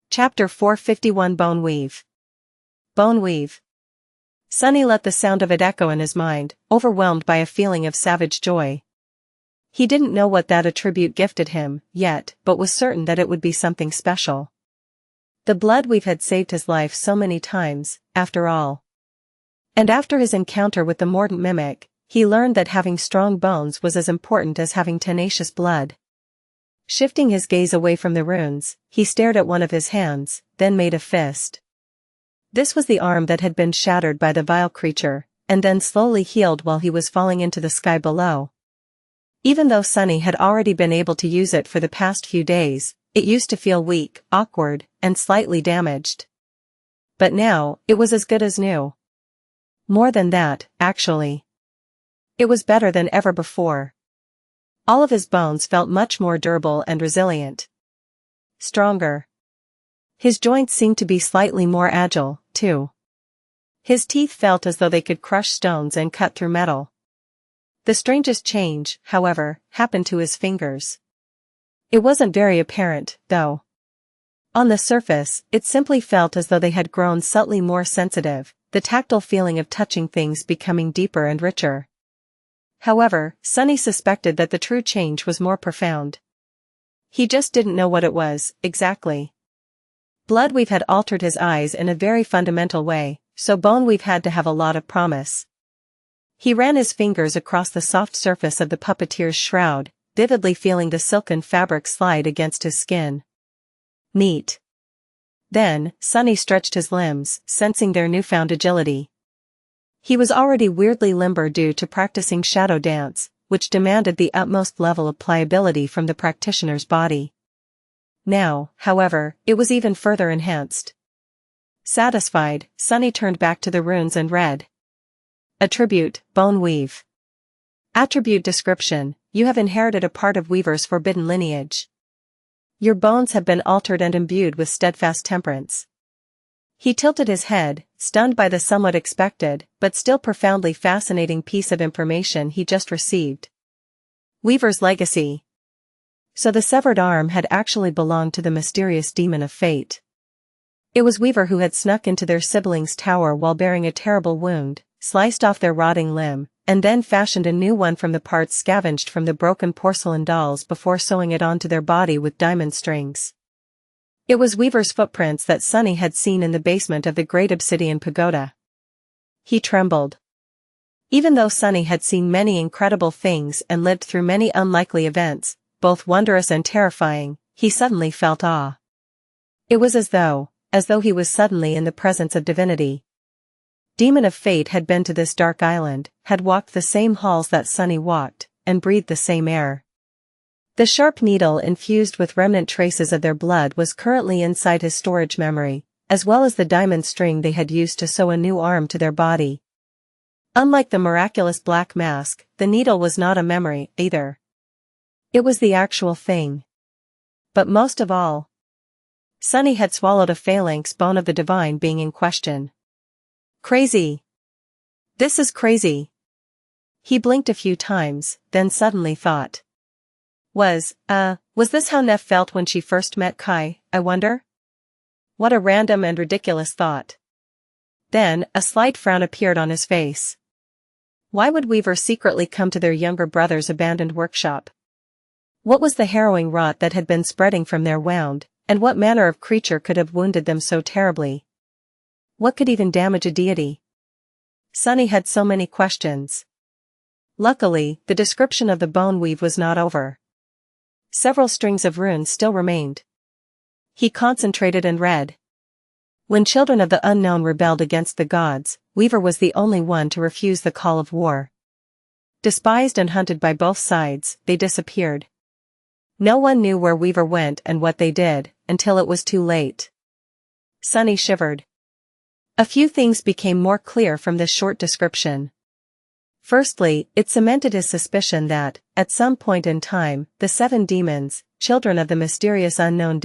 Chapter 451 Bone Weave. Bone Weave. Sunny let the sound of it echo in his mind, overwhelmed by a feeling of savage joy. He didn't know what that attribute gifted him, yet, but was certain that it would be something special. The blood weave had saved his life so many times, after all. And after his encounter with the mordant mimic, he learned that having strong bones was as important as having tenacious blood. Shifting his gaze away from the runes, he stared at one of his hands, then made a fist. This was the arm that had been shattered by the vile creature, and then slowly healed while he was falling into the sky below. Even though Sunny had already been able to use it for the past few days, it used to feel weak, awkward, and slightly damaged. But now, it was as good as new. More than that, actually. It was better than ever before. All of his bones felt much more durable and resilient. Stronger. His joints seemed to be slightly more agile, too. His teeth felt as though they could crush stones and cut through metal. The strangest change, however, happened to his fingers. It wasn't very apparent, though. On the surface, it simply felt as though they had grown subtly more sensitive, the tactile feeling of touching things becoming deeper and richer. However, Sunny suspected that the true change was more profound. He just didn't know what it was, exactly. Bloodweave had altered his eyes in a very fundamental way, so Boneweave had to have a lot of promise. He ran his fingers across the soft surface of the puppeteer's shroud, vividly feeling the silken fabric slide against his skin. Neat. Then, Sunny stretched his limbs, sensing their newfound agility. He was already weirdly limber due to practicing shadow dance, which demanded the utmost level of pliability from the practitioner's body. Now, however, it was even further enhanced. Satisfied, Sunny turned back to the runes and read. Attribute, Bone Weave. Attribute description, you have inherited a part of Weaver's forbidden lineage. Your bones have been altered and imbued with steadfast temperance. He tilted his head, stunned by the somewhat expected, but still profoundly fascinating piece of information he just received. Weaver's legacy. So the severed arm had actually belonged to the mysterious demon of fate. It was Weaver who had snuck into their siblings' tower while bearing a terrible wound, sliced off their rotting limb, and then fashioned a new one from the parts scavenged from the broken porcelain dolls before sewing it onto their body with diamond strings. It was Weaver's footprints that Sunny had seen in the basement of the Great Obsidian Pagoda. He trembled. Even though Sunny had seen many incredible things and lived through many unlikely events, both wondrous and terrifying, he suddenly felt awe. It was as though he was suddenly in the presence of divinity. Demon of Fate had been to this dark island, had walked the same halls that Sunny walked, and breathed the same air. The sharp needle infused with remnant traces of their blood was currently inside his storage memory, as well as the diamond string they had used to sew a new arm to their body. Unlike the miraculous black mask, the needle was not a memory, either. It was the actual thing. But most of all, Sunny had swallowed a phalanx bone of the divine being in question. Crazy. This is crazy. He blinked a few times, then suddenly thought. Was this how Neff felt when she first met Kai, I wonder? What a random and ridiculous thought. Then, a slight frown appeared on his face. Why would Weaver secretly come to their younger brother's abandoned workshop? What was the harrowing rot that had been spreading from their wound, and what manner of creature could have wounded them so terribly? What could even damage a deity? Sunny had so many questions. Luckily, the description of the bone weave was not over. Several strings of runes still remained. He concentrated and read. When children of the unknown rebelled against the gods, Weaver was the only one to refuse the call of war. Despised and hunted by both sides, they disappeared. No one knew where Weaver went and what they did, until it was too late. Sunny shivered. A few things became more clear from this short description. Firstly, it cemented his suspicion that, at some point in time, the 7 demons, children of the mysterious unknown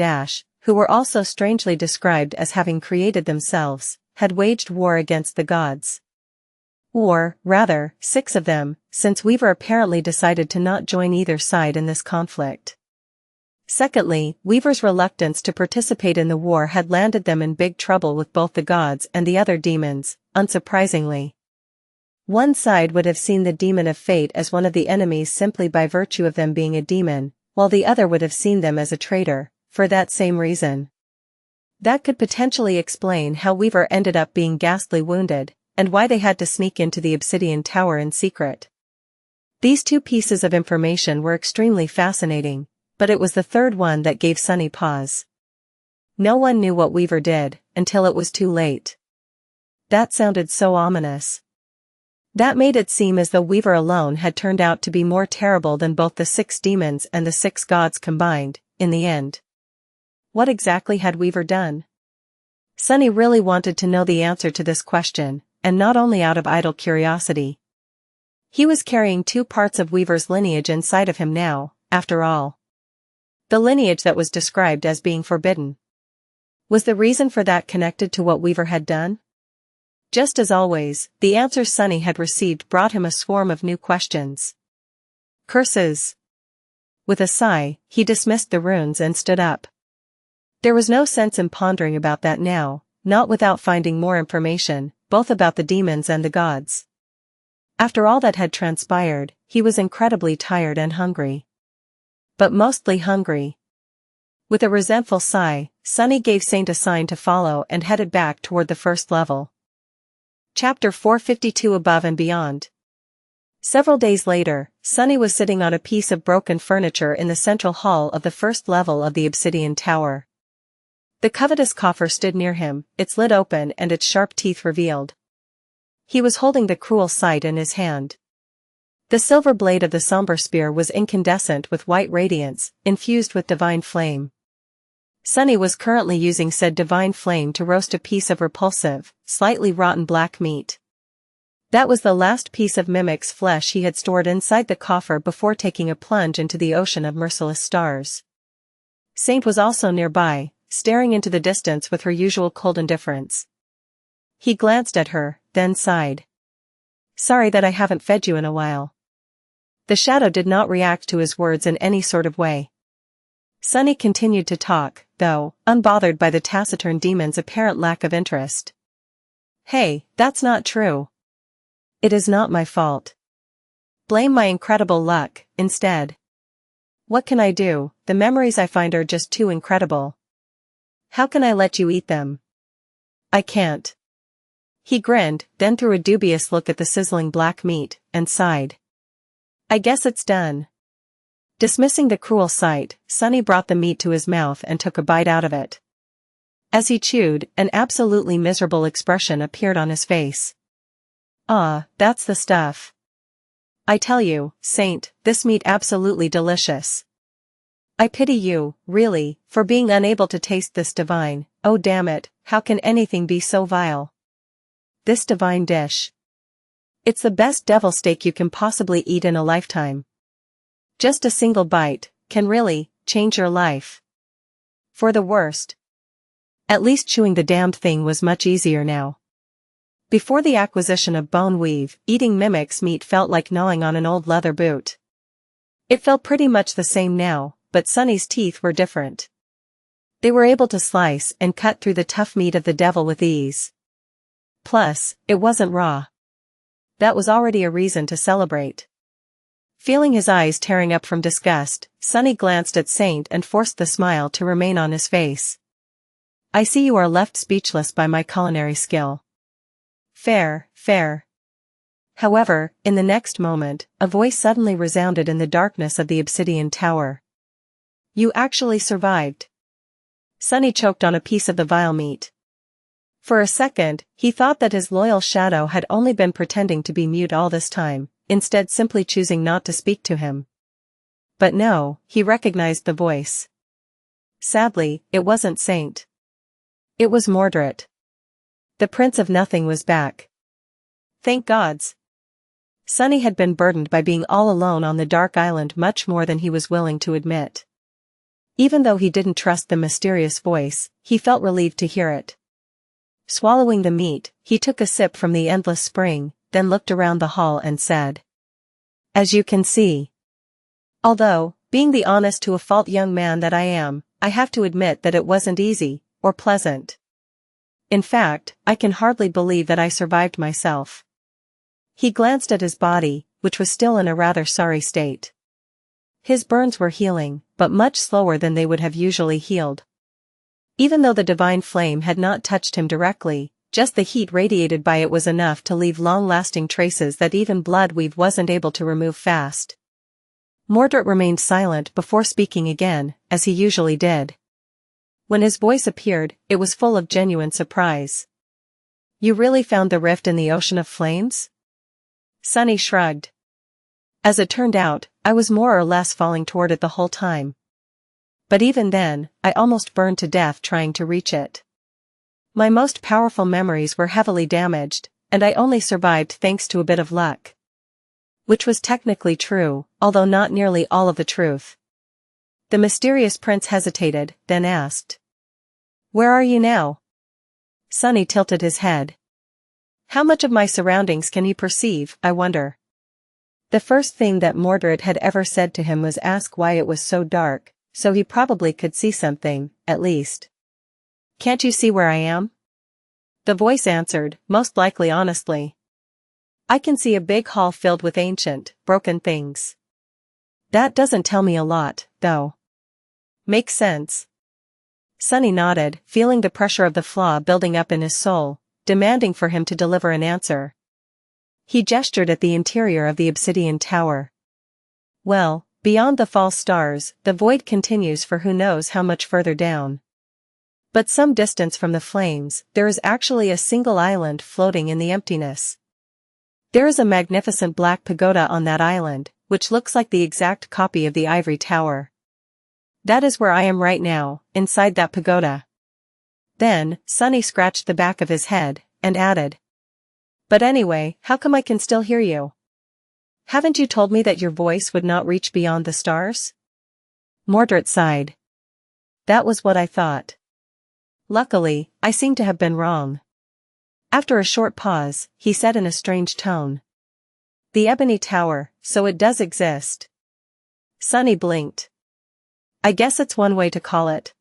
who were also strangely described as having created themselves, had waged war against the gods. Or, rather, 6 of them, since Weaver apparently decided to not join either side in this conflict. Secondly, Weaver's reluctance to participate in the war had landed them in big trouble with both the gods and the other demons, unsurprisingly. One side would have seen the demon of fate as one of the enemies simply by virtue of them being a demon, while the other would have seen them as a traitor, for that same reason. That could potentially explain how Weaver ended up being ghastly wounded, and why they had to sneak into the obsidian tower in secret. These two pieces of information were extremely fascinating, but it was the third one that gave Sunny pause. No one knew what Weaver did, until it was too late. That sounded so ominous. That made it seem as though Weaver alone had turned out to be more terrible than both the 6 demons and the 6 gods combined, in the end. What exactly had Weaver done? Sunny really wanted to know the answer to this question, and not only out of idle curiosity. He was carrying 2 parts of Weaver's lineage inside of him now, after all. The lineage that was described as being forbidden. Was the reason for that connected to what Weaver had done? Just as always, the answers Sunny had received brought him a swarm of new questions. Curses. With a sigh, he dismissed the runes and stood up. There was no sense in pondering about that now, not without finding more information, both about the demons and the gods. After all that had transpired, he was incredibly tired and hungry. But mostly hungry. With a resentful sigh, Sunny gave Saint a sign to follow and headed back toward the first level. Chapter 452 Above and Beyond. Several days later, Sunny was sitting on a piece of broken furniture in the central hall of the first level of the obsidian tower. The covetous coffer stood near him, its lid open and its sharp teeth revealed. He was holding the cruel sight in his hand. The silver blade of the somber spear was incandescent with white radiance, infused with divine flame. Sunny was currently using said divine flame to roast a piece of repulsive, slightly rotten black meat. That was the last piece of mimic's flesh he had stored inside the coffer before taking a plunge into the ocean of merciless stars. Saint was also nearby, staring into the distance with her usual cold indifference. He glanced at her, then sighed. Sorry that I haven't fed you in a while. The shadow did not react to his words in any sort of way. Sunny continued to talk, though, unbothered by the taciturn demon's apparent lack of interest. Hey, that's not true. It is not my fault. Blame my incredible luck, instead. What can I do? The memories I find are just too incredible. How can I let you eat them? I can't. He grinned, then threw a dubious look at the sizzling black meat, and sighed. I guess it's done. Dismissing the cruel sight, Sunny brought the meat to his mouth and took a bite out of it. As he chewed, an absolutely miserable expression appeared on his face. Ah, that's the stuff. I tell you, Saint, this meat absolutely delicious. I pity you, really, for being unable to taste this divine. Oh damn it, how can anything be so vile? This divine dish. It's the best devil steak you can possibly eat in a lifetime. Just a single bite can really change your life. For the worst. At least chewing the damned thing was much easier now. Before the acquisition of bone weave, eating mimic's meat felt like gnawing on an old leather boot. It felt pretty much the same now, but Sunny's teeth were different. They were able to slice and cut through the tough meat of the devil with ease. Plus, it wasn't raw. That was already a reason to celebrate. Feeling his eyes tearing up from disgust, Sunny glanced at Saint and forced the smile to remain on his face. I see you are left speechless by my culinary skill. Fair, fair. However, in the next moment, a voice suddenly resounded in the darkness of the obsidian tower. You actually survived. Sunny choked on a piece of the vile meat. For a second, he thought that his loyal shadow had only been pretending to be mute all this time, instead simply choosing not to speak to him. But no, he recognized the voice. Sadly, it wasn't Saint. It was Mordred. The Prince of Nothing was back. Thank gods. Sunny had been burdened by being all alone on the dark island much more than he was willing to admit. Even though he didn't trust the mysterious voice, he felt relieved to hear it. Swallowing the meat, he took a sip from the endless spring, then looked around the hall and said. As you can see. Although, Being the honest to a fault young man that I am, I have to admit that it wasn't easy, or pleasant. In fact, I can hardly believe that I survived myself. He glanced at his body, which was still in a rather sorry state. His burns were healing, but much slower than they would have usually healed. Even though the divine flame had not touched him directly, just the heat radiated by it was enough to leave long-lasting traces that even Bloodweave wasn't able to remove fast. Mordred remained silent before speaking again, as he usually did. When his voice appeared, it was full of genuine surprise. "You really found the rift in the ocean of flames?" Sunny shrugged. "As it turned out, I was more or less falling toward it the whole time. But even then, I almost burned to death trying to reach it. My most powerful memories were heavily damaged, and I only survived thanks to a bit of luck." Which was technically true, although not nearly all of the truth. The mysterious prince hesitated, then asked, "Where are you now?" Sunny tilted his head. How much of my surroundings can he perceive, I wonder? The first thing that Mordred had ever said to him was ask why it was so dark, so he probably could see something, at least. "Can't you see where I am?" The voice answered, most likely honestly. "I can see a big hall filled with ancient, broken things." That doesn't tell me a lot, though. Makes sense. Sunny nodded, feeling the pressure of the flaw building up in his soul, demanding for him to deliver an answer. He gestured at the interior of the obsidian tower. "Well, beyond the false stars, the void continues for who knows how much further down. But some distance from the flames, there is actually a single island floating in the emptiness. There is a magnificent black pagoda on that island, which looks like the exact copy of the Ivory Tower. That is where I am right now, inside that pagoda." Then, Sunny scratched the back of his head, and added, "But anyway, how come I can still hear you? Haven't you told me that your voice would not reach beyond the stars?" Mordred sighed. "That was what I thought. Luckily, I seem to have been wrong." After a short pause, he said in a strange tone, "The Ebony Tower, so it does exist." Sunny blinked. "I guess it's one way to call it."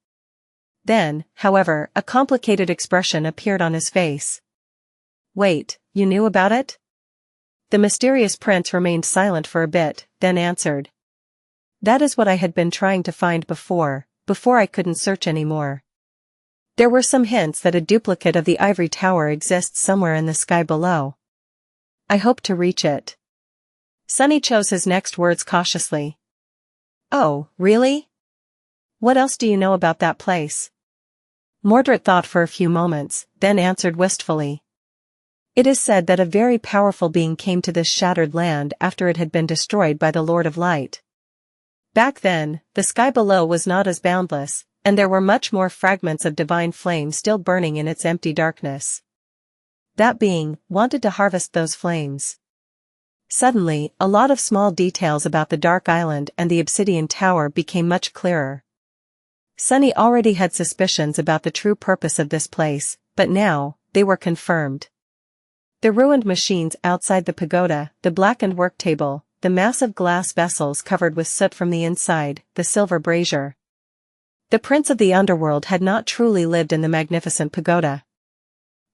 Then, however, a complicated expression appeared on his face. "Wait, you knew about it?" The mysterious prince remained silent for a bit, then answered. "That is what I had been trying to find before I couldn't search anymore. There were some hints that a duplicate of the Ivory Tower exists somewhere in the sky below. I hope to reach it." Sunny chose his next words cautiously. "Oh, really? What else do you know about that place?" Mordred thought for a few moments, then answered wistfully. "It is said that a very powerful being came to this shattered land after it had been destroyed by the Lord of Light. Back then, the sky below was not as boundless, and there were much more fragments of divine flame still burning in its empty darkness. That being wanted to harvest those flames." Suddenly, a lot of small details about the Dark Island and the Obsidian Tower became much clearer. Sunny already had suspicions about the true purpose of this place, but now, they were confirmed. The ruined machines outside the pagoda, the blackened work table, the massive glass vessels covered with soot from the inside, the silver brazier. The prince of the underworld had not truly lived in the magnificent pagoda.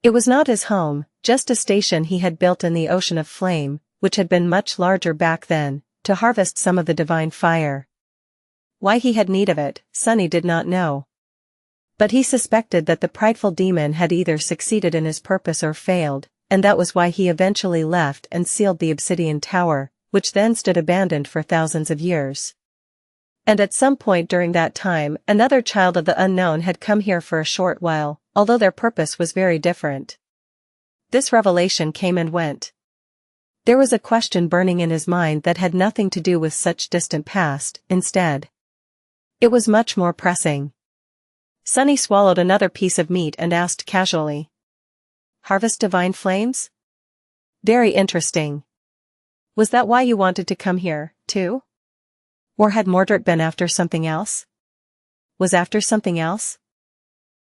It was not his home, just a station he had built in the ocean of flame, which had been much larger back then, to harvest some of the divine fire. Why he had need of it, Sunny did not know. But he suspected that the prideful demon had either succeeded in his purpose or failed, and that was why he eventually left and sealed the Obsidian Tower, which then stood abandoned for thousands of years. And at some point during that time, another child of the unknown had come here for a short while, although their purpose was very different. This revelation came and went. There was a question burning in his mind that had nothing to do with such distant past, instead. It was much more pressing. Sunny swallowed another piece of meat and asked casually. "Harvest divine flames? Very interesting. Was that why you wanted to come here, too? Or had Mordred been after something else?" "Was after something else?"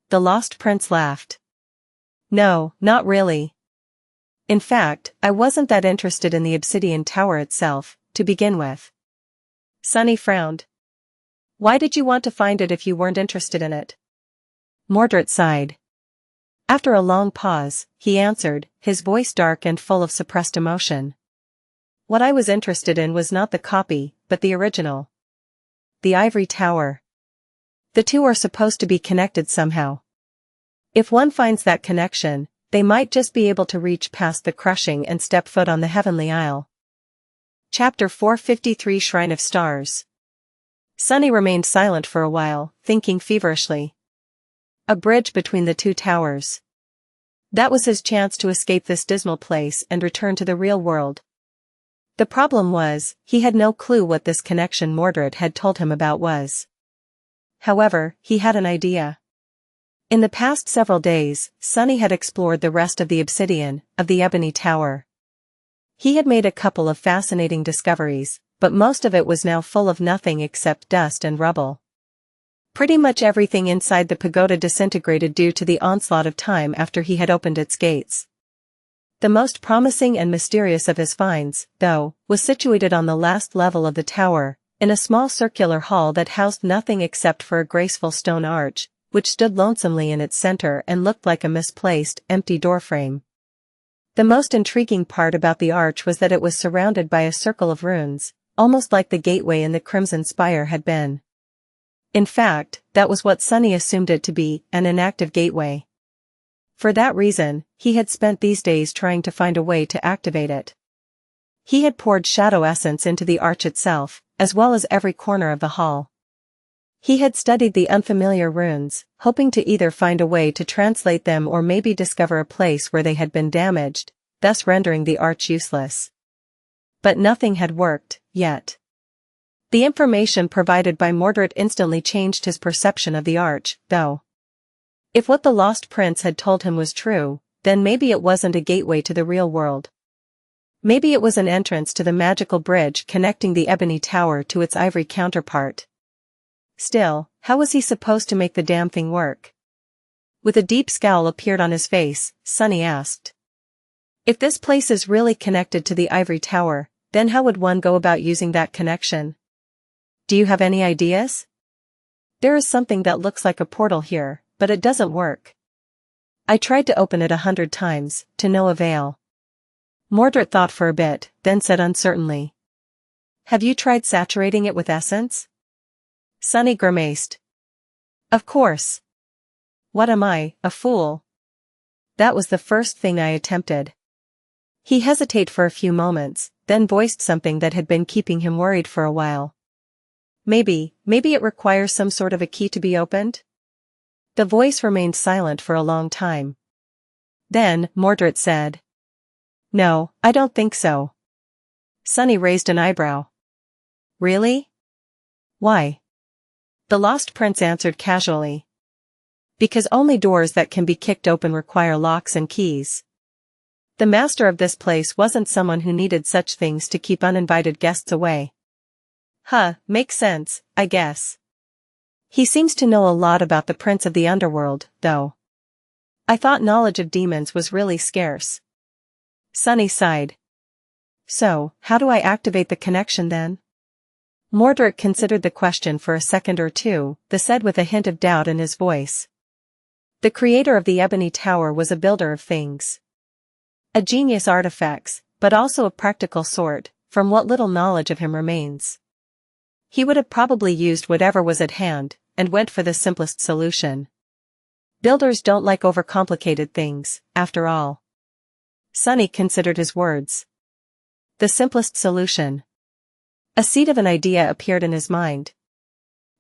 The lost prince laughed. "No, not really. In fact, I wasn't that interested in the Obsidian Tower itself, to begin with." Sunny frowned. Why did you want to find it if you weren't interested in it? Mordred sighed. After a long pause, he answered, his voice dark and full of suppressed emotion. What I was interested in was not the copy, but the original. The ivory tower. The two are supposed to be connected somehow. If one finds that connection, they might just be able to reach past the crushing and step foot on the heavenly isle. Chapter 453 Shrine of Stars. Sunny remained silent for a while, thinking feverishly. A bridge between the two towers. That was his chance to escape this dismal place and return to the real world. The problem was, he had no clue what this connection Mordred had told him about was. However, he had an idea. In the past several days, Sunny had explored the rest of the obsidian, of the ebony tower. He had made a couple of fascinating discoveries, but most of it was now full of nothing except dust and rubble. Pretty much everything inside the pagoda disintegrated due to the onslaught of time after he had opened its gates. The most promising and mysterious of his finds, though, was situated on the last level of the tower, in a small circular hall that housed nothing except for a graceful stone arch, which stood lonesomely in its center and looked like a misplaced, empty doorframe. The most intriguing part about the arch was that it was surrounded by a circle of runes, almost like the gateway in the Crimson Spire had been. In fact, that was what Sunny assumed it to be, an inactive gateway. For that reason, he had spent these days trying to find a way to activate it. He had poured shadow essence into the arch itself, as well as every corner of the hall. He had studied the unfamiliar runes, hoping to either find a way to translate them or maybe discover a place where they had been damaged, thus rendering the arch useless. But nothing had worked, yet. The information provided by Mordred instantly changed his perception of the arch, though. If what the Lost Prince had told him was true, then maybe it wasn't a gateway to the real world. Maybe it was an entrance to the magical bridge connecting the ebony tower to its ivory counterpart. Still, how was he supposed to make the damn thing work? With a deep scowl appeared on his face, Sunny asked. If this place is really connected to the ivory tower, then how would one go about using that connection? Do you have any ideas? There is something that looks like a portal here, but it doesn't work. I tried to open it 100 times, to no avail. Mordred thought for a bit, then said uncertainly. Have you tried saturating it with essence? Sunny grimaced. Of course. What am I, a fool? That was the first thing I attempted. He hesitated for a few moments, then voiced something that had been keeping him worried for a while. Maybe it requires some sort of a key to be opened? The voice remained silent for a long time. Then, Mordred said. No, I don't think so. Sunny raised an eyebrow. Really? Why? The Lost Prince answered casually. Because only doors that can be kicked open require locks and keys. The master of this place wasn't someone who needed such things to keep uninvited guests away. Makes sense, I guess. He seems to know a lot about the Prince of the Underworld, though. I thought knowledge of demons was really scarce. Sunny sighed. So, how do I activate the connection then? Mordred considered the question for a second or two, then said with a hint of doubt in his voice. The creator of the Ebony Tower was a builder of things. A genius artifacts, but also a practical sort, from what little knowledge of him remains. He would have probably used whatever was at hand, and went for the simplest solution. Builders don't like overcomplicated things, after all. Sunny considered his words. The simplest solution. A seed of an idea appeared in his mind.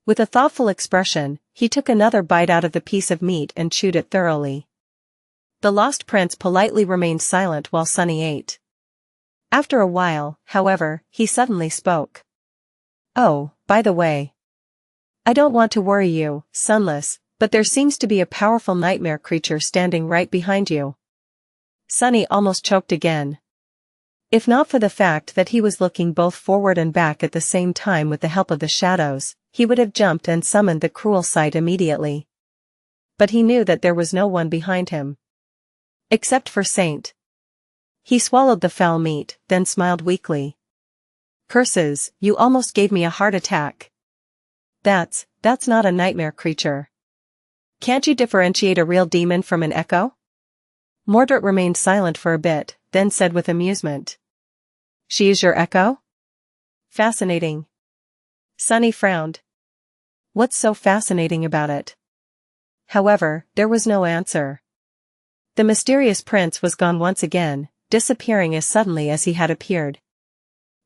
With a thoughtful expression, he took another bite out of the piece of meat and chewed it thoroughly. The Lost Prince politely remained silent while Sunny ate. After a while, however, he suddenly spoke. Oh, by the way. I don't want to worry you, Sunless, but there seems to be a powerful nightmare creature standing right behind you. Sunny almost choked again. If not for the fact that he was looking both forward and back at the same time with the help of the shadows, he would have jumped and summoned the cruel sight immediately. But he knew that there was no one behind him. Except for Saint. He swallowed the foul meat, then smiled weakly. Curses, you almost gave me a heart attack. That's not a nightmare creature. Can't you differentiate a real demon from an echo? Mordred remained silent for a bit, then said with amusement. She is your echo? Fascinating. Sunny frowned. What's so fascinating about it? However, there was no answer. The mysterious prince was gone once again, disappearing as suddenly as he had appeared.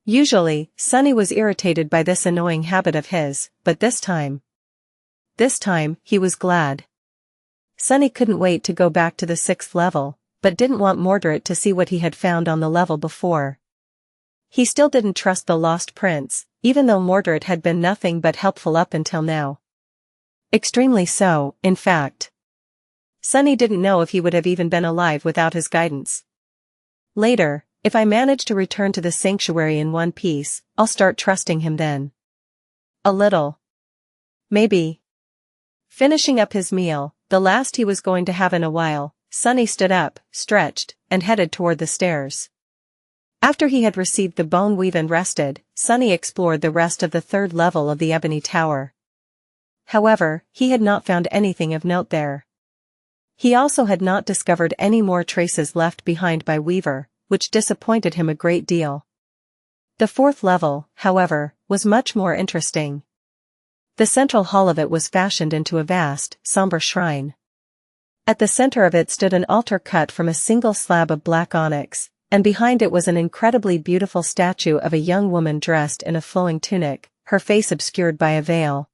Usually, Sunny was irritated by this annoying habit of his, but this time, he was glad. Sunny couldn't wait to go back to the 6th level, but didn't want Mordred to see what he had found on the level before. He still didn't trust the lost prince, even though Mordred had been nothing but helpful up until now. Extremely so, in fact. Sunny didn't know if he would have even been alive without his guidance. Later, if I manage to return to the sanctuary in one piece, I'll start trusting him then. A little. Maybe. Finishing up his meal, the last he was going to have in a while, Sunny stood up, stretched, and headed toward the stairs. After he had received the bone weave and rested, Sunny explored the rest of the 3rd level of the Ebony Tower. However, he had not found anything of note there. He also had not discovered any more traces left behind by Weaver, which disappointed him a great deal. The 4th level, however, was much more interesting. The central hall of it was fashioned into a vast, somber shrine. At the center of it stood an altar cut from a single slab of black onyx, and behind it was an incredibly beautiful statue of a young woman dressed in a flowing tunic, her face obscured by a veil.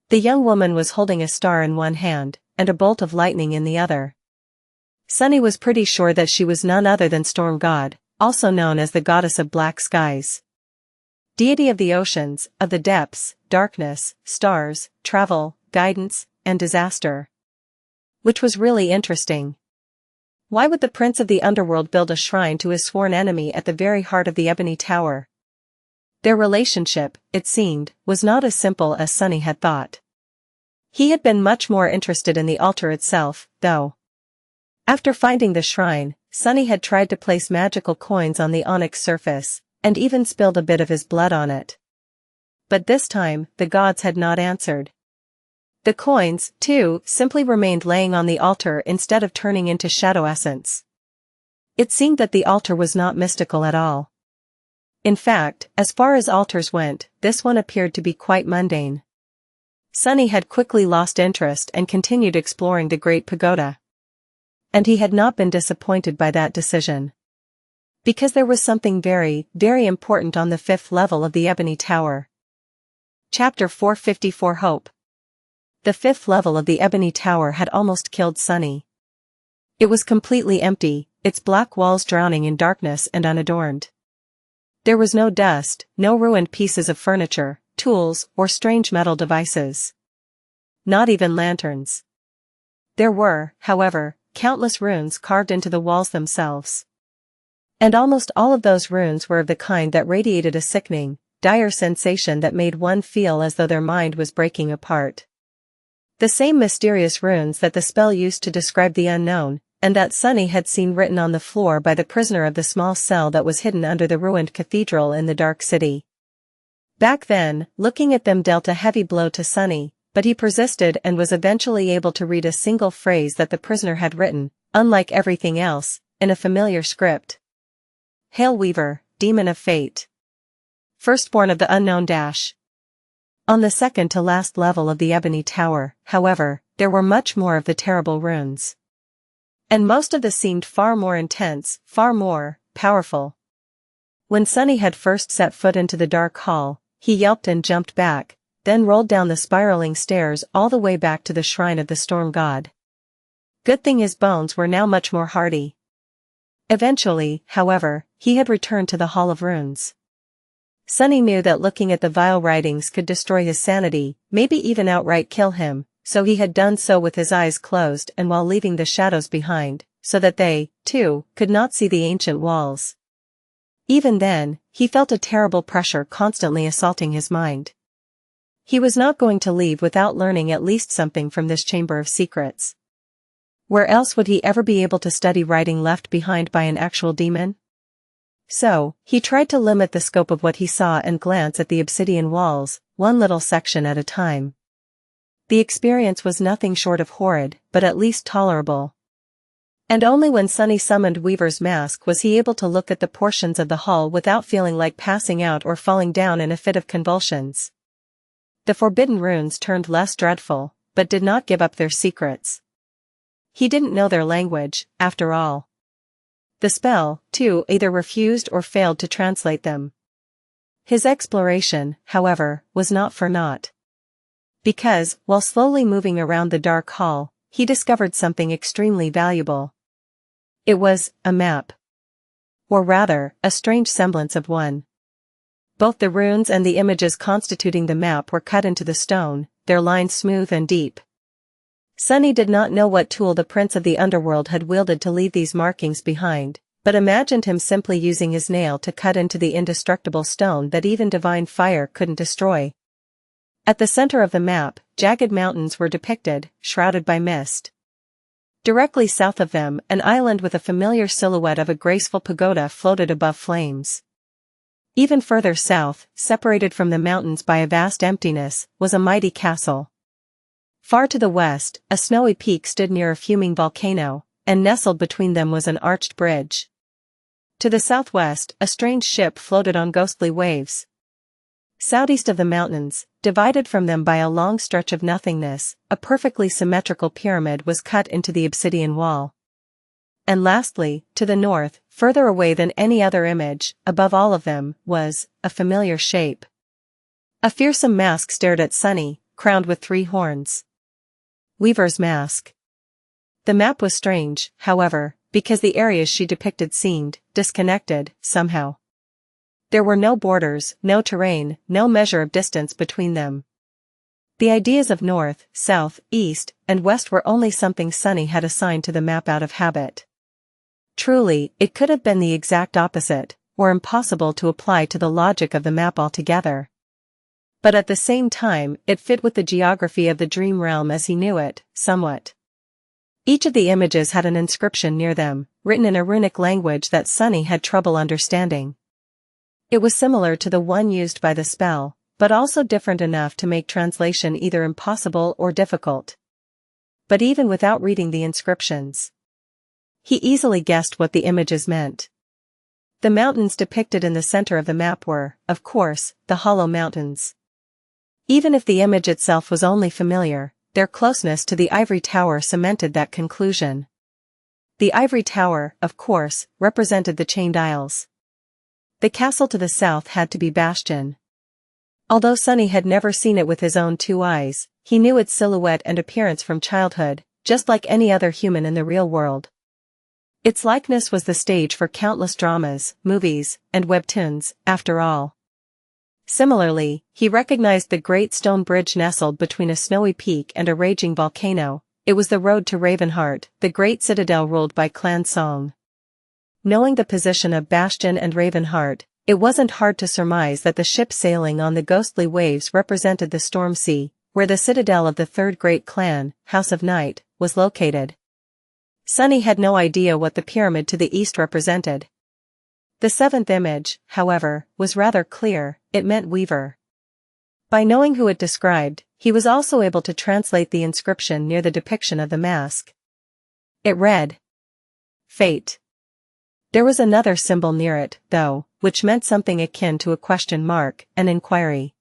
The young woman was holding a star in one hand, and a bolt of lightning in the other. Sunny was pretty sure that she was none other than Storm God, also known as the goddess of black skies. Deity of the oceans, of the depths, darkness, stars, travel, guidance, and disaster. Which was really interesting. Why would the prince of the underworld build a shrine to his sworn enemy at the very heart of the Ebony Tower? Their relationship, it seemed, was not as simple as Sunny had thought. He had been much more interested in the altar itself, though. After finding the shrine, Sunny had tried to place magical coins on the onyx surface, and even spilled a bit of his blood on it. But this time, the gods had not answered. The coins, too, simply remained laying on the altar instead of turning into shadow essence. It seemed that the altar was not mystical at all. In fact, as far as altars went, this one appeared to be quite mundane. Sunny had quickly lost interest and continued exploring the Great Pagoda. And he had not been disappointed by that decision. Because there was something very, very important on the 5th level of the Ebony Tower. Chapter 454 Hope. The 5th level of the Ebony Tower had almost killed Sunny. It was completely empty, its black walls drowning in darkness and unadorned. There was no dust, no ruined pieces of furniture, tools, or strange metal devices. Not even lanterns. There were, however, countless runes carved into the walls themselves. And almost all of those runes were of the kind that radiated a sickening, dire sensation that made one feel as though their mind was breaking apart. The same mysterious runes that the spell used to describe the unknown, and that Sunny had seen written on the floor by the prisoner of the small cell that was hidden under the ruined cathedral in the Dark City. Back then, looking at them dealt a heavy blow to Sunny, but he persisted and was eventually able to read a single phrase that the prisoner had written, unlike everything else, in a familiar script. Hail Weaver, demon of fate. Firstborn of the unknown dash. On the second to last level of the Ebony Tower, however, there were much more of the terrible runes. And most of them seemed far more intense, far more powerful. When Sunny had first set foot into the dark hall, he yelped and jumped back, then rolled down the spiraling stairs all the way back to the shrine of the storm god. Good thing his bones were now much more hardy. Eventually, however, he had returned to the Hall of Runes. Sunny knew that looking at the vile writings could destroy his sanity, maybe even outright kill him, so he had done so with his eyes closed and while leaving the shadows behind, so that they, too, could not see the ancient walls. Even then, he felt a terrible pressure constantly assaulting his mind. He was not going to leave without learning at least something from this chamber of secrets. Where else would he ever be able to study writing left behind by an actual demon? So, he tried to limit the scope of what he saw and glance at the obsidian walls, one little section at a time. The experience was nothing short of horrid, but at least tolerable. And only when Sunny summoned Weaver's mask was he able to look at the portions of the hall without feeling like passing out or falling down in a fit of convulsions. The forbidden runes turned less dreadful, but did not give up their secrets. He didn't know their language, after all. The spell, too, either refused or failed to translate them. His exploration, however, was not for naught. Because, while slowly moving around the dark hall, he discovered something extremely valuable. It was a map. Or rather, a strange semblance of one. Both the runes and the images constituting the map were cut into the stone, their lines smooth and deep. Sunny did not know what tool the prince of the underworld had wielded to leave these markings behind, but imagined him simply using his nail to cut into the indestructible stone that even divine fire couldn't destroy. At the center of the map, jagged mountains were depicted, shrouded by mist. Directly south of them, an island with a familiar silhouette of a graceful pagoda floated above flames. Even further south, separated from the mountains by a vast emptiness, was a mighty castle. Far to the west, a snowy peak stood near a fuming volcano, and nestled between them was an arched bridge. To the southwest, a strange ship floated on ghostly waves. Southeast of the mountains, divided from them by a long stretch of nothingness, a perfectly symmetrical pyramid was cut into the obsidian wall. And lastly, to the north, further away than any other image, above all of them, was a familiar shape. A fearsome mask stared at Sunny, crowned with 3 horns. Weaver's mask. The map was strange, however, because the areas she depicted seemed disconnected, somehow. There were no borders, no terrain, no measure of distance between them. The ideas of north, south, east, and west were only something Sunny had assigned to the map out of habit. Truly, it could have been the exact opposite, or impossible to apply to the logic of the map altogether. But at the same time, it fit with the geography of the dream realm as he knew it, somewhat. Each of the images had an inscription near them, written in a runic language that Sunny had trouble understanding. It was similar to the one used by the spell, but also different enough to make translation either impossible or difficult. But even without reading the inscriptions, he easily guessed what the images meant. The mountains depicted in the center of the map were, of course, the Hollow Mountains. Even if the image itself was only familiar, their closeness to the Ivory Tower cemented that conclusion. The Ivory Tower, of course, represented the Chained Isles. The castle to the south had to be Bastion. Although Sunny had never seen it with his own 2 eyes, he knew its silhouette and appearance from childhood, just like any other human in the real world. Its likeness was the stage for countless dramas, movies, and webtoons, after all. Similarly, he recognized the great stone bridge nestled between a snowy peak and a raging volcano. It was the road to Ravenheart, the great citadel ruled by Clan Song. Knowing the position of Bastion and Ravenheart, it wasn't hard to surmise that the ship sailing on the ghostly waves represented the Storm Sea, where the citadel of the 3rd great clan, House of Night, was located. Sunny had no idea what the pyramid to the east represented. The 7th image, however, was rather clear. It meant Weaver. By knowing who it described, he was also able to translate the inscription near the depiction of the mask. It read, Fate. There was another symbol near it, though, which meant something akin to a question mark, an inquiry.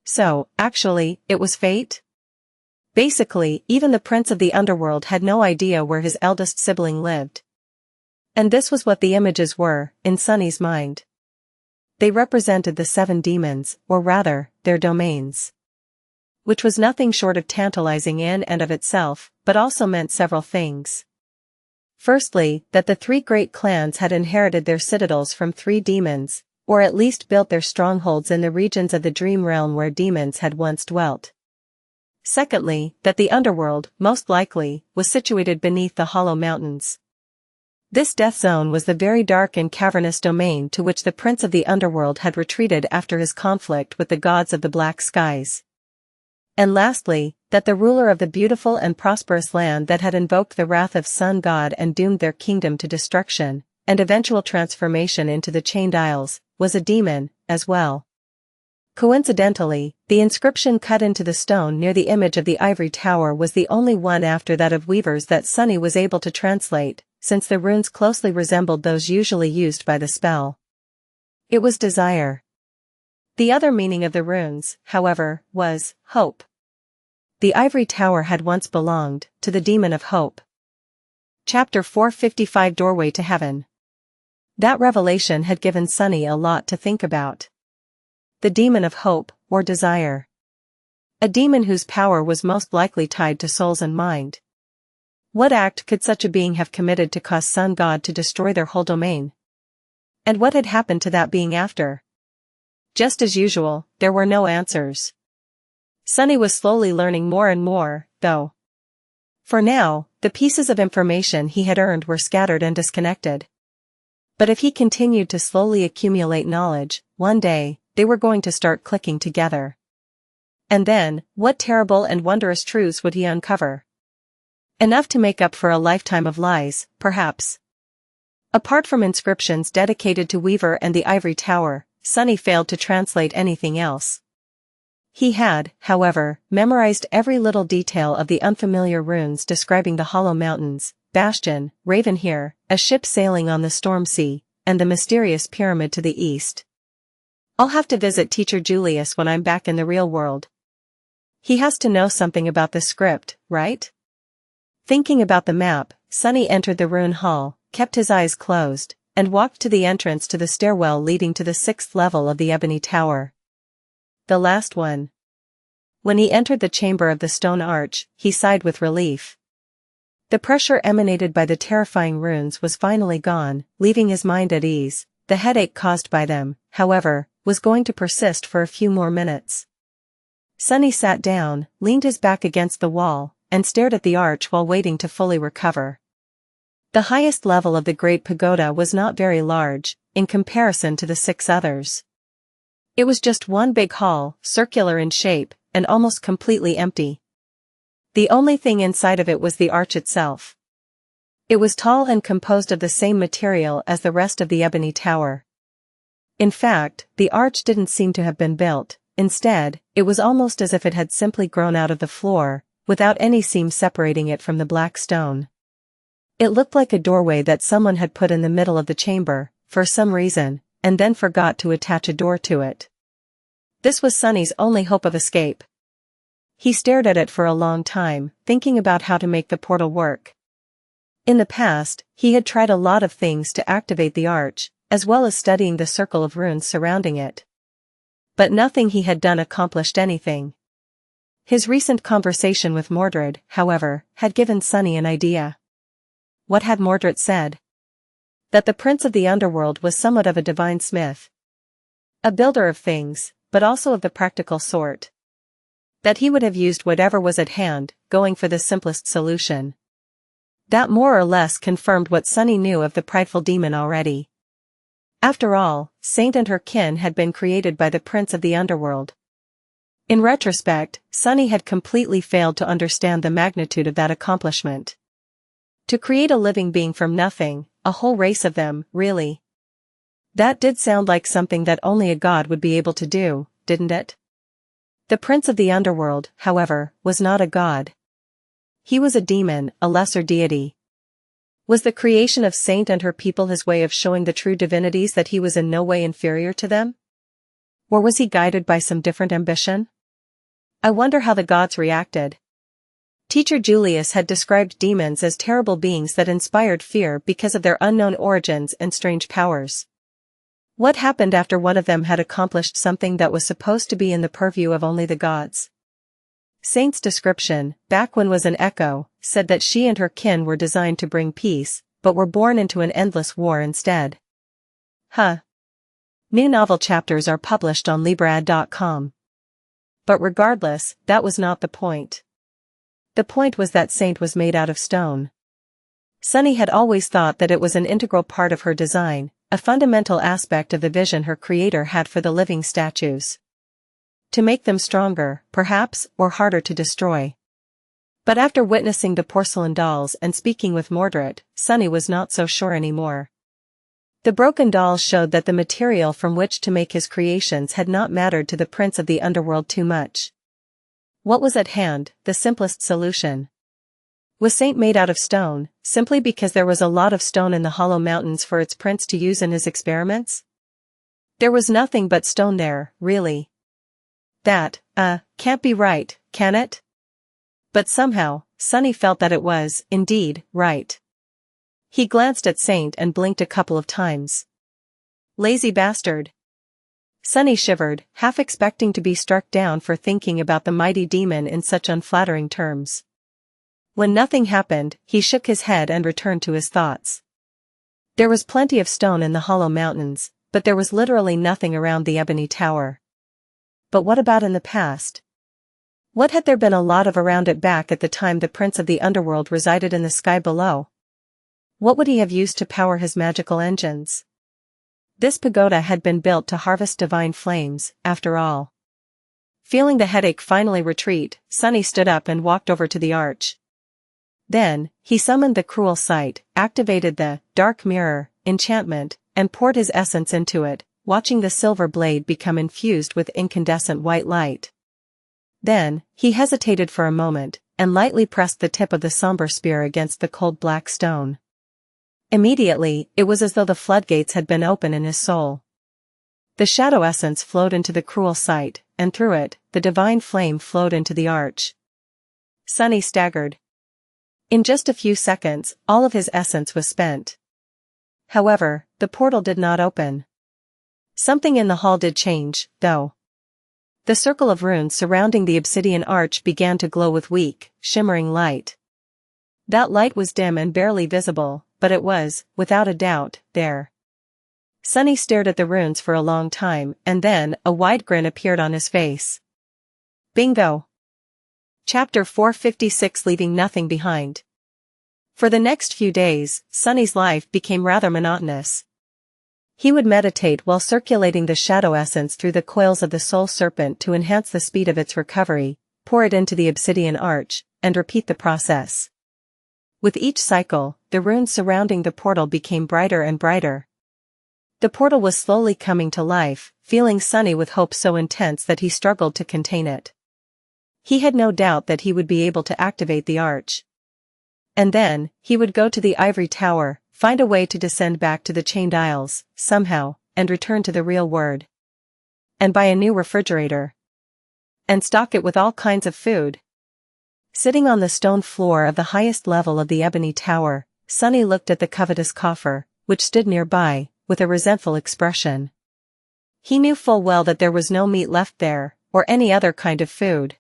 So, actually, it was fate? Basically, even the prince of the underworld had no idea where his eldest sibling lived. And this was what the images were, in Sunny's mind. They represented the 7 demons, or rather, their domains. Which was nothing short of tantalizing in and of itself, but also meant several things. Firstly, that the 3 great clans had inherited their citadels from 3 demons, or at least built their strongholds in the regions of the dream realm where demons had once dwelt. Secondly, that the underworld, most likely, was situated beneath the Hollow Mountains. This death zone was the very dark and cavernous domain to which the prince of the underworld had retreated after his conflict with the gods of the black skies. And lastly, that the ruler of the beautiful and prosperous land that had invoked the wrath of Sun God and doomed their kingdom to destruction, and eventual transformation into the Chained Isles, was a demon, as well. Coincidentally, the inscription cut into the stone near the image of the ivory tower was the only one after that of weavers that Sunny was able to translate, since the runes closely resembled those usually used by the spell. It was desire. The other meaning of the runes, however, was hope. The ivory tower had once belonged to the demon of hope. Chapter 455 Doorway to Heaven. That revelation had given Sunny a lot to think about. The demon of hope, or desire. A demon whose power was most likely tied to souls and mind. What act could such a being have committed to cause Sun God to destroy their whole domain? And what had happened to that being after? Just as usual, there were no answers. Sunny was slowly learning more and more, though. For now, the pieces of information he had earned were scattered and disconnected. But if he continued to slowly accumulate knowledge, one day, they were going to start clicking together. And then, what terrible and wondrous truths would he uncover? Enough to make up for a lifetime of lies, perhaps. Apart from inscriptions dedicated to Weaver and the Ivory Tower, Sunny failed to translate anything else. He had, however, memorized every little detail of the unfamiliar runes describing the Hollow Mountains, Bastion, Ravenhere, a ship sailing on the storm sea, and the mysterious pyramid to the east. I'll have to visit Teacher Julius when I'm back in the real world. He has to know something about the script, right? Thinking about the map, Sunny entered the rune hall, kept his eyes closed, and walked to the entrance to the stairwell leading to the 6th level of the Ebony Tower. The last one. When he entered the chamber of the stone arch, he sighed with relief. The pressure emanated by the terrifying runes was finally gone, leaving his mind at ease. The headache caused by them, however, was going to persist for a few more minutes. Sunny sat down, leaned his back against the wall, and stared at the arch while waiting to fully recover. The highest level of the Great Pagoda was not very large, in comparison to the 6 others. It was just one big hall, circular in shape, and almost completely empty. The only thing inside of it was the arch itself. It was tall and composed of the same material as the rest of the Ebony Tower. In fact, the arch didn't seem to have been built. Instead, it was almost as if it had simply grown out of the floor, without any seam separating it from the black stone. It looked like a doorway that someone had put in the middle of the chamber, for some reason, and then forgot to attach a door to it. This was Sunny's only hope of escape. He stared at it for a long time, thinking about how to make the portal work. In the past, he had tried a lot of things to activate the arch, as well as studying the circle of runes surrounding it. But nothing he had done accomplished anything. His recent conversation with Mordred, however, had given Sunny an idea. What had Mordred said? That the Prince of the Underworld was somewhat of a divine smith. A builder of things, but also of the practical sort. That he would have used whatever was at hand, going for the simplest solution. That more or less confirmed what Sunny knew of the prideful demon already. After all, Saint and her kin had been created by the Prince of the Underworld. In retrospect, Sunny had completely failed to understand the magnitude of that accomplishment. To create a living being from nothing, a whole race of them, really. That did sound like something that only a god would be able to do, didn't it? The Prince of the Underworld, however, was not a god. He was a demon, a lesser deity. Was the creation of Saint and her people his way of showing the true divinities that he was in no way inferior to them? Or was he guided by some different ambition? I wonder how the gods reacted. Teacher Julius had described demons as terrible beings that inspired fear because of their unknown origins and strange powers. What happened after one of them had accomplished something that was supposed to be in the purview of only the gods? Saint's description, back when was an echo, said that she and her kin were designed to bring peace, but were born into an endless war instead. New novel chapters are published on LibraAd.com. But regardless, that was not the point. The point was that Saint was made out of stone. Sunny had always thought that it was an integral part of her design, a fundamental aspect of the vision her creator had for the living statues. To make them stronger, perhaps, or harder to destroy. But after witnessing the porcelain dolls and speaking with Mordred, Sunny was not so sure anymore. The broken dolls showed that the material from which to make his creations had not mattered to the prince of the underworld too much. What was at hand, the simplest solution? Was Saint made out of stone, simply because there was a lot of stone in the hollow mountains for its prince to use in his experiments? There was nothing but stone there, really. That, can't be right, can it? But somehow, Sunny felt that it was, indeed, right. He glanced at Saint and blinked a couple of times. Lazy bastard. Sunny shivered, half expecting to be struck down for thinking about the mighty demon in such unflattering terms. When nothing happened, he shook his head and returned to his thoughts. There was plenty of stone in the hollow mountains, but there was literally nothing around the ebony tower. But what about in the past? What had there been a lot of around it back at the time the prince of the underworld resided in the sky below? What would he have used to power his magical engines? This pagoda had been built to harvest divine flames, after all. Feeling the headache finally retreat, Sunny stood up and walked over to the arch. Then, he summoned the cruel sight, activated the dark mirror enchantment, and poured his essence into it, watching the silver blade become infused with incandescent white light. Then, he hesitated for a moment, and lightly pressed the tip of the somber spear against the cold black stone. Immediately, it was as though the floodgates had been open in his soul. The shadow essence flowed into the cruel sight, and through it, the divine flame flowed into the arch. Sunny staggered. In just a few seconds, all of his essence was spent. However, the portal did not open. Something in the hall did change, though. The circle of runes surrounding the obsidian arch began to glow with weak, shimmering light. That light was dim and barely visible, but it was, without a doubt, there. Sunny stared at the runes for a long time, and then a wide grin appeared on his face. Bingo! Chapter 456, Leaving Nothing Behind. For the next few days, Sunny's life became rather monotonous. He would meditate while circulating the shadow essence through the coils of the soul serpent to enhance the speed of its recovery, pour it into the obsidian arch, and repeat the process. With each cycle, the runes surrounding the portal became brighter and brighter. The portal was slowly coming to life, filling Sunny with hope so intense that he struggled to contain it. He had no doubt that he would be able to activate the arch. And then, he would go to the ivory tower, find a way to descend back to the chained isles, somehow, and return to the real world. And buy a new refrigerator. And stock it with all kinds of food. Sitting on the stone floor of the highest level of the ebony tower, Sunny looked at the covetous coffer, which stood nearby, with a resentful expression. He knew full well that there was no meat left there, or any other kind of food.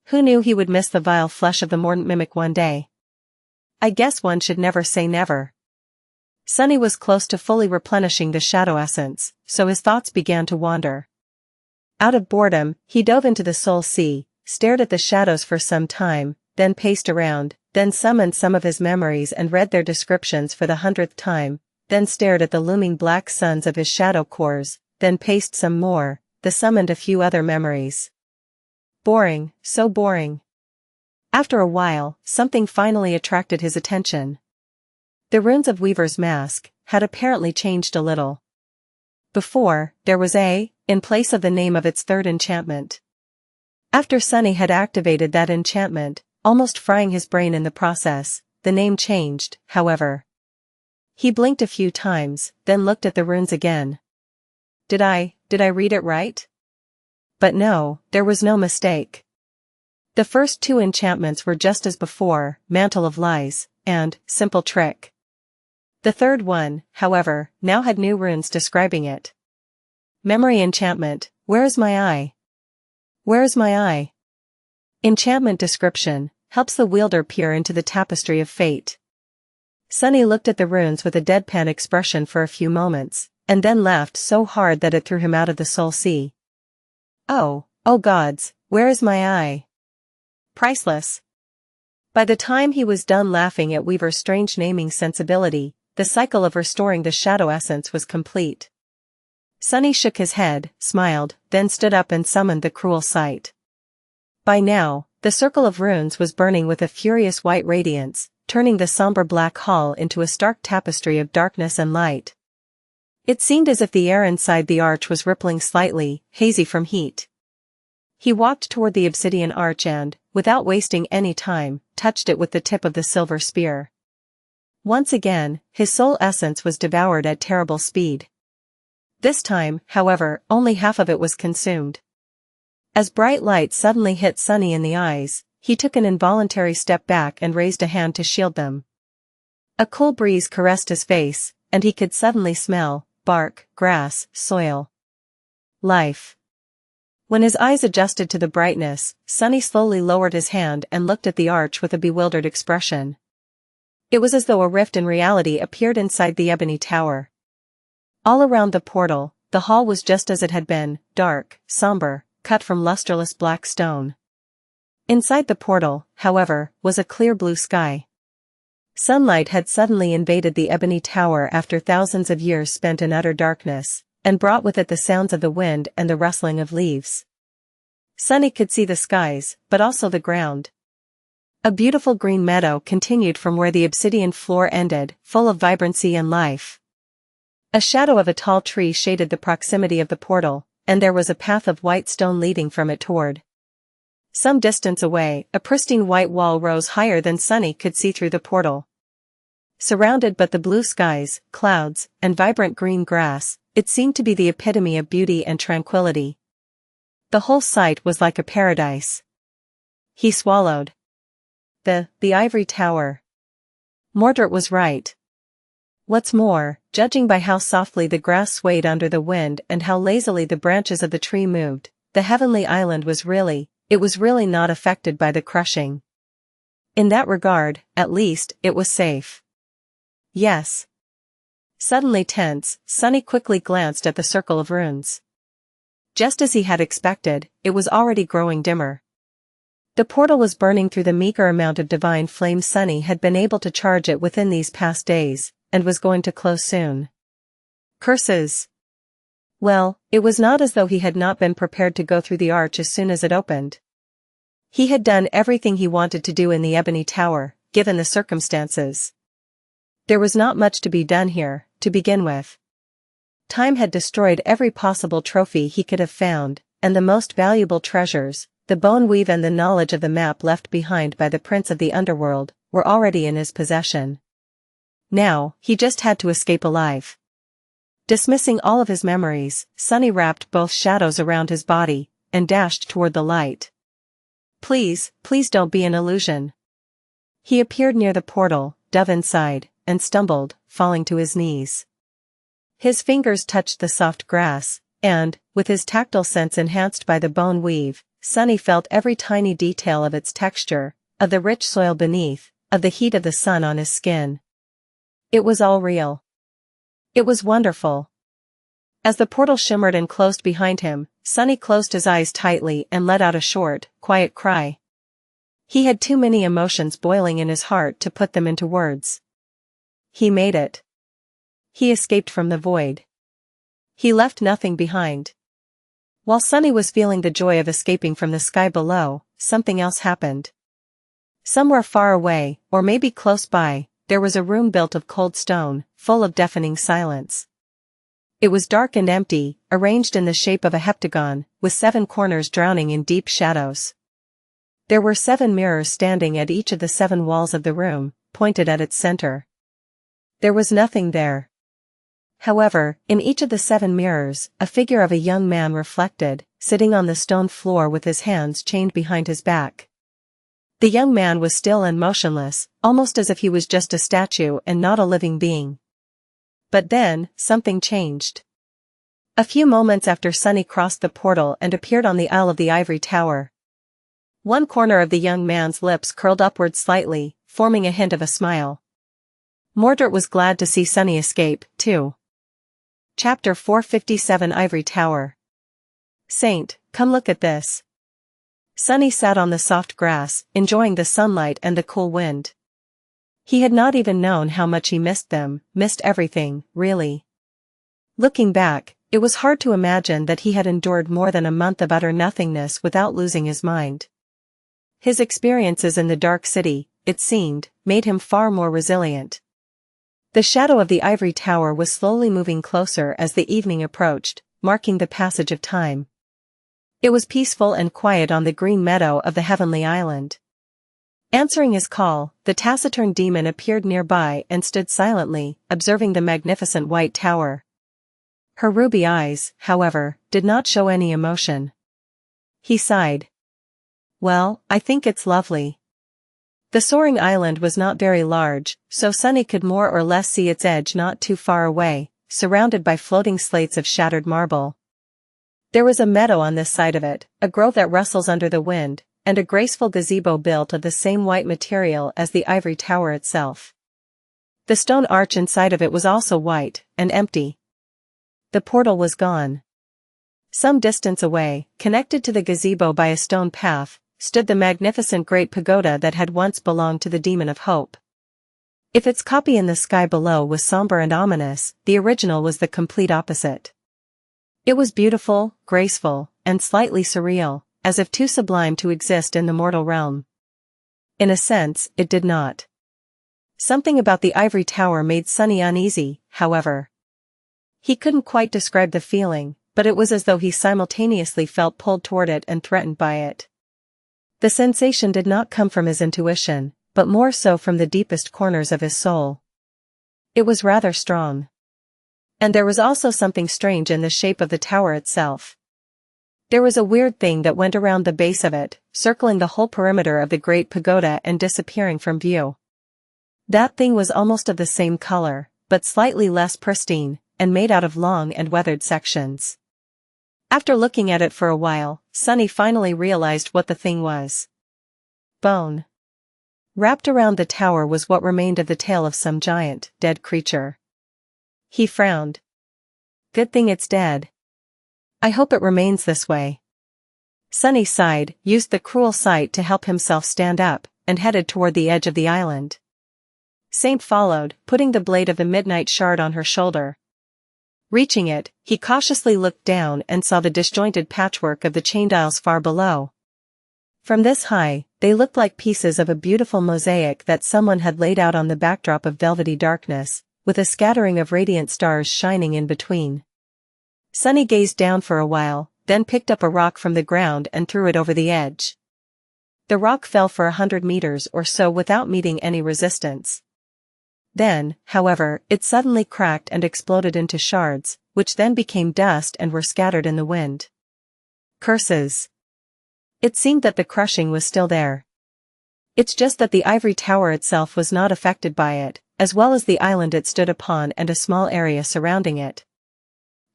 Who knew he would miss the vile flesh of the mordant mimic one day? I guess one should never say never. Sunny was close to fully replenishing the shadow essence, so his thoughts began to wander. Out of boredom, he dove into the soul sea, stared at the shadows for some time, then paced around, then summoned some of his memories and read their descriptions for the 100th time, then stared at the looming black suns of his shadow cores, then paced some more, then summoned a few other memories. Boring, so boring. After a while, something finally attracted his attention. The runes of Weaver's Mask had apparently changed a little. Before, there was a, in place of the name of its third enchantment. After Sunny had activated that enchantment, almost frying his brain in the process, the name changed, however. He blinked a few times, then looked at the runes again. Did I read it right? But no, there was no mistake. The first two enchantments were just as before, Mantle of Lies, and Simple Trick. The third one, however, now had new runes describing it. Memory enchantment, Where is my eye? Where is my eye? Enchantment description, helps the wielder peer into the tapestry of fate. Sunny looked at the runes with a deadpan expression for a few moments, and then laughed so hard that it threw him out of the soul sea. Oh gods, where is my eye? Priceless. By the time he was done laughing at Weaver's strange naming sensibility, the cycle of restoring the shadow essence was complete. Sunny shook his head, smiled, then stood up and summoned the cruel sight. By now, the circle of runes was burning with a furious white radiance, turning the somber black hall into a stark tapestry of darkness and light. It seemed as if the air inside the arch was rippling slightly, hazy from heat. He walked toward the obsidian arch and, without wasting any time, touched it with the tip of the silver spear. Once again, his soul essence was devoured at terrible speed. This time, however, only half of it was consumed. As bright light suddenly hit Sunny in the eyes, he took an involuntary step back and raised a hand to shield them. A cool breeze caressed his face, and he could suddenly smell bark, grass, soil. Life. When his eyes adjusted to the brightness, Sunny slowly lowered his hand and looked at the arch with a bewildered expression. It was as though a rift in reality appeared inside the ebony tower. All around the portal, the hall was just as it had been, dark, somber, cut from lusterless black stone. Inside the portal, however, was a clear blue sky. Sunlight had suddenly invaded the ebony tower after thousands of years spent in utter darkness, and brought with it the sounds of the wind and the rustling of leaves. Sunny could see the skies, but also the ground. A beautiful green meadow continued from where the obsidian floor ended, full of vibrancy and life. A shadow of a tall tree shaded the proximity of the portal, and there was a path of white stone leading from it toward. Some distance away, a pristine white wall rose higher than Sunny could see through the portal. Surrounded by the blue skies, clouds, and vibrant green grass, it seemed to be the epitome of beauty and tranquility. The whole sight was like a paradise. He swallowed. The ivory tower. Mordred was right. What's more, judging by how softly the grass swayed under the wind and how lazily the branches of the tree moved, the heavenly island was really not affected by the crushing. In that regard, at least, it was safe. Yes. Suddenly tense, Sunny quickly glanced at the circle of runes. Just as he had expected, it was already growing dimmer. The portal was burning through the meager amount of divine flame Sunny had been able to charge it within these past days, and was going to close soon. Curses. Well, it was not as though he had not been prepared to go through the arch as soon as it opened. He had done everything he wanted to do in the ebony tower, given the circumstances. There was not much to be done here, to begin with. Time had destroyed every possible trophy he could have found, and the most valuable treasures, the bone weave and the knowledge of the map left behind by the prince of the underworld, were already in his possession. Now, he just had to escape alive. Dismissing all of his memories, Sunny wrapped both shadows around his body, and dashed toward the light. Please don't be an illusion. He appeared near the portal, dove inside, and stumbled, falling to his knees. His fingers touched the soft grass, and, with his tactile sense enhanced by the bone weave, Sunny felt every tiny detail of its texture, of the rich soil beneath, of the heat of the sun on his skin. It was all real. It was wonderful. As the portal shimmered and closed behind him, Sunny closed his eyes tightly and let out a short, quiet cry. He had too many emotions boiling in his heart to put them into words. He made it. He escaped from the void. He left nothing behind. While Sunny was feeling the joy of escaping from the sky below, something else happened. Somewhere far away, or maybe close by, there was a room built of cold stone, full of deafening silence. It was dark and empty, arranged in the shape of a heptagon, with 7 corners drowning in deep shadows. There were 7 mirrors standing at each of the 7 walls of the room, pointed at its center. There was nothing there. However, in each of the 7 mirrors, a figure of a young man reflected, sitting on the stone floor with his hands chained behind his back. The young man was still and motionless, almost as if he was just a statue and not a living being. But then, something changed. A few moments after Sunny crossed the portal and appeared on the aisle of the ivory tower. One corner of the young man's lips curled upward slightly, forming a hint of a smile. Mordred was glad to see Sunny escape, too. Chapter 457 Ivory Tower. Saint, come look at this. Sunny sat on the soft grass, enjoying the sunlight and the cool wind. He had not even known how much he missed them, missed everything, really. Looking back, it was hard to imagine that he had endured more than a month of utter nothingness without losing his mind. His experiences in the Dark City, it seemed, made him far more resilient. The shadow of the ivory tower was slowly moving closer as the evening approached, marking the passage of time. It was peaceful and quiet on the green meadow of the heavenly island. Answering his call, the taciturn demon appeared nearby and stood silently, observing the magnificent white tower. Her ruby eyes, however, did not show any emotion. He sighed. "Well, I think it's lovely." The soaring island was not very large, so Sunny could more or less see its edge not too far away, surrounded by floating slates of shattered marble. There was a meadow on this side of it, a grove that rustles under the wind, and a graceful gazebo built of the same white material as the ivory tower itself. The stone arch inside of it was also white, and empty. The portal was gone. Some distance away, connected to the gazebo by a stone path, stood the magnificent great pagoda that had once belonged to the Demon of Hope. If its copy in the sky below was somber and ominous, the original was the complete opposite. It was beautiful, graceful, and slightly surreal, as if too sublime to exist in the mortal realm. In a sense, it did not. Something about the ivory tower made Sunny uneasy, however. He couldn't quite describe the feeling, but it was as though he simultaneously felt pulled toward it and threatened by it. The sensation did not come from his intuition, but more so from the deepest corners of his soul. It was rather strong. And there was also something strange in the shape of the tower itself. There was a weird thing that went around the base of it, circling the whole perimeter of the great pagoda and disappearing from view. That thing was almost of the same color, but slightly less pristine, and made out of long and weathered sections. After looking at it for a while, Sunny finally realized what the thing was. Bone. Wrapped around the tower was what remained of the tail of some giant, dead creature. He frowned. Good thing it's dead. I hope it remains this way. Sunny sighed, used the cruel sight to help himself stand up, and headed toward the edge of the island. Saint followed, putting the blade of the midnight shard on her shoulder. Reaching it, he cautiously looked down and saw the disjointed patchwork of the chain dials far below. From this high, they looked like pieces of a beautiful mosaic that someone had laid out on the backdrop of velvety darkness, with a scattering of radiant stars shining in between. Sunny gazed down for a while, then picked up a rock from the ground and threw it over the edge. The rock fell for 100 meters or so without meeting any resistance. Then, however, it suddenly cracked and exploded into shards, which then became dust and were scattered in the wind. Curses. It seemed that the crushing was still there. It's just that the ivory tower itself was not affected by it, as well as the island it stood upon and a small area surrounding it.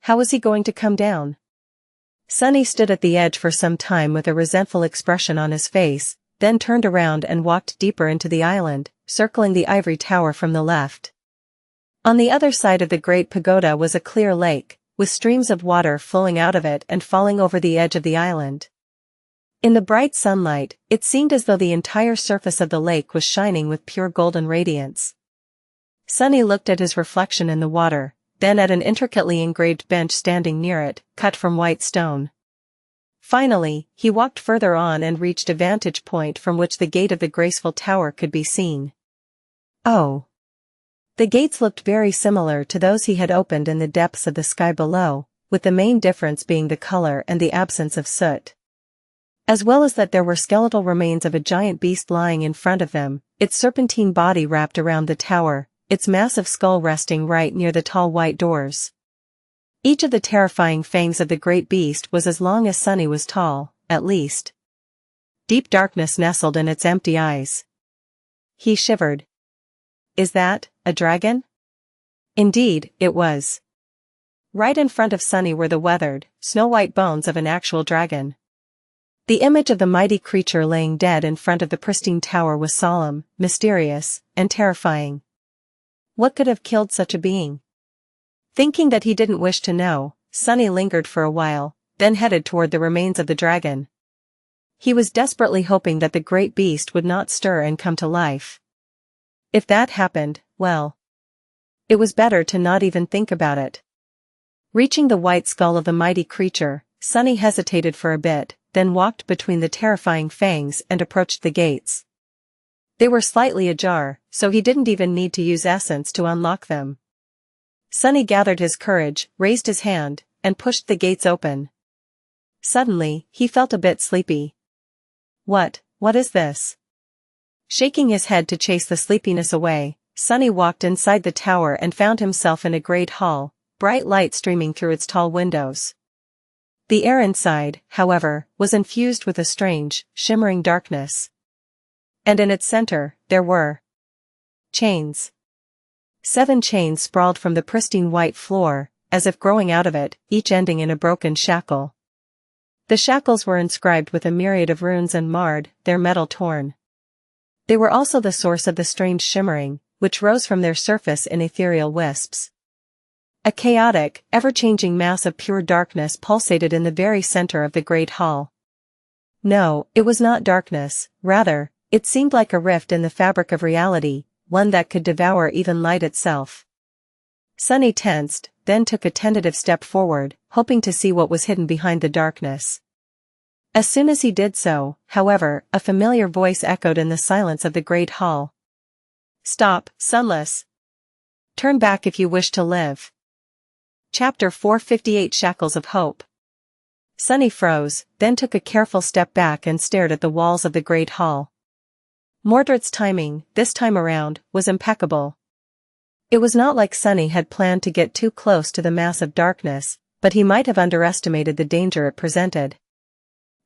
How was he going to come down? Sunny stood at the edge for some time with a resentful expression on his face, then turned around and walked deeper into the island, circling the ivory tower from the left. On the other side of the great pagoda was a clear lake, with streams of water flowing out of it and falling over the edge of the island. In the bright sunlight, it seemed as though the entire surface of the lake was shining with pure golden radiance. Sunny looked at his reflection in the water, then at an intricately engraved bench standing near it, cut from white stone. Finally, he walked further on and reached a vantage point from which the gate of the graceful tower could be seen. Oh! The gates looked very similar to those he had opened in the depths of the sky below, with the main difference being the color and the absence of soot. As well as that there were skeletal remains of a giant beast lying in front of them, its serpentine body wrapped around the tower, its massive skull resting right near the tall white doors. Each of the terrifying fangs of the great beast was as long as Sunny was tall, at least. Deep darkness nestled in its empty eyes. He shivered. Is that a dragon? Indeed, it was. Right in front of Sunny were the weathered, snow-white bones of an actual dragon. The image of the mighty creature laying dead in front of the pristine tower was solemn, mysterious, and terrifying. What could have killed such a being? Thinking that he didn't wish to know, Sunny lingered for a while, then headed toward the remains of the dragon. He was desperately hoping that the great beast would not stir and come to life. If that happened, well, it was better to not even think about it. Reaching the white skull of the mighty creature, Sunny hesitated for a bit, then walked between the terrifying fangs and approached the gates. They were slightly ajar, so he didn't even need to use essence to unlock them. Sunny gathered his courage, raised his hand, and pushed the gates open. Suddenly, he felt a bit sleepy. What is this? Shaking his head to chase the sleepiness away, Sunny walked inside the tower and found himself in a great hall, bright light streaming through its tall windows. The air inside, however, was infused with a strange, shimmering darkness. And in its center, there were chains. 7 chains sprawled from the pristine white floor, as if growing out of it, each ending in a broken shackle. The shackles were inscribed with a myriad of runes and marred, their metal torn. They were also the source of the strange shimmering, which rose from their surface in ethereal wisps. A chaotic, ever-changing mass of pure darkness pulsated in the very center of the great hall. No, it was not darkness, rather, it seemed like a rift in the fabric of reality, one that could devour even light itself. Sunny tensed, then took a tentative step forward, hoping to see what was hidden behind the darkness. As soon as he did so, however, a familiar voice echoed in the silence of the great hall. "Stop, Sunless. Turn back if you wish to live." Chapter 458 Shackles of Hope. Sunny froze, then took a careful step back and stared at the walls of the great hall. Mordred's timing, this time around, was impeccable. It was not like Sunny had planned to get too close to the mass of darkness, but he might have underestimated the danger it presented.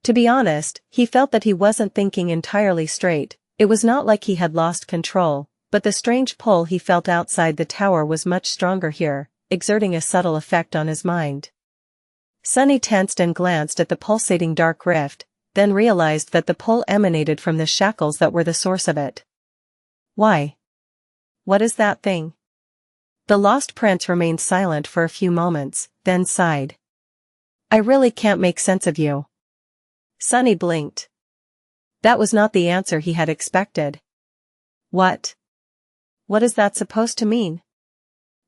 To be honest, he felt that he wasn't thinking entirely straight. It was not like he had lost control, but the strange pull he felt outside the tower was much stronger here, exerting a subtle effect on his mind. Sunny tensed and glanced at the pulsating dark rift, then realized that the pull emanated from the shackles that were the source of it. Why? What is that thing? The lost prince remained silent for a few moments, then sighed. I really can't make sense of you. Sunny blinked. That was not the answer he had expected. What is that supposed to mean?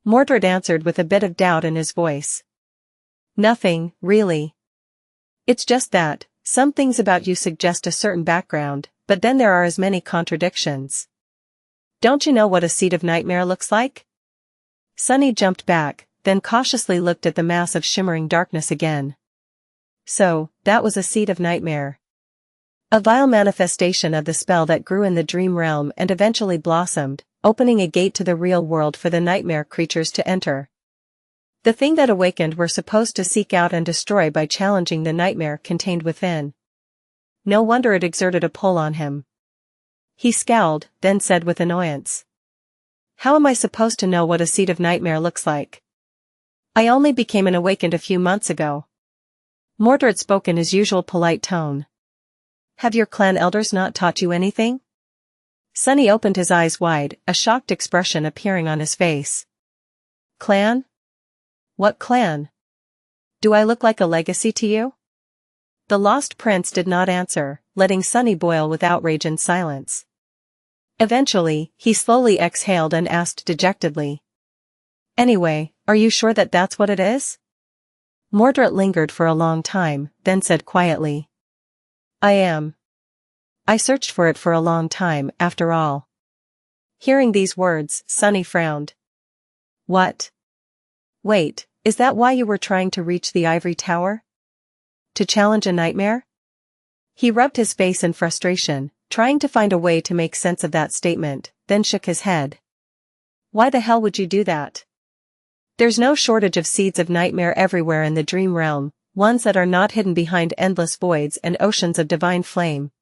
Mordred answered with a bit of doubt in his voice. Nothing, really. It's just that, some things about you suggest a certain background, but then there are as many contradictions. Don't you know what a seed of nightmare looks like? Sunny jumped back, then cautiously looked at the mass of shimmering darkness again. So, that was a seed of nightmare. A vile manifestation of the spell that grew in the dream realm and eventually blossomed, opening a gate to the real world for the nightmare creatures to enter. The thing that awakened were supposed to seek out and destroy by challenging the nightmare contained within. No wonder it exerted a pull on him. He scowled, then said with annoyance. How am I supposed to know what a seed of nightmare looks like? I only became an awakened a few months ago. Mordred spoke in his usual polite tone. Have your clan elders not taught you anything? Sunny opened his eyes wide, a shocked expression appearing on his face. Clan? What clan? Do I look like a legacy to you? The lost prince did not answer, letting Sunny boil with outrage and silence. Eventually, he slowly exhaled and asked dejectedly. Anyway, are you sure that that's what it is? Mordred lingered for a long time, then said quietly. I am. I searched for it for a long time, after all. Hearing these words, Sunny frowned. What? Wait, is that why you were trying to reach the ivory tower? To challenge a nightmare? He rubbed his face in frustration, trying to find a way to make sense of that statement, then shook his head. Why the hell would you do that? There's no shortage of seeds of nightmare everywhere in the dream realm, ones that are not hidden behind endless voids and oceans of divine flame.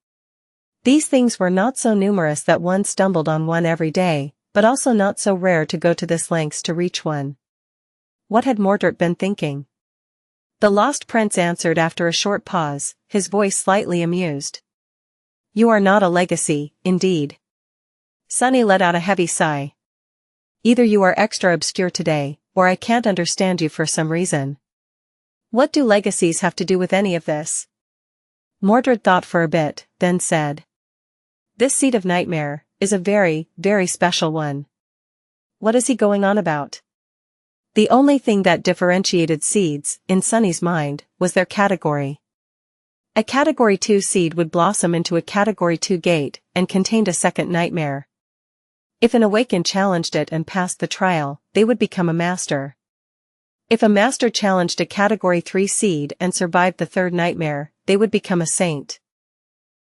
These things were not so numerous that one stumbled on one every day, but also not so rare to go to this lengths to reach one. What had Mordred been thinking? The lost prince answered after a short pause, his voice slightly amused. You are not a legacy, indeed. Sunny let out a heavy sigh. Either you are extra obscure today, or I can't understand you for some reason. What do legacies have to do with any of this? Mordred thought for a bit, then said. This seed of nightmare is a very, very special one. What is he going on about? The only thing that differentiated seeds, in Sunny's mind, was their category. A Category 2 seed would blossom into a Category 2 gate and contained a second nightmare. If an awakened challenged it and passed the trial, they would become a master. If a master challenged a Category 3 seed and survived the third nightmare, they would become a saint.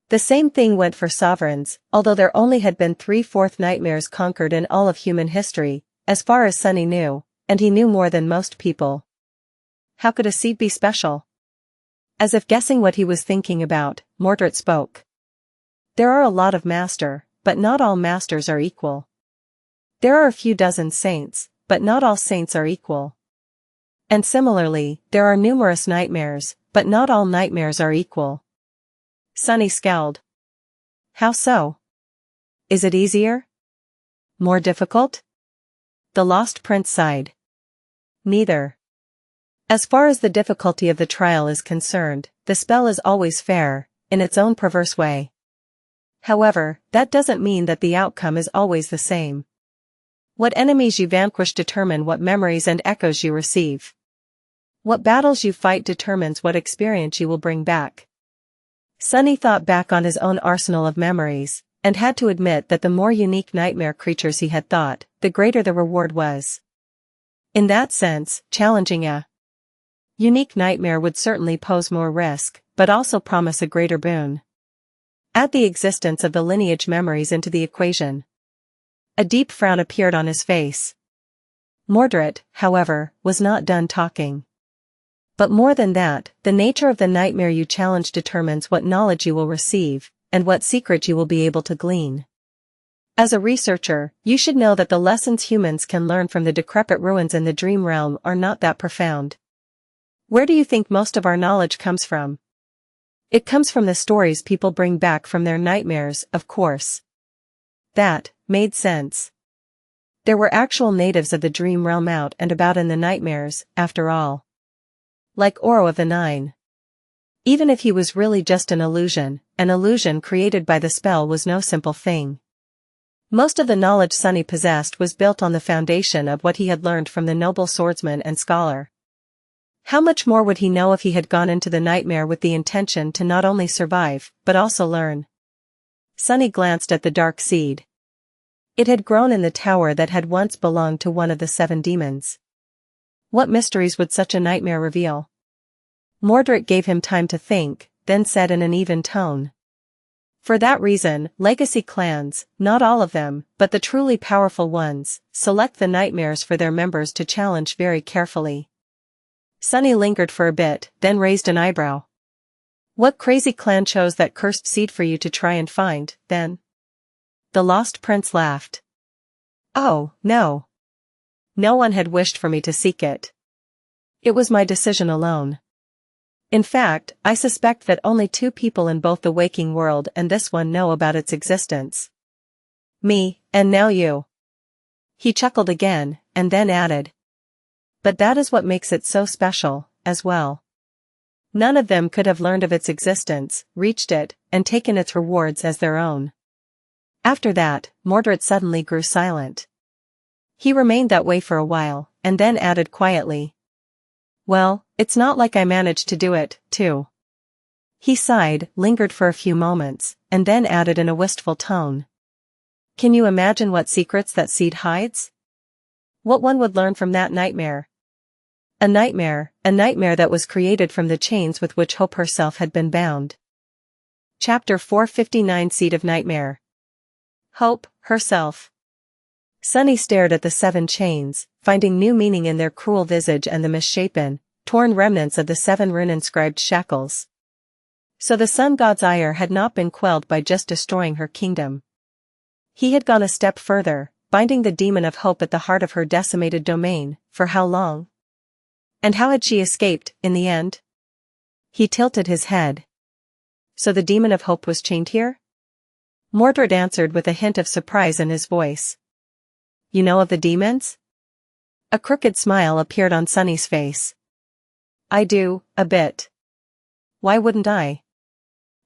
The same thing went for sovereigns, although there only had been 3/4 nightmares conquered in all of human history, as far as Sunny knew, and he knew more than most people. How could a seed be special? As if guessing what he was thinking about, Mordred spoke. There are a lot of master, but not all masters are equal. There are a few dozen saints, but not all saints are equal. And similarly, there are numerous nightmares, but not all nightmares are equal. Sunny scowled. How so? Is it easier? More difficult? The Lost Prince sighed. Neither. As far as the difficulty of the trial is concerned, the spell is always fair, in its own perverse way. However, that doesn't mean that the outcome is always the same. What enemies you vanquish determine what memories and echoes you receive. What battles you fight determines what experience you will bring back. Sunny thought back on his own arsenal of memories, and had to admit that the more unique nightmare creatures he had thought, the greater the reward was. In that sense, challenging a unique nightmare would certainly pose more risk, but also promise a greater boon. Add the existence of the lineage memories into the equation. A deep frown appeared on his face. Mordred, however, was not done talking. But more than that, the nature of the nightmare you challenge determines what knowledge you will receive, and what secret you will be able to glean. As a researcher, you should know that the lessons humans can learn from the decrepit ruins in the dream realm are not that profound. Where do you think most of our knowledge comes from? It comes from the stories people bring back from their nightmares, of course. That made sense. There were actual natives of the dream realm out and about in the nightmares, after all. Like Oro of the Nine. Even if he was really just an illusion created by the spell was no simple thing. Most of the knowledge Sunny possessed was built on the foundation of what he had learned from the noble swordsman and scholar. How much more would he know if he had gone into the nightmare with the intention to not only survive, but also learn? Sunny glanced at the dark seed. It had grown in the tower that had once belonged to one of the 7 demons. What mysteries would such a nightmare reveal? Mordred gave him time to think, then said in an even tone. For that reason, legacy clans, not all of them, but the truly powerful ones, select the nightmares for their members to challenge very carefully. Sunny lingered for a bit, then raised an eyebrow. What crazy clan chose that cursed seed for you to try and find, then? The Lost Prince laughed. Oh, no. No one had wished for me to seek it. It was my decision alone. In fact, I suspect that only 2 people in both the waking world and this one know about its existence. Me, and now you. He chuckled again, and then added. But that is what makes it so special, as well. None of them could have learned of its existence, reached it, and taken its rewards as their own. After that, Mordred suddenly grew silent. He remained that way for a while, and then added quietly. Well, it's not like I managed to do it, too. He sighed, lingered for a few moments, and then added in a wistful tone. Can you imagine what secrets that seed hides? What one would learn from that nightmare? A nightmare that was created from the chains with which Hope herself had been bound. Chapter 459 Seed of Nightmare. Hope, herself. Sunny stared at the 7 chains, finding new meaning in their cruel visage and the misshapen, torn remnants of the 7 rune-inscribed shackles. So the sun god's ire had not been quelled by just destroying her kingdom. He had gone a step further, binding the demon of hope at the heart of her decimated domain. For how long? And how had she escaped, in the end? He tilted his head. So the demon of hope was chained here? Mordred answered with a hint of surprise in his voice. You know of the demons? A crooked smile appeared on Sunny's face. I do, a bit. Why wouldn't I?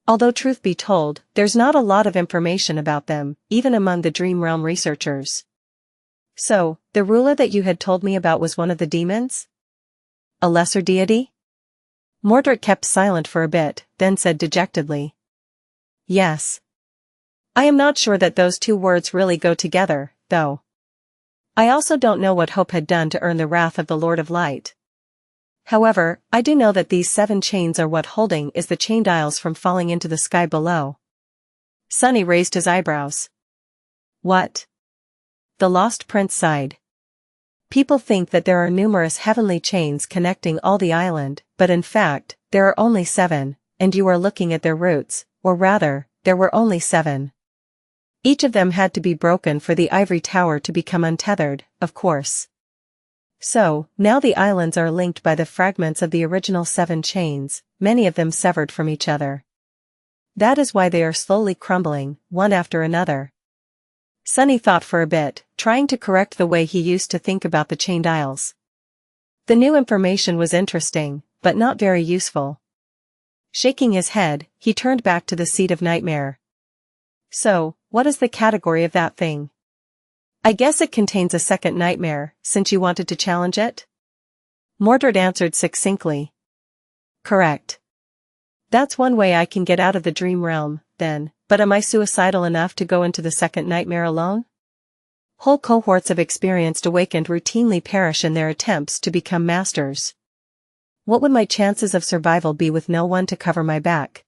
Although truth be told, there's not a lot of information about them, even among the Dream Realm researchers. So, the ruler that you had told me about was one of the demons? A lesser deity? Mordred kept silent for a bit, then said dejectedly. Yes. I am not sure that those two words really go together, though. I also don't know what Hope had done to earn the wrath of the Lord of Light. However, I do know that these 7 chains are what holding is the chained isles from falling into the sky below. Sunny raised his eyebrows. What? The Lost Prince sighed. People think that there are numerous heavenly chains connecting all the island, but in fact, there are only 7, and you are looking at their roots, or rather, there were only 7. Each of them had to be broken for the ivory tower to become untethered, of course. So, now the islands are linked by the fragments of the original 7 chains, many of them severed from each other. That is why they are slowly crumbling, one after another. Sunny thought for a bit, trying to correct the way he used to think about the chained isles. The new information was interesting, but not very useful. Shaking his head, he turned back to the Seed of Nightmare. So, what is the category of that thing? I guess it contains a second nightmare, since you wanted to challenge it? Mordred answered succinctly. Correct. That's one way I can get out of the dream realm, then, but am I suicidal enough to go into the second nightmare alone? Whole cohorts of experienced awakened routinely perish in their attempts to become masters. What would my chances of survival be with no one to cover my back?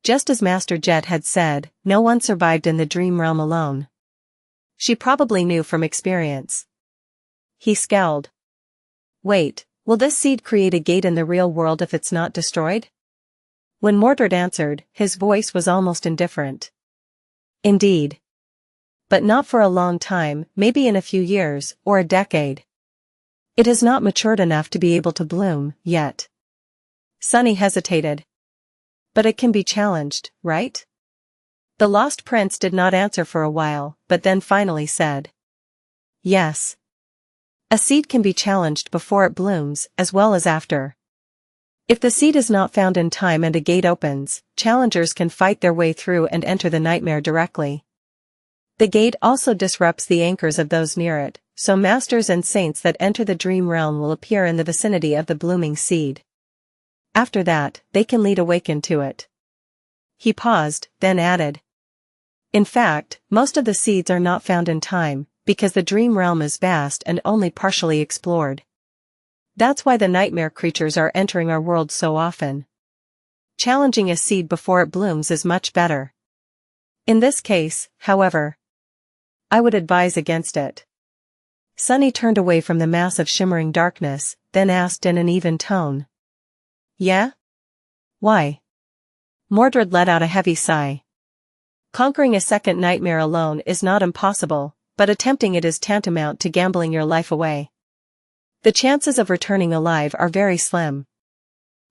Just as Master Jet had said, no one survived in the dream realm alone. She probably knew from experience. He scowled. Wait, will this seed create a gate in the real world if it's not destroyed? When Mordred answered, his voice was almost indifferent. Indeed. But not for a long time, maybe in a few years, or a decade. It has not matured enough to be able to bloom, yet. Sunny hesitated. But it can be challenged, right? The Lost Prince did not answer for a while, but then finally said. Yes. A seed can be challenged before it blooms, as well as after. If the seed is not found in time and a gate opens, challengers can fight their way through and enter the nightmare directly. The gate also disrupts the anchors of those near it, so masters and saints that enter the dream realm will appear in the vicinity of the blooming seed. After that, they can lead awakened to it. He paused, then added. In fact, most of the seeds are not found in time, because the dream realm is vast and only partially explored. That's why the nightmare creatures are entering our world so often. Challenging a seed before it blooms is much better. In this case, however, I would advise against it. Sunny turned away from the mass of shimmering darkness, then asked in an even tone. Yeah? Why? Mordred let out a heavy sigh. Conquering a second nightmare alone is not impossible, but attempting it is tantamount to gambling your life away. The chances of returning alive are very slim.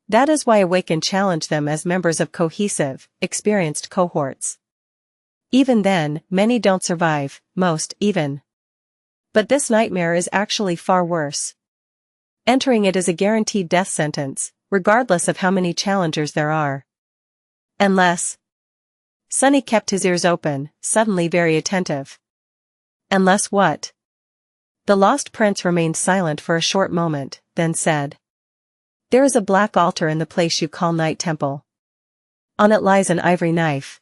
That is why Awakened challenge them as members of cohesive, experienced cohorts. Even then, many don't survive, most even. But this nightmare is actually far worse. Entering it is a guaranteed death sentence, regardless of how many challengers there are. Unless... Sunny kept his ears open, suddenly very attentive. Unless what? The Lost Prince remained silent for a short moment, then said. There is a black altar in the place you call Night Temple. On it lies an ivory knife.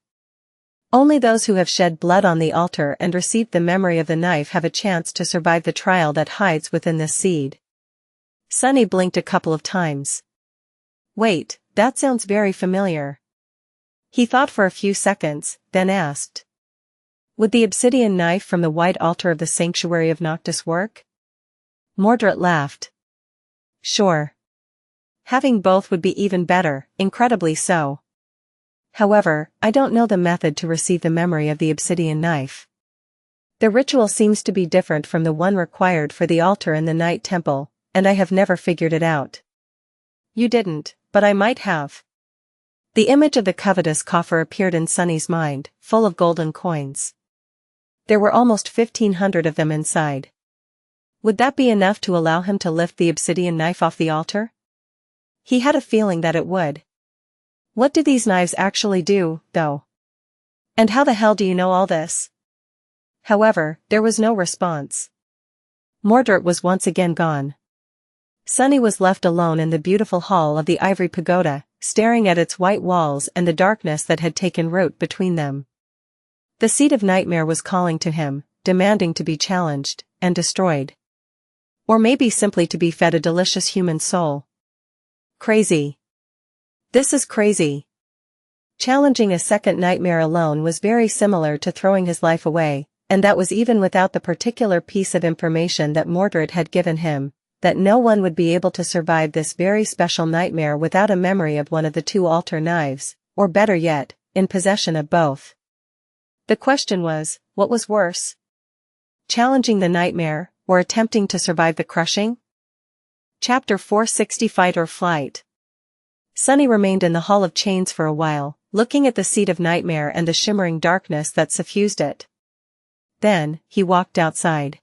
Only those who have shed blood on the altar and received the memory of the knife have a chance to survive the trial that hides within this seed. Sunny blinked a couple of times. Wait, that sounds very familiar. He thought for a few seconds, then asked. Would the obsidian knife from the white altar of the sanctuary of Noctis work? Mordred laughed. Sure. Having both would be even better, incredibly so. However, I don't know the method to receive the memory of the obsidian knife. The ritual seems to be different from the one required for the altar in the Night Temple, and I have never figured it out. You didn't, but I might have. The image of the covetous coffer appeared in Sunny's mind, full of golden coins. There were almost 1,500 of them inside. Would that be enough to allow him to lift the obsidian knife off the altar? He had a feeling that it would. What do these knives actually do, though? And how the hell do you know all this? However, there was no response. Mordred was once again gone. Sunny was left alone in the beautiful hall of the Ivory Pagoda, staring at its white walls and the darkness that had taken root between them. The seed of nightmare was calling to him, demanding to be challenged and destroyed. Or maybe simply to be fed a delicious human soul. Crazy. This is crazy. Challenging a second nightmare alone was very similar to throwing his life away, and that was even without the particular piece of information that Mordred had given him, that no one would be able to survive this very special nightmare without a memory of one of the two altar knives, or better yet, in possession of both. The question was, what was worse? Challenging the nightmare, or attempting to survive the crushing? Chapter 460 Fight or Flight. Sunny remained in the Hall of Chains for a while, looking at the seat of nightmare and the shimmering darkness that suffused it. Then, he walked outside.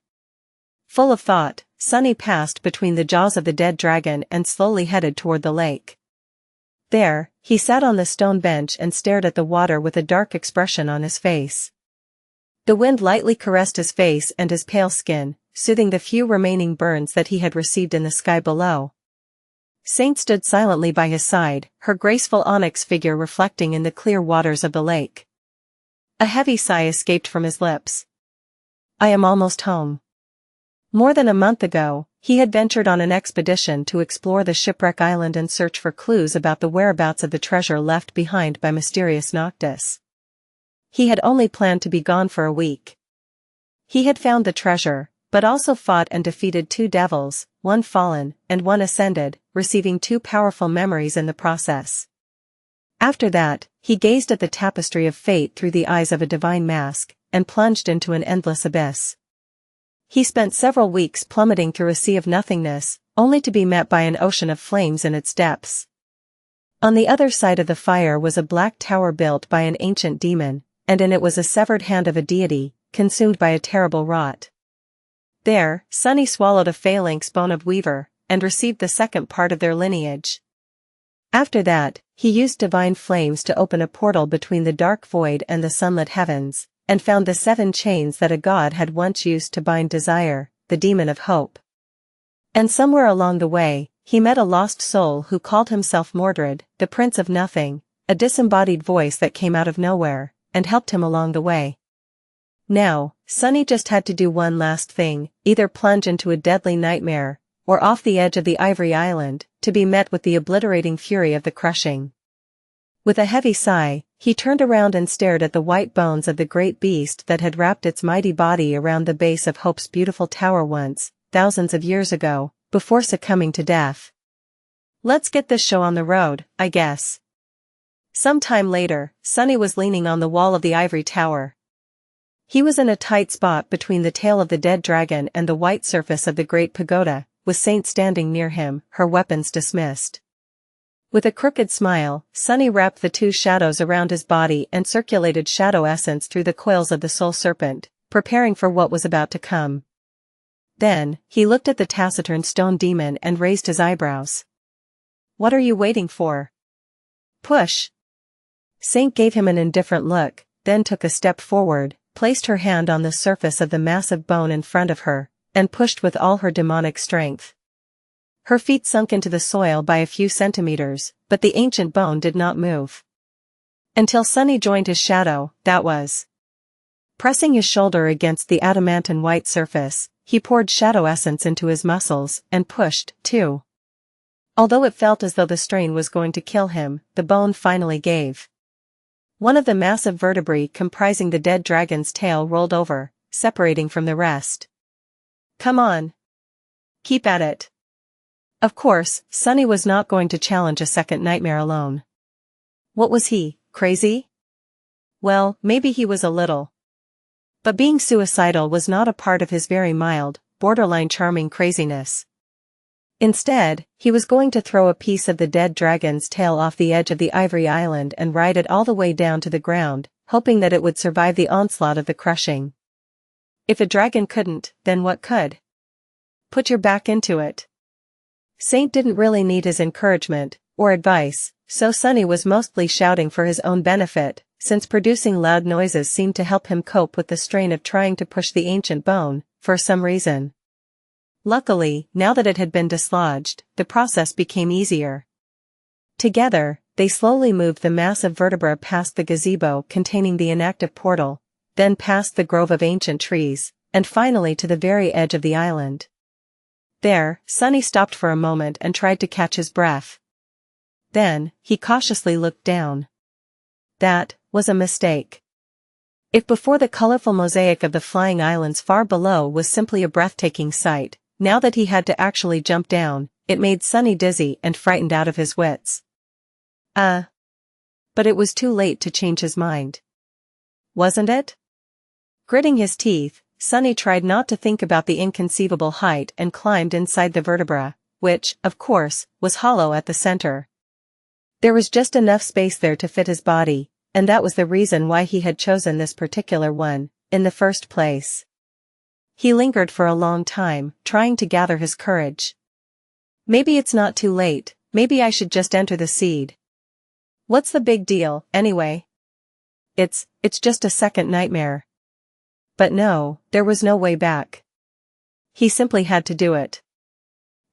Full of thought, Sunny passed between the jaws of the dead dragon and slowly headed toward the lake. There, he sat on the stone bench and stared at the water with a dark expression on his face. The wind lightly caressed his face and his pale skin, soothing the few remaining burns that he had received in the sky below. Saint stood silently by his side, her graceful onyx figure reflecting in the clear waters of the lake. A heavy sigh escaped from his lips. I am almost home. More than a month ago, he had ventured on an expedition to explore the shipwreck island and search for clues about the whereabouts of the treasure left behind by mysterious Noctis. He had only planned to be gone for a week. He had found the treasure, but also fought and defeated 2 devils, 1 fallen, and 1 ascended, receiving 2 powerful memories in the process. After that, he gazed at the tapestry of fate through the eyes of a divine mask, and plunged into an endless abyss. He spent several weeks plummeting through a sea of nothingness, only to be met by an ocean of flames in its depths. On the other side of the fire was a black tower built by an ancient demon, and in it was a severed hand of a deity, consumed by a terrible rot. There, Sunny swallowed a phalanx bone of Weaver, and received the second part of their lineage. After that, he used divine flames to open a portal between the dark void and the sunlit heavens, and found the 7 chains that a god had once used to bind Desire, the demon of hope. And somewhere along the way, he met a lost soul who called himself Mordred, the Prince of Nothing, a disembodied voice that came out of nowhere, and helped him along the way. Now, Sunny just had to do one last thing, either plunge into a deadly nightmare, or off the edge of the Ivory Island, to be met with the obliterating fury of the crushing. With a heavy sigh, he turned around and stared at the white bones of the great beast that had wrapped its mighty body around the base of Hope's beautiful tower once, thousands of years ago, before succumbing to death. Let's get this show on the road, I guess. Some time later, Sunny was leaning on the wall of the ivory tower. He was in a tight spot between the tail of the dead dragon and the white surface of the great pagoda, with Saint standing near him, her weapons dismissed. With a crooked smile, Sunny wrapped the 2 shadows around his body and circulated shadow essence through the coils of the soul serpent, preparing for what was about to come. Then, he looked at the taciturn stone demon and raised his eyebrows. What are you waiting for? Push! Saint gave him an indifferent look, then took a step forward, placed her hand on the surface of the massive bone in front of her, and pushed with all her demonic strength. Her feet sunk into the soil by a few centimeters, but the ancient bone did not move. Until Sunny joined his shadow, that was. Pressing his shoulder against the adamantine white surface, he poured shadow essence into his muscles and pushed, too. Although it felt as though the strain was going to kill him, the bone finally gave. One of the massive vertebrae comprising the dead dragon's tail rolled over, separating from the rest. Come on. Keep at it. Of course, Sunny was not going to challenge a second nightmare alone. What was he, crazy? Well, maybe he was a little. But being suicidal was not a part of his very mild, borderline charming craziness. Instead, he was going to throw a piece of the dead dragon's tail off the edge of the Ivory Island and ride it all the way down to the ground, hoping that it would survive the onslaught of the crushing. If a dragon couldn't, then what could? Put your back into it. Saint didn't really need his encouragement, or advice, so Sunny was mostly shouting for his own benefit, since producing loud noises seemed to help him cope with the strain of trying to push the ancient bone, for some reason. Luckily, now that it had been dislodged, the process became easier. Together, they slowly moved the massive vertebra past the gazebo containing the inactive portal, then past the grove of ancient trees, and finally to the very edge of the island. There, Sunny stopped for a moment and tried to catch his breath. Then, he cautiously looked down. That was a mistake. If before the colorful mosaic of the flying islands far below was simply a breathtaking sight, now that he had to actually jump down, it made Sunny dizzy and frightened out of his wits. But it was too late to change his mind. Wasn't it? Gritting his teeth, Sunny tried not to think about the inconceivable height and climbed inside the vertebra, which, of course, was hollow at the center. There was just enough space there to fit his body, and that was the reason why he had chosen this particular one, in the first place. He lingered for a long time, trying to gather his courage. Maybe it's not too late, maybe I should just enter the seed. What's the big deal, anyway? It's just a second nightmare. But no, there was no way back. He simply had to do it.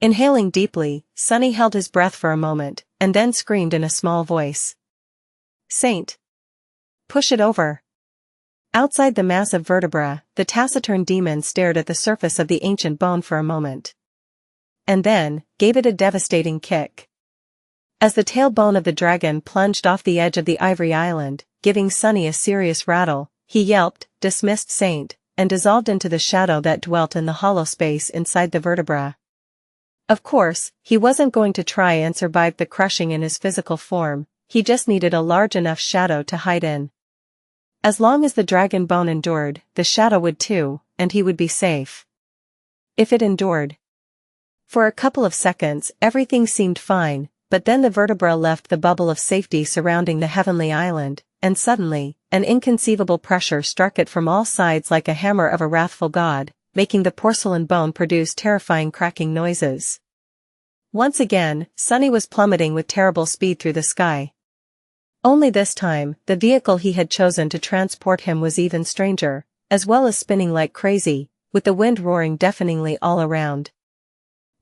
Inhaling deeply, Sunny held his breath for a moment, and then screamed in a small voice. Saint! Push it over! Outside the massive vertebra, the taciturn demon stared at the surface of the ancient bone for a moment. And then, gave it a devastating kick. As the tailbone of the dragon plunged off the edge of the Ivory Island, giving Sunny a serious rattle, he yelped, dismissed Saint, and dissolved into the shadow that dwelt in the hollow space inside the vertebra. Of course, he wasn't going to try and survive the crushing in his physical form, he just needed a large enough shadow to hide in. As long as the dragon bone endured, the shadow would too, and he would be safe. If it endured. For a couple of seconds, everything seemed fine, but then the vertebra left the bubble of safety surrounding the heavenly island, and suddenly, an inconceivable pressure struck it from all sides like a hammer of a wrathful god, making the porcelain bone produce terrifying cracking noises. Once again, Sunny was plummeting with terrible speed through the sky. Only this time, the vehicle he had chosen to transport him was even stranger, as well as spinning like crazy, with the wind roaring deafeningly all around.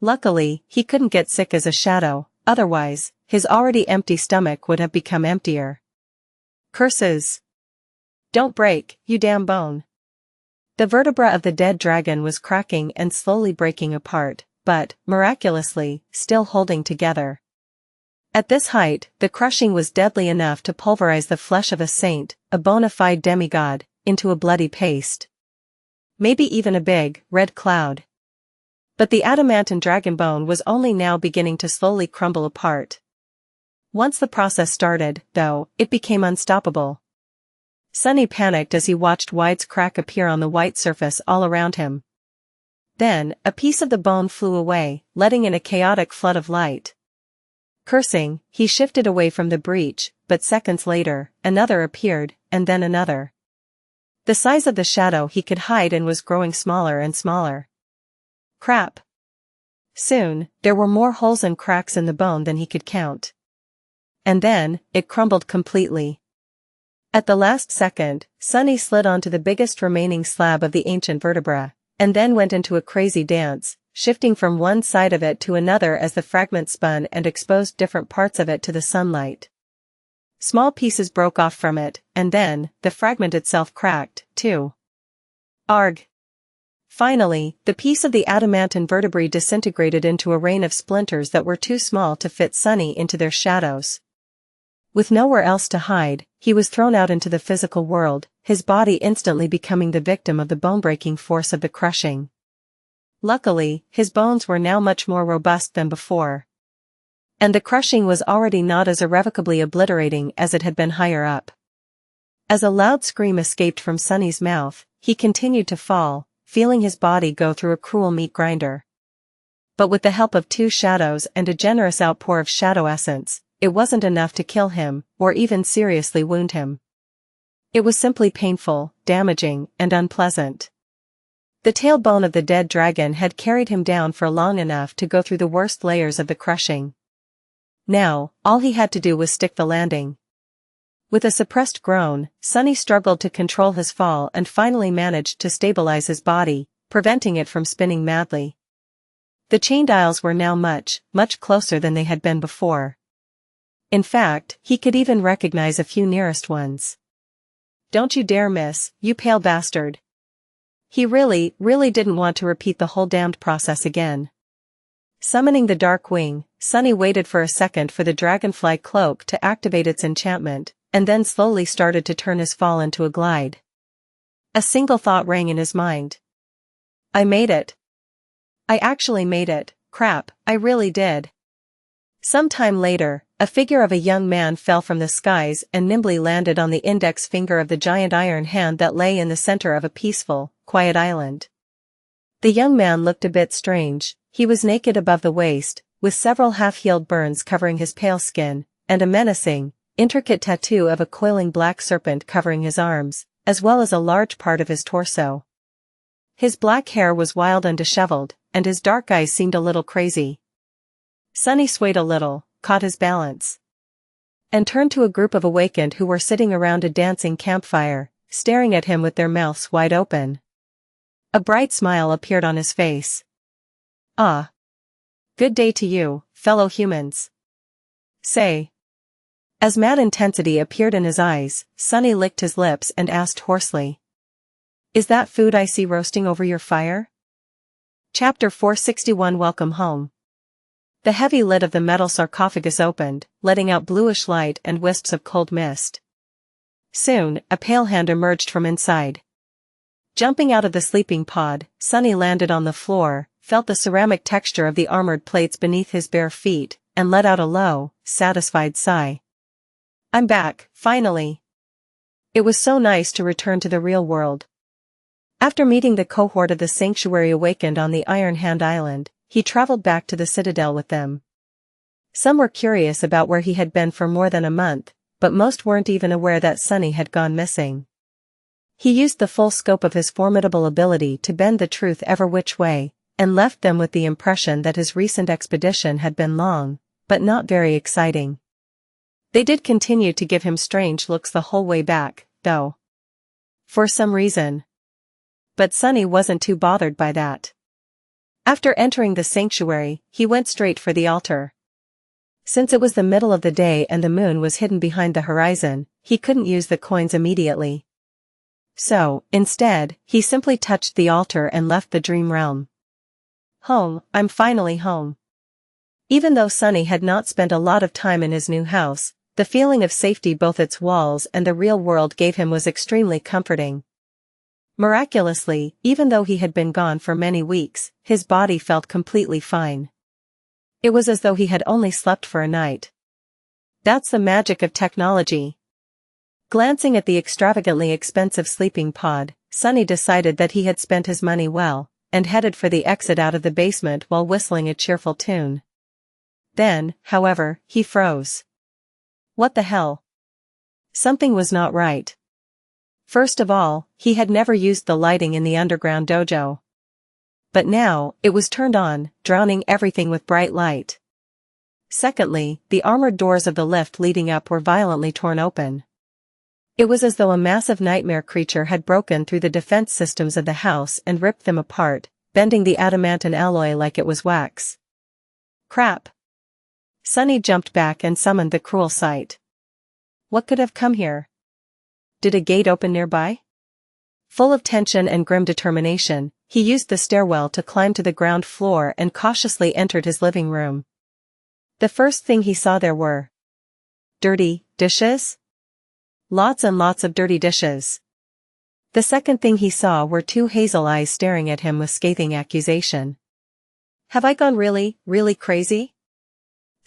Luckily, he couldn't get sick as a shadow, otherwise, his already empty stomach would have become emptier. Curses! Don't break, you damn bone! The vertebra of the dead dragon was cracking and slowly breaking apart, but, miraculously, still holding together. At this height, the crushing was deadly enough to pulverize the flesh of a saint, a bona fide demigod, into a bloody paste. Maybe even a big, red cloud. But the adamantine dragon bone was only now beginning to slowly crumble apart. Once the process started, though, it became unstoppable. Sunny panicked as he watched Wide's crack appear on the white surface all around him. Then, a piece of the bone flew away, letting in a chaotic flood of light. Cursing, he shifted away from the breach, but seconds later, another appeared, and then another. The size of the shadow he could hide in was growing smaller and smaller. Crap! Soon, there were more holes and cracks in the bone than he could count. And then, it crumbled completely. At the last second, Sunny slid onto the biggest remaining slab of the ancient vertebra, and then went into a crazy dance, shifting from one side of it to another as the fragment spun and exposed different parts of it to the sunlight. Small pieces broke off from it, and then, the fragment itself cracked, too. Arg! Finally, the piece of the adamantine vertebrae disintegrated into a rain of splinters that were too small to fit Sunny into their shadows. With nowhere else to hide, he was thrown out into the physical world, his body instantly becoming the victim of the bone-breaking force of the crushing. Luckily, his bones were now much more robust than before. And the crushing was already not as irrevocably obliterating as it had been higher up. As a loud scream escaped from Sunny's mouth, he continued to fall, feeling his body go through a cruel meat grinder. But with the help of 2 shadows and a generous outpour of shadow essence, it wasn't enough to kill him, or even seriously wound him. It was simply painful, damaging, and unpleasant. The tailbone of the dead dragon had carried him down for long enough to go through the worst layers of the crushing. Now, all he had to do was stick the landing. With a suppressed groan, Sunny struggled to control his fall and finally managed to stabilize his body, preventing it from spinning madly. The chained aisles were now much, much closer than they had been before. In fact, he could even recognize a few nearest ones. "Don't you dare miss, you pale bastard." He really didn't want to repeat the whole damned process again. Summoning the Dark Wing, Sunny waited for a second for the dragonfly cloak to activate its enchantment, and then slowly started to turn his fall into a glide. A single thought rang in his mind. "I made it. I actually made it, crap, I really did." Some time later, a figure of a young man fell from the skies and nimbly landed on the index finger of the giant iron hand that lay in the center of a peaceful, quiet island. The young man looked a bit strange. He was naked above the waist, with several half-healed burns covering his pale skin, and a menacing, intricate tattoo of a coiling black serpent covering his arms, as well as a large part of his torso. His black hair was wild and disheveled, and his dark eyes seemed a little crazy. Sunny swayed a little, caught his balance, and turned to a group of awakened who were sitting around a dancing campfire, staring at him with their mouths wide open. A bright smile appeared on his face. "Ah. Good day to you, fellow humans. Say." As mad intensity appeared in his eyes, Sunny licked his lips and asked hoarsely, "Is that food I see roasting over your fire?" Chapter 461. Welcome home. The heavy lid of the metal sarcophagus opened, letting out bluish light and wisps of cold mist. Soon, a pale hand emerged from inside. Jumping out of the sleeping pod, Sunny landed on the floor, felt the ceramic texture of the armored plates beneath his bare feet, and let out a low, satisfied sigh. "I'm back, finally. It was so nice to return to the real world." After meeting the cohort of the sanctuary awakened on the Iron Hand Island, he traveled back to the citadel with them. Some were curious about where he had been for more than a month, but most weren't even aware that Sunny had gone missing. He used the full scope of his formidable ability to bend the truth ever which way, and left them with the impression that his recent expedition had been long, but not very exciting. They did continue to give him strange looks the whole way back, though. For some reason. But Sunny wasn't too bothered by that. After entering the sanctuary, he went straight for the altar. Since it was the middle of the day and the moon was hidden behind the horizon, he couldn't use the coins immediately. So, instead, he simply touched the altar and left the dream realm. Home, I'm finally home. Even though Sunny had not spent a lot of time in his new house, the feeling of safety both its walls and the real world gave him was extremely comforting. Miraculously, even though he had been gone for many weeks, his body felt completely fine. It was as though he had only slept for a night. That's the magic of technology. Glancing at the extravagantly expensive sleeping pod, Sunny decided that he had spent his money well, and headed for the exit out of the basement while whistling a cheerful tune. Then, however, he froze. What the hell? Something was not right. First of all, he had never used the lighting in the underground dojo. But now, it was turned on, drowning everything with bright light. Secondly, the armored doors of the lift leading up were violently torn open. It was as though a massive nightmare creature had broken through the defense systems of the house and ripped them apart, bending the adamantine alloy like it was wax. Crap. Sunny jumped back and summoned the cruel sight. What could have come here? Did a gate open nearby? Full of tension and grim determination, he used the stairwell to climb to the ground floor and cautiously entered his living room. The first thing he saw there were dirty dishes? Lots and lots of dirty dishes. The second thing he saw were two hazel eyes staring at him with scathing accusation. Have I gone really crazy?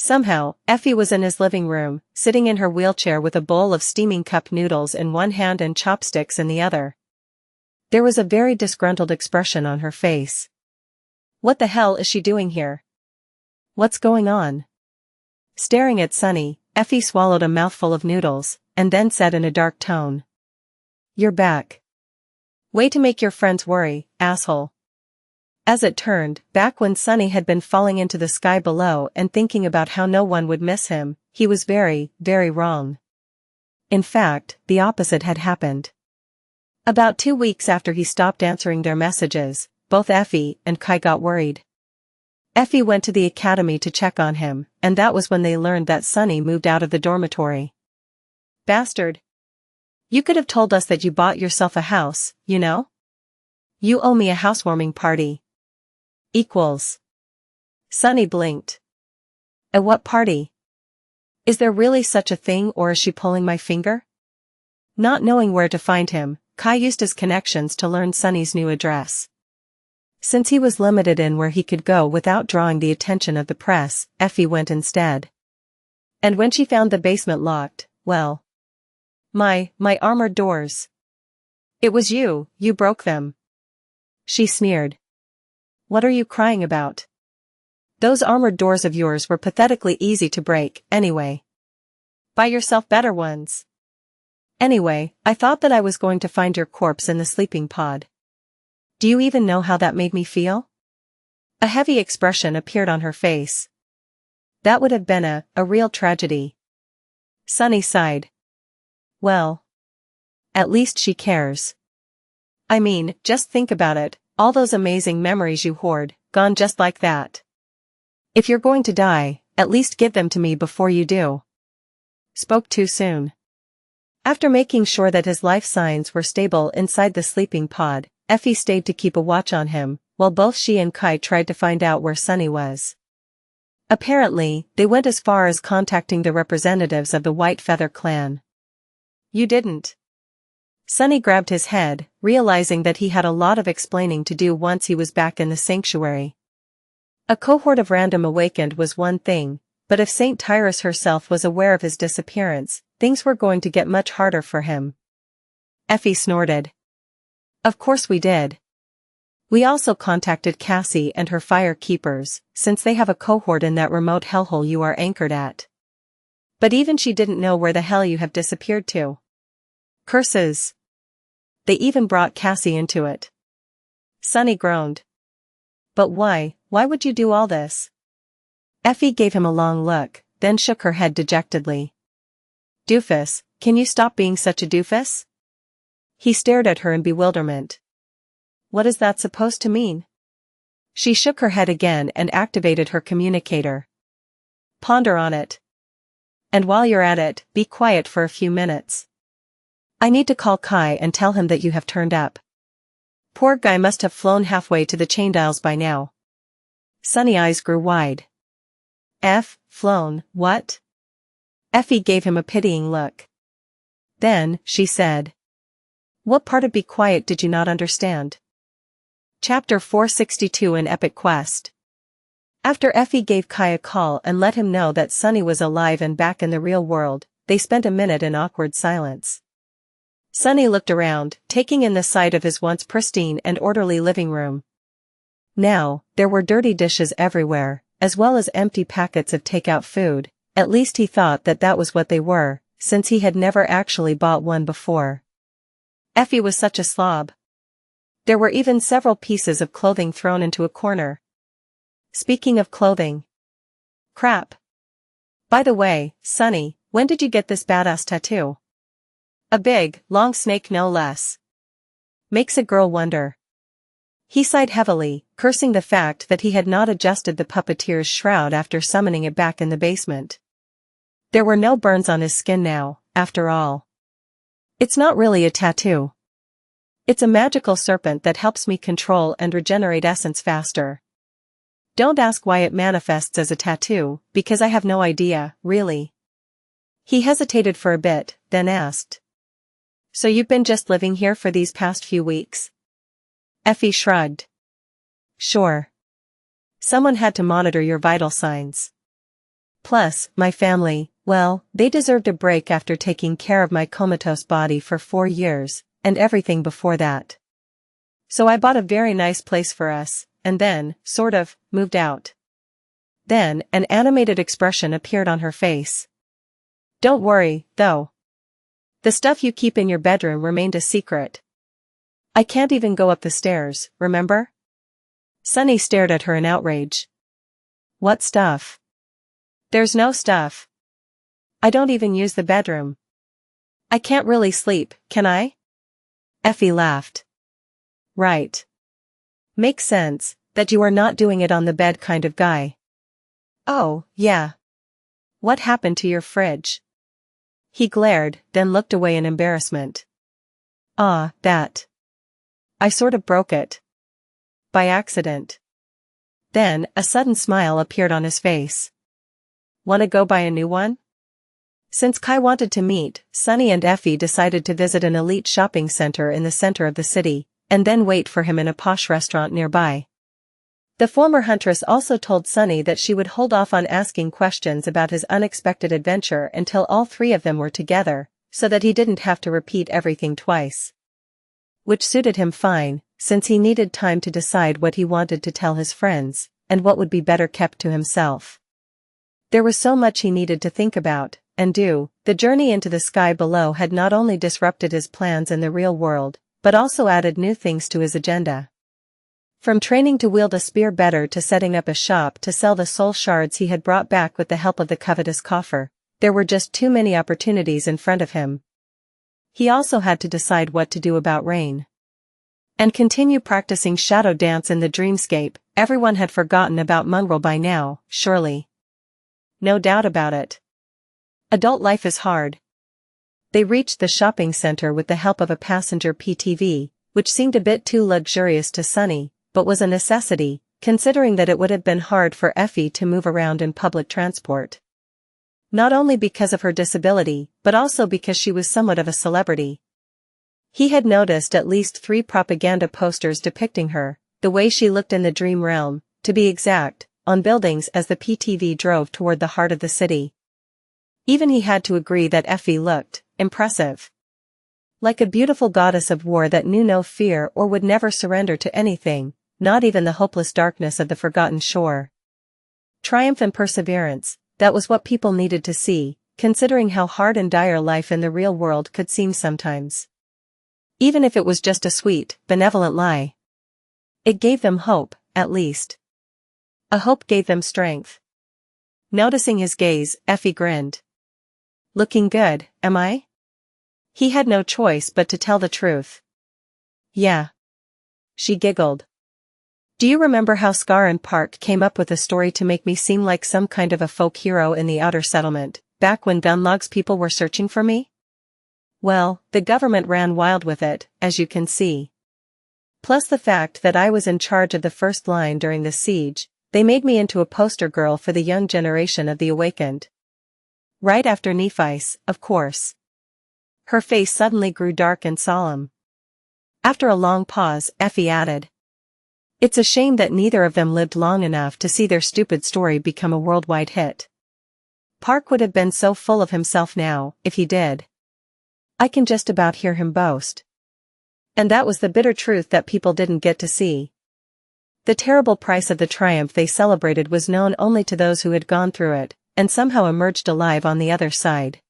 Somehow, Effie was in his living room, sitting in her wheelchair with a bowl of steaming cup noodles in one hand and chopsticks in the other. There was a very disgruntled expression on her face. What the hell is she doing here? What's going on? Staring at Sunny, Effie swallowed a mouthful of noodles, and then said in a dark tone. You're back. Way to make your friends worry, asshole. As it turned, back when Sunny had been falling into the sky below and thinking about how no one would miss him, he was very wrong. In fact, the opposite had happened. About 2 weeks after he stopped answering their messages, both Effie and Kai got worried. Effie went to the academy to check on him, and that was when they learned that Sunny moved out of the dormitory. Bastard. You could have told us that you bought yourself a house, you know? You owe me a housewarming party. Equals. Sunny blinked. At what party? Is there really such a thing, or is she pulling my finger? Not knowing where to find him, Kai used his connections to learn Sunny's new address. Since he was limited in where he could go without drawing the attention of the press, Effie went instead. And when she found the basement locked, well. My armored doors. It was you broke them. She sneered. What are you crying about? Those armored doors of yours were pathetically easy to break, anyway. Buy yourself better ones. Anyway, I thought that I was going to find your corpse in the sleeping pod. Do you even know how that made me feel? A heavy expression appeared on her face. That would have been a real tragedy. Sunny sighed. Well. At least she cares. I mean, just think about it, all those amazing memories you hoard, gone just like that. If you're going to die, at least give them to me before you do. Spoke too soon. After making sure that his life signs were stable inside the sleeping pod, Effie stayed to keep a watch on him, while both she and Kai tried to find out where Sunny was. Apparently, they went as far as contacting the representatives of the White Feather clan. You didn't. Sunny grabbed his head, realizing that he had a lot of explaining to do once he was back in the sanctuary. A cohort of random awakened was one thing, but if Saint Tyrus herself was aware of his disappearance, things were going to get much harder for him. Effie snorted. Of course we did. We also contacted Cassie and her fire keepers, since they have a cohort in that remote hellhole you are anchored at. But even she didn't know where the hell you have disappeared to. Curses. They even brought Cassie into it. Sunny groaned. But why would you do all this? Effie gave him a long look, then shook her head dejectedly. Doofus, can you stop being such a doofus? He stared at her in bewilderment. What is that supposed to mean? She shook her head again and activated her communicator. Ponder on it. And while you're at it, be quiet for a few minutes. I need to call Kai and tell him that you have turned up. Poor guy must have flown halfway to the Chaindials by now. Sunny eyes grew wide. Flown, what? Effie gave him a pitying look. Then, she said. What part of be quiet did you not understand? Chapter 462 in Epic Quest. After Effie gave Kai a call and let him know that Sunny was alive and back in the real world, they spent a minute in awkward silence. Sunny looked around, taking in the sight of his once pristine and orderly living room. Now, there were dirty dishes everywhere, as well as empty packets of takeout food. At least he thought that that was what they were, since he had never actually bought one before. Effie was such a slob. There were even several pieces of clothing thrown into a corner. Speaking of clothing. Crap. By the way, Sunny, when did you get this badass tattoo? A big, long snake no less. Makes a girl wonder. He sighed heavily, cursing the fact that he had not adjusted the puppeteer's shroud after summoning it back in the basement. There were no burns on his skin now, after all. It's not really a tattoo. It's a magical serpent that helps me control and regenerate essence faster. Don't ask why it manifests as a tattoo, because I have no idea, really. He hesitated for a bit, then asked. So you've been just living here for these past few weeks? Effie shrugged. Sure. Someone had to monitor your vital signs. Plus, my family, well, they deserved a break after taking care of my comatose body for 4 years, and everything before that. So I bought a very nice place for us, and then, sort of, moved out. Then, an animated expression appeared on her face. Don't worry, though. The stuff you keep in your bedroom remained a secret. I can't even go up the stairs, remember? Sunny stared at her in outrage. What stuff? There's no stuff. I don't even use the bedroom. I can't really sleep, can I? Effie laughed. Right. Makes sense, that you are not doing it on the bed kind of guy. Oh, yeah. What happened to your fridge? He glared, then looked away in embarrassment. Ah, that. I sort of broke it. By accident. Then, a sudden smile appeared on his face. Wanna go buy a new one? Since Kai wanted to meet, Sunny and Effie decided to visit an elite shopping center in the center of the city, and then wait for him in a posh restaurant nearby. The former huntress also told Sunny that she would hold off on asking questions about his unexpected adventure until all three of them were together, so that he didn't have to repeat everything twice. Which suited him fine, since he needed time to decide what he wanted to tell his friends, and what would be better kept to himself. There was so much he needed to think about, and do. The journey into the sky below had not only disrupted his plans in the real world, but also added new things to his agenda. From training to wield a spear better to setting up a shop to sell the soul shards he had brought back with the help of the covetous coffer, there were just too many opportunities in front of him. He also had to decide what to do about Rain. And continue practicing shadow dance in the dreamscape. Everyone had forgotten about Mongrel by now, surely. No doubt about it. Adult life is hard. They reached the shopping center with the help of a passenger PTV, which seemed a bit too luxurious to Sunny, but was a necessity, considering that it would have been hard for Effie to move around in public transport. Not only because of her disability, but also because she was somewhat of a celebrity. He had noticed at least 3 propaganda posters depicting her, the way she looked in the dream realm, to be exact, on buildings as the PTV drove toward the heart of the city. Even he had to agree that Effie looked impressive. Like a beautiful goddess of war that knew no fear or would never surrender to anything, not even the hopeless darkness of the forgotten shore. Triumph and perseverance, that was what people needed to see, considering how hard and dire life in the real world could seem sometimes. Even if it was just a sweet, benevolent lie. It gave them hope, at least. A hope gave them strength. Noticing his gaze, Effie grinned. Looking good, am I? He had no choice but to tell the truth. Yeah. She giggled. Do you remember how Scar and Park came up with a story to make me seem like some kind of a folk hero in the outer settlement, back when Gunlogs people were searching for me? Well, the government ran wild with it, as you can see. Plus the fact that I was in charge of the first line during the siege, they made me into a poster girl for the young generation of the awakened. Right after Nephi's, of course. Her face suddenly grew dark and solemn. After a long pause, Effie added. It's a shame that neither of them lived long enough to see their stupid story become a worldwide hit. Park would have been so full of himself now, if he did. I can just about hear him boast. And that was the bitter truth that people didn't get to see. The terrible price of the triumph they celebrated was known only to those who had gone through it, and somehow emerged alive on the other side.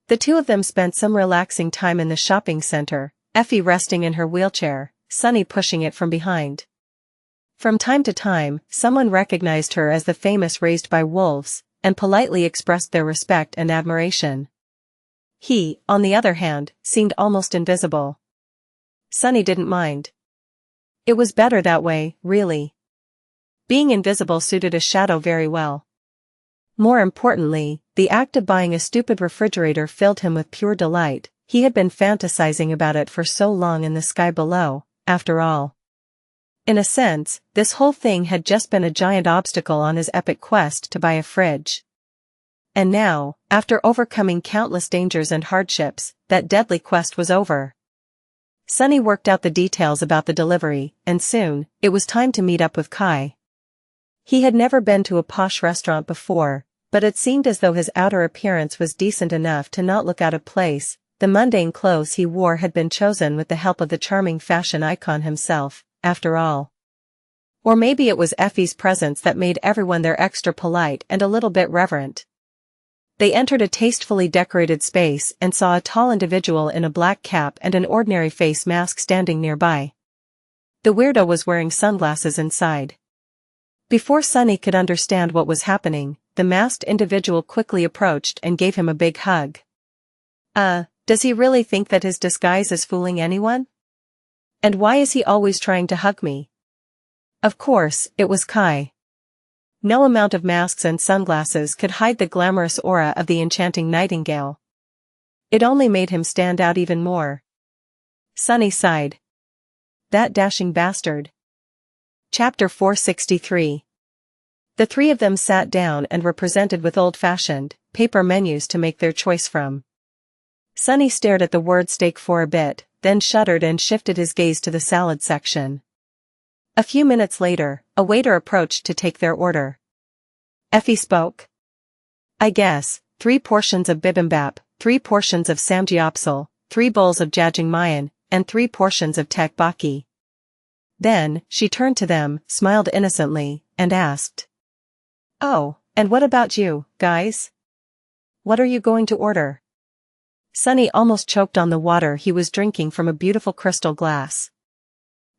The two of them spent some relaxing time in the shopping center, Effie resting in her wheelchair, Sunny pushing it from behind. From time to time, someone recognized her as the famous Raised by Wolves, and politely expressed their respect and admiration. He, on the other hand, seemed almost invisible. Sunny didn't mind. It was better that way, really. Being invisible suited a shadow very well. More importantly, the act of buying a stupid refrigerator filled him with pure delight. He had been fantasizing about it for so long in the sky below, after all. In a sense, this whole thing had just been a giant obstacle on his epic quest to buy a fridge. And now, after overcoming countless dangers and hardships, that deadly quest was over. Sunny worked out the details about the delivery, and soon, it was time to meet up with Kai. He had never been to a posh restaurant before, but it seemed as though his outer appearance was decent enough to not look out of place. The mundane clothes he wore had been chosen with the help of the charming fashion icon himself, after all. Or maybe it was Effie's presence that made everyone there extra polite and a little bit reverent. They entered a tastefully decorated space and saw a tall individual in a black cap and an ordinary face mask standing nearby. The weirdo was wearing sunglasses inside. Before Sunny could understand what was happening, the masked individual quickly approached and gave him a big hug. Does he really think that his disguise is fooling anyone? And why is he always trying to hug me? Of course, it was Kai. No amount of masks and sunglasses could hide the glamorous aura of the enchanting nightingale. It only made him stand out even more. Sunny sighed. That dashing bastard. Chapter 463. The three of them sat down and were presented with old-fashioned, paper menus to make their choice from. Sunny stared at the word steak for a bit, then shuddered and shifted his gaze to the salad section. A few minutes later, a waiter approached to take their order. Effie spoke. I guess, 3 portions of bibimbap, 3 portions of samgyeopsal, 3 bowls of jjajangmyeon, and 3 portions of tteokbokki. Then, she turned to them, smiled innocently, and asked. Oh, and what about you, guys? What are you going to order? Sunny almost choked on the water he was drinking from a beautiful crystal glass.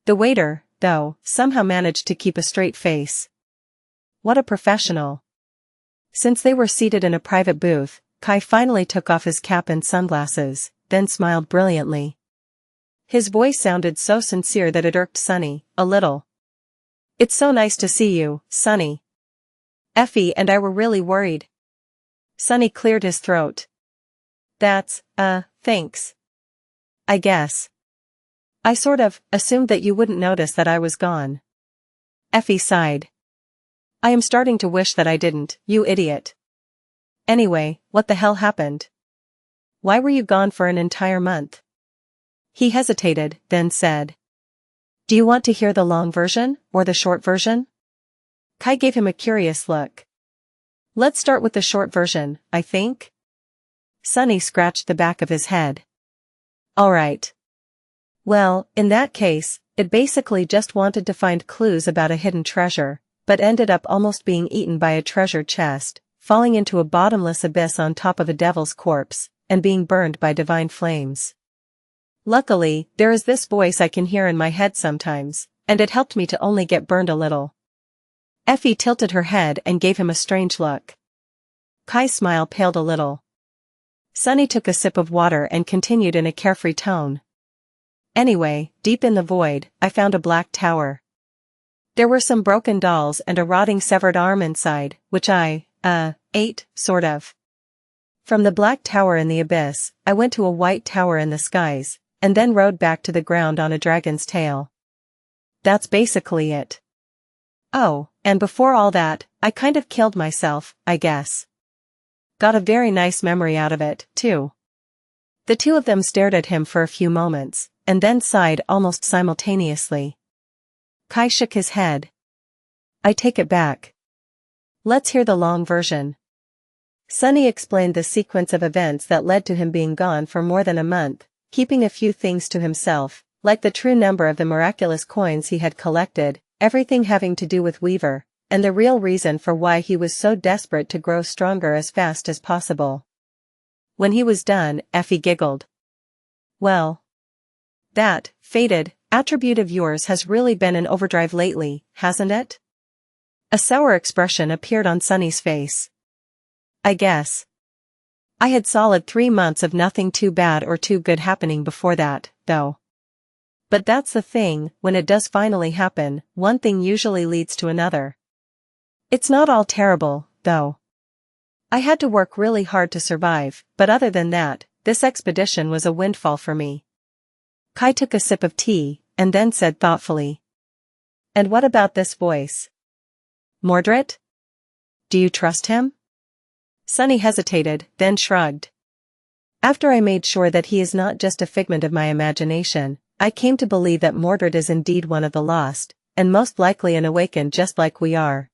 The waiter, though, somehow managed to keep a straight face. What a professional. Since they were seated in a private booth, Kai finally took off his cap and sunglasses, then smiled brilliantly. His voice sounded so sincere that it irked Sunny, a little. It's so nice to see you, Sunny. Effie and I were really worried. Sunny cleared his throat. That's, thanks. I guess. I sort of assumed that you wouldn't notice that I was gone. Effie sighed. I am starting to wish that I didn't, you idiot. Anyway, what the hell happened? Why were you gone for an entire month? He hesitated, then said. Do you want to hear the long version, or the short version? Kai gave him a curious look. Let's start with the short version, I think. Sunny scratched the back of his head. All right. Well, in that case, it basically just wanted to find clues about a hidden treasure, but ended up almost being eaten by a treasure chest, falling into a bottomless abyss on top of a devil's corpse, and being burned by divine flames. Luckily, there is this voice I can hear in my head sometimes, and it helped me to only get burned a little. Effie tilted her head and gave him a strange look. Kai's smile paled a little. Sunny took a sip of water and continued in a carefree tone. Anyway, deep in the void, I found a black tower. There were some broken dolls and a rotting severed arm inside, which I, ate, sort of. From the black tower in the abyss, I went to a white tower in the skies, and then rode back to the ground on a dragon's tail. That's basically it. Oh, and before all that, I kind of killed myself, I guess. Got a very nice memory out of it, too. The two of them stared at him for a few moments, and then sighed almost simultaneously. Kai shook his head. I take it back. Let's hear the long version. Sunny explained the sequence of events that led to him being gone for more than a month, keeping a few things to himself, like the true number of the miraculous coins he had collected, everything having to do with Weaver, and the real reason for why he was so desperate to grow stronger as fast as possible. When he was done, Effie giggled. Well. That, fated, attribute of yours has really been in overdrive lately, hasn't it? A sour expression appeared on Sunny's face. I guess. I had solid 3 months of nothing too bad or too good happening before that, though. But that's the thing, when it does finally happen, one thing usually leads to another. It's not all terrible, though. I had to work really hard to survive, but other than that, this expedition was a windfall for me. Kai took a sip of tea, and then said thoughtfully. And what about this voice? Mordred? Do you trust him? Sunny hesitated, then shrugged. After I made sure that he is not just a figment of my imagination, I came to believe that Mordred is indeed one of the lost, and most likely an awakened just like we are.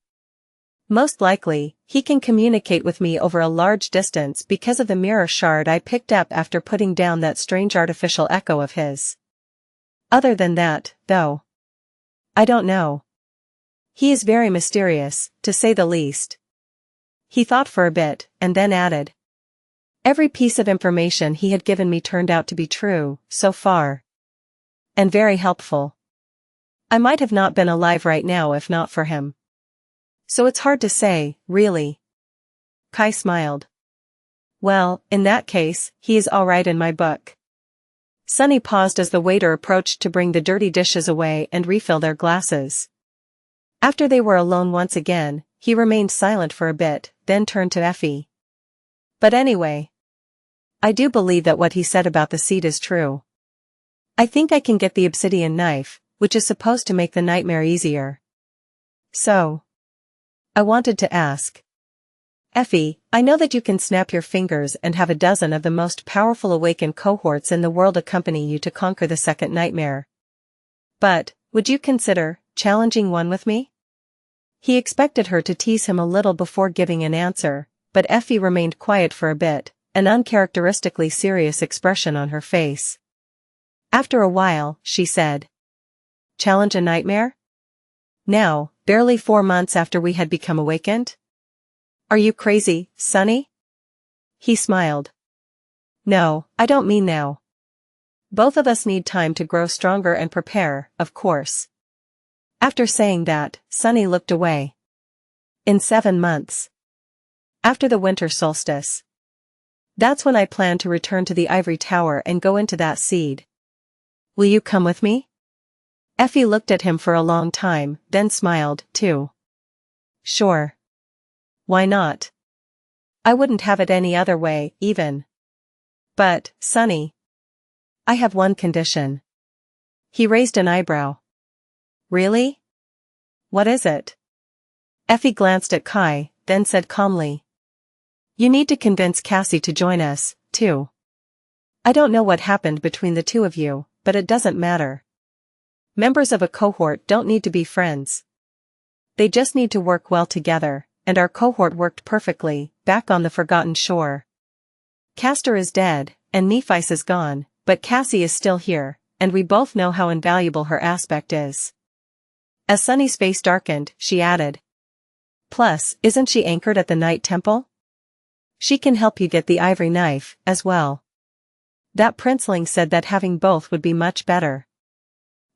Most likely, he can communicate with me over a large distance because of the mirror shard I picked up after putting down that strange artificial echo of his. Other than that, though, I don't know. He is very mysterious, to say the least. He thought for a bit, and then added. Every piece of information he had given me turned out to be true, so far. And very helpful. I might have not been alive right now if not for him. So it's hard to say, really. Kai smiled. Well, in that case, he is all right in my book. Sunny paused as the waiter approached to bring the dirty dishes away and refill their glasses. After they were alone once again, he remained silent for a bit, then turned to Effie. But anyway, I do believe that what he said about the seed is true. I think I can get the obsidian knife, which is supposed to make the nightmare easier. So, I wanted to ask. Effie, I know that you can snap your fingers and have a dozen of the most powerful awakened cohorts in the world accompany you to conquer the second nightmare. But, would you consider challenging one with me? He expected her to tease him a little before giving an answer, but Effie remained quiet for a bit, an uncharacteristically serious expression on her face. After a while, she said, "Challenge a nightmare? Now, barely 4 months after we had become awakened? Are you crazy, Sonny?" He smiled. "No, I don't mean now. Both of us need time to grow stronger and prepare, of course." After saying that, Sonny looked away. "In 7 months. After the winter solstice. That's when I plan to return to the ivory tower and go into that seed. Will you come with me?" Effie looked at him for a long time, then smiled, too. "Sure. Why not? I wouldn't have it any other way, even. But, Sonny, I have one condition." He raised an eyebrow. "Really? What is it?" Effie glanced at Kai, then said calmly, "You need to convince Cassie to join us, too. I don't know what happened between the two of you, but it doesn't matter. Members of a cohort don't need to be friends. They just need to work well together, and our cohort worked perfectly, back on the forgotten shore. Castor is dead, and Nephice is gone, but Cassie is still here, and we both know how invaluable her aspect is." As Sonny's face darkened, she added, "Plus, isn't she anchored at the Night Temple? She can help you get the ivory knife, as well. That princeling said that having both would be much better.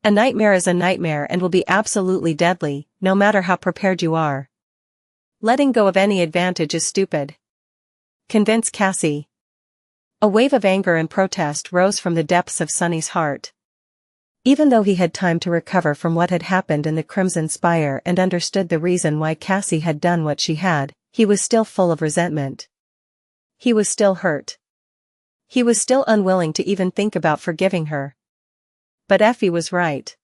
A nightmare is a nightmare and will be absolutely deadly, no matter how prepared you are. Letting go of any advantage is stupid. Convince Cassie." A wave of anger and protest rose from the depths of Sonny's heart. Even though he had time to recover from what had happened in the Crimson Spire and understood the reason why Cassie had done what she had, he was still full of resentment. He was still hurt. He was still unwilling to even think about forgiving her. But Effie was right.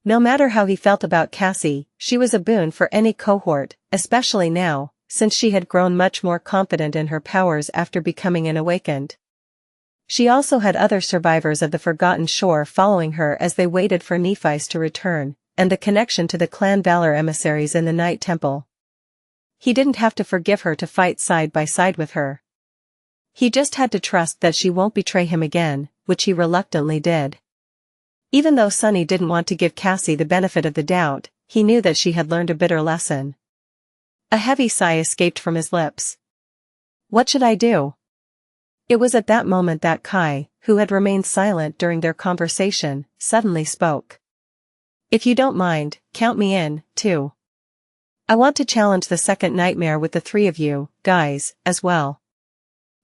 No matter how he felt about Cassie, she was a boon for any cohort, especially now, since she had grown much more confident in her powers after becoming an awakened. She also had other survivors of the Forgotten Shore following her as they waited for Nephice to return, and the connection to the Clan Valor emissaries in the Night Temple. He didn't have to forgive her to fight side by side with her. He just had to trust that she won't betray him again, which he reluctantly did. Even though Sonny didn't want to give Cassie the benefit of the doubt, he knew that she had learned a bitter lesson. A heavy sigh escaped from his lips. "What should I do?" It was at that moment that Kai, who had remained silent during their conversation, suddenly spoke. "If you don't mind, count me in, too. I want to challenge the second nightmare with the 3 of you, guys, as well.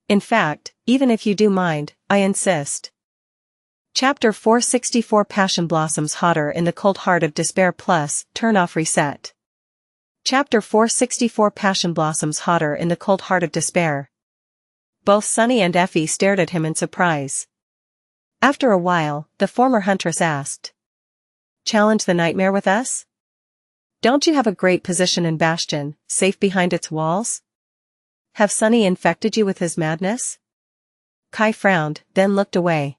In fact, even if you do mind, I insist." Chapter 464 Passion Blossoms Hotter in the Cold Heart of Despair Plus, Turn Off Reset. Chapter 464 Passion Blossoms Hotter in the Cold Heart of Despair. Both Sonny and Effie stared at him in surprise. After a while, the former huntress asked, "Challenge the nightmare with us? Don't you have a great position in Bastion, safe behind its walls? Have Sonny infected you with his madness?" Kai frowned, then looked away.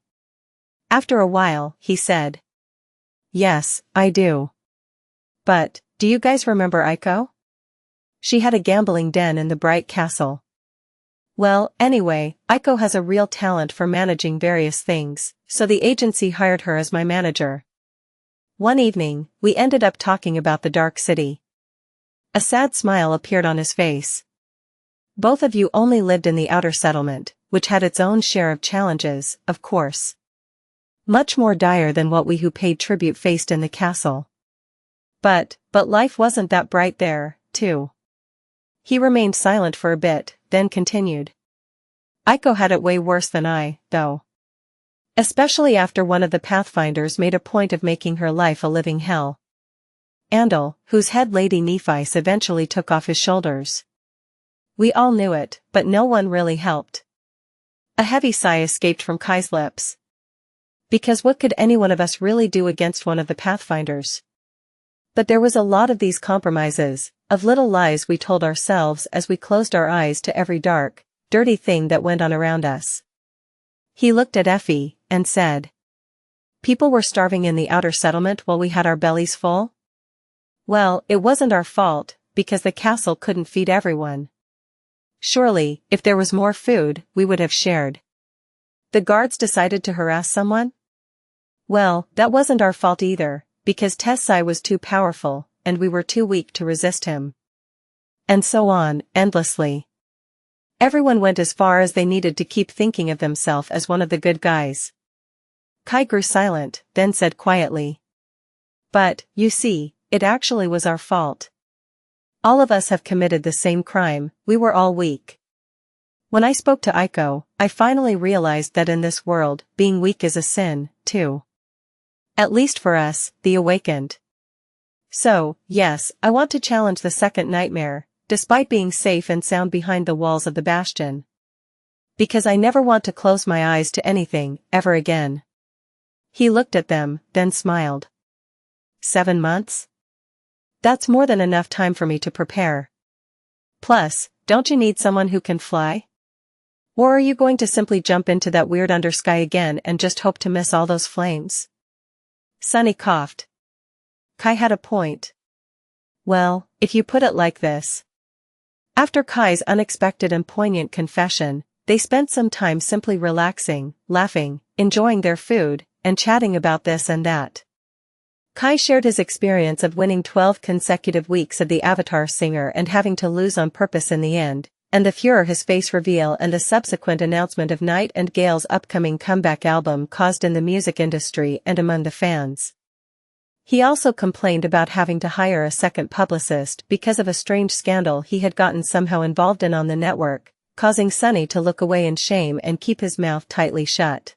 After a while, he said, "Yes, I do. But, do you guys remember Aiko? She had a gambling den in the Bright Castle. Well, anyway, Aiko has a real talent for managing various things, so the agency hired her as my manager. One evening, we ended up talking about the Dark City." A sad smile appeared on his face. "Both of you only lived in the outer settlement, which had its own share of challenges, of course. Much more dire than what we who paid tribute faced in the castle. But life wasn't that bright there, too." He remained silent for a bit, then continued. "Aiko had it way worse than I, though. Especially after one of the Pathfinders made a point of making her life a living hell. Andal, whose head Lady Nephi eventually took off his shoulders. We all knew it, but no one really helped. A heavy sigh escaped from Kai's lips. Because what could any one of us really do against one of the Pathfinders? But there was a lot of these compromises, of little lies we told ourselves as we closed our eyes to every dark, dirty thing that went on around us. He looked at Effie, and said. People were starving in the outer settlement while we had our bellies full? Well, it wasn't our fault, because the castle couldn't feed everyone. Surely, if there was more food, we would have shared. The guards decided to harass someone? Well, that wasn't our fault either, because Despai was too powerful, and we were too weak to resist him. And so on, endlessly. Everyone went as far as they needed to keep thinking of themselves as one of the good guys. Kai grew silent, then said quietly. But, you see, it actually was our fault. All of us have committed the same crime, we were all weak. When I spoke to Aiko, I finally realized that in this world, being weak is a sin, too. At least for us, the awakened. So, yes, I want to challenge the second nightmare, despite being safe and sound behind the walls of the bastion. Because I never want to close my eyes to anything, ever again. He looked at them, then smiled. 7 months? That's more than enough time for me to prepare. Plus, don't you need someone who can fly? Or are you going to simply jump into that weird undersky again and just hope to miss all those flames? Sunny coughed. Kai had a point. Well, if you put it like this. After Kai's unexpected and poignant confession, they spent some time simply relaxing, laughing, enjoying their food, and chatting about this and that. Kai shared his experience of winning 12 consecutive weeks of the Avatar Singer and having to lose on purpose in the end, and the furor his face reveal and the subsequent announcement of Night and Gale's upcoming comeback album caused in the music industry and among the fans. He also complained about having to hire a second publicist because of a strange scandal he had gotten somehow involved in on the network, causing Sunny to look away in shame and keep his mouth tightly shut.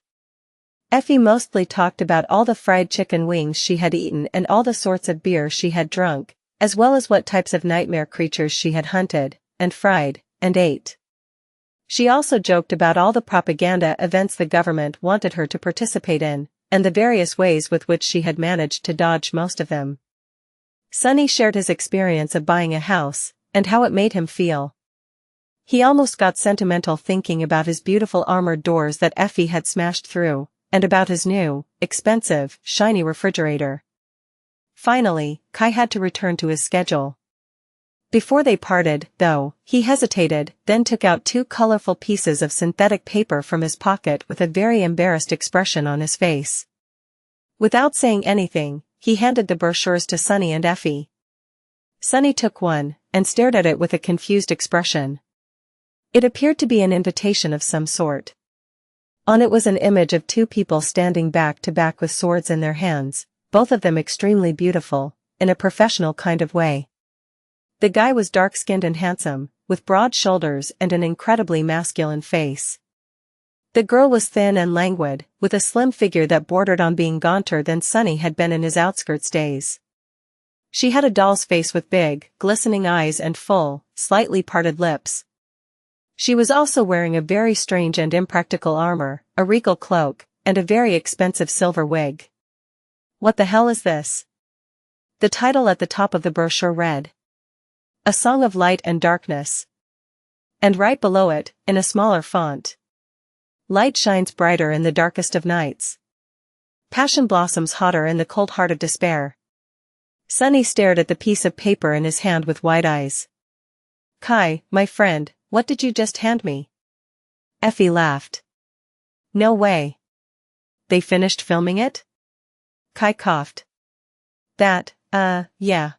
Effie mostly talked about all the fried chicken wings she had eaten and all the sorts of beer she had drunk, as well as what types of nightmare creatures she had hunted, and fried, and ate. She also joked about all the propaganda events the government wanted her to participate in, and the various ways with which she had managed to dodge most of them. Sunny shared his experience of buying a house, and how it made him feel. He almost got sentimental thinking about his beautiful armored doors that Effie had smashed through, and about his new, expensive, shiny refrigerator. Finally, Kai had to return to his schedule. Before they parted, though, he hesitated, then took out 2 colorful pieces of synthetic paper from his pocket with a very embarrassed expression on his face. Without saying anything, he handed the brochures to Sunny and Effie. Sunny took one, and stared at it with a confused expression. It appeared to be an invitation of some sort. On it was an image of 2 people standing back to back with swords in their hands, both of them extremely beautiful, in a professional kind of way. The guy was dark-skinned and handsome, with broad shoulders and an incredibly masculine face. The girl was thin and languid, with a slim figure that bordered on being gaunter than Sunny had been in his outskirts days. She had a doll's face with big, glistening eyes and full, slightly parted lips. She was also wearing a very strange and impractical armor, a regal cloak, and a very expensive silver wig. What the hell is this? The title at the top of the brochure read. A Song of Light and Darkness. And right below it, in a smaller font. Light shines brighter in the darkest of nights. Passion blossoms hotter in the cold heart of despair. Sunny stared at the piece of paper in his hand with wide eyes. Kai, my friend, what did you just hand me? Effie laughed. No way. They finished filming it? Kai coughed. That, yeah.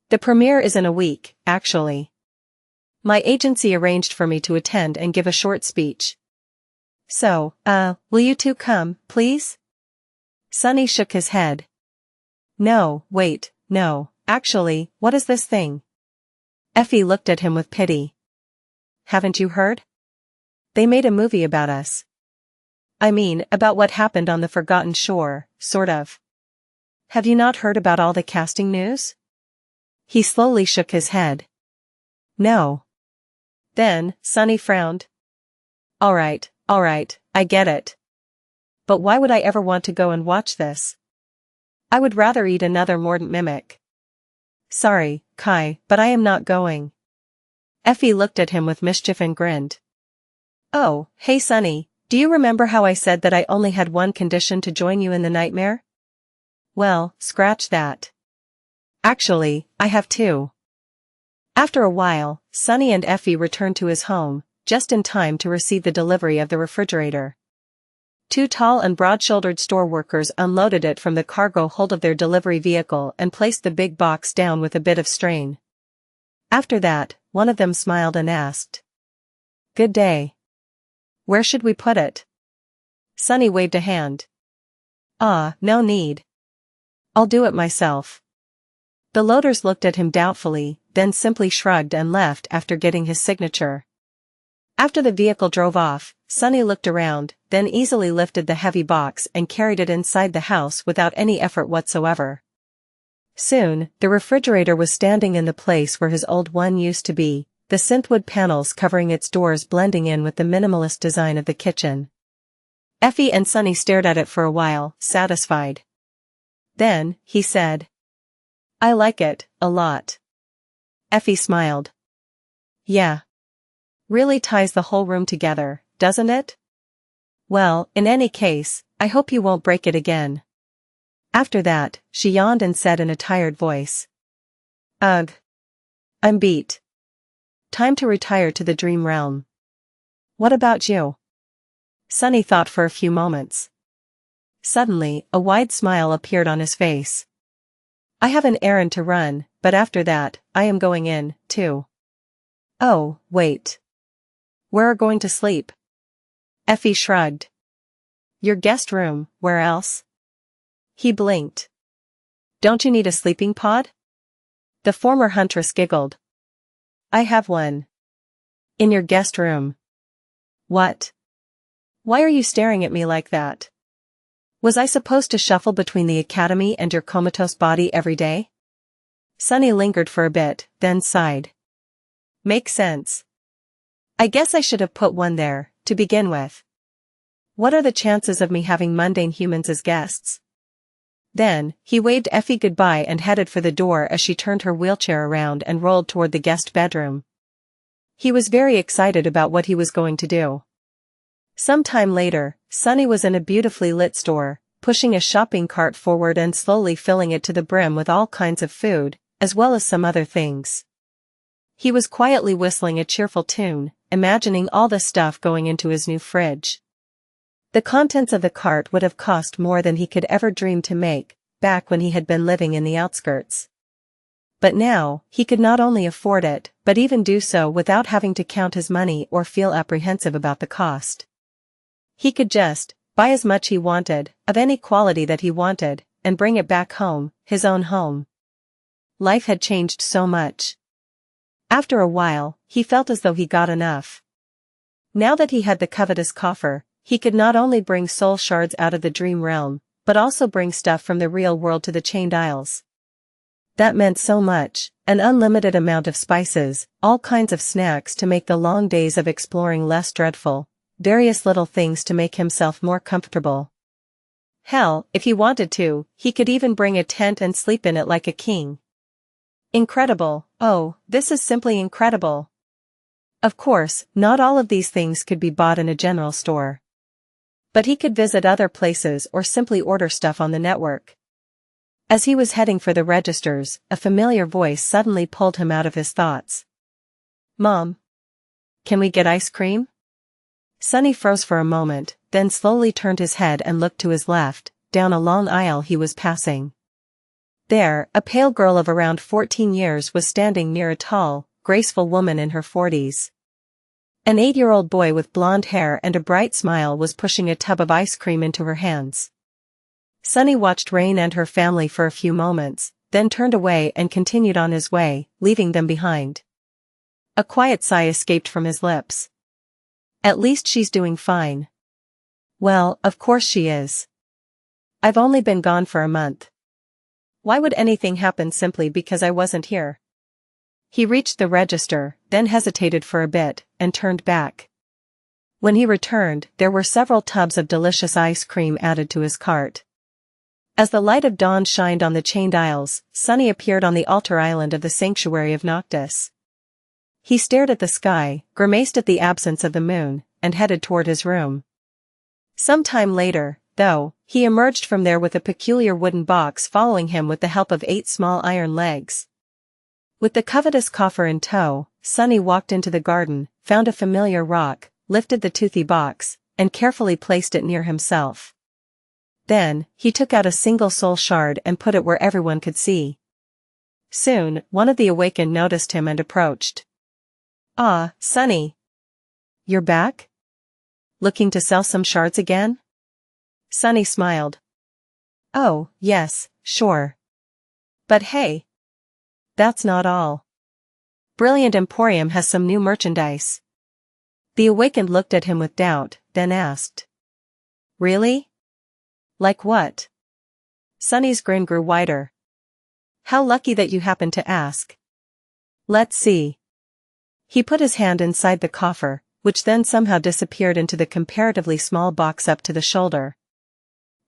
The premiere is in a week, actually. My agency arranged for me to attend and give a short speech. So, will you 2 come, please? Sunny shook his head. No, wait, no, actually, what is this thing? Effie looked at him with pity. Haven't you heard? They made a movie about us. I mean, about what happened on the Forgotten Shore, sort of. have you not heard about all the casting news? He slowly shook his head. No. Then, Sunny frowned. Alright, I get it. But why would I ever want to go and watch this? I would rather eat another mordant mimic. Sorry, Kai, but I am not going. Effie looked at him with mischief and grinned. Oh, hey Sunny, do you remember how I said that I only had one condition to join you in the nightmare? Well, scratch that. Actually, I have two. After a while, Sunny and Effie returned to his home, just in time to receive the delivery of the refrigerator. Two tall and broad-shouldered store workers unloaded it from the cargo hold of their delivery vehicle and placed the big box down with a bit of strain. After that, one of them smiled and asked. Good day. Where should we put it? Sunny waved a hand. No need. I'll do it myself. The loaders looked at him doubtfully, then simply shrugged and left after getting his signature. After the vehicle drove off, Sunny looked around, then easily lifted the heavy box and carried it inside the house without any effort whatsoever. Soon, the refrigerator was standing in the place where his old one used to be, the synthwood panels covering its doors blending in with the minimalist design of the kitchen. Effie and Sunny stared at it for a while, satisfied. Then, he said. I like it, a lot. Effie smiled. Yeah. Really ties the whole room together, doesn't it? Well, in any case, I hope you won't break it again. After that, she yawned and said in a tired voice. Ugh. I'm beat. Time to retire to the dream realm. What about you? Sunny thought for a few moments. Suddenly, a wide smile appeared on his face. I have an errand to run, but after that, I am going in, too. Oh, wait. Where are going to sleep? Effie shrugged. Your guest room, where else? He blinked. Don't you need a sleeping pod? The former huntress giggled. I have one. In your guest room. What? Why are you staring at me like that? Was I supposed to shuffle between the academy and your comatose body every day? Sunny lingered for a bit, then sighed. Makes sense. I guess I should have put one there, to begin with. What are the chances of me having mundane humans as guests? Then, he waved Effie goodbye and headed for the door as she turned her wheelchair around and rolled toward the guest bedroom. He was very excited about what he was going to do. Some time later, Sunny was in a beautifully lit store, pushing a shopping cart forward and slowly filling it to the brim with all kinds of food, as well as some other things. He was quietly whistling a cheerful tune, imagining all the stuff going into his new fridge. The contents of the cart would have cost more than he could ever dream to make, back when he had been living in the outskirts. But now, he could not only afford it, but even do so without having to count his money or feel apprehensive about the cost. He could just buy as much he wanted, of any quality that he wanted, and bring it back home, his own home. Life had changed so much. After a while, he felt as though he got enough. Now that he had the covetous coffer, he could not only bring soul shards out of the dream realm, but also bring stuff from the real world to the Chained Isles. That meant so much, an unlimited amount of spices, all kinds of snacks to make the long days of exploring less dreadful, various little things to make himself more comfortable. Hell, if he wanted to, he could even bring a tent and sleep in it like a king. Incredible, oh, this is simply incredible. Of course, not all of these things could be bought in a general store. But he could visit other places or simply order stuff on the network. As he was heading for the registers, a familiar voice suddenly pulled him out of his thoughts. Mom. Can we get ice cream? Sunny froze for a moment, then slowly turned his head and looked to his left, down a long aisle he was passing. There, a pale girl of around 14 years was standing near a tall, graceful woman in her 40s. An 8-year-old boy with blonde hair and a bright smile was pushing a tub of ice cream into her hands. Sunny watched Rain and her family for a few moments, then turned away and continued on his way, leaving them behind. A quiet sigh escaped from his lips. At least she's doing fine. Well, of course she is. I've only been gone for a month. Why would anything happen simply because I wasn't here? He reached the register, then hesitated for a bit, and turned back. When he returned, there were several tubs of delicious ice cream added to his cart. As the light of dawn shined on the chained isles, Sunny appeared on the altar island of the sanctuary of Noctis. He stared at the sky, grimaced at the absence of the moon, and headed toward his room. Some time later, though, he emerged from there with a peculiar wooden box following him with the help of 8 small iron legs. With the covetous coffer in tow, Sunny walked into the garden, found a familiar rock, lifted the toothy box, and carefully placed it near himself. Then, he took out a single soul shard and put it where everyone could see. Soon, one of the awakened noticed him and approached. "Ah, Sunny. You're back? Looking to sell some shards again?" Sunny smiled. "Oh, yes, sure. But hey. That's not all. Brilliant Emporium has some new merchandise." The awakened looked at him with doubt, then asked. "Really? Like what?" Sunny's grin grew wider. "How lucky that you happened to ask. Let's see." He put his hand inside the coffer, which then somehow disappeared into the comparatively small box up to the shoulder.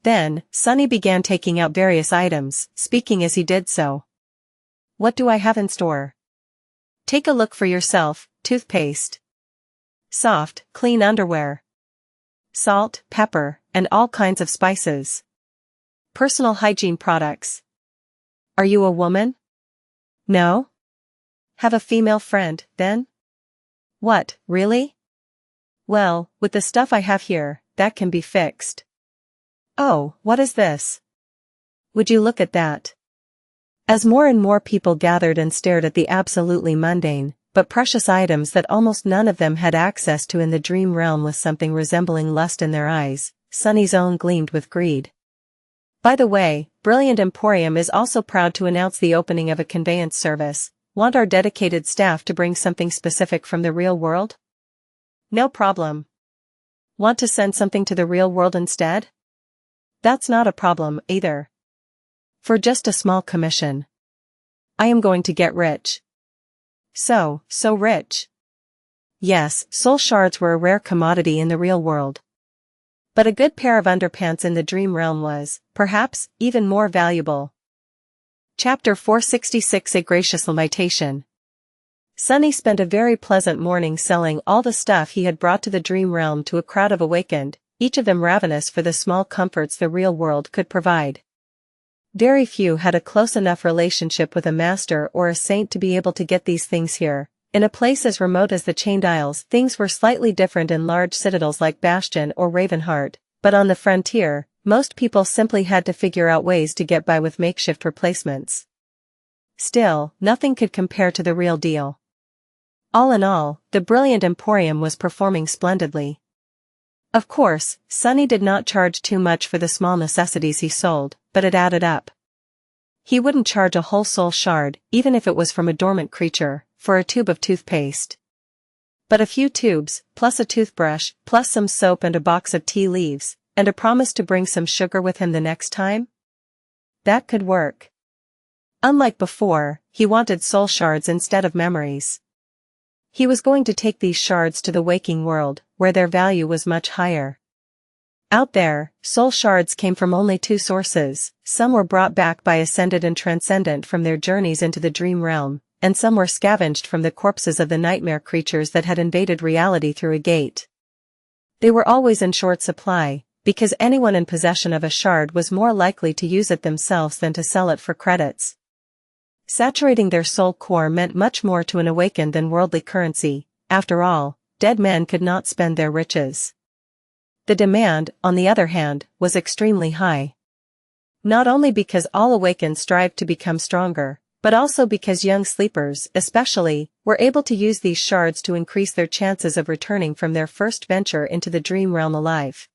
Then, Sunny began taking out various items, speaking as he did so. "What do I have in store? Take a look for yourself: toothpaste, soft, clean underwear, salt, pepper, and all kinds of spices, personal hygiene products. Are you a woman? No? Have a female friend, then? What, really? Well, with the stuff I have here, that can be fixed. Oh, what is this? Would you look at that?" As more and more people gathered and stared at the absolutely mundane, but precious items that almost none of them had access to in the dream realm with something resembling lust in their eyes, Sunny's own gleamed with greed. "By the way, Brilliant Emporium is also proud to announce the opening of a conveyance service. Want our dedicated staff to bring something specific from the real world? No problem. Want to send something to the real world instead? That's not a problem, either. For just a small commission. I am going to get rich. So rich. Yes, soul shards were a rare commodity in the real world. But a good pair of underpants in the dream realm was, perhaps, even more valuable." Chapter 466: A Gracious Invitation. Sunny spent a very pleasant morning selling all the stuff he had brought to the dream realm to a crowd of awakened, each of them ravenous for the small comforts the real world could provide. Very few had a close enough relationship with a master or a saint to be able to get these things here. In a place as remote as the Chained Isles, things were slightly different in large citadels like Bastion or Ravenheart, but on the frontier, most people simply had to figure out ways to get by with makeshift replacements. Still, nothing could compare to the real deal. All in all, the Brilliant Emporium was performing splendidly. Of course, Sunny did not charge too much for the small necessities he sold, but it added up. He wouldn't charge a whole soul shard, even if it was from a dormant creature, for a tube of toothpaste. But a few tubes, plus a toothbrush, plus some soap and a box of tea leaves, and a promise to bring some sugar with him the next time? That could work. Unlike before, he wanted soul shards instead of memories. He was going to take these shards to the waking world, where their value was much higher. Out there, soul shards came from only 2 sources: some were brought back by Ascended and Transcendent from their journeys into the dream realm, and some were scavenged from the corpses of the nightmare creatures that had invaded reality through a gate. They were always in short supply, because anyone in possession of a shard was more likely to use it themselves than to sell it for credits. Saturating their soul core meant much more to an awakened than worldly currency. After all, dead men could not spend their riches. The demand, on the other hand, was extremely high. Not only because all awakened strived to become stronger, but also because young sleepers, especially, were able to use these shards to increase their chances of returning from their first venture into the dream realm alive.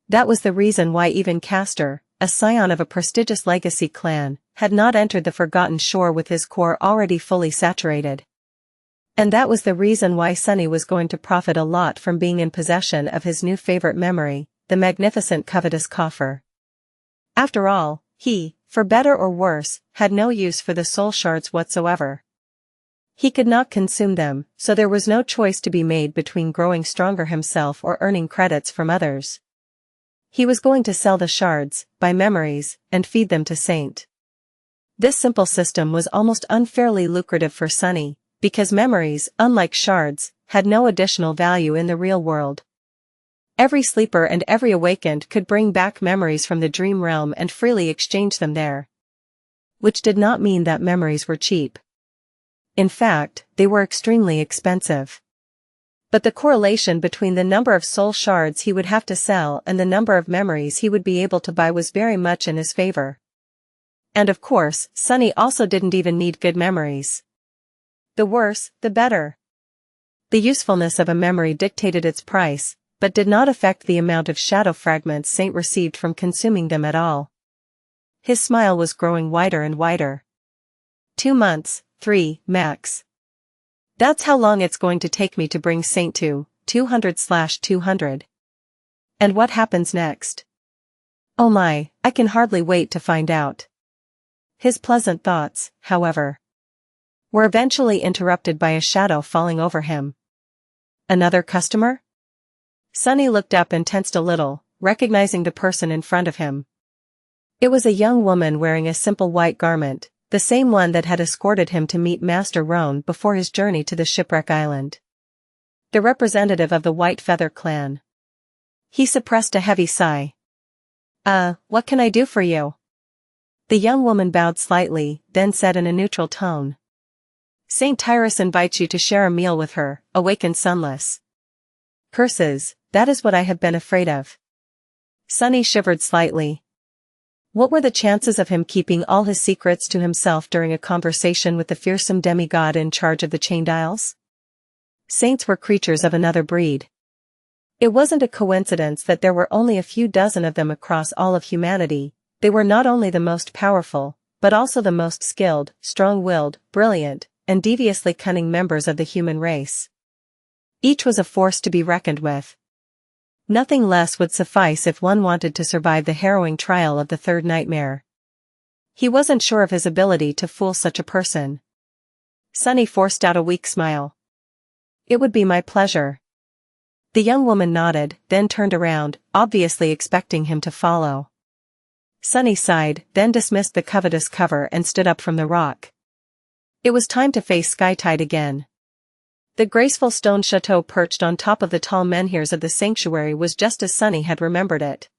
That was the reason why even Castor, a scion of a prestigious legacy clan, had not entered the Forgotten Shore with his core already fully saturated. And that was the reason why Sunny was going to profit a lot from being in possession of his new favorite memory, the magnificent covetous coffer. After all, he, for better or worse, had no use for the soul shards whatsoever. He could not consume them, so there was no choice to be made between growing stronger himself or earning credits from others. He was going to sell the shards, buy memories, and feed them to Saint. This simple system was almost unfairly lucrative for Sunny, because memories, unlike shards, had no additional value in the real world. Every sleeper and every awakened could bring back memories from the dream realm and freely exchange them there. Which did not mean that memories were cheap. In fact, they were extremely expensive. But the correlation between the number of soul shards he would have to sell and the number of memories he would be able to buy was very much in his favor. And of course, Sunny also didn't even need good memories. The worse, the better. The usefulness of a memory dictated its price, but did not affect the amount of shadow fragments Saint received from consuming them at all. His smile was growing wider and wider. 2 months, 3, max. That's how long it's going to take me to bring Saint to 200/200. And what happens next? Oh my, I can hardly wait to find out. His pleasant thoughts, however, were eventually interrupted by a shadow falling over him. Another customer? Sunny looked up and tensed a little, recognizing the person in front of him. It was a young woman wearing a simple white garment, the same one that had escorted him to meet Master Roan before his journey to the shipwreck island. The representative of the White Feather clan. He suppressed a heavy sigh. What can I do for you? The young woman bowed slightly, then said in a neutral tone. Saint Tyrus invites you to share a meal with her, awakened sunless. Curses, that is what I have been afraid of. Sunny shivered slightly. What were the chances of him keeping all his secrets to himself during a conversation with the fearsome demigod in charge of the Chained Isles? Saints were creatures of another breed. It wasn't a coincidence that there were only a few dozen of them across all of humanity. They were not only the most powerful, but also the most skilled, strong-willed, brilliant, and deviously cunning members of the human race. Each was a force to be reckoned with. Nothing less would suffice if one wanted to survive the harrowing trial of the third nightmare. He wasn't sure of his ability to fool such a person. Sunny forced out a weak smile. It would be my pleasure. The young woman nodded, then turned around, obviously expecting him to follow. Sunny sighed, then dismissed the covetous cover and stood up from the rock. It was time to face Skytide again. The graceful stone chateau perched on top of the tall menhirs of the sanctuary was just as Sunny had remembered it.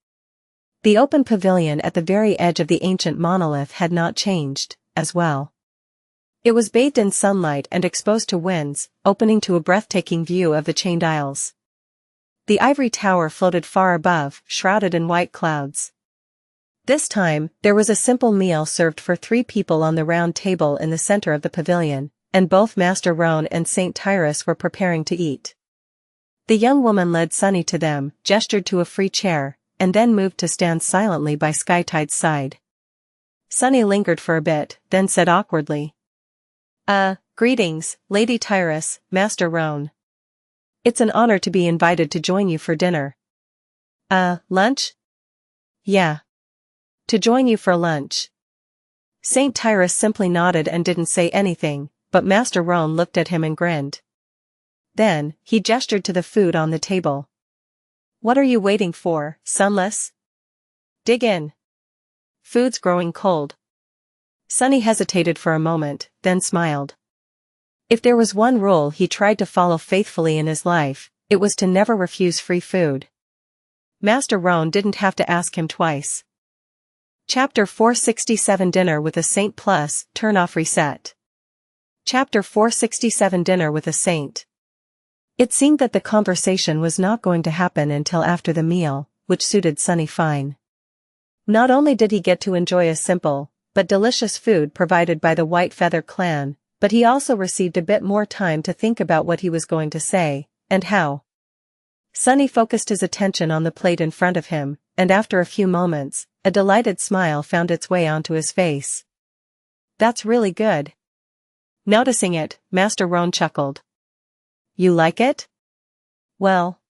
The open pavilion at the very edge of the ancient monolith had not changed, as well. It was bathed in sunlight and exposed to winds, opening to a breathtaking view of the Chained Isles. The ivory tower floated far above, shrouded in white clouds. This time, there was a simple meal served for 3 people on the round table in the center of the pavilion, and both Master Roan and Saint Tyrus were preparing to eat. The young woman led Sunny to them, gestured to a free chair, and then moved to stand silently by Skytide's side. Sunny lingered for a bit, then said awkwardly. Greetings, Lady Tyrus, Master Roan. It's an honor to be invited to join you for dinner. Lunch? Yeah. To join you for lunch. Saint Tyrus simply nodded and didn't say anything, but Master Roan looked at him and grinned. Then, he gestured to the food on the table. What are you waiting for, Sunless? Dig in. Food's growing cold. Sunny hesitated for a moment, then smiled. If there was one rule he tried to follow faithfully in his life, it was to never refuse free food. Master Roan didn't have to ask him twice. Chapter 467 Dinner with a Saint plus, Turn off reset. Chapter 467 Dinner with a Saint. It seemed that the conversation was not going to happen until after the meal, which suited Sunny fine. Not only did he get to enjoy a simple, but delicious food provided by the White Feather clan, but he also received a bit more time to think about what he was going to say, and how. Sunny focused his attention on the plate in front of him, and after a few moments, a delighted smile found its way onto his face. That's really good. Noticing it, Master Roan chuckled. You like it? Well,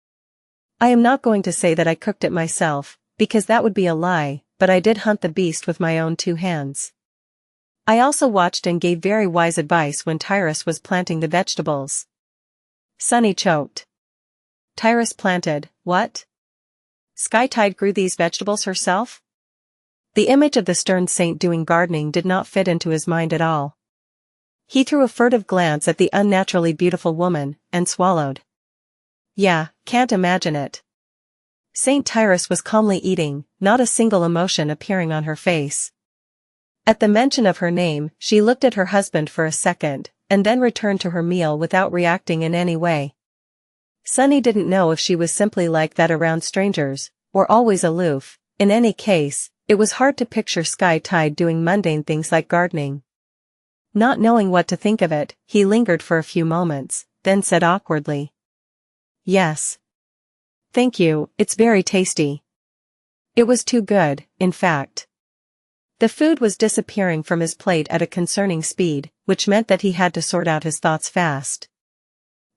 I am not going to say that I cooked it myself, because that would be a lie, but I did hunt the beast with my own 2 hands. I also watched and gave very wise advice when Tyrus was planting the vegetables. Sunny choked. Tyrus planted, what? Skytide grew these vegetables herself? The image of the stern saint doing gardening did not fit into his mind at all. He threw a furtive glance at the unnaturally beautiful woman, and swallowed. Yeah, can't imagine it. Saint Tyrus was calmly eating, not a single emotion appearing on her face. At the mention of her name, she looked at her husband for a second, and then returned to her meal without reacting in any way. Sunny didn't know if she was simply like that around strangers, or always aloof. In any case, it was hard to picture Skytide doing mundane things like gardening. Not knowing what to think of it, he lingered for a few moments, then said awkwardly. Yes. Thank you, it's very tasty. It was too good, in fact. The food was disappearing from his plate at a concerning speed, which meant that he had to sort out his thoughts fast.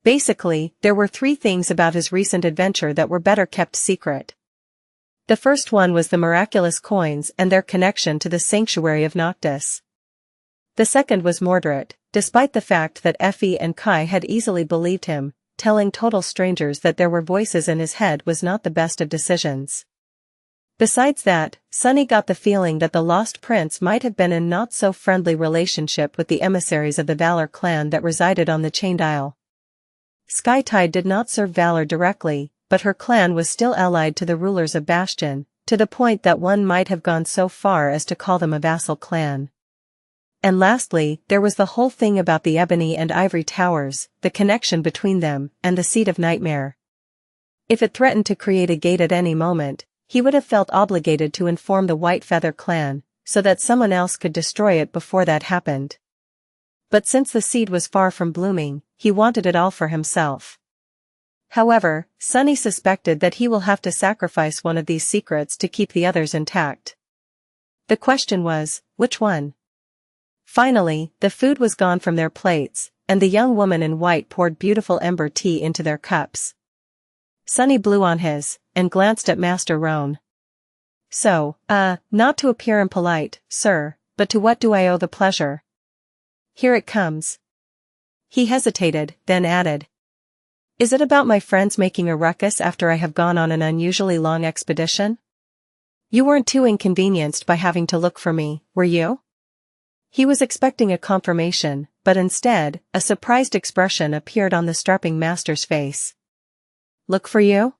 Basically, there were 3 things about his recent adventure that were better kept secret. The first one was the miraculous coins and their connection to the sanctuary of Noctis. The second was Mordred, despite the fact that Effie and Kai had easily believed him, telling total strangers that there were voices in his head was not the best of decisions. Besides that, Sunny got the feeling that the Lost Prince might have been in not-so-friendly relationship with the emissaries of the Valor clan that resided on the Chained Isle. Skytide did not serve Valor directly, but her clan was still allied to the rulers of Bastion, to the point that one might have gone so far as to call them a vassal clan. And lastly, there was the whole thing about the Ebony and Ivory Towers, the connection between them, and the Seed of Nightmare. If it threatened to create a gate at any moment, he would have felt obligated to inform the White Feather clan, so that someone else could destroy it before that happened. But since the seed was far from blooming, he wanted it all for himself. However, Sunny suspected that he will have to sacrifice one of these secrets to keep the others intact. The question was, which one? Finally, the food was gone from their plates, and the young woman in white poured beautiful ember tea into their cups. Sunny blew on his, and glanced at Master Roan. So, not to appear impolite, sir, but to what do I owe the pleasure? Here it comes. He hesitated, then added. Is it about my friends making a ruckus after I have gone on an unusually long expedition? You weren't too inconvenienced by having to look for me, were you? He was expecting a confirmation, but instead, a surprised expression appeared on the strapping master's face. Look for you?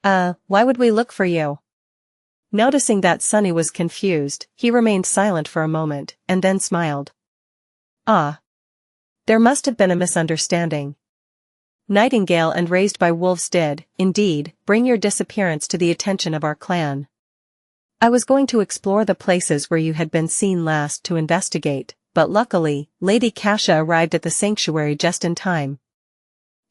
Why would we look for you? Noticing that Sunny was confused, he remained silent for a moment, and then smiled. Ah. There must have been a misunderstanding. Nightingale and Raised by Wolves did, indeed, bring your disappearance to the attention of our clan. I was going to explore the places where you had been seen last to investigate, but luckily, Lady Xianxia arrived at the sanctuary just in time.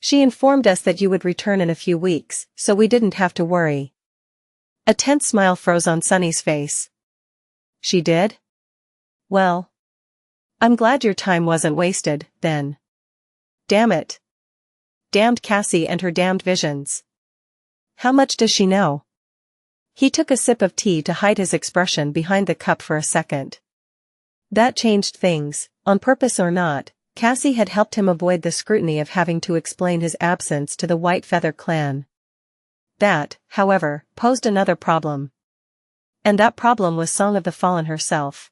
She informed us that you would return in a few weeks, so we didn't have to worry. A tense smile froze on Sunny's face. She did? Well. I'm glad your time wasn't wasted, then. Damn it. Damned Cassie and her damned visions. How much does she know? He took a sip of tea to hide his expression behind the cup for a second. That changed things, on purpose or not. Cassie had helped him avoid the scrutiny of having to explain his absence to the White Feather clan. That, however, posed another problem. And that problem was Song of the Fallen herself.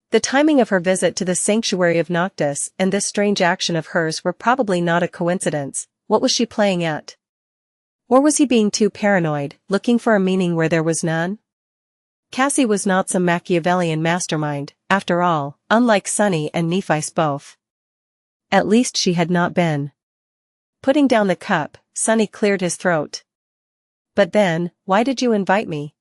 The timing of her visit to the sanctuary of Noctis and this strange action of hers were probably not a coincidence. What was she playing at? Or was he being too paranoid, looking for a meaning where there was none? Cassie was not some Machiavellian mastermind, after all, unlike Sunny and Nephi's both. At least she had not been. Putting down the cup, Sunny cleared his throat. But then, why did you invite me?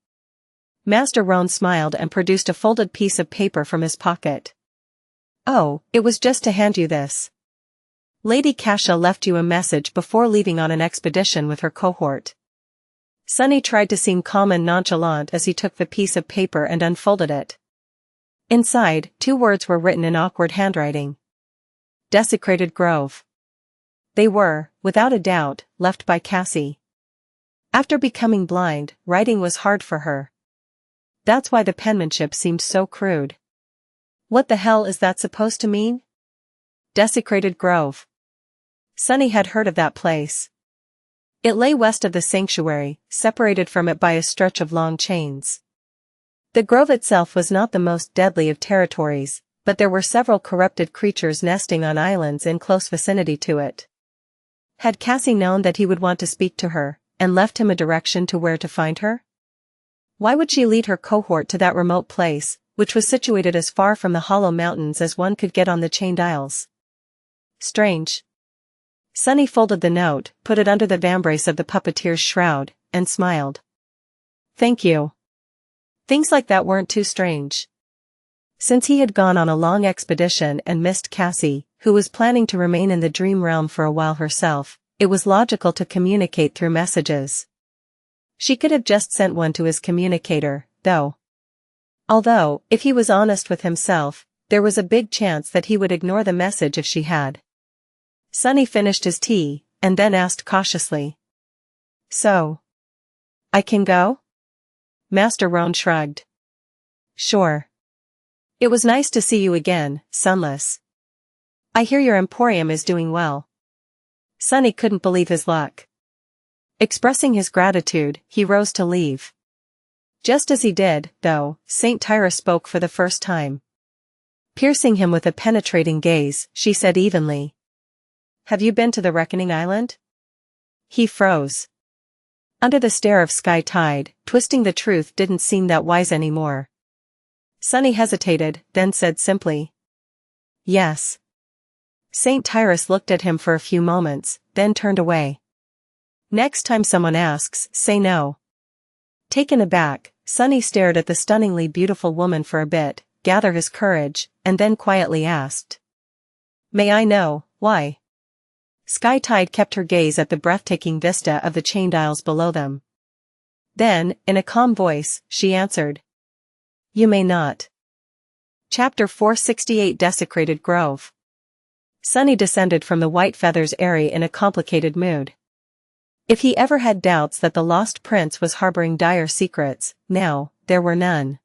Master Roan smiled and produced a folded piece of paper from his pocket. Oh, it was just to hand you this. Lady Xianxia left you a message before leaving on an expedition with her cohort. Sunny tried to seem calm and nonchalant as he took the piece of paper and unfolded it. Inside, 2 words were written in awkward handwriting. Desecrated Grove. They were, without a doubt, left by Cassie. After becoming blind, writing was hard for her. That's why the penmanship seemed so crude. What the hell is that supposed to mean? Desecrated Grove. Sunny had heard of that place. It lay west of the sanctuary, separated from it by a stretch of long chains. The grove itself was not the most deadly of territories, but there were several corrupted creatures nesting on islands in close vicinity to it. Had Cassie known that he would want to speak to her, and left him a direction to where to find her? Why would she lead her cohort to that remote place, which was situated as far from the Hollow Mountains as one could get on the Chained Isles? Strange. Sunny folded the note, put it under the vambrace of the puppeteer's shroud, and smiled. Thank you. Things like that weren't too strange. Since he had gone on a long expedition and missed Cassie, who was planning to remain in the dream realm for a while herself, it was logical to communicate through messages. She could have just sent one to his communicator, though. Although, if he was honest with himself, there was a big chance that he would ignore the message if she had. Sunny finished his tea, and then asked cautiously. So? I can go? Master Roan shrugged. Sure. It was nice to see you again, Sunless. I hear your emporium is doing well. Sunny couldn't believe his luck. Expressing his gratitude, he rose to leave. Just as he did, though, Saint Tyra spoke for the first time. Piercing him with a penetrating gaze, she said evenly. Have you been to the Reckoning Island? He froze. Under the stare of Sky Tide, twisting the truth didn't seem that wise anymore. Sunny hesitated, then said simply. Yes. Saint Tyrus looked at him for a few moments, then turned away. Next time someone asks, say no. Taken aback, Sunny stared at the stunningly beautiful woman for a bit, gathered his courage, and then quietly asked. May I know, why? Sky Tide kept her gaze at the breathtaking vista of the Chained Isles below them. Then, in a calm voice, she answered. You may not. Chapter 468 Desecrated Grove. Sunny descended from the white feathers eyrie in a complicated mood. If he ever had doubts that the lost prince was harboring dire secrets, now, there were none.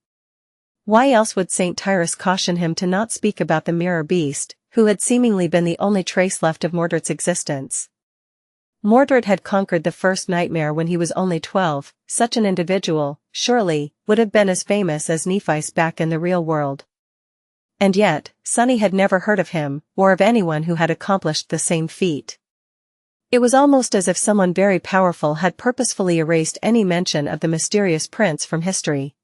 Why else would Saint Tyrus caution him to not speak about the mirror beast, who had seemingly been the only trace left of Mordred's existence? Mordred had conquered the first nightmare when he was only 12, such an individual, surely, would have been as famous as Nephi's back in the real world. And yet, Sunny had never heard of him, or of anyone who had accomplished the same feat. It was almost as if someone very powerful had purposefully erased any mention of the mysterious prince from history.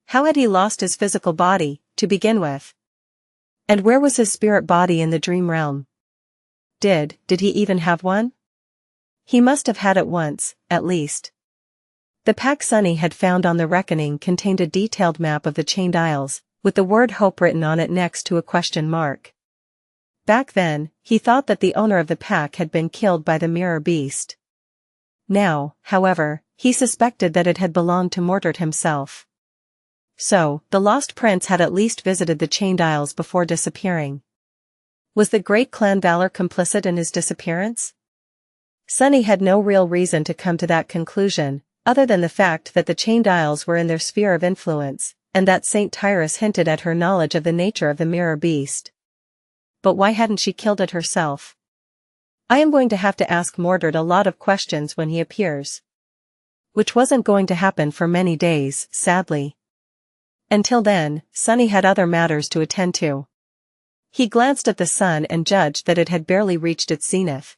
How had he lost his physical body, to begin with? And where was his spirit body in the dream realm? Did he even have one? He must have had it once, at least. The pack Sunny had found on the Reckoning contained a detailed map of the Chained Isles, with the word Hope written on it next to a question mark. Back then, he thought that the owner of the pack had been killed by the mirror beast. Now, however, he suspected that it had belonged to Mordred himself. So, the lost prince had at least visited the Chained Isles before disappearing. Was the great clan Valor complicit in his disappearance? Sunny had no real reason to come to that conclusion, other than the fact that the Chained Isles were in their sphere of influence, and that Saint Tyrus hinted at her knowledge of the nature of the mirror beast. But why hadn't she killed it herself? I am going to have to ask Mordred a lot of questions when he appears. Which wasn't going to happen for many days, sadly. Until then, Sunny had other matters to attend to. He glanced at the sun and judged that it had barely reached its zenith.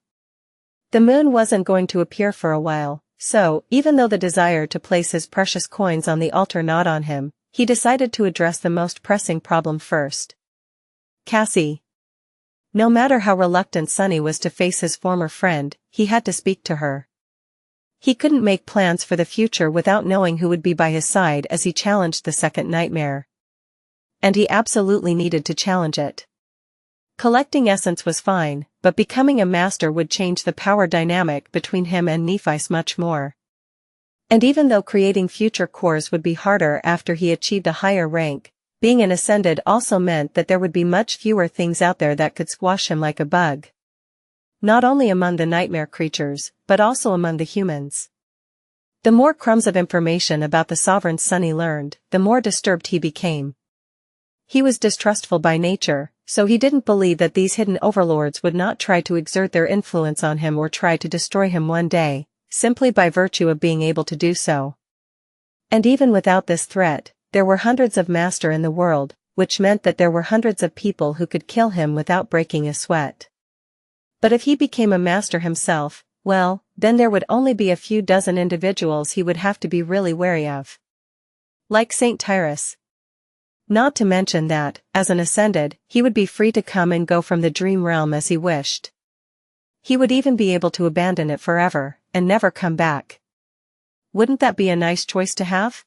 The moon wasn't going to appear for a while, so, even though the desire to place his precious coins on the altar gnawed on him, he decided to address the most pressing problem first. Cassie. No matter how reluctant Sunny was to face his former friend, he had to speak to her. He couldn't make plans for the future without knowing who would be by his side as he challenged the second nightmare. And he absolutely needed to challenge it. Collecting essence was fine, but becoming a master would change the power dynamic between him and Nephi's much more. And even though creating future cores would be harder after he achieved a higher rank, being an ascended also meant that there would be much fewer things out there that could squash him like a bug. Not only among the nightmare creatures, but also among the humans. The more crumbs of information about the sovereign Sunny learned, the more disturbed he became. He was distrustful by nature, so he didn't believe that these hidden overlords would not try to exert their influence on him or try to destroy him one day, simply by virtue of being able to do so. And even without this threat, there were hundreds of masters in the world, which meant that there were hundreds of people who could kill him without breaking a sweat. But if he became a master himself, well, then there would only be a few dozen individuals he would have to be really wary of. Like Saint Tyrus. Not to mention that, as an ascended, he would be free to come and go from the dream realm as he wished. He would even be able to abandon it forever, and never come back. Wouldn't that be a nice choice to have?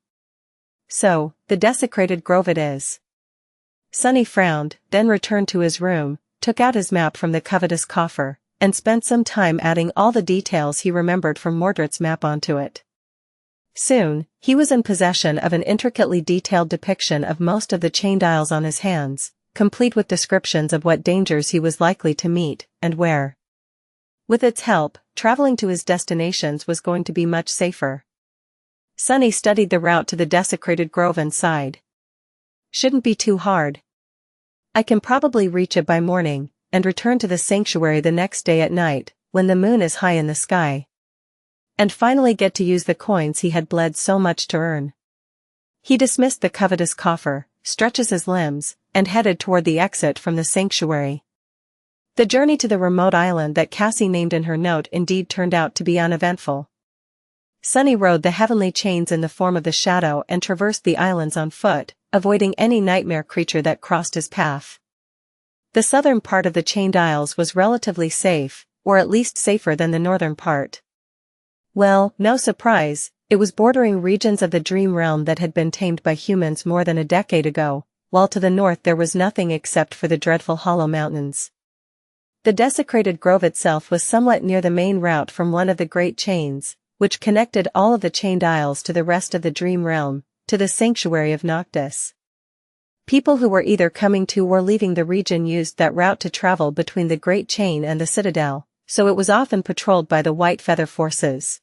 So, the desecrated grove it is. Sunny frowned, then returned to his room, took out his map from the covetous coffer, and spent some time adding all the details he remembered from Mordred's map onto it. Soon, he was in possession of an intricately detailed depiction of most of the chained isles on his hands, complete with descriptions of what dangers he was likely to meet, and where. With its help, traveling to his destinations was going to be much safer. Sunny studied the route to the desecrated grove and sighed. Shouldn't be too hard. I can probably reach it by morning, and return to the sanctuary the next day at night, when the moon is high in the sky. And finally get to use the coins he had bled so much to earn. He dismissed the covetous coffer, stretches his limbs, and headed toward the exit from the sanctuary. The journey to the remote island that Cassie named in her note indeed turned out to be uneventful. Sunny rode the heavenly chains in the form of the shadow and traversed the islands on foot, avoiding any nightmare creature that crossed his path. The southern part of the chained isles was relatively safe, or at least safer than the northern part. Well, no surprise, it was bordering regions of the dream realm that had been tamed by humans more than a decade ago, while to the north there was nothing except for the dreadful Hollow Mountains. The desecrated grove itself was somewhat near the main route from one of the great chains, which connected all of the chained isles to the rest of the dream realm, to the sanctuary of Noctis. People who were either coming to or leaving the region used that route to travel between the Great Chain and the Citadel, so it was often patrolled by the White Feather forces.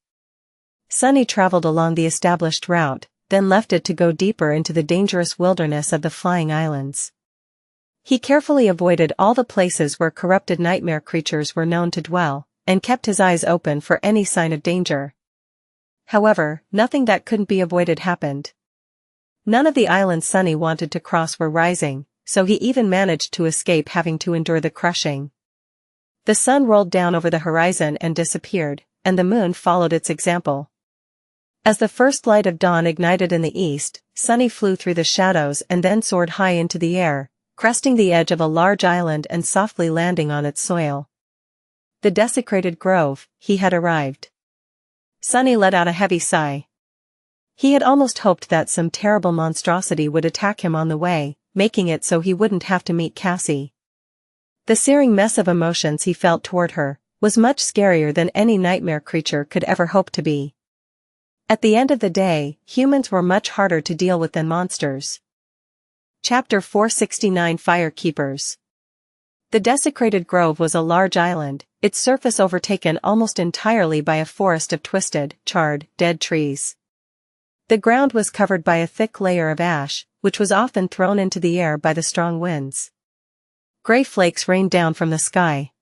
Sunny traveled along the established route, then left it to go deeper into the dangerous wilderness of the Flying Islands. He carefully avoided all the places where corrupted nightmare creatures were known to dwell, and kept his eyes open for any sign of danger. However, nothing that couldn't be avoided happened. None of the islands Sunny wanted to cross were rising, so he even managed to escape having to endure the crushing. The sun rolled down over the horizon and disappeared, and the moon followed its example. As the first light of dawn ignited in the east, Sunny flew through the shadows and then soared high into the air, cresting the edge of a large island and softly landing on its soil. The desecrated grove, he had arrived. Sunny let out a heavy sigh. He had almost hoped that some terrible monstrosity would attack him on the way, making it so he wouldn't have to meet Cassie. The searing mess of emotions he felt toward her was much scarier than any nightmare creature could ever hope to be. At the end of the day, humans were much harder to deal with than monsters. Chapter 469 Firekeepers. The desecrated grove was a large island, its surface overtaken almost entirely by a forest of twisted, charred, dead trees. The ground was covered by a thick layer of ash, which was often thrown into the air by the strong winds. Gray flakes rained down from the sky.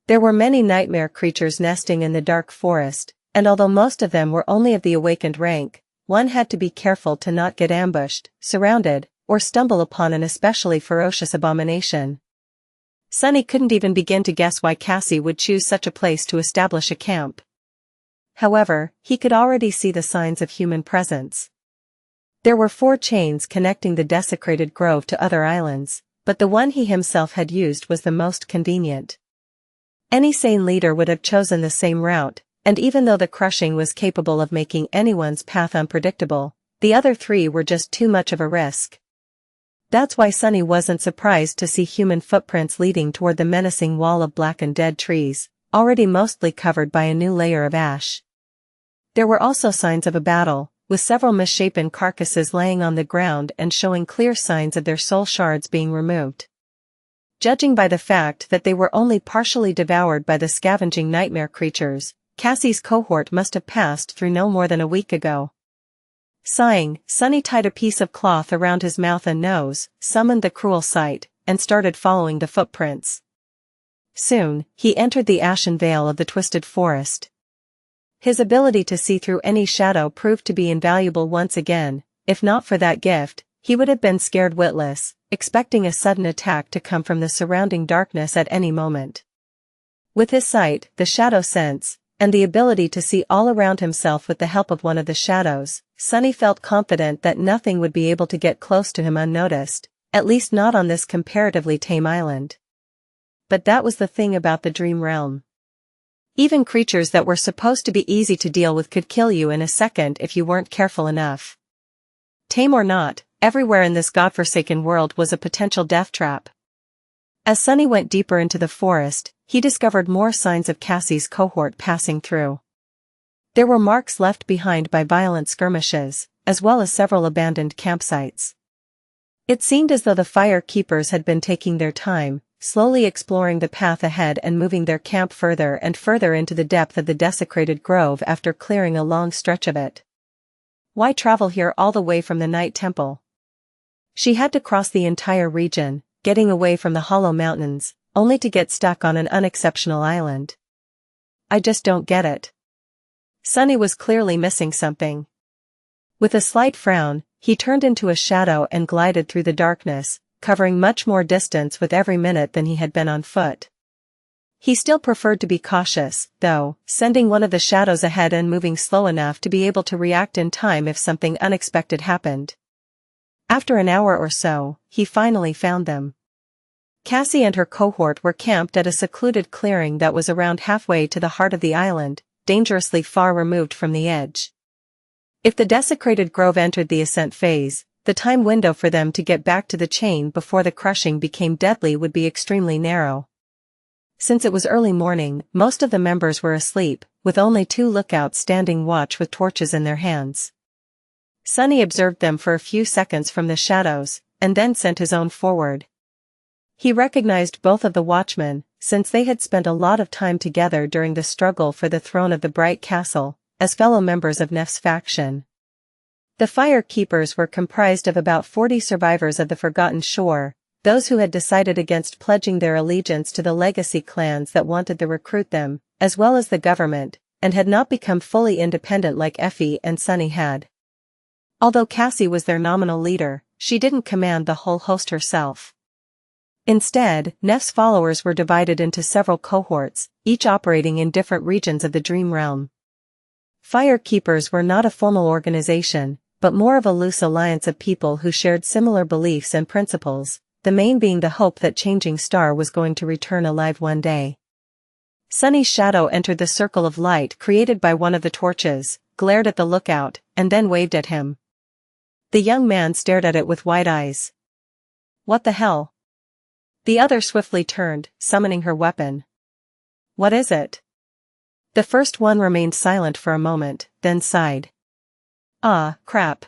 There were many nightmare creatures nesting in the dark forest, and although most of them were only of the awakened rank, one had to be careful to not get ambushed, surrounded, or stumble upon an especially ferocious abomination. Sunny couldn't even begin to guess why Cassie would choose such a place to establish a camp. However, he could already see the signs of human presence. There were 4 chains connecting the desecrated grove to other islands, but the one he himself had used was the most convenient. Any sane leader would have chosen the same route, and even though the crushing was capable of making anyone's path unpredictable, the other 3 were just too much of a risk. That's why Sunny wasn't surprised to see human footprints leading toward the menacing wall of blackened dead trees, already mostly covered by a new layer of ash. There were also signs of a battle, with several misshapen carcasses laying on the ground and showing clear signs of their soul shards being removed. Judging by the fact that they were only partially devoured by the scavenging nightmare creatures, Cassie's cohort must have passed through no more than a week ago. Sighing, Sunny tied a piece of cloth around his mouth and nose, summoned the cruel sight, and started following the footprints. Soon, he entered the ashen veil of the twisted forest. His ability to see through any shadow proved to be invaluable once again. If not for that gift, he would have been scared witless, expecting a sudden attack to come from the surrounding darkness at any moment. With his sight, the shadow sense, and the ability to see all around himself with the help of one of the shadows, Sunny felt confident that nothing would be able to get close to him unnoticed, at least not on this comparatively tame island. But that was the thing about the dream realm. Even creatures that were supposed to be easy to deal with could kill you in a second if you weren't careful enough. Tame or not, everywhere in this godforsaken world was a potential death trap. As Sunny went deeper into the forest, he discovered more signs of Cassie's cohort passing through. There were marks left behind by violent skirmishes, as well as several abandoned campsites. It seemed as though the fire keepers had been taking their time, slowly exploring the path ahead and moving their camp further and further into the depth of the desecrated grove after clearing a long stretch of it. Why travel here all the way from the Night Temple? She had to cross the entire region, getting away from the Hollow Mountains, only to get stuck on an unexceptional island. I just don't get it. Sunny was clearly missing something. With a slight frown, he turned into a shadow and glided through the darkness, covering much more distance with every minute than he had been on foot. He still preferred to be cautious, though, sending one of the shadows ahead and moving slow enough to be able to react in time if something unexpected happened. After an hour or so, he finally found them. Cassie and her cohort were camped at a secluded clearing that was around halfway to the heart of the island, dangerously far removed from the edge. If the desecrated grove entered the ascent phase, the time window for them to get back to the chain before the crushing became deadly would be extremely narrow. Since it was early morning, most of the members were asleep, with only 2 lookouts standing watch with torches in their hands. Sunny observed them for a few seconds from the shadows, and then sent his own forward. He recognized both of the watchmen, since they had spent a lot of time together during the struggle for the throne of the Bright Castle, as fellow members of Nef's faction. The Fire Keepers were comprised of about 40 survivors of the Forgotten Shore, those who had decided against pledging their allegiance to the legacy clans that wanted to recruit them, as well as the government, and had not become fully independent like Effie and Sunny had. Although Cassie was their nominal leader, she didn't command the whole host herself. Instead, Nef's followers were divided into several cohorts, each operating in different regions of the Dream Realm. Fire Keepers were not a formal organization, but more of a loose alliance of people who shared similar beliefs and principles, the main being the hope that Changing Star was going to return alive one day. Sunny's shadow entered the circle of light created by one of the torches, glared at the lookout, and then waved at him. The young man stared at it with wide eyes. What the hell? The other swiftly turned, summoning her weapon. What is it? The first one remained silent for a moment, then sighed. Ah, crap.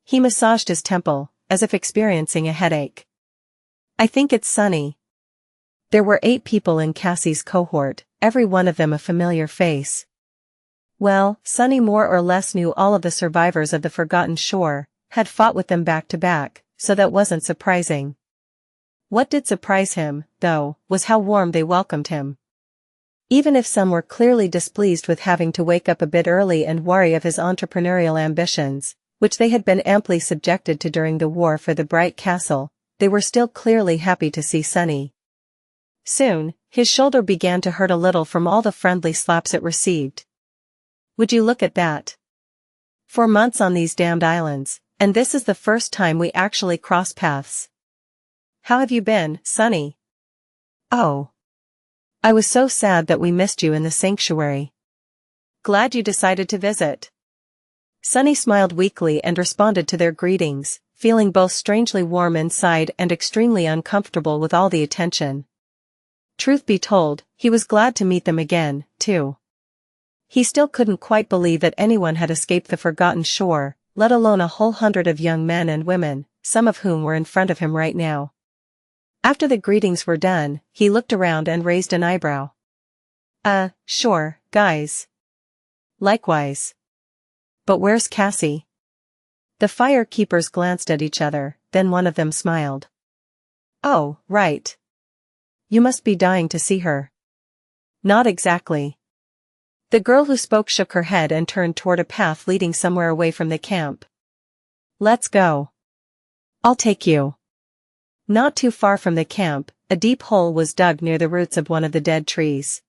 He massaged his temple, as if experiencing a headache. I think it's Sunny. There were 8 people in Cassie's cohort, every one of them a familiar face. Well, Sunny more or less knew all of the survivors of the Forgotten Shore, had fought with them back to back, so that wasn't surprising. What did surprise him, though, was how warm they welcomed him. Even if some were clearly displeased with having to wake up a bit early and worry of his entrepreneurial ambitions, which they had been amply subjected to during the war for the Bright Castle, they were still clearly happy to see Sunny. Soon, his shoulder began to hurt a little from all the friendly slaps it received. Would you look at that? 4 months on these damned islands, and this is the first time we actually cross paths. How have you been, Sunny? Oh. I was so sad that we missed you in the sanctuary. Glad you decided to visit. Sunny smiled weakly and responded to their greetings, feeling both strangely warm inside and extremely uncomfortable with all the attention. Truth be told, he was glad to meet them again, too. He still couldn't quite believe that anyone had escaped the Forgotten Shore, let alone a whole 100 of young men and women, some of whom were in front of him right now. After the greetings were done, he looked around and raised an eyebrow. Sure, guys. Likewise. But where's Cassie? The fire keepers glanced at each other, then one of them smiled. Oh, right. You must be dying to see her. Not exactly. The girl who spoke shook her head and turned toward a path leading somewhere away from the camp. Let's go. I'll take you. Not too far from the camp, a deep hole was dug near the roots of one of the dead trees.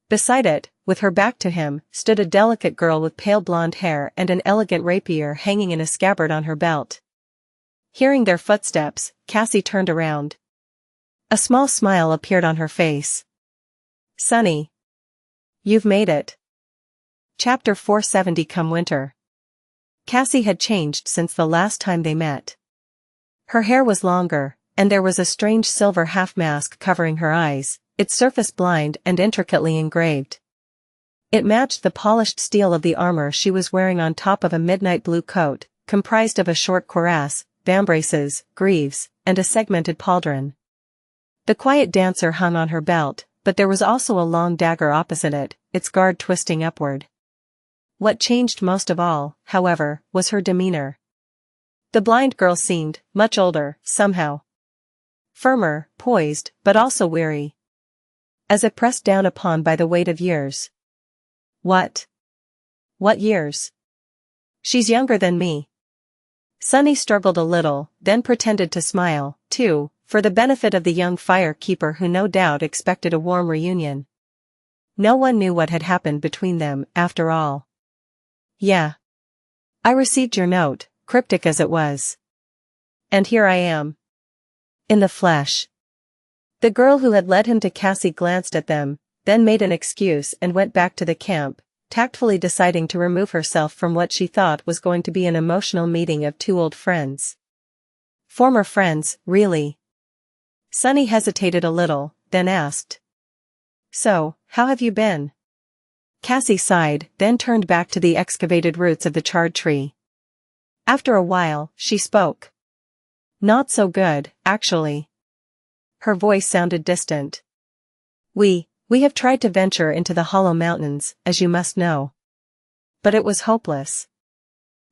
Beside it, with her back to him, stood a delicate girl with pale blonde hair and an elegant rapier hanging in a scabbard on her belt. Hearing their footsteps, Cassie turned around. A small smile appeared on her face. Sunny. You've made it. Chapter 470 Come winter. Cassie had changed since the last time they met. Her hair was longer, and there was a strange silver half-mask covering her eyes, its surface blind and intricately engraved. It matched the polished steel of the armor she was wearing on top of a midnight blue coat, comprised of a short cuirass, vambraces, greaves, and a segmented pauldron. The quiet dancer hung on her belt, but there was also a long dagger opposite it, its guard twisting upward. What changed most of all, however, was her demeanor. The blind girl seemed much older, somehow. Firmer, poised, but also weary. As if pressed down upon by the weight of years. What? What years? She's younger than me. Sunny struggled a little, then pretended to smile, too, for the benefit of the young fire-keeper who no doubt expected a warm reunion. No one knew what had happened between them, after all. Yeah. I received your note, cryptic as it was. And here I am. In the flesh. The girl who had led him to Cassie glanced at them, then made an excuse and went back to the camp, tactfully deciding to remove herself from what she thought was going to be an emotional meeting of two old friends. Former friends, really. Sunny hesitated a little, then asked. So, how have you been? Cassie sighed, then turned back to the excavated roots of the charred tree. After a while, she spoke. Not so good, actually. Her voice sounded distant. We have tried to venture into the Hollow Mountains, as you must know. But it was hopeless.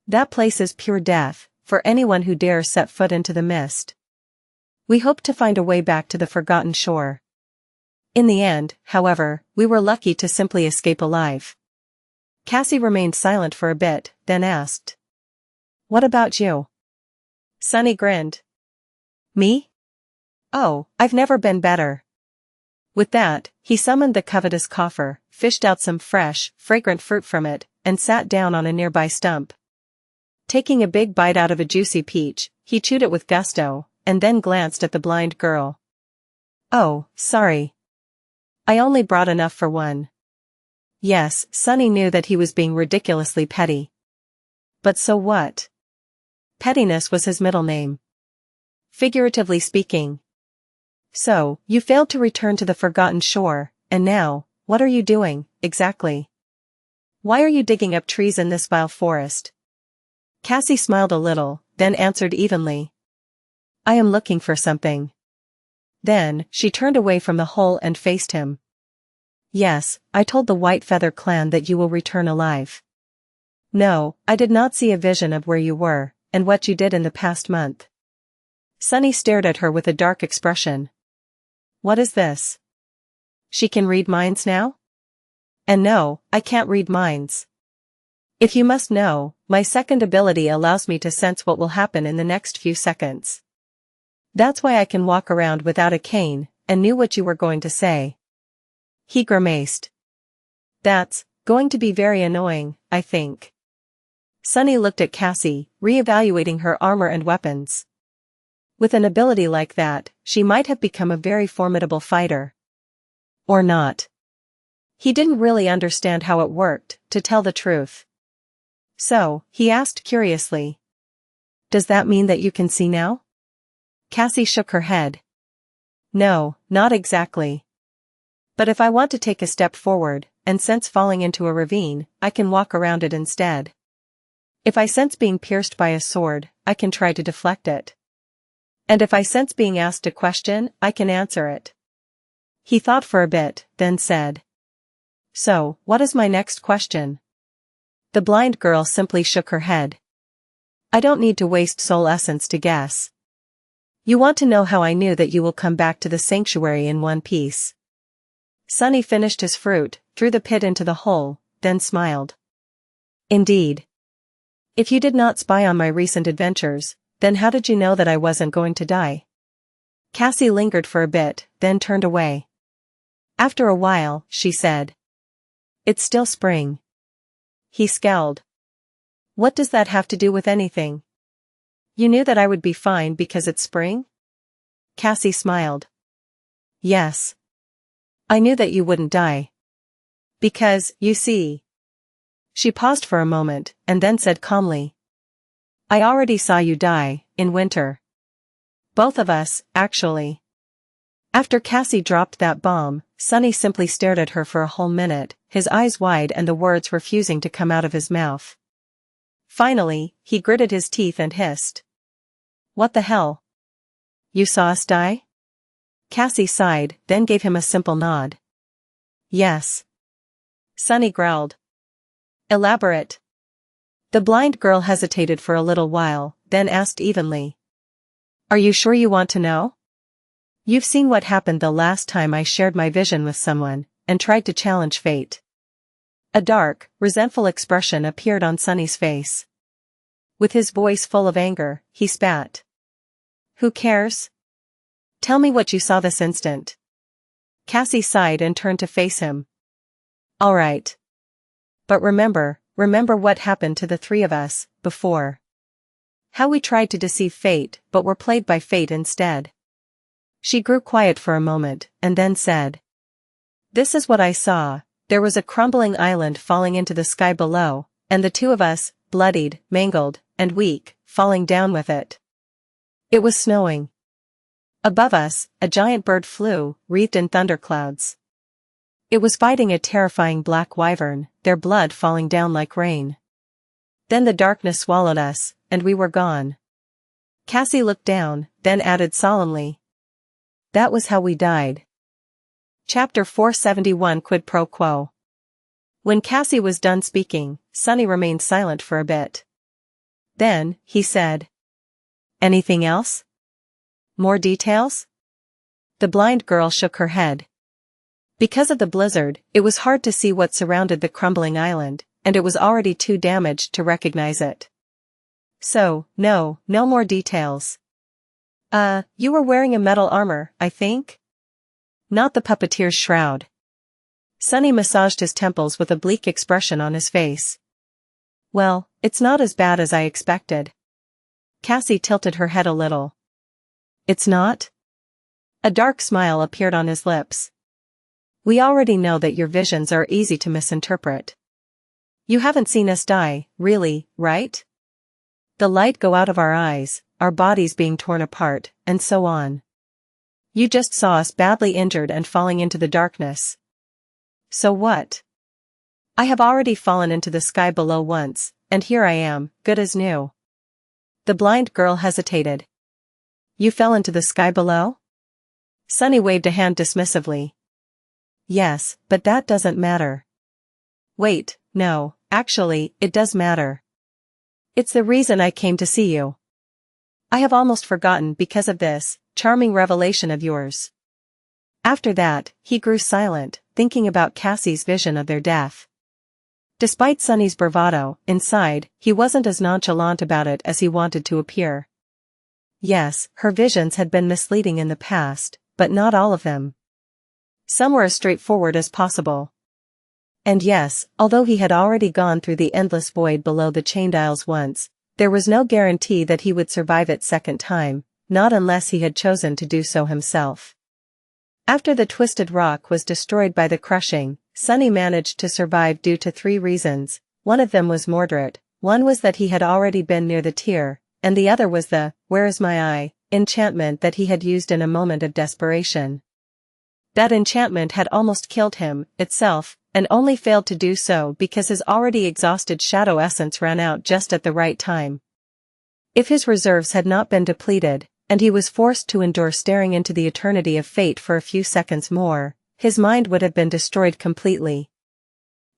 That place is pure death, for anyone who dares set foot into the mist. We hoped to find a way back to the Forgotten Shore. In the end, however, we were lucky to simply escape alive. Cassie remained silent for a bit, then asked. What about you? Sunny grinned. Me? Oh, I've never been better. With that, he summoned the covetous coffer, fished out some fresh, fragrant fruit from it, and sat down on a nearby stump. Taking a big bite out of a juicy peach, he chewed it with gusto, and then glanced at the blind girl. Oh, sorry. I only brought enough for one. Yes, Sunny knew that he was being ridiculously petty. But so what? Pettiness was his middle name. Figuratively speaking. So, you failed to return to the Forgotten Shore, and now, what are you doing, exactly? Why are you digging up trees in this vile forest? Cassie smiled a little, then answered evenly. I am looking for something. Then, she turned away from the hole and faced him. Yes, I told the White Feather clan that you will return alive. No, I did not see a vision of where you were, and what you did in the past month. Sunny stared at her with a dark expression. What is this? She can read minds now? And no, I can't read minds. If you must know, my second ability allows me to sense what will happen in the next few seconds. That's why I can walk around without a cane, and knew what you were going to say. He grimaced. That's going to be very annoying, I think. Sunny looked at Cassie, re-evaluating her armor and weapons. With an ability like that, she might have become a very formidable fighter. Or not. He didn't really understand how it worked, to tell the truth. So, he asked curiously. Does that mean that you can see now? Cassie shook her head. No, not exactly. But if I want to take a step forward, and sense falling into a ravine, I can walk around it instead. If I sense being pierced by a sword, I can try to deflect it. And if I sense being asked a question, I can answer it. He thought for a bit, then said. So, what is my next question? The blind girl simply shook her head. I don't need to waste soul essence to guess. You want to know how I knew that you will come back to the sanctuary in one piece. Sunny finished his fruit, threw the pit into the hole, then smiled. Indeed. If you did not spy on my recent adventures, then how did you know that I wasn't going to die? Cassie lingered for a bit, then turned away. After a while, she said. It's still spring. He scowled. What does that have to do with anything? You knew that I would be fine because it's spring? Cassie smiled. Yes. I knew that you wouldn't die. Because, you see. She paused for a moment, and then said calmly. I already saw you die, in winter. Both of us, actually. After Cassie dropped that bomb, Sunny simply stared at her for a whole minute, his eyes wide and the words refusing to come out of his mouth. Finally, he gritted his teeth and hissed. What the hell? You saw us die? Cassie sighed, then gave him a simple nod. Yes. Sunny growled. Elaborate. The blind girl hesitated for a little while, then asked evenly. Are you sure you want to know? You've seen what happened the last time I shared my vision with someone, and tried to challenge fate. A dark, resentful expression appeared on Sunny's face. With his voice full of anger, he spat. Who cares? Tell me what you saw this instant. Cassie sighed and turned to face him. All right. But remember what happened to the three of us, before. How we tried to deceive fate but were played by fate instead. She grew quiet for a moment, and then said. This is what I saw. There was a crumbling island falling into the sky below, and the two of us, bloodied, mangled, and weak, falling down with it. It was snowing. Above us, a giant bird flew, wreathed in thunderclouds. It was fighting a terrifying black wyvern, their blood falling down like rain. Then the darkness swallowed us, and we were gone. Cassie looked down, then added solemnly. That was how we died. Chapter 471 Quid Pro Quo. When Cassie was done speaking, Sunny remained silent for a bit. Then, he said. Anything else? More details? The blind girl shook her head. Because of the blizzard, it was hard to see what surrounded the crumbling island, and it was already too damaged to recognize it. So, no more details. You were wearing a metal armor, I think? Not the puppeteer's shroud. Sunny massaged his temples with a bleak expression on his face. Well, it's not as bad as I expected. Cassie tilted her head a little. It's not? A dark smile appeared on his lips. We already know that your visions are easy to misinterpret. You haven't seen us die, really, right? The light go out of our eyes, our bodies being torn apart, and so on. You just saw us badly injured and falling into the darkness. So what? I have already fallen into the sky below once, and here I am, good as new. The blind girl hesitated. You fell into the sky below? Sunny waved a hand dismissively. Yes, but that doesn't matter. Wait, no, actually, it does matter. It's the reason I came to see you. I have almost forgotten because of this charming revelation of yours. After that, he grew silent, thinking about Cassie's vision of their death. Despite Sunny's bravado, inside, he wasn't as nonchalant about it as he wanted to appear. Yes, her visions had been misleading in the past, but not all of them. Some were as straightforward as possible. And yes, although he had already gone through the endless void below the chained isles once, there was no guarantee that he would survive it second time, not unless he had chosen to do so himself. After the twisted rock was destroyed by the crushing, Sunny managed to survive due to 3 reasons. One of them was moderate, one was that he had already been near the tier, and the other was the "Where is my eye" enchantment that he had used in a moment of desperation. That enchantment had almost killed him, itself, and only failed to do so because his already exhausted shadow essence ran out just at the right time. If his reserves had not been depleted, and he was forced to endure staring into the eternity of fate for a few seconds more, his mind would have been destroyed completely.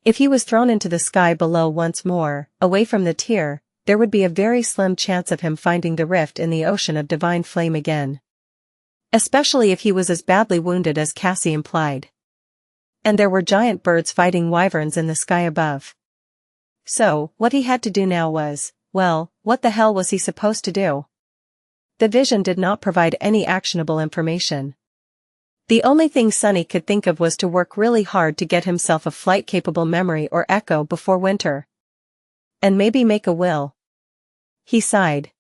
If he was thrown into the sky below once more, away from the tier, there would be a very slim chance of him finding the rift in the ocean of divine flame again. Especially if he was as badly wounded as Cassie implied. And there were giant birds fighting wyverns in the sky above. So, what he had to do now was, well, what the hell was he supposed to do? The vision did not provide any actionable information. The only thing Sunny could think of was to work really hard to get himself a flight-capable memory or echo before winter. And maybe make a will. He sighed.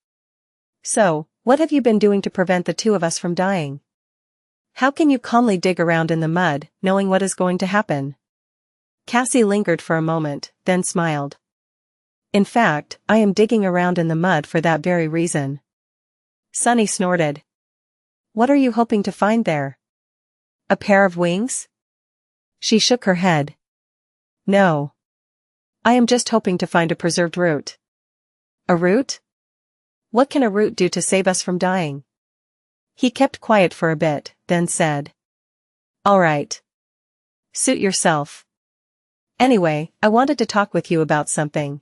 So, what have you been doing to prevent the two of us from dying? How can you calmly dig around in the mud, knowing what is going to happen? Cassie lingered for a moment, then smiled. In fact, I am digging around in the mud for that very reason. Sunny snorted. What are you hoping to find there? A pair of wings? She shook her head. No. I am just hoping to find a preserved root. A root? What can a root do to save us from dying? He kept quiet for a bit, then said. All right. Suit yourself. Anyway, I wanted to talk with you about something.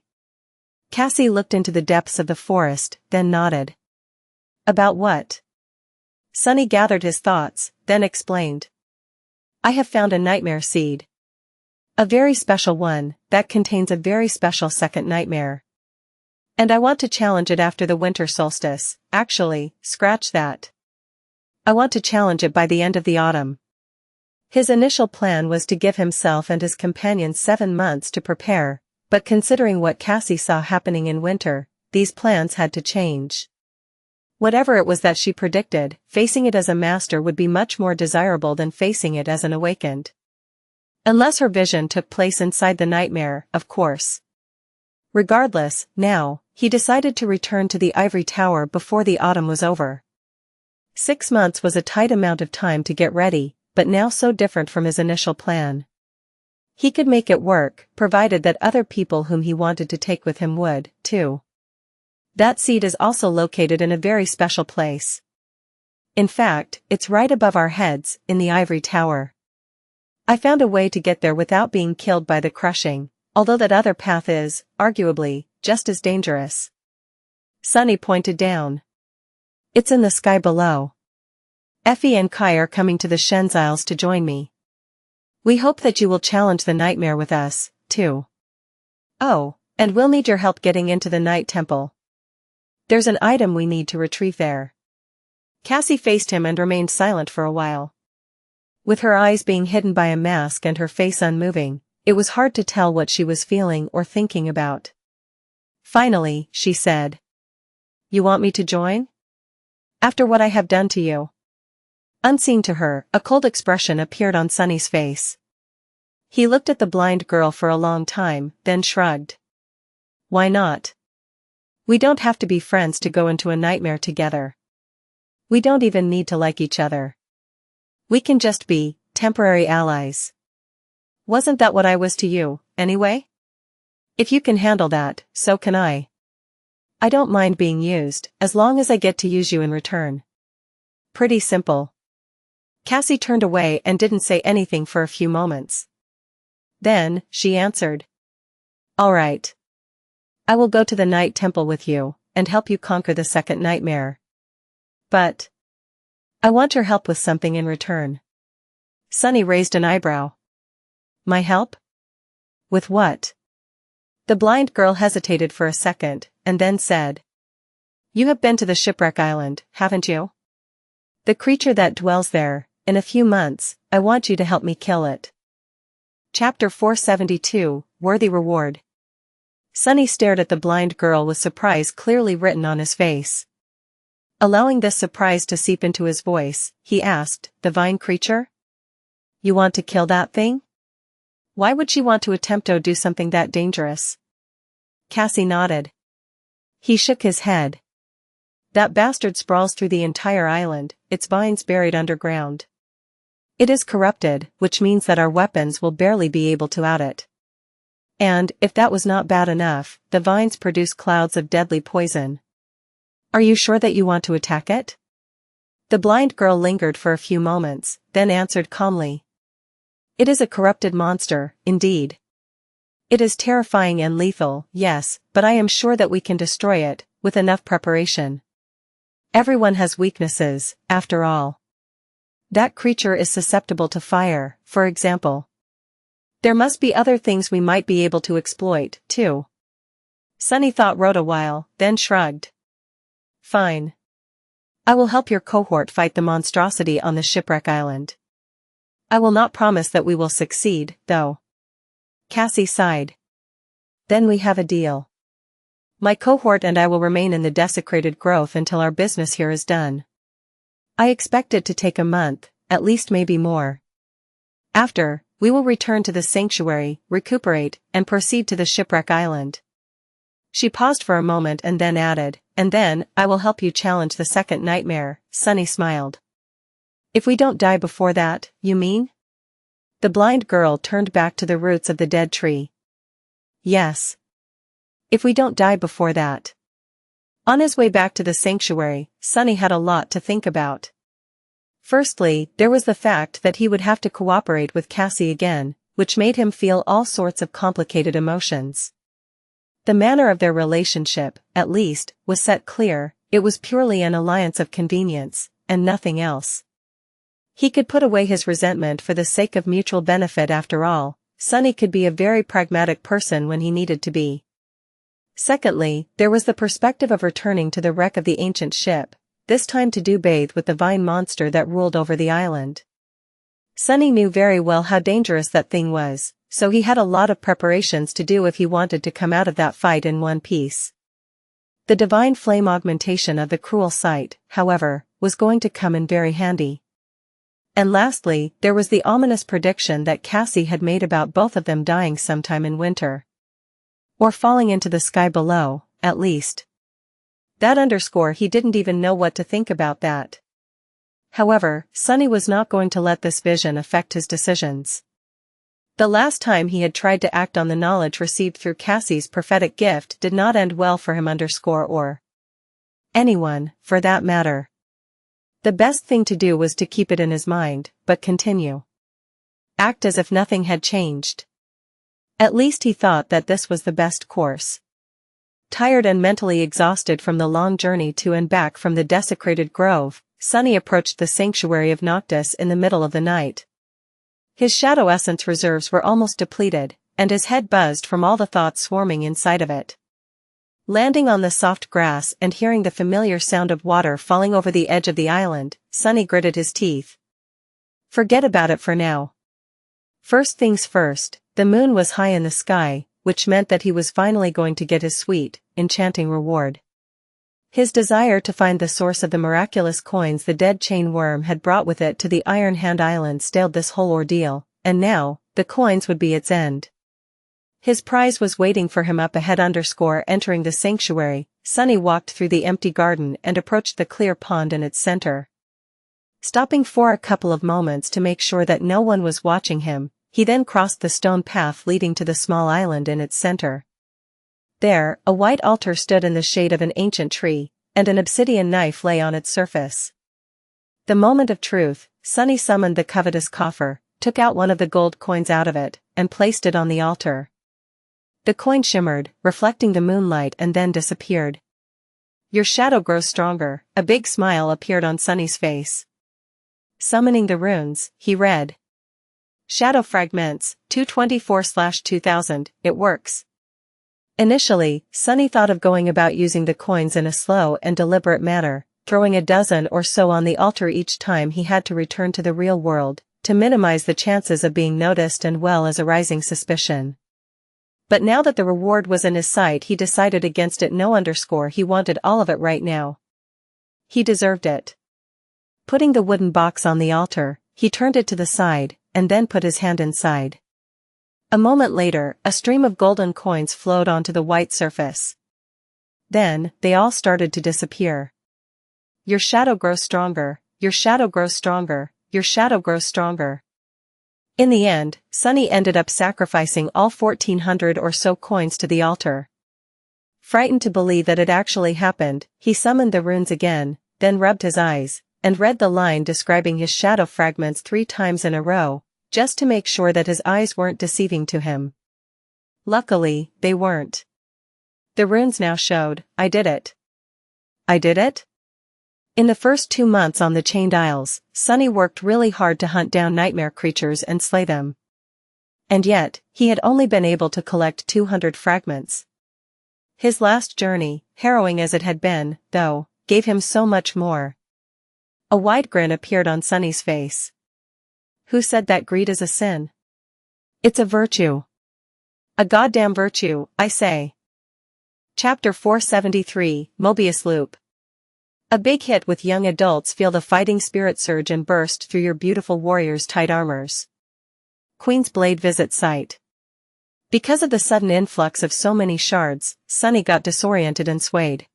Cassie looked into the depths of the forest, then nodded. About what? Sunny gathered his thoughts, then explained. I have found a nightmare seed. A very special one, that contains a very special second nightmare. And I want to challenge it after the winter solstice. Actually, scratch that. I want to challenge it by the end of the autumn. His initial plan was to give himself and his companions 7 months to prepare, but considering what Cassie saw happening in winter, these plans had to change. Whatever it was that she predicted, facing it as a master would be much more desirable than facing it as an awakened. Unless her vision took place inside the nightmare, of course. Regardless, now, he decided to return to the ivory tower before the autumn was over. 6 months was a tight amount of time to get ready, but now so different from his initial plan. He could make it work, provided that other people whom he wanted to take with him would, too. That seed is also located in a very special place. In fact, it's right above our heads, in the ivory tower. I found a way to get there without being killed by the crushing, although that other path is, arguably, just as dangerous. Sunny pointed down. It's in the sky below. Effie and Kai are coming to the Shen's Isles to join me. We hope that you will challenge the nightmare with us, too. Oh, and we'll need your help getting into the night temple. There's an item we need to retrieve there. Cassie faced him and remained silent for a while. With her eyes being hidden by a mask and her face unmoving, it was hard to tell what she was feeling or thinking about. Finally, she said. You want me to join? After what I have done to you? Unseen to her, a cold expression appeared on Sunny's face. He looked at the blind girl for a long time, then shrugged. Why not? We don't have to be friends to go into a nightmare together. We don't even need to like each other. We can just be temporary allies. Wasn't that what I was to you, anyway? If you can handle that, so can I. I don't mind being used, as long as I get to use you in return. Pretty simple. Cassie turned away and didn't say anything for a few moments. Then, she answered. All right. I will go to the night temple with you, and help you conquer the second nightmare. But I want your help with something in return. Sunny raised an eyebrow. My help? With what? The blind girl hesitated for a second, and then said. You have been to the shipwreck island, haven't you? The creature that dwells there, in a few months, I want you to help me kill it. Chapter 472, Worthy Reward. Sunny stared at the blind girl with surprise clearly written on his face. Allowing this surprise to seep into his voice, he asked, Divine creature? You want to kill that thing? Why would she want to attempt to do something that dangerous? Cassie nodded. He shook his head. That bastard sprawls through the entire island, its vines buried underground. It is corrupted, which means that our weapons will barely be able to out it. And, if that was not bad enough, the vines produce clouds of deadly poison. Are you sure that you want to attack it? The blind girl lingered for a few moments, then answered calmly. It is a corrupted monster, indeed. It is terrifying and lethal, yes, but I am sure that we can destroy it, with enough preparation. Everyone has weaknesses, after all. That creature is susceptible to fire, for example. There must be other things we might be able to exploit, too. Sunny wrote a while, then shrugged. Fine. I will help your cohort fight the monstrosity on the shipwreck island. I will not promise that we will succeed, though. Cassie sighed. Then we have a deal. My cohort and I will remain in the desecrated growth until our business here is done. I expect it to take a month, at least maybe more. After, we will return to the sanctuary, recuperate, and proceed to the shipwreck island. She paused for a moment and then added, and then, I will help you challenge the second nightmare. Sunny smiled. If we don't die before that, you mean? The blind girl turned back to the roots of the dead tree. Yes. If we don't die before that. On his way back to the sanctuary, Sunny had a lot to think about. Firstly, there was the fact that he would have to cooperate with Cassie again, which made him feel all sorts of complicated emotions. The manner of their relationship, at least, was set clear. It was purely an alliance of convenience, and nothing else. He could put away his resentment for the sake of mutual benefit after all. Sunny could be a very pragmatic person when he needed to be. Secondly, there was the perspective of returning to the wreck of the ancient ship, this time to do bathe with the vine monster that ruled over the island. Sunny knew very well how dangerous that thing was, so he had a lot of preparations to do if he wanted to come out of that fight in one piece. The divine flame augmentation of the cruel sight, however, was going to come in very handy. And lastly, there was the ominous prediction that Cassie had made about both of them dying sometime in winter. Or falling into the sky below, at least. That underscore he didn't even know what to think about that. However, Sunny was not going to let this vision affect his decisions. The last time he had tried to act on the knowledge received through Cassie's prophetic gift did not end well for him or anyone, for that matter. The best thing to do was to keep it in his mind, but continue. Act as if nothing had changed. At least he thought that this was the best course. Tired and mentally exhausted from the long journey to and back from the desecrated grove, Sunny approached the sanctuary of Noctis in the middle of the night. His shadow essence reserves were almost depleted, and his head buzzed from all the thoughts swarming inside of it. Landing on the soft grass and hearing the familiar sound of water falling over the edge of the island, Sunny gritted his teeth. Forget about it for now. First things first, the moon was high in the sky, which meant that he was finally going to get his sweet, enchanting reward. His desire to find the source of the miraculous coins the dead chain worm had brought with it to the Iron Hand Island stalled this whole ordeal, and now, the coins would be its end. His prize was waiting for him up ahead. Entering the sanctuary, Sunny walked through the empty garden and approached the clear pond in its center. Stopping for a couple of moments to make sure that no one was watching him, he then crossed the stone path leading to the small island in its center. There, a white altar stood in the shade of an ancient tree, and an obsidian knife lay on its surface. The moment of truth, Sunny summoned the covetous coffer, took out one of the gold coins out of it, and placed it on the altar. The coin shimmered, reflecting the moonlight, and then disappeared. Your shadow grows stronger. A big smile appeared on Sunny's face. Summoning the runes, he read. Shadow fragments, 224/2000, it works. Initially, Sunny thought of going about using the coins in a slow and deliberate manner, throwing a dozen or so on the altar each time he had to return to the real world, to minimize the chances of being noticed and well as arising suspicion. But now that the reward was in his sight, he decided against it. He wanted all of it right now. He deserved it. Putting the wooden box on the altar, he turned it to the side, and then put his hand inside. A moment later, a stream of golden coins flowed onto the white surface. Then, they all started to disappear. Your shadow grows stronger, your shadow grows stronger, your shadow grows stronger. In the end, Sunny ended up sacrificing all 1,400 or so coins to the altar. Frightened to believe that it actually happened, he summoned the runes again, then rubbed his eyes, and read the line describing his shadow fragments 3 times in a row, just to make sure that his eyes weren't deceiving to him. Luckily, they weren't. The runes now showed, I did it. I did it? In the first 2 months on the Chained Isles, Sunny worked really hard to hunt down nightmare creatures and slay them. And yet, he had only been able to collect 200 fragments. His last journey, harrowing as it had been, though, gave him so much more. A wide grin appeared on Sunny's face. Who said that greed is a sin? It's a virtue. A goddamn virtue, I say. Chapter 473, Mobius Loop. A big hit with young adults. Feel the fighting spirit surge and burst through your beautiful warriors' tight armors. Queen's Blade visit site. Because of the sudden influx of so many shards, Sunny got disoriented and swayed.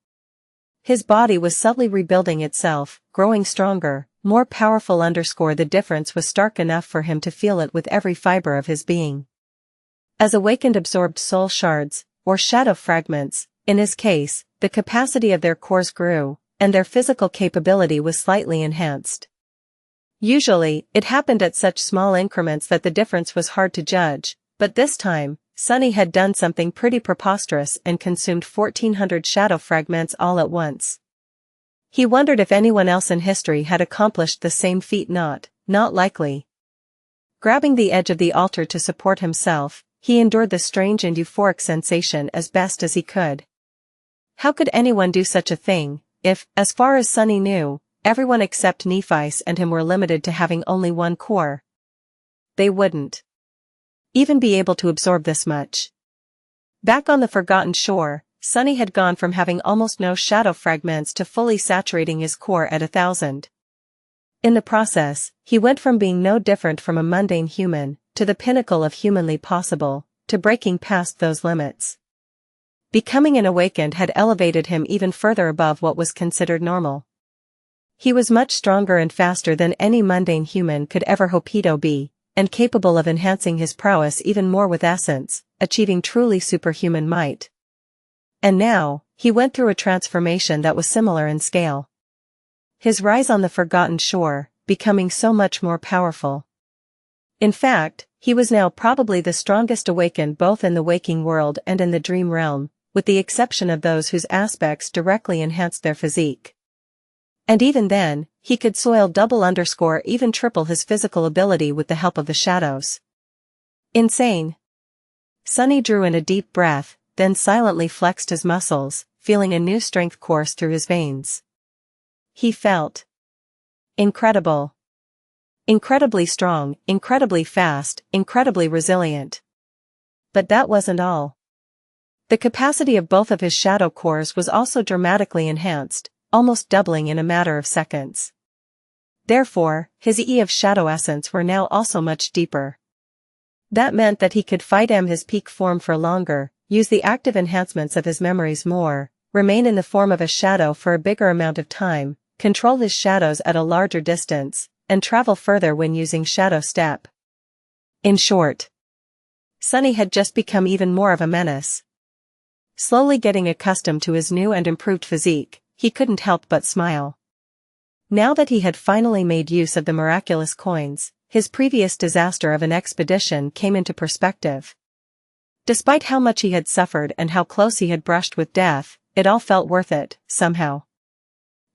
His body was subtly rebuilding itself, growing stronger, more powerful. The difference was stark enough for him to feel it with every fiber of his being. As awakened absorbed soul shards, or shadow fragments, in his case, the capacity of their cores grew, and their physical capability was slightly enhanced. Usually, it happened at such small increments that the difference was hard to judge, but this time, Sunny had done something pretty preposterous and consumed 1,400 shadow fragments all at once. He wondered if anyone else in history had accomplished the same feat. Not likely. Grabbing the edge of the altar to support himself, he endured the strange and euphoric sensation as best as he could. How could anyone do such a thing, if, as far as Sunny knew, everyone except Nephi's and him were limited to having only one core? They wouldn't even be able to absorb this much. Back on the Forgotten Shore, Sunny had gone from having almost no shadow fragments to fully saturating his core at 1,000. In the process, he went from being no different from a mundane human, to the pinnacle of humanly possible, to breaking past those limits. Becoming an awakened had elevated him even further above what was considered normal. He was much stronger and faster than any mundane human could ever hope to be, and capable of enhancing his prowess even more with essence, achieving truly superhuman might. And now, he went through a transformation that was similar in scale. His rise on the Forgotten Shore, becoming so much more powerful. In fact, he was now probably the strongest awakened both in the waking world and in the dream realm, with the exception of those whose aspects directly enhanced their physique. And even then, he could soil double even triple his physical ability with the help of the shadows. Insane. Sunny drew in a deep breath, then silently flexed his muscles, feeling a new strength course through his veins. He felt incredible. Incredibly strong, incredibly fast, incredibly resilient. But that wasn't all. The capacity of both of his shadow cores was also dramatically enhanced, almost doubling in a matter of seconds. Therefore, his E of shadow essence were now also much deeper. That meant that he could fight his peak form for longer, use the active enhancements of his memories more, remain in the form of a shadow for a bigger amount of time, control his shadows at a larger distance, and travel further when using shadow step. In short, Sunny had just become even more of a menace. Slowly getting accustomed to his new and improved physique, he couldn't help but smile. Now that he had finally made use of the miraculous coins, his previous disaster of an expedition came into perspective. Despite how much he had suffered and how close he had brushed with death, it all felt worth it, somehow.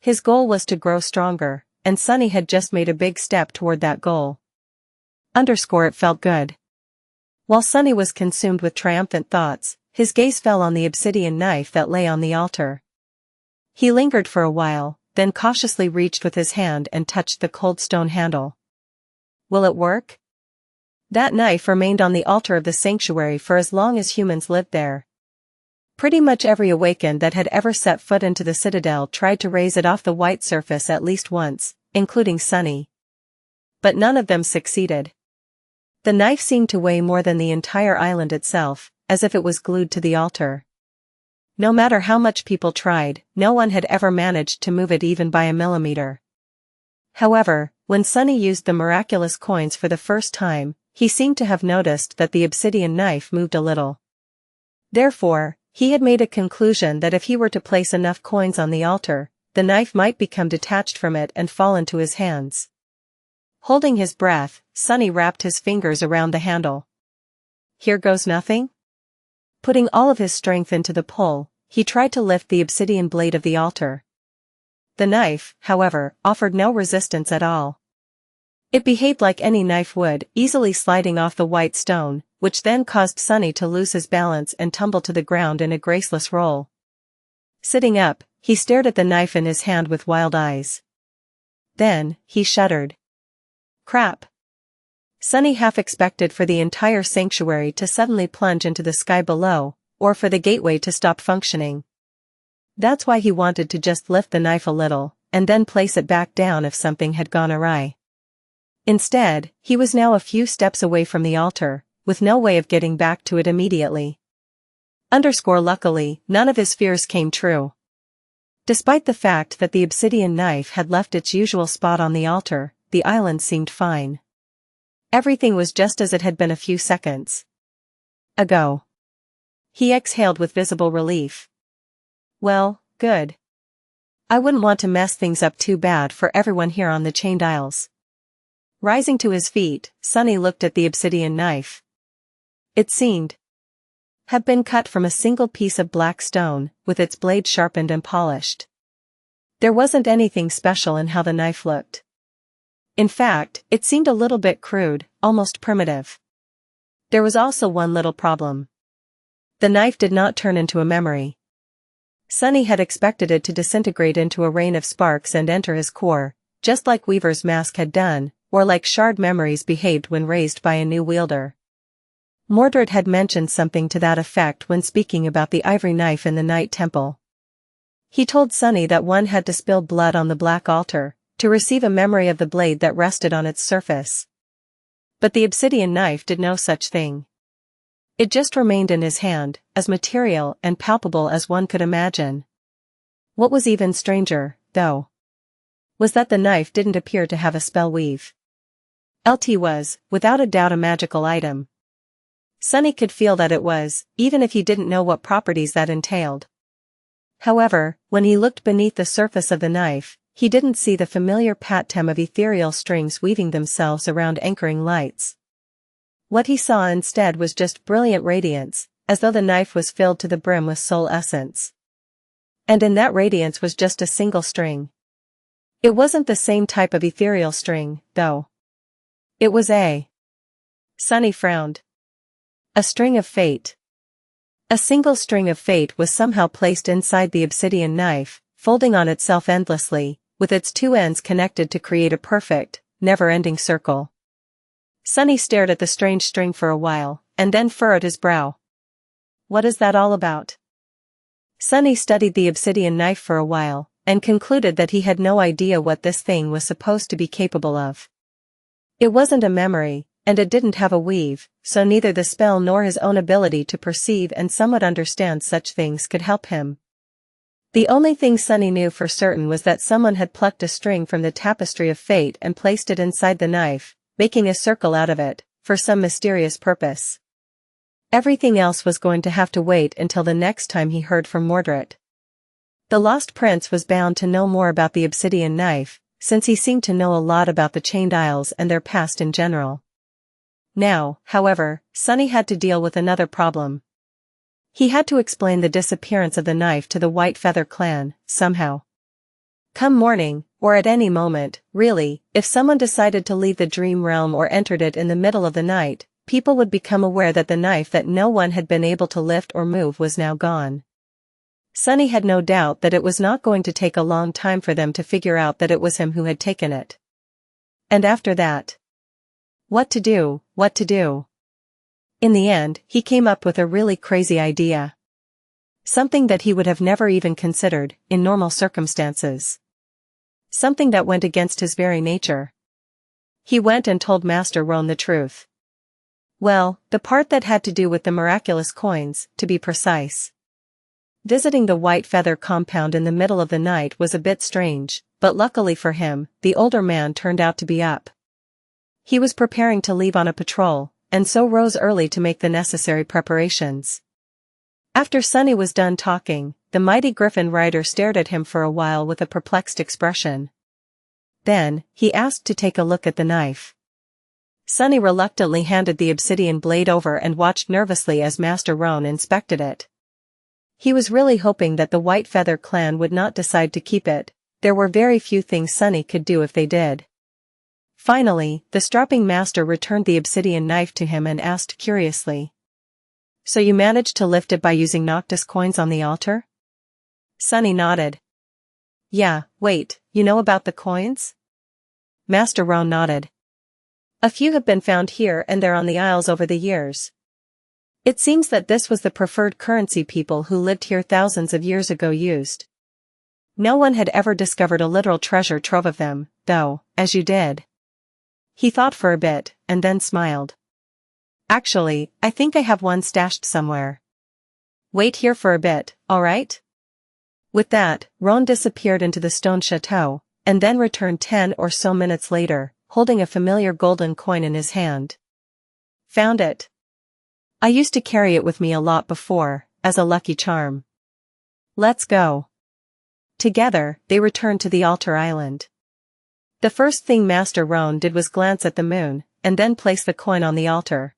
His goal was to grow stronger, and Sunny had just made a big step toward that goal. It felt good. While Sunny was consumed with triumphant thoughts, his gaze fell on the obsidian knife that lay on the altar. He lingered for a while, then cautiously reached with his hand and touched the cold stone handle. Will it work? That knife remained on the altar of the sanctuary for as long as humans lived there. Pretty much every awakened that had ever set foot into the citadel tried to raise it off the white surface at least once, including Sunny. But none of them succeeded. The knife seemed to weigh more than the entire island itself, as if it was glued to the altar. No matter how much people tried, no one had ever managed to move it even by a millimeter. However, when Sunny used the miraculous coins for the first time, he seemed to have noticed that the obsidian knife moved a little. Therefore, he had made a conclusion that if he were to place enough coins on the altar, the knife might become detached from it and fall into his hands. Holding his breath, Sunny wrapped his fingers around the handle. Here goes nothing? Putting all of his strength into the pull, he tried to lift the obsidian blade of the altar. The knife, however, offered no resistance at all. It behaved like any knife would, easily sliding off the white stone, which then caused Sunny to lose his balance and tumble to the ground in a graceless roll. Sitting up, he stared at the knife in his hand with wild eyes. Then, he shuddered. Crap. Sunny half expected for the entire sanctuary to suddenly plunge into the sky below, or for the gateway to stop functioning. That's why he wanted to just lift the knife a little, and then place it back down if something had gone awry. Instead, he was now a few steps away from the altar, with no way of getting back to it immediately. Luckily, none of his fears came true. Despite the fact that the obsidian knife had left its usual spot on the altar, the island seemed fine. Everything was just as it had been a few seconds ago. He exhaled with visible relief. Well, good. I wouldn't want to mess things up too bad for everyone here on the Chained Isles. Rising to his feet, Sunny looked at the obsidian knife. It seemed had been cut from a single piece of black stone, with its blade sharpened and polished. There wasn't anything special in how the knife looked. In fact, it seemed a little bit crude, almost primitive. There was also one little problem. The knife did not turn into a memory. Sunny had expected it to disintegrate into a rain of sparks and enter his core, just like Weaver's mask had done, or like shard memories behaved when raised by a new wielder. Mordred had mentioned something to that effect when speaking about the ivory knife in the Night Temple. He told Sunny that one had to spill blood on the black altar, to receive a memory of the blade that rested on its surface. But the obsidian knife did no such thing. It just remained in his hand, as material and palpable as one could imagine. What was even stranger, though, was that the knife didn't appear to have a spell weave. LT was, without a doubt, a magical item. Sunny could feel that it was, even if he didn't know what properties that entailed. However, when he looked beneath the surface of the knife, he didn't see the familiar pattern of ethereal strings weaving themselves around anchoring lights. What he saw instead was just brilliant radiance, as though the knife was filled to the brim with soul essence. And in that radiance was just a single string. It wasn't the same type of ethereal string, though. It was Sunny frowned. A string of fate. A single string of fate was somehow placed inside the obsidian knife, folding on itself endlessly, with its two ends connected to create a perfect, never-ending circle. Sunny stared at the strange string for a while, and then furrowed his brow. What is that all about? Sunny studied the obsidian knife for a while, and concluded that he had no idea what this thing was supposed to be capable of. It wasn't a memory, and it didn't have a weave, so neither the spell nor his own ability to perceive and somewhat understand such things could help him. The only thing Sunny knew for certain was that someone had plucked a string from the tapestry of fate and placed it inside the knife, making a circle out of it, for some mysterious purpose. Everything else was going to have to wait until the next time he heard from Mordred. The Lost Prince was bound to know more about the obsidian knife, since he seemed to know a lot about the Chained Isles and their past in general. Now, however, Sunny had to deal with another problem. He had to explain the disappearance of the knife to the White Feather clan, somehow. Come morning, or at any moment, really, if someone decided to leave the dream realm or entered it in the middle of the night, people would become aware that the knife that no one had been able to lift or move was now gone. Sunny had no doubt that it was not going to take a long time for them to figure out that it was him who had taken it. And after that, what to do? In the end, he came up with a really crazy idea. Something that he would have never even considered, in normal circumstances. Something that went against his very nature. He went and told Master Roan the truth. Well, the part that had to do with the miraculous coins, to be precise. Visiting the White Feather compound in the middle of the night was a bit strange, but luckily for him, the older man turned out to be up. He was preparing to leave on a patrol, and so rose early to make the necessary preparations. After Sunny was done talking, the mighty griffin rider stared at him for a while with a perplexed expression. Then, he asked to take a look at the knife. Sunny reluctantly handed the obsidian blade over and watched nervously as Master Roan inspected it. He was really hoping that the White Feather clan would not decide to keep it. There were very few things Sunny could do if they did. Finally, the strapping master returned the obsidian knife to him and asked curiously. "So you managed to lift it by using Noctis coins on the altar?" Sunny nodded. "Yeah, wait, you know about the coins?" Master Roan nodded. "A few have been found here and there on the Isles over the years. It seems that this was the preferred currency people who lived here thousands of years ago used. No one had ever discovered a literal treasure trove of them, though, as you did." He thought for a bit, and then smiled. "Actually, I think I have one stashed somewhere. Wait here for a bit, alright?" With that, Roan disappeared into the stone chateau, and then returned 10 or so minutes later, holding a familiar golden coin in his hand. "Found it. I used to carry it with me a lot before, as a lucky charm. Let's go." Together, they returned to the altar island. The first thing Master Roan did was glance at the moon, and then place the coin on the altar.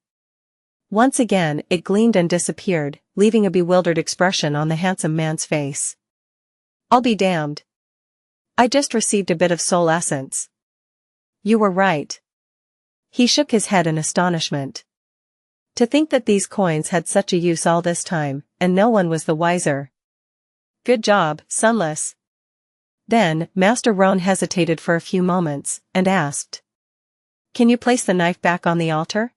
Once again, it gleamed and disappeared, leaving a bewildered expression on the handsome man's face. "I'll be damned. I just received a bit of soul essence." "You were right." He shook his head in astonishment. To think that these coins had such a use all this time, and no one was the wiser. "Good job, Sunless." Then, Master Roan hesitated for a few moments, and asked. "Can you place the knife back on the altar?"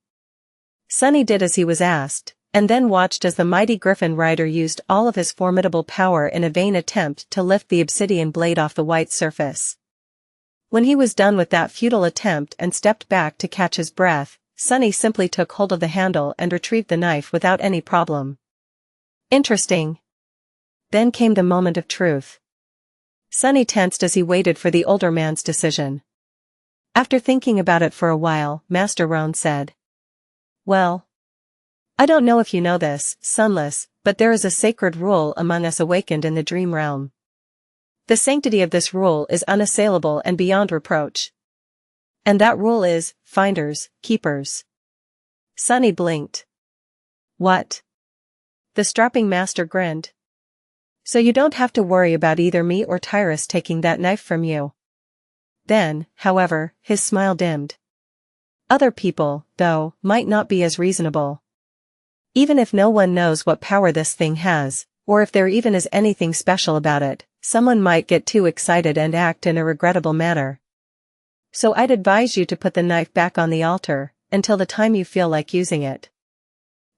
Sunny did as he was asked, and then watched as the mighty griffin rider used all of his formidable power in a vain attempt to lift the obsidian blade off the white surface. When he was done with that futile attempt and stepped back to catch his breath, Sunny simply took hold of the handle and retrieved the knife without any problem. Interesting. Then came the moment of truth. Sunny tensed as he waited for the older man's decision. After thinking about it for a while, Master Roan said. "Well, I don't know if you know this, Sunless, but there is a sacred rule among us awakened in the dream realm. The sanctity of this rule is unassailable and beyond reproach. And that rule is, finders, keepers." Sunny blinked. "What?" The strapping master grinned. "So you don't have to worry about either me or Tyrus taking that knife from you." Then, however, his smile dimmed. "Other people, though, might not be as reasonable. Even if no one knows what power this thing has, or if there even is anything special about it, someone might get too excited and act in a regrettable manner. So I'd advise you to put the knife back on the altar, until the time you feel like using it."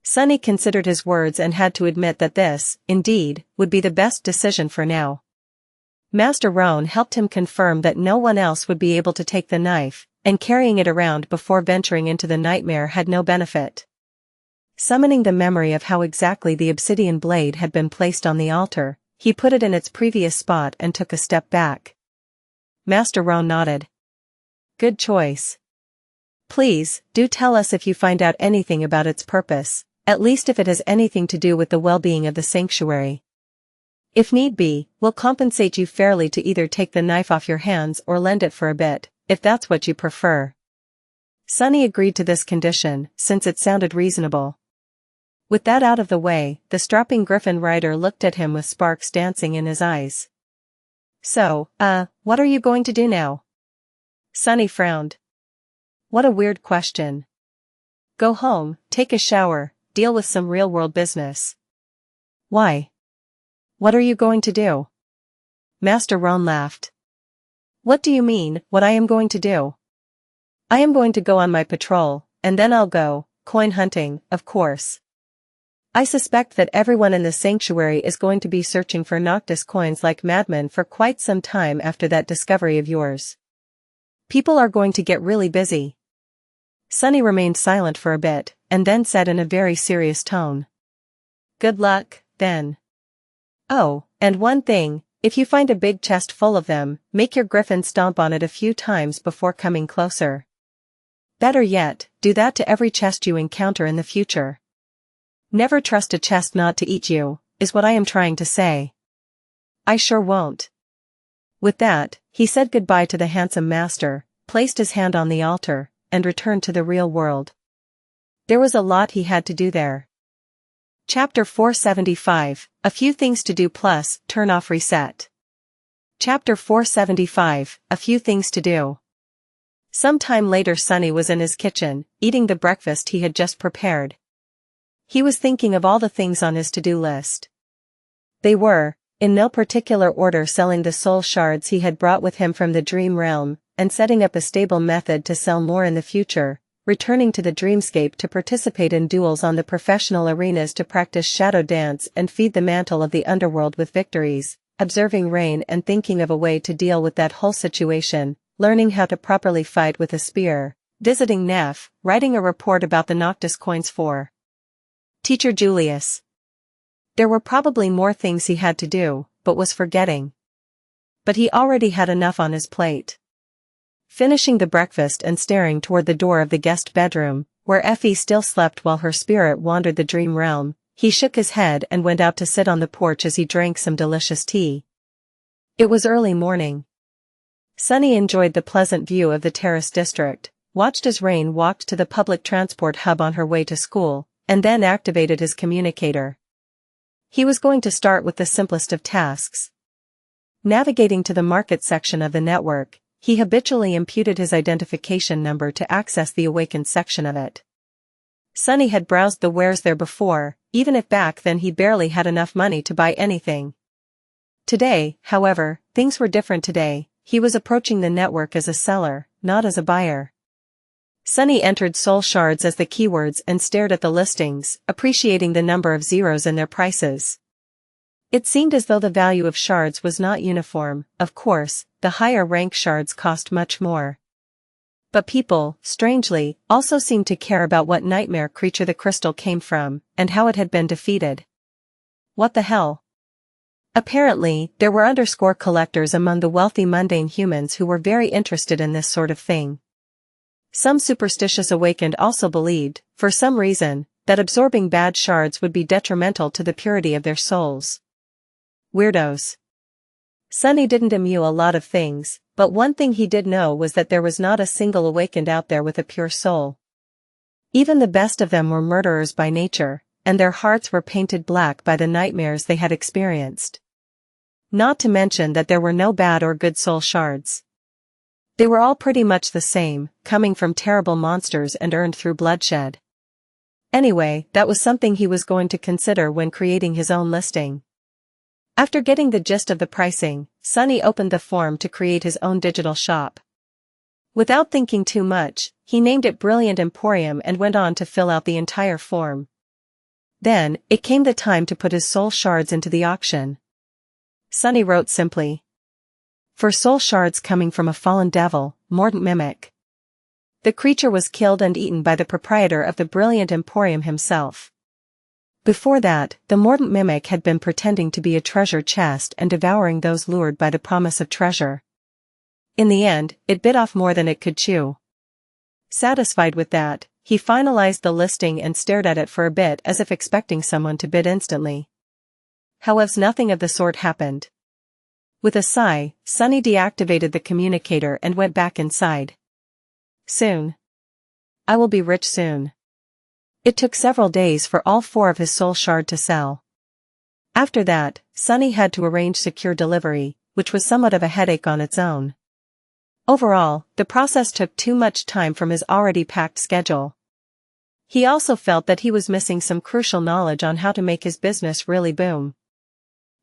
Sunny considered his words and had to admit that this, indeed, would be the best decision for now. Master Roan helped him confirm that no one else would be able to take the knife, and carrying it around before venturing into the nightmare had no benefit. Summoning the memory of how exactly the obsidian blade had been placed on the altar, he put it in its previous spot and took a step back. Master Roan nodded. "Good choice. Please, do tell us if you find out anything about its purpose, at least if it has anything to do with the well-being of the sanctuary. If need be, we'll compensate you fairly to either take the knife off your hands or lend it for a bit, if that's what you prefer." Sunny agreed to this condition, since it sounded reasonable. With that out of the way, the strapping griffin rider looked at him with sparks dancing in his eyes. "So, what are you going to do now?" Sunny frowned. What a weird question. "Go home, take a shower, deal with some real-world business." "Why? What are you going to do?" Master Roan laughed. "What do you mean, what I am going to do? I am going to go on my patrol, and then I'll go, coin hunting, of course. I suspect that everyone in the sanctuary is going to be searching for Noctis coins like madmen for quite some time after that discovery of yours. People are going to get really busy." Sunny remained silent for a bit, and then said in a very serious tone. "Good luck, then. Oh, and one thing, if you find a big chest full of them, make your griffin stomp on it a few times before coming closer. Better yet, do that to every chest you encounter in the future. Never trust a chest not to eat you, is what I am trying to say." "I sure won't." With that, he said goodbye to the handsome master, placed his hand on the altar, and return to the real world. There was a lot he had to do there. Chapter 475, A Few Things to Do plus, Turn Off Reset. Chapter 475, A Few Things to Do. Some time later Sunny was in his kitchen, eating the breakfast he had just prepared. He was thinking of all the things on his to-do list. They were, in no particular order, selling the soul shards he had brought with him from the dream realm, and setting up a stable method to sell more in the future, returning to the dreamscape to participate in duels on the professional arenas to practice shadow dance and feed the mantle of the underworld with victories, observing rain and thinking of a way to deal with that whole situation, learning how to properly fight with a spear, visiting Neff, writing a report about the Noctis coins for Teacher Julius. There were probably more things he had to do, but was forgetting. But he already had enough on his plate. Finishing the breakfast and staring toward the door of the guest bedroom, where Effie still slept while her spirit wandered the dream realm, he shook his head and went out to sit on the porch as he drank some delicious tea. It was early morning. Sunny enjoyed the pleasant view of the terrace district, watched as Rain walked to the public transport hub on her way to school, and then activated his communicator. He was going to start with the simplest of tasks. Navigating to the market section of the network, he habitually imputed his identification number to access the awakened section of it. Sunny had browsed the wares there before, even if back then he barely had enough money to buy anything. Today, however, things were different today. He was approaching the network as a seller, not as a buyer. Sunny entered soul shards as the keywords and stared at the listings, appreciating the number of zeros in their prices. It seemed as though the value of shards was not uniform. Of course, the higher rank shards cost much more. But people, strangely, also seemed to care about what nightmare creature the crystal came from, and how it had been defeated. What the hell? Apparently, there were underscore collectors among the wealthy mundane humans who were very interested in this sort of thing. Some superstitious awakened also believed, for some reason, that absorbing bad shards would be detrimental to the purity of their souls. Weirdos. Sunny didn't immue a lot of things, but one thing he did know was that there was not a single awakened out there with a pure soul. Even the best of them were murderers by nature, and their hearts were painted black by the nightmares they had experienced. Not to mention that there were no bad or good soul shards. They were all pretty much the same, coming from terrible monsters and earned through bloodshed. Anyway, that was something he was going to consider when creating his own listing. After getting the gist of the pricing, Sunny opened the form to create his own digital shop. Without thinking too much, he named it Brilliant Emporium and went on to fill out the entire form. Then, it came the time to put his soul shards into the auction. Sunny wrote simply. For soul shards coming from a fallen devil, Mordant Mimic. The creature was killed and eaten by the proprietor of the Brilliant Emporium himself. Before that, the Mordant Mimic had been pretending to be a treasure chest and devouring those lured by the promise of treasure. In the end, it bit off more than it could chew. Satisfied with that, he finalized the listing and stared at it for a bit as if expecting someone to bid instantly. However, nothing of the sort happened. With a sigh, Sunny deactivated the communicator and went back inside. Soon. I will be rich soon. It took several days for all 4 of his soul shard to sell. After that, Sunny had to arrange secure delivery, which was somewhat of a headache on its own. Overall, the process took too much time from his already packed schedule. He also felt that he was missing some crucial knowledge on how to make his business really boom.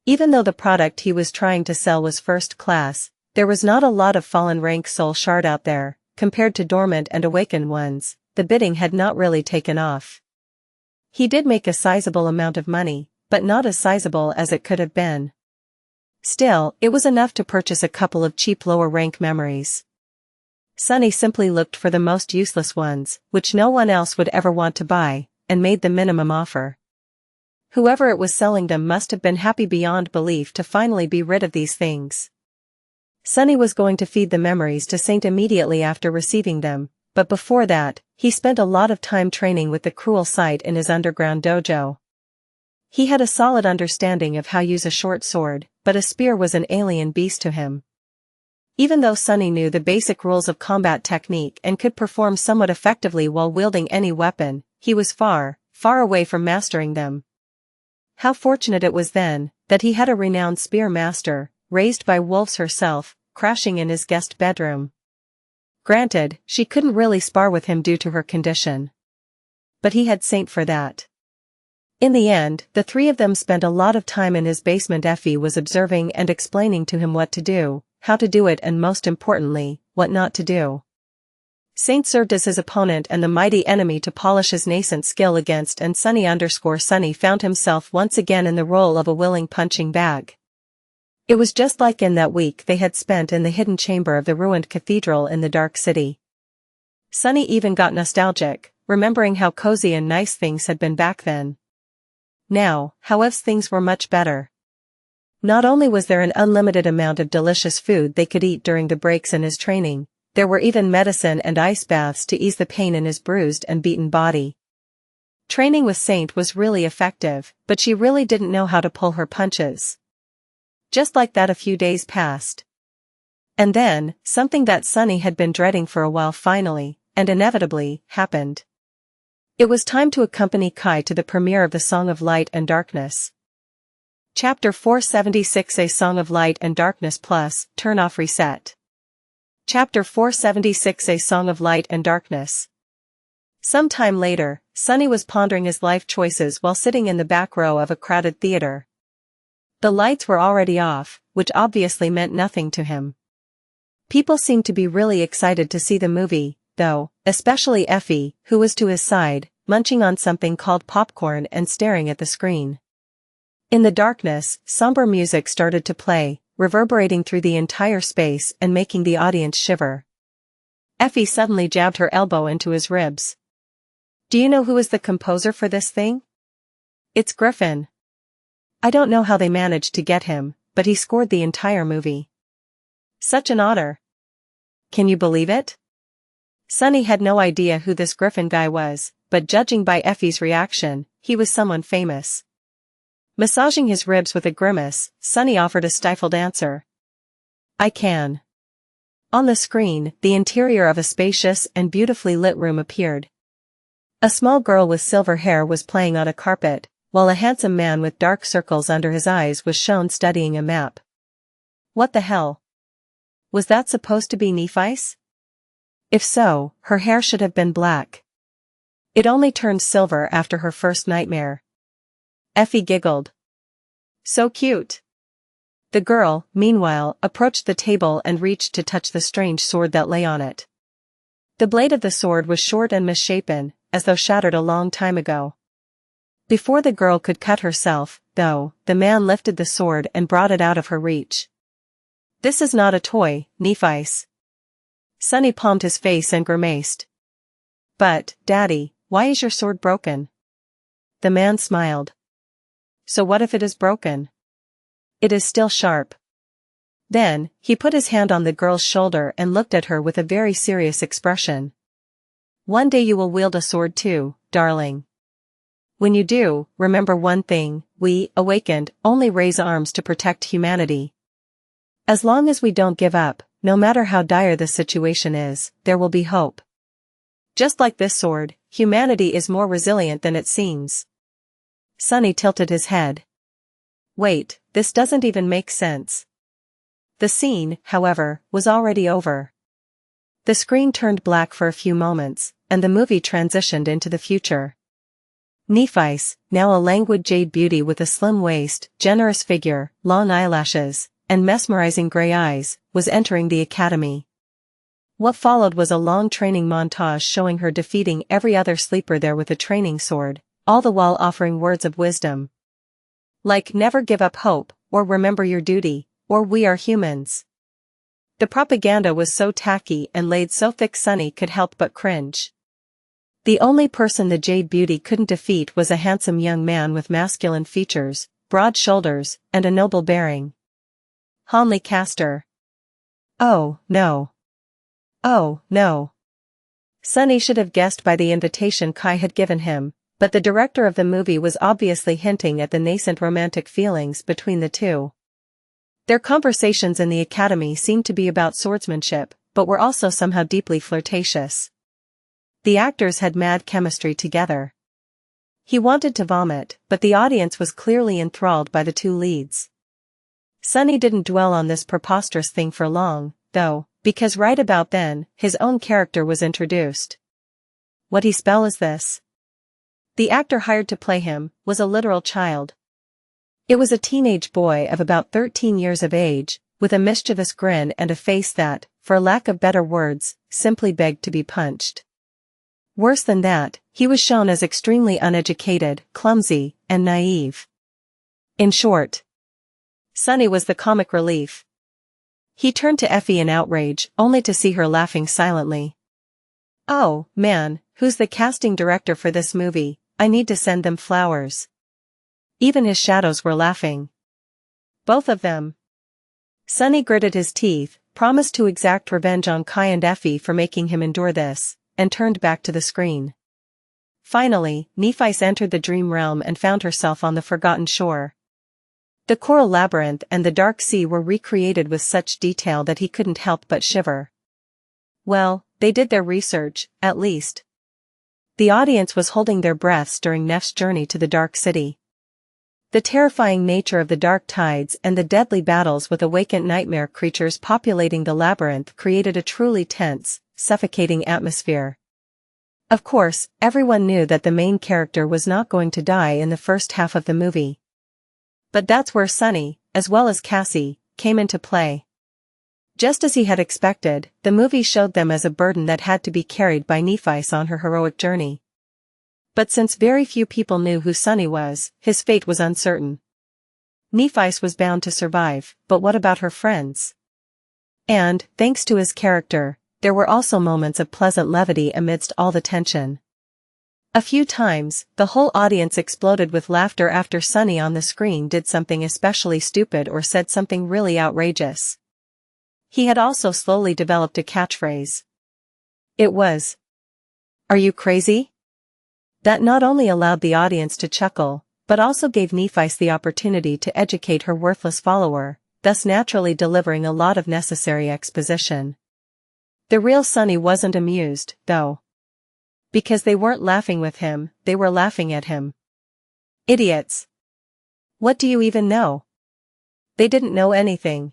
Even though the product he was trying to sell was first class, there was not a lot of fallen rank soul shard out there. Compared to dormant and awakened ones, the bidding had not really taken off. He did make a sizable amount of money, but not as sizable as it could have been. Still, it was enough to purchase a couple of cheap lower rank memories. Sunny simply looked for the most useless ones, which no one else would ever want to buy, and made the minimum offer. Whoever it was selling them must have been happy beyond belief to finally be rid of these things. Sunny was going to feed the memories to Saint immediately after receiving them, but before that, he spent a lot of time training with the cruel sight in his underground dojo. He had a solid understanding of how to use a short sword, but a spear was an alien beast to him. Even though Sunny knew the basic rules of combat technique and could perform somewhat effectively while wielding any weapon, he was far, far away from mastering them. How fortunate it was then, that he had a renowned spear master, raised by wolves herself, crashing in his guest bedroom. Granted, she couldn't really spar with him due to her condition. But he had Saint for that. In the end, the three of them spent a lot of time in his basement. Effie was observing and explaining to him what to do, how to do it, and most importantly, what not to do. Saint served as his opponent and the mighty enemy to polish his nascent skill against, and Sunny found himself once again in the role of a willing punching bag. It was just like in that week they had spent in the hidden chamber of the ruined cathedral in the dark city. Sunny even got nostalgic, remembering how cozy and nice things had been back then. Now, however, things were much better. Not only was there an unlimited amount of delicious food they could eat during the breaks in his training, there were even medicine and ice baths to ease the pain in his bruised and beaten body. Training with Saint was really effective, but she really didn't know how to pull her punches. Just like that, a few days passed. And then, something that Sunny had been dreading for a while finally, and inevitably, happened. It was time to accompany Kai to the premiere of the Song of Light and Darkness. Chapter 476, A Song of Light and Darkness Plus, Turn Off Reset. Chapter 476, A Song of Light and Darkness. Some time later, Sunny was pondering his life choices while sitting in the back row of a crowded theater. The lights were already off, which obviously meant nothing to him. People seemed to be really excited to see the movie, though, especially Effie, who was to his side, munching on something called popcorn and staring at the screen. In the darkness, somber music started to play, reverberating through the entire space and making the audience shiver. Effie suddenly jabbed her elbow into his ribs. "Do you know who is the composer for this thing? It's Griffin. I don't know how they managed to get him, but he scored the entire movie. Such an honor. Can you believe it?" Sunny had no idea who this Griffin guy was, but judging by Effie's reaction, he was someone famous. Massaging his ribs with a grimace, Sunny offered a stifled answer. "I can." On the screen, the interior of a spacious and beautifully lit room appeared. A small girl with silver hair was playing on a carpet, while a handsome man with dark circles under his eyes was shown studying a map. What the hell? Was that supposed to be Nephi's? If so, her hair should have been black. It only turned silver after her first nightmare. Effie giggled. So cute. The girl, meanwhile, approached the table and reached to touch the strange sword that lay on it. The blade of the sword was short and misshapen, as though shattered a long time ago. Before the girl could cut herself, though, the man lifted the sword and brought it out of her reach. "This is not a toy, Nephi's." Sunny palmed his face and grimaced. "But, Daddy, why is your sword broken?" The man smiled. "So what if it is broken? It is still sharp." Then, he put his hand on the girl's shoulder and looked at her with a very serious expression. "One day you will wield a sword too, darling. When you do, remember one thing: we, awakened, only raise arms to protect humanity. As long as we don't give up, no matter how dire the situation is, there will be hope. Just like this sword, humanity is more resilient than it seems." Sunny tilted his head. Wait, this doesn't even make sense. The scene, however, was already over. The screen turned black for a few moments, and the movie transitioned into the future. Nephi's, now a languid jade beauty with a slim waist, generous figure, long eyelashes, and mesmerizing gray eyes, was entering the academy. What followed was a long training montage showing her defeating every other sleeper there with a training sword, all the while offering words of wisdom. Like never give up hope, or remember your duty, or we are humans. The propaganda was so tacky and laid so thick Sunny could help but cringe. The only person the Jade Beauty couldn't defeat was a handsome young man with masculine features, broad shoulders, and a noble bearing. Hanley Castor. Oh, no. Oh, no. Sunny should have guessed by the invitation Kai had given him, but the director of the movie was obviously hinting at the nascent romantic feelings between the two. Their conversations in the academy seemed to be about swordsmanship, but were also somehow deeply flirtatious. The actors had mad chemistry together. He wanted to vomit, but the audience was clearly enthralled by the two leads. Sunny didn't dwell on this preposterous thing for long, though, because right about then, his own character was introduced. What spell is this? The actor hired to play him was a literal child. It was a teenage boy of about 13 years of age, with a mischievous grin and a face that, for lack of better words, simply begged to be punched. Worse than that, he was shown as extremely uneducated, clumsy, and naive. In short, Sunny was the comic relief. He turned to Effie in outrage, only to see her laughing silently. "Oh, man, who's the casting director for this movie? I need to send them flowers." Even his shadows were laughing. Both of them. Sunny gritted his teeth, promised to exact revenge on Kai and Effie for making him endure this, and turned back to the screen. Finally, Nephis entered the dream realm and found herself on the forgotten shore. The coral labyrinth and the dark sea were recreated with such detail that he couldn't help but shiver. Well, they did their research, at least. The audience was holding their breaths during Nef's journey to the Dark City. The terrifying nature of the dark tides and the deadly battles with awakened nightmare creatures populating the labyrinth created a truly tense, suffocating atmosphere. Of course, everyone knew that the main character was not going to die in the first half of the movie. But that's where Sunny, as well as Cassie, came into play. Just as he had expected, the movie showed them as a burden that had to be carried by Nephis on her heroic journey. But since very few people knew who Sunny was, his fate was uncertain. Nephis was bound to survive, but what about her friends? And, thanks to his character, there were also moments of pleasant levity amidst all the tension. A few times, the whole audience exploded with laughter after Sunny on the screen did something especially stupid or said something really outrageous. He had also slowly developed a catchphrase. It was, "Are you crazy?" That not only allowed the audience to chuckle, but also gave Nephis the opportunity to educate her worthless follower, thus naturally delivering a lot of necessary exposition. The real Sunny wasn't amused, though. Because they weren't laughing with him, they were laughing at him. Idiots. What do you even know? They didn't know anything.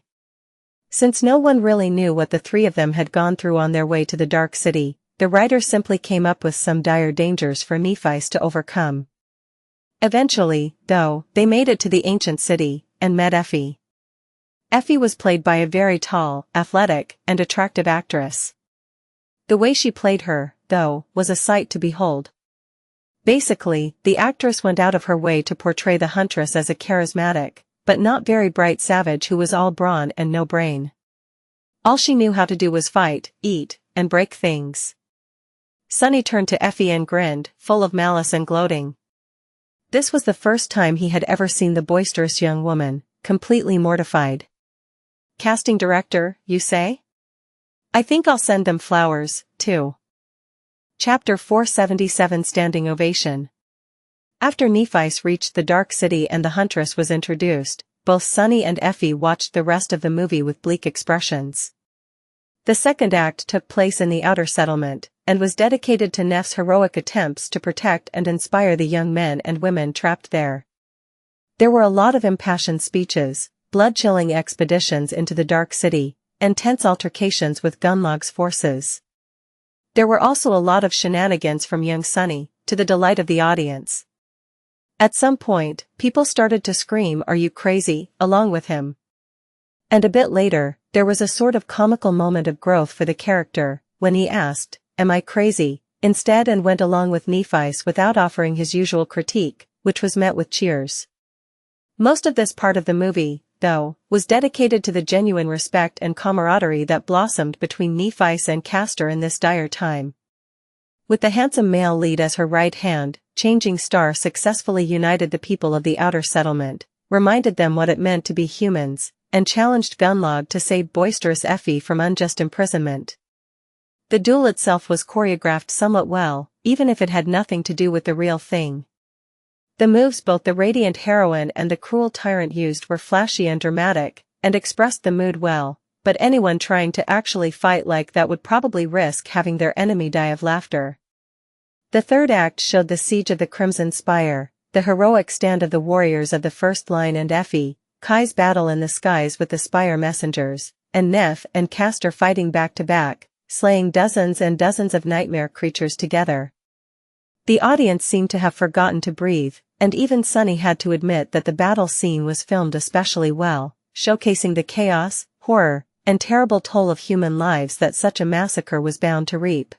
Since no one really knew what the three of them had gone through on their way to the Dark City, the writer simply came up with some dire dangers for Nephis to overcome. Eventually, though, they made it to the ancient city, and met Effie. Effie was played by a very tall, athletic, and attractive actress. The way she played her, though, was a sight to behold. Basically, the actress went out of her way to portray the huntress as a charismatic, but not very bright savage who was all brawn and no brain. All she knew how to do was fight, eat, and break things. Sunny turned to Effie and grinned, full of malice and gloating. This was the first time he had ever seen the boisterous young woman, completely mortified. Casting director, you say? I think I'll send them flowers, too. Chapter 477 Standing Ovation. After Nephis reached the Dark City and the Huntress was introduced, both Sunny and Effie watched the rest of the movie with bleak expressions. The second act took place in the outer settlement, and was dedicated to Nef's heroic attempts to protect and inspire the young men and women trapped there. There were a lot of impassioned speeches, blood-chilling expeditions into the Dark City, and tense altercations with Gunlog's forces. There were also a lot of shenanigans from young Sunny, to the delight of the audience. At some point, people started to scream, "Are you crazy?" along with him. And a bit later, there was a sort of comical moment of growth for the character, when he asked, "Am I crazy?" instead and went along with Nephis without offering his usual critique, which was met with cheers. Most of this part of the movie, though, was dedicated to the genuine respect and camaraderie that blossomed between Nephis and Castor in this dire time. With the handsome male lead as her right hand, Changing Star successfully united the people of the outer settlement, reminded them what it meant to be humans, and challenged Gunlog to save boisterous Effie from unjust imprisonment. The duel itself was choreographed somewhat well, even if it had nothing to do with the real thing. The moves both the radiant heroine and the cruel tyrant used were flashy and dramatic, and expressed the mood well, but anyone trying to actually fight like that would probably risk having their enemy die of laughter. The third act showed the siege of the Crimson Spire, the heroic stand of the warriors of the first line and Effie, Kai's battle in the skies with the Spire messengers, and Neff and Castor fighting back to back, slaying dozens and dozens of nightmare creatures together. The audience seemed to have forgotten to breathe, and even Sunny had to admit that the battle scene was filmed especially well, showcasing the chaos, horror, and terrible toll of human lives that such a massacre was bound to reap.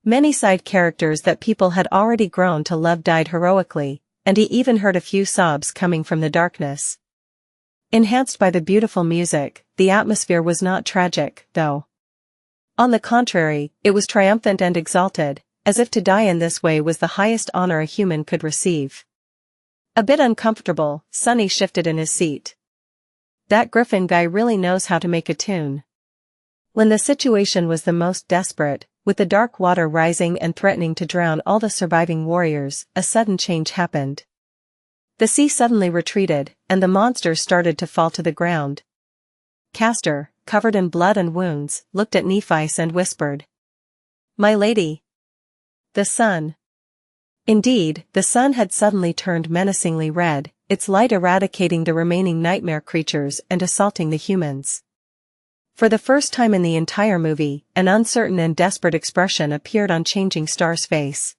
Many side characters that people had already grown to love died heroically, and he even heard a few sobs coming from the darkness. Enhanced by the beautiful music, the atmosphere was not tragic, though. On the contrary, it was triumphant and exalted, as if to die in this way was the highest honor a human could receive. A bit uncomfortable, Sunny shifted in his seat. That Griffin guy really knows how to make a tune. When the situation was the most desperate, with the dark water rising and threatening to drown all the surviving warriors, a sudden change happened. The sea suddenly retreated, and the monsters started to fall to the ground. Castor, covered in blood and wounds, looked at Nephi and whispered, "My lady." The sun. Indeed, the sun had suddenly turned menacingly red, its light eradicating the remaining nightmare creatures and assaulting the humans. For the first time in the entire movie, an uncertain and desperate expression appeared on Changing Star's face.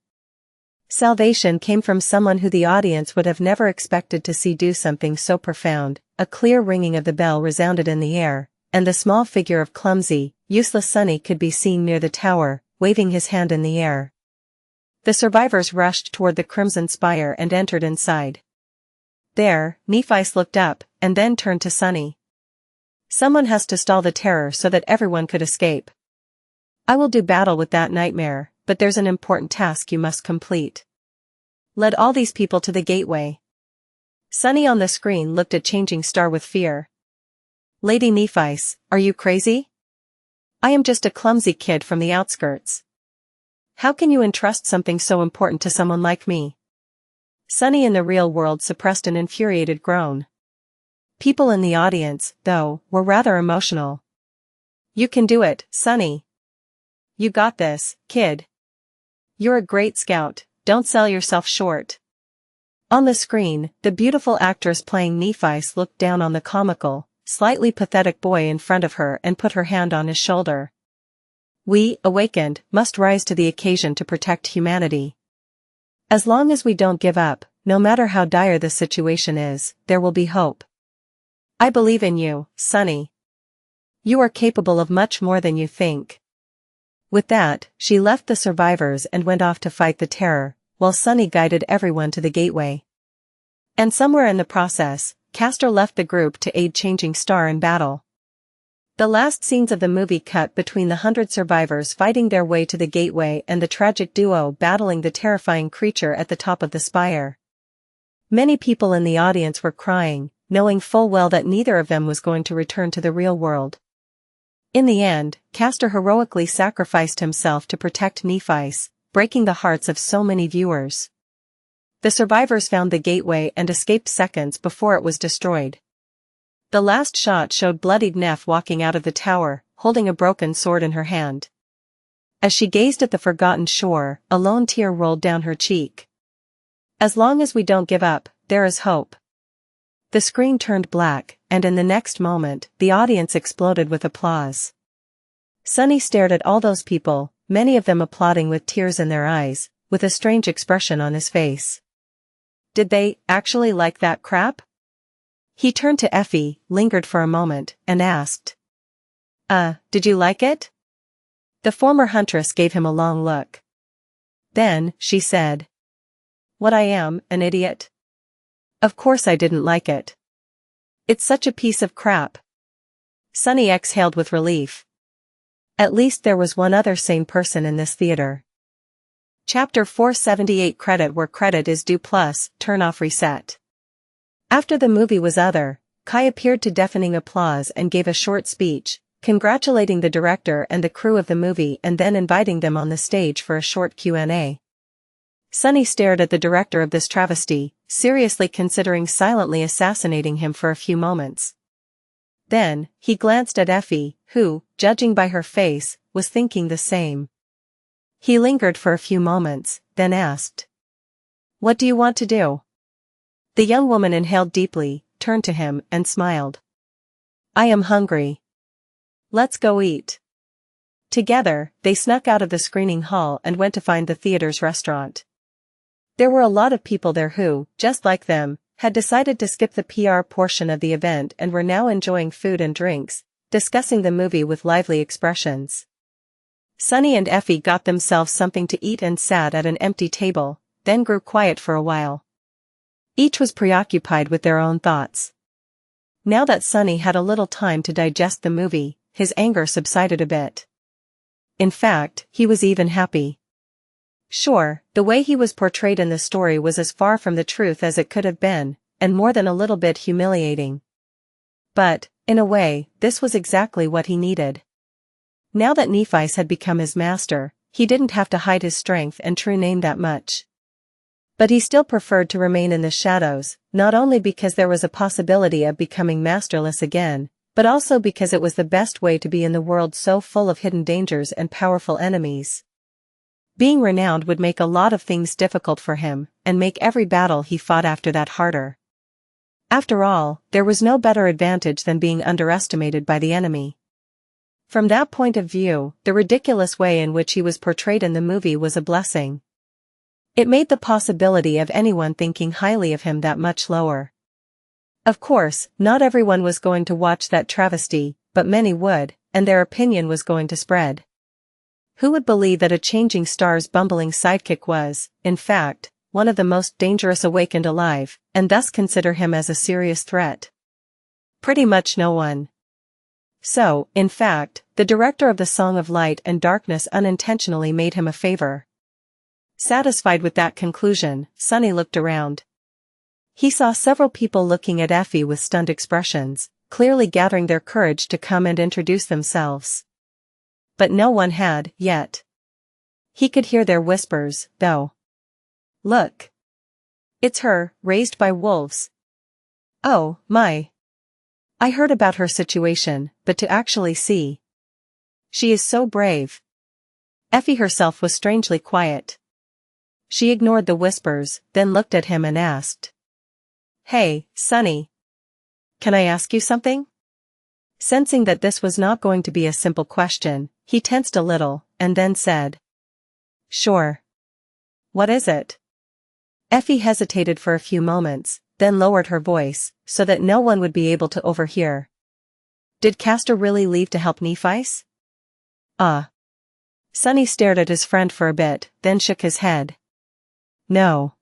Salvation came from someone who the audience would have never expected to see do something so profound. A clear ringing of the bell resounded in the air, and the small figure of clumsy, useless Sunny could be seen near the tower, waving his hand in the air. The survivors rushed toward the Crimson Spire and entered inside. There, Nephi looked up, and then turned to Sunny. "Someone has to stall the terror so that everyone could escape. I will do battle with that nightmare, but there's an important task you must complete. Lead all these people to the gateway." Sunny on the screen looked at Changing Star with fear. "Lady Nephi, are you crazy? I am just a clumsy kid from the outskirts. How can you entrust something so important to someone like me?" Sunny in the real world suppressed an infuriated groan. People in the audience, though, were rather emotional. "You can do it, Sunny. You got this, kid. You're a great scout, don't sell yourself short." On the screen, the beautiful actress playing Nephi looked down on the comical, slightly pathetic boy in front of her and put her hand on his shoulder. "We, awakened, must rise to the occasion to protect humanity. As long as we don't give up, no matter how dire the situation is, there will be hope. I believe in you, Sunny. You are capable of much more than you think." With that, she left the survivors and went off to fight the terror, while Sunny guided everyone to the gateway. And somewhere in the process, Castor left the group to aid Changing Star in battle. The last scenes of the movie cut between the 100 survivors fighting their way to the gateway and the tragic duo battling the terrifying creature at the top of the spire. Many people in the audience were crying, knowing full well that neither of them was going to return to the real world. In the end, Castor heroically sacrificed himself to protect Nephi, breaking the hearts of so many viewers. The survivors found the gateway and escaped seconds before it was destroyed. The last shot showed bloodied Neff walking out of the tower, holding a broken sword in her hand. As she gazed at the forgotten shore, a lone tear rolled down her cheek. "As long as we don't give up, there is hope." The screen turned black, and in the next moment, the audience exploded with applause. Sunny stared at all those people, many of them applauding with tears in their eyes, with a strange expression on his face. Did they actually like that crap? He turned to Effie, lingered for a moment, and asked, Did you like it?" The former huntress gave him a long look. Then, she said, "What, I am, an idiot? Of course I didn't like it. It's such a piece of crap." Sunny exhaled with relief. At least there was one other sane person in this theater. Chapter 478 Credit where credit is due plus, turn off reset. After the movie was Kai appeared to deafening applause and gave a short speech, congratulating the director and the crew of the movie and then inviting them on the stage for a short Q&A. Sunny stared at the director of this travesty, seriously considering silently assassinating him for a few moments. Then, he glanced at Effie, who, judging by her face, was thinking the same. He lingered for a few moments, then asked, "What do you want to do?" The young woman inhaled deeply, turned to him, and smiled. "I am hungry. Let's go eat." Together, they snuck out of the screening hall and went to find the theater's restaurant. There were a lot of people there who, just like them, had decided to skip the PR portion of the event and were now enjoying food and drinks, discussing the movie with lively expressions. Sunny and Effie got themselves something to eat and sat at an empty table, then grew quiet for a while. Each was preoccupied with their own thoughts. Now that Sunny had a little time to digest the movie, his anger subsided a bit. In fact, he was even happy. Sure, the way he was portrayed in the story was as far from the truth as it could have been, and more than a little bit humiliating. But, in a way, this was exactly what he needed. Now that Nephi's had become his master, he didn't have to hide his strength and true name that much. But he still preferred to remain in the shadows, not only because there was a possibility of becoming masterless again, but also because it was the best way to be in the world so full of hidden dangers and powerful enemies. Being renowned would make a lot of things difficult for him, and make every battle he fought after that harder. After all, there was no better advantage than being underestimated by the enemy. From that point of view, the ridiculous way in which he was portrayed in the movie was a blessing. It made the possibility of anyone thinking highly of him that much lower. Of course, not everyone was going to watch that travesty, but many would, and their opinion was going to spread. Who would believe that a changing star's bumbling sidekick was, in fact, one of the most dangerous awakened alive, and thus consider him as a serious threat? Pretty much no one. So, in fact, the director of the Song of Light and Darkness unintentionally made him a favor. Satisfied with that conclusion, Sunny looked around. He saw several people looking at Effie with stunned expressions, clearly gathering their courage to come and introduce themselves. But no one had, yet. He could hear their whispers, though. "Look. It's her, raised by wolves. Oh, my. I heard about her situation, but to actually see. She is so brave." Effie herself was strangely quiet. She ignored the whispers, then looked at him and asked, "Hey, Sunny. Can I ask you something?" Sensing that this was not going to be a simple question, he tensed a little, and then said, "Sure. What is it?" Effie hesitated for a few moments, then lowered her voice, so that no one would be able to overhear. "Did Castor really leave to help Nephi's?" Sunny stared at his friend for a bit, then shook his head. "No.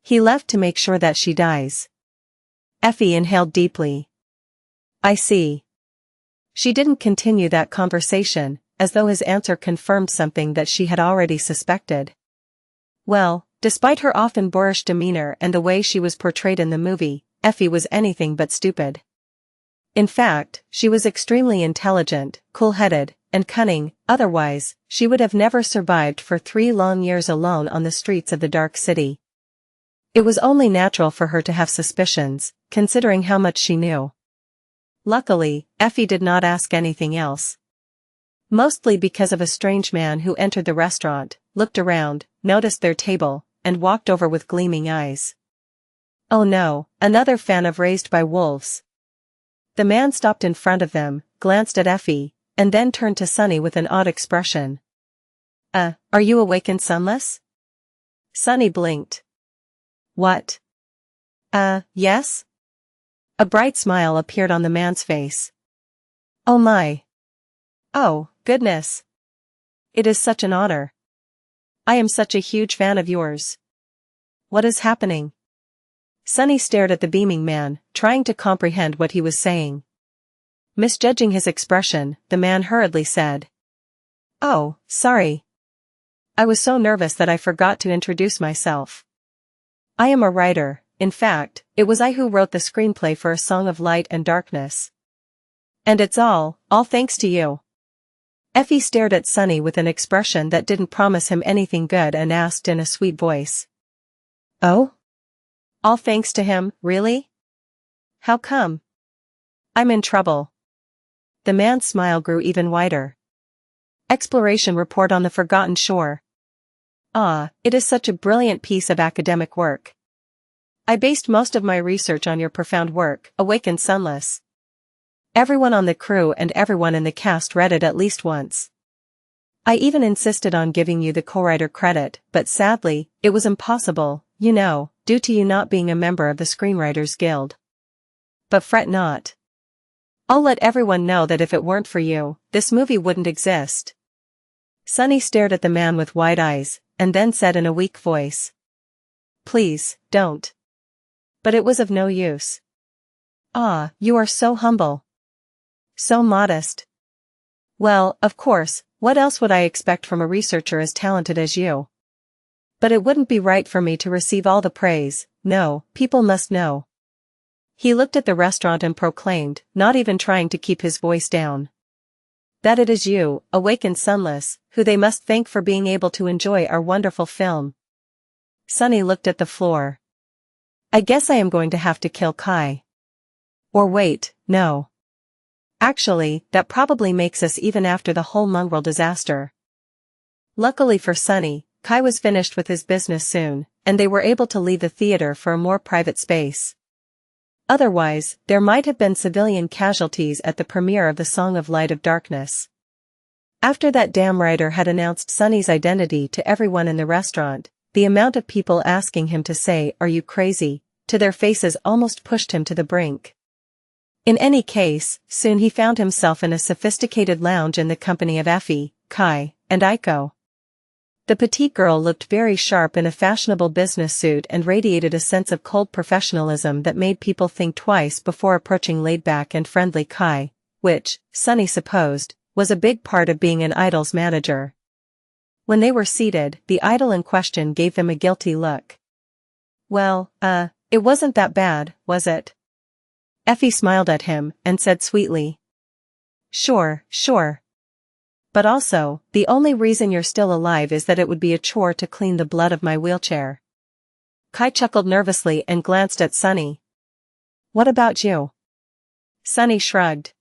He left to make sure that she dies." Effie inhaled deeply. "I see." She didn't continue that conversation, as though his answer confirmed something that she had already suspected. Well, despite her often boorish demeanor and the way she was portrayed in the movie, Effie was anything but stupid. In fact, she was extremely intelligent, cool-headed, and cunning, otherwise, she would have never survived for 3 long years alone on the streets of the Dark City. It was only natural for her to have suspicions, considering how much she knew. Luckily, Effie did not ask anything else. Mostly because of a strange man who entered the restaurant, looked around, noticed their table, and walked over with gleaming eyes. Oh no, another fan of Raised by Wolves. The man stopped in front of them, glanced at Effie, and then turned to Sunny with an odd expression. Are you awake and sunless?" Sunny blinked. "What? Yes?" A bright smile appeared on the man's face. "Oh my. Oh, goodness. It is such an honor. I am such a huge fan of yours. What is happening?" Sunny stared at the beaming man, trying to comprehend what he was saying. Misjudging his expression, the man hurriedly said, "Oh, sorry. I was so nervous that I forgot to introduce myself. I am a writer. In fact, it was I who wrote the screenplay for A Song of Light and Darkness. And it's all thanks to you." Effie stared at Sunny with an expression that didn't promise him anything good and asked in a sweet voice. "Oh? All thanks to him, really? How come?" I'm in trouble. The man's smile grew even wider. Exploration report on the forgotten shore. Ah, it is such a brilliant piece of academic work. I based most of my research on your profound work, Awakened Sunless. Everyone on the crew and everyone in the cast read it at least once. I even insisted on giving you the co-writer credit, but sadly, it was impossible, you know, due to you not being a member of the Screenwriters Guild. But fret not. I'll let everyone know that if it weren't for you, this movie wouldn't exist. Sunny stared at the man with wide eyes, and then said in a weak voice. Please, don't. But it was of no use. Ah, you are so humble. So modest. Well, of course, what else would I expect from a researcher as talented as you? But it wouldn't be right for me to receive all the praise, no, people must know. He looked at the restaurant and proclaimed, not even trying to keep his voice down. That it is you, Awakened Sunless, who they must thank for being able to enjoy our wonderful film. Sunny looked at the floor. I guess I am going to have to kill Kai. Or wait, no. Actually, that probably makes us even after the whole mongrel disaster. Luckily for Sunny, Kai was finished with his business soon, and they were able to leave the theater for a more private space. Otherwise, there might have been civilian casualties at the premiere of the Song of Light of Darkness. After that damn writer had announced Sunny's identity to everyone in the restaurant, the amount of people asking him to say, "Are you crazy?" to their faces almost pushed him to the brink. In any case, soon he found himself in a sophisticated lounge in the company of Effie, Kai, and Aiko. The petite girl looked very sharp in a fashionable business suit and radiated a sense of cold professionalism that made people think twice before approaching laid-back and friendly Kai, which, Sunny supposed, was a big part of being an idol's manager. When they were seated, the idol in question gave them a guilty look. Well, it wasn't that bad, was it? Effie smiled at him and said sweetly. Sure. But also, the only reason you're still alive is that it would be a chore to clean the blood of my wheelchair. Kai chuckled nervously and glanced at Sunny. What about you? Sunny shrugged.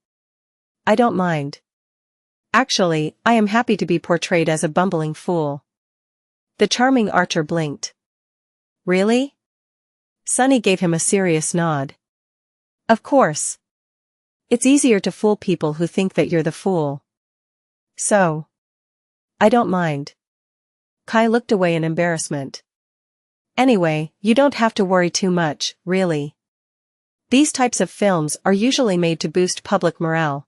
I don't mind. Actually, I am happy to be portrayed as a bumbling fool. The charming archer blinked. Really? Sunny gave him a serious nod. Of course. It's easier to fool people who think that you're the fool. So. I don't mind. Kai looked away in embarrassment. Anyway, you don't have to worry too much, really. These types of films are usually made to boost public morale.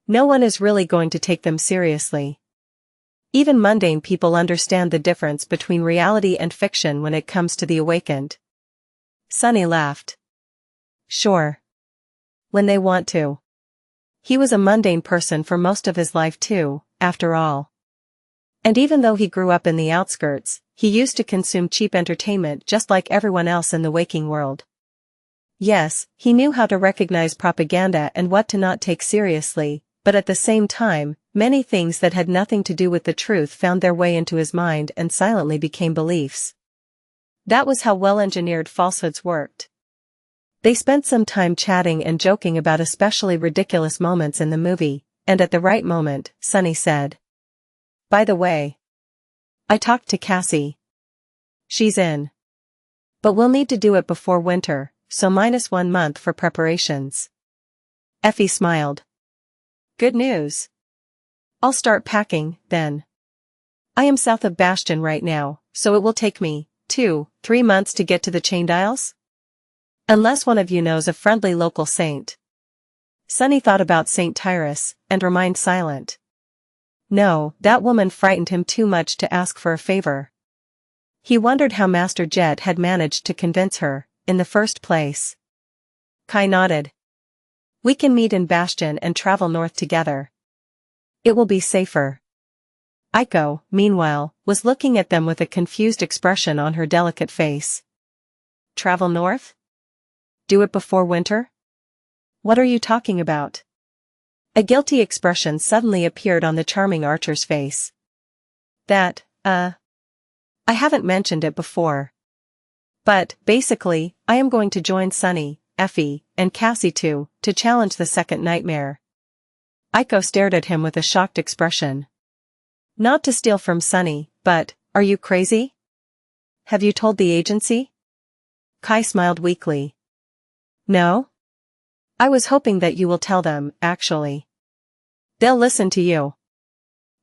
No one is really going to take them seriously. Even mundane people understand the difference between reality and fiction when it comes to the awakened. Sunny laughed. Sure. When they want to. He was a mundane person for most of his life too, after all. And even though he grew up in the outskirts, he used to consume cheap entertainment just like everyone else in the waking world. Yes, he knew how to recognize propaganda and what to not take seriously, but at the same time, many things that had nothing to do with the truth found their way into his mind and silently became beliefs. That was how well-engineered falsehoods worked. They spent some time chatting and joking about especially ridiculous moments in the movie, and at the right moment, Sunny said. By the way, I talked to Cassie. She's in. But we'll need to do it before winter, so -1 month for preparations. Effie smiled. Good news. I'll start packing, then. I am south of Bastion right now, so it will take me 2-3 months to get to the Chained Isles? Unless one of you knows a friendly local saint. Sunny thought about Saint Tyrus, and remained silent. No, that woman frightened him too much to ask for a favor. He wondered how Master Jet had managed to convince her, in the first place. Kai nodded. We can meet in Bastion and travel north together. It will be safer. Aiko, meanwhile, was looking at them with a confused expression on her delicate face. Travel north? Do it before winter? What are you talking about? A guilty expression suddenly appeared on the charming archer's face. That, I haven't mentioned it before. But, basically, I am going to join Sunny, Effie, and Cassie to challenge the second nightmare. Aiko stared at him with a shocked expression. Not to steal from Sunny, but, are you crazy? Have you told the agency? Kai smiled weakly. No? I was hoping that you will tell them, actually. They'll listen to you.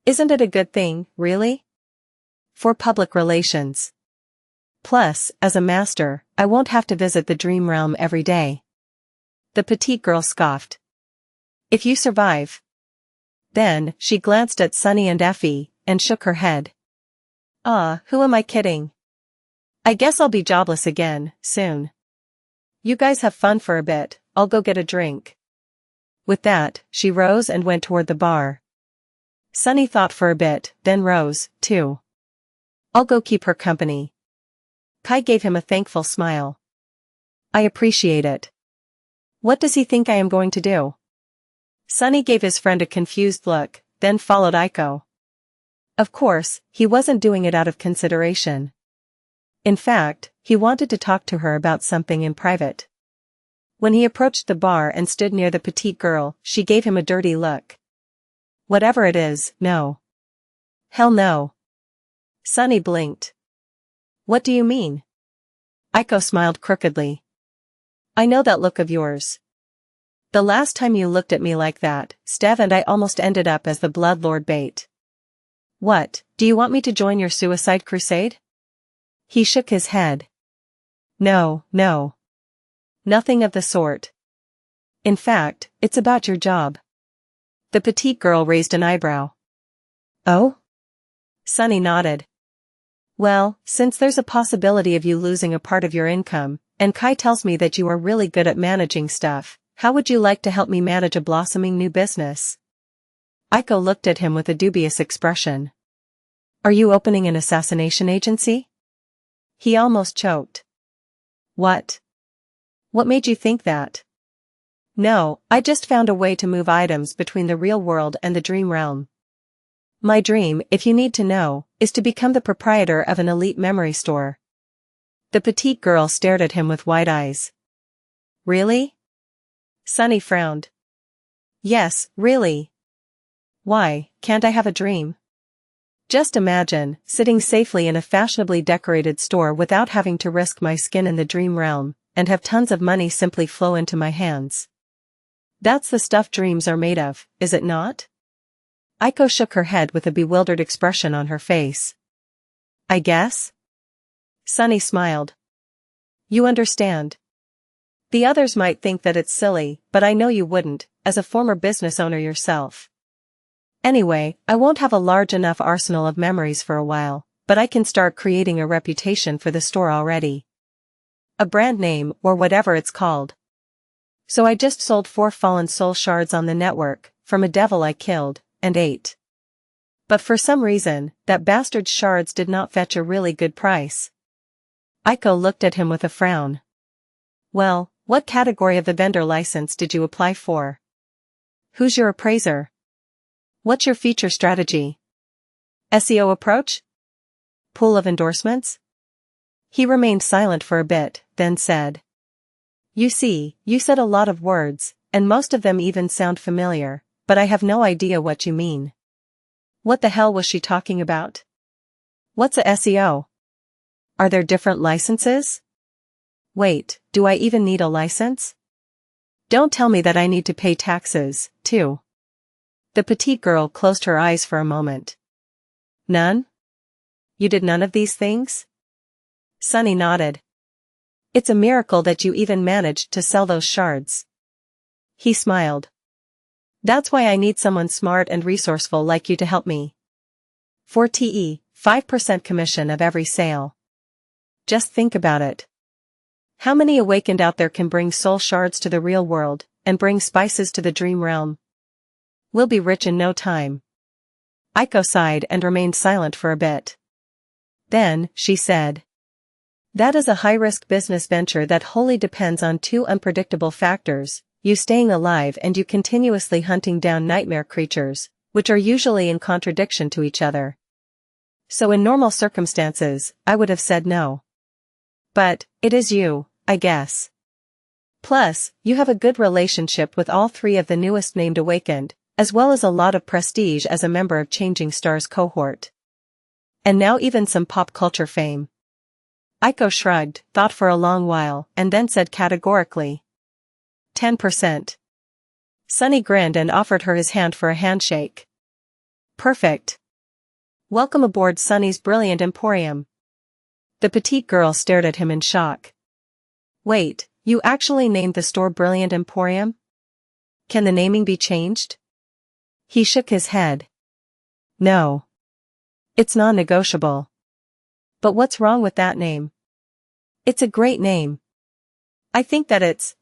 Isn't it a good thing, really? For public relations. Plus, as a master, I won't have to visit the dream realm every day. The petite girl scoffed. If you survive. Then, she glanced at Sunny and Effie, and shook her head. Who am I kidding? I guess I'll be jobless again, soon. You guys have fun for a bit, I'll go get a drink. With that, she rose and went toward the bar. Sunny thought for a bit, then rose, too. I'll go keep her company. Kai gave him a thankful smile. I appreciate it. What does he think I am going to do? Sunny gave his friend a confused look, then followed Aiko. Of course, he wasn't doing it out of consideration. In fact, he wanted to talk to her about something in private. When he approached the bar and stood near the petite girl, she gave him a dirty look. Whatever it is, no. Hell no. Sunny blinked. What do you mean? Aiko smiled crookedly. I know that look of yours. The last time you looked at me like that, Stev and I almost ended up as the Bloodlord bait. What, do you want me to join your suicide crusade? He shook his head. No, no. Nothing of the sort. In fact, it's about your job. The petite girl raised an eyebrow. Oh? Sunny nodded. Well, since there's a possibility of you losing a part of your income, and Kai tells me that you are really good at managing stuff, how would you like to help me manage a blossoming new business? Aiko looked at him with a dubious expression. Are you opening an assassination agency? He almost choked. What? What made you think that? No, I just found a way to move items between the real world and the dream realm. My dream, if you need to know, is to become the proprietor of an elite memory store. The petite girl stared at him with wide eyes. Really? Sunny frowned. Yes, really. Why, can't I have a dream? Just imagine, sitting safely in a fashionably decorated store without having to risk my skin in the dream realm, and have tons of money simply flow into my hands. That's the stuff dreams are made of, is it not? Aiko shook her head with a bewildered expression on her face. I guess? Sunny smiled. You understand. The others might think that it's silly, but I know you wouldn't, as a former business owner yourself. Anyway, I won't have a large enough arsenal of memories for a while, but I can start creating a reputation for the store already. A brand name, or whatever it's called. So I just sold 4 fallen soul shards on the network, from a devil I killed, and ate. But for some reason, that bastard's shards did not fetch a really good price. Aiko looked at him with a frown. Well, what category of the vendor license did you apply for? Who's your appraiser? What's your feature strategy? SEO approach? Pool of endorsements? He remained silent for a bit, then said. You see, you said a lot of words, and most of them even sound familiar, but I have no idea what you mean. What the hell was she talking about? What's a SEO? Are there different licenses? Wait, do I even need a license? Don't tell me that I need to pay taxes, too. The petite girl closed her eyes for a moment. None? You did none of these things? Sunny nodded. It's a miracle that you even managed to sell those shards. He smiled. That's why I need someone smart and resourceful like you to help me. 4TE, 5% commission of every sale. Just think about it. How many awakened out there can bring soul shards to the real world, and bring spices to the dream realm? We'll be rich in no time. Aiko sighed and remained silent for a bit. Then, she said. That is a high-risk business venture that wholly depends on 2 unpredictable factors, you staying alive and you continuously hunting down nightmare creatures, which are usually in contradiction to each other. So in normal circumstances, I would have said no. But, it is you, I guess. Plus, you have a good relationship with all three of the newest named Awakened, as well as a lot of prestige as a member of Changing Stars cohort. And now even some pop culture fame. Aiko shrugged, thought for a long while, and then said categorically, 10%. Sunny grinned and offered her his hand for a handshake. Perfect. Welcome aboard Sunny's brilliant emporium. The petite girl stared at him in shock. Wait, you actually named the store Brilliant Emporium? Can the naming be changed? He shook his head. No. It's non-negotiable. But what's wrong with that name? It's a great name. I think that it's,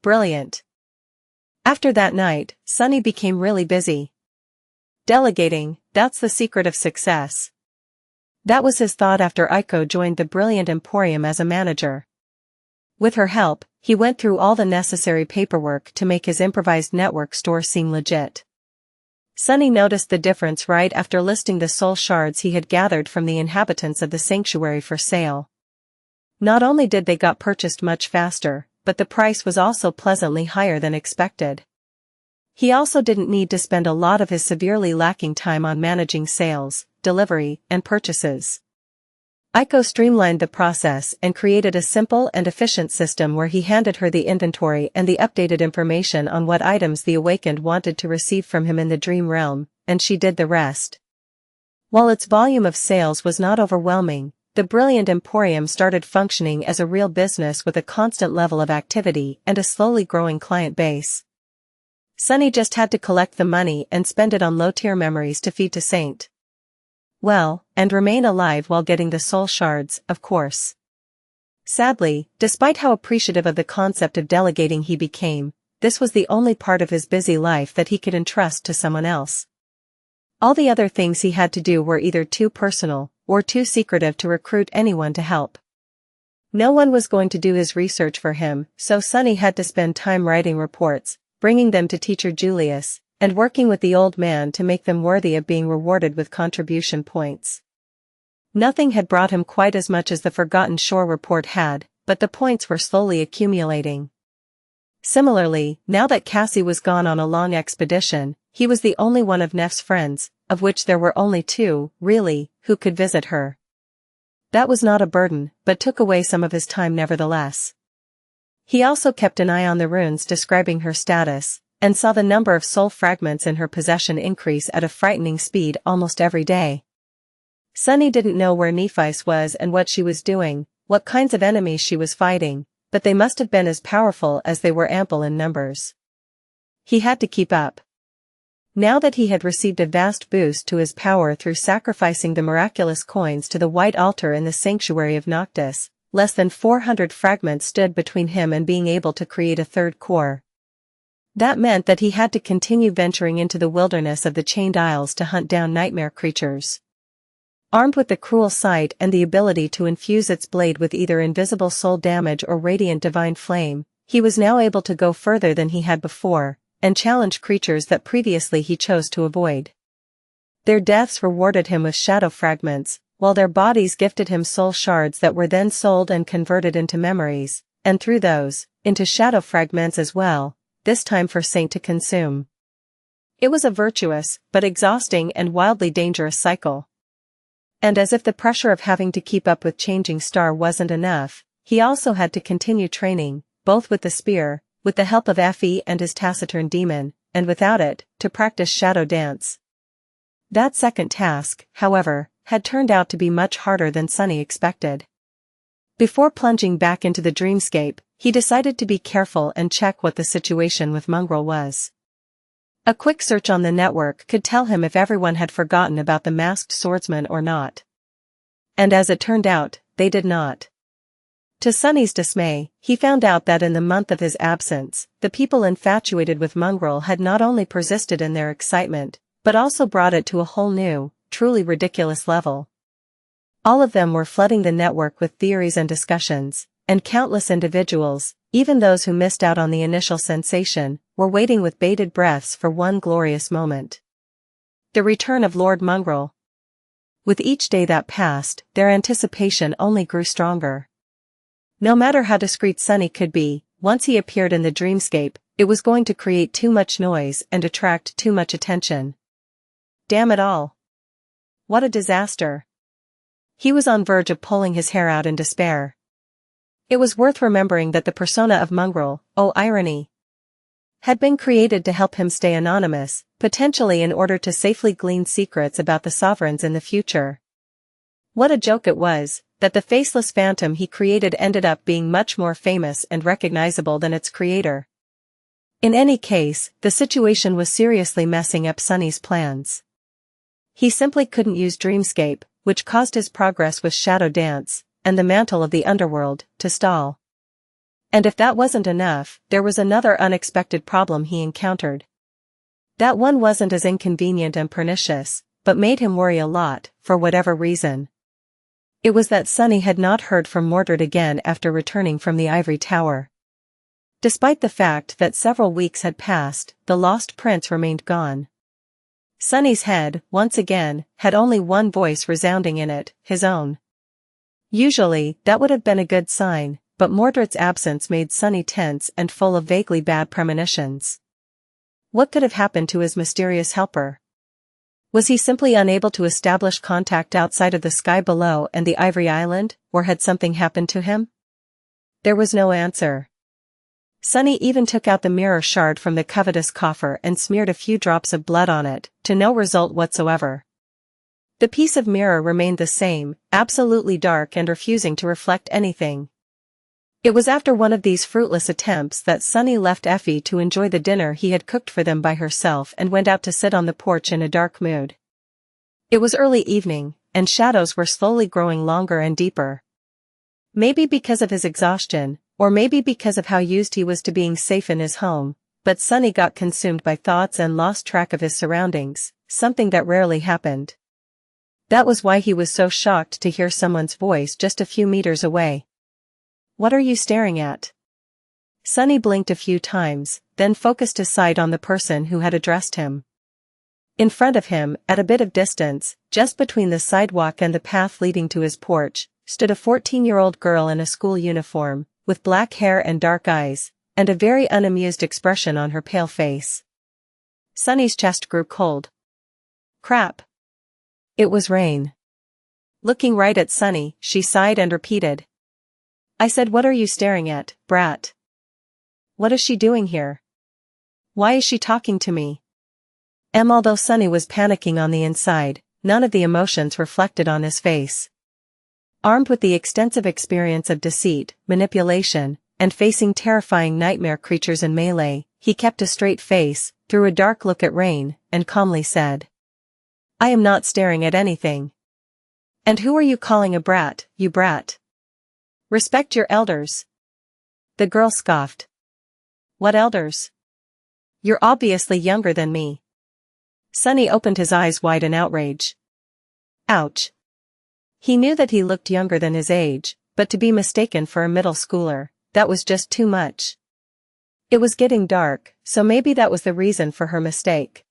brilliant. After that night, Sunny became really busy. Delegating, that's the secret of success. That was his thought after Aiko joined the Brilliant Emporium as a manager. With her help, he went through all the necessary paperwork to make his improvised network store seem legit. Sunny noticed the difference right after listing the soul shards he had gathered from the inhabitants of the sanctuary for sale. Not only did they got purchased much faster, but the price was also pleasantly higher than expected. He also didn't need to spend a lot of his severely lacking time on managing sales, delivery, and purchases. Aiko streamlined the process and created a simple and efficient system where he handed her the inventory and the updated information on what items the Awakened wanted to receive from him in the Dream Realm, and she did the rest. While its volume of sales was not overwhelming, the Brilliant Emporium started functioning as a real business with a constant level of activity and a slowly growing client base. Sunny just had to collect the money and spend it on low-tier memories to feed to Saint. Well, and remain alive while getting the soul shards, of course. Sadly, despite how appreciative of the concept of delegating he became, this was the only part of his busy life that he could entrust to someone else. All the other things he had to do were either too personal, or too secretive to recruit anyone to help. No one was going to do his research for him, so Sunny had to spend time writing reports, bringing them to Teacher Julius, and working with the old man to make them worthy of being rewarded with contribution points. Nothing had brought him quite as much as the Forgotten Shore report had, but the points were slowly accumulating. Similarly, now that Cassie was gone on a long expedition, he was the only one of Neff's friends, of which there were only two, really, who could visit her. That was not a burden, but took away some of his time nevertheless. He also kept an eye on the runes describing her status, and saw the number of soul fragments in her possession increase at a frightening speed almost every day. Sunny didn't know where Nephice was and what she was doing, what kinds of enemies she was fighting, but they must have been as powerful as they were ample in numbers. He had to keep up. Now that he had received a vast boost to his power through sacrificing the miraculous coins to the white altar in the sanctuary of Noctis, less than 400 fragments stood between him and being able to create a third core. That meant that he had to continue venturing into the wilderness of the Chained Isles to hunt down nightmare creatures. Armed with the cruel sight and the ability to infuse its blade with either invisible soul damage or radiant divine flame, he was now able to go further than he had before, and challenge creatures that previously he chose to avoid. Their deaths rewarded him with shadow fragments, while their bodies gifted him soul shards that were then sold and converted into memories, and through those, into shadow fragments as well, this time for Saint to consume. It was a virtuous, but exhausting and wildly dangerous cycle. And as if the pressure of having to keep up with Changing Star wasn't enough, he also had to continue training, both with the spear, with the help of Effie and his taciturn demon, and without it, to practice shadow dance. That second task, however, had turned out to be much harder than Sunny expected. Before plunging back into the dreamscape, he decided to be careful and check what the situation with Mongrel was. A quick search on the network could tell him if everyone had forgotten about the masked swordsman or not. And as it turned out, they did not. To Sunny's dismay, he found out that in the month of his absence, the people infatuated with Mongrel had not only persisted in their excitement, but also brought it to a whole new, truly ridiculous level. All of them were flooding the network with theories and discussions, and countless individuals, even those who missed out on the initial sensation, were waiting with bated breaths for one glorious moment. The return of Lord Mongrel. With each day that passed, their anticipation only grew stronger. No matter how discreet Sunny could be, once he appeared in the dreamscape, it was going to create too much noise and attract too much attention. Damn it all. What a disaster. He was on verge of pulling his hair out in despair. It was worth remembering that the persona of Mongrel, oh irony, had been created to help him stay anonymous, potentially in order to safely glean secrets about the sovereigns in the future. What a joke it was, that the faceless phantom he created ended up being much more famous and recognizable than its creator. In any case, the situation was seriously messing up Sunny's plans. He simply couldn't use Dreamscape, which caused his progress with Shadow Dance, and the mantle of the underworld, to stall. And if that wasn't enough, there was another unexpected problem he encountered. That one wasn't as inconvenient and pernicious, but made him worry a lot, for whatever reason. It was that Sunny had not heard from Mordred again after returning from the Ivory Tower. Despite the fact that several weeks had passed, the lost prince remained gone. Sunny's head, once again, had only one voice resounding in it, his own. Usually, that would have been a good sign, but Mordred's absence made Sunny tense and full of vaguely bad premonitions. What could have happened to his mysterious helper? Was he simply unable to establish contact outside of the sky below and the Ivory Island, or had something happened to him? There was no answer. Sunny even took out the mirror shard from the covetous coffer and smeared a few drops of blood on it, to no result whatsoever. The piece of mirror remained the same, absolutely dark and refusing to reflect anything. It was after one of these fruitless attempts that Sunny left Effie to enjoy the dinner he had cooked for them by herself and went out to sit on the porch in a dark mood. It was early evening, and shadows were slowly growing longer and deeper. Maybe because of his exhaustion, or maybe because of how used he was to being safe in his home, but Sunny got consumed by thoughts and lost track of his surroundings, something that rarely happened. That was why he was so shocked to hear someone's voice just a few meters away. "What are you staring at?" Sunny blinked a few times, then focused his sight on the person who had addressed him. In front of him, at a bit of distance, just between the sidewalk and the path leading to his porch, stood a 14-year-old girl in a school uniform, with black hair and dark eyes, and a very unamused expression on her pale face. Sunny's chest grew cold. Crap. It was Rain. Looking right at Sunny, she sighed and repeated, "I said, what are you staring at, brat? What is she doing here? Why is she talking to me?" Although Sunny was panicking on the inside, none of the emotions reflected on his face. Armed with the extensive experience of deceit, manipulation, and facing terrifying nightmare creatures in melee, he kept a straight face, threw a dark look at Rain, and calmly said, "I am not staring at anything. And who are you calling a brat, you brat? Respect your elders." The girl scoffed. "What elders? You're obviously younger than me." Sunny opened his eyes wide in outrage. Ouch. He knew that he looked younger than his age, but to be mistaken for a middle schooler, that was just too much. It was getting dark, so maybe that was the reason for her mistake.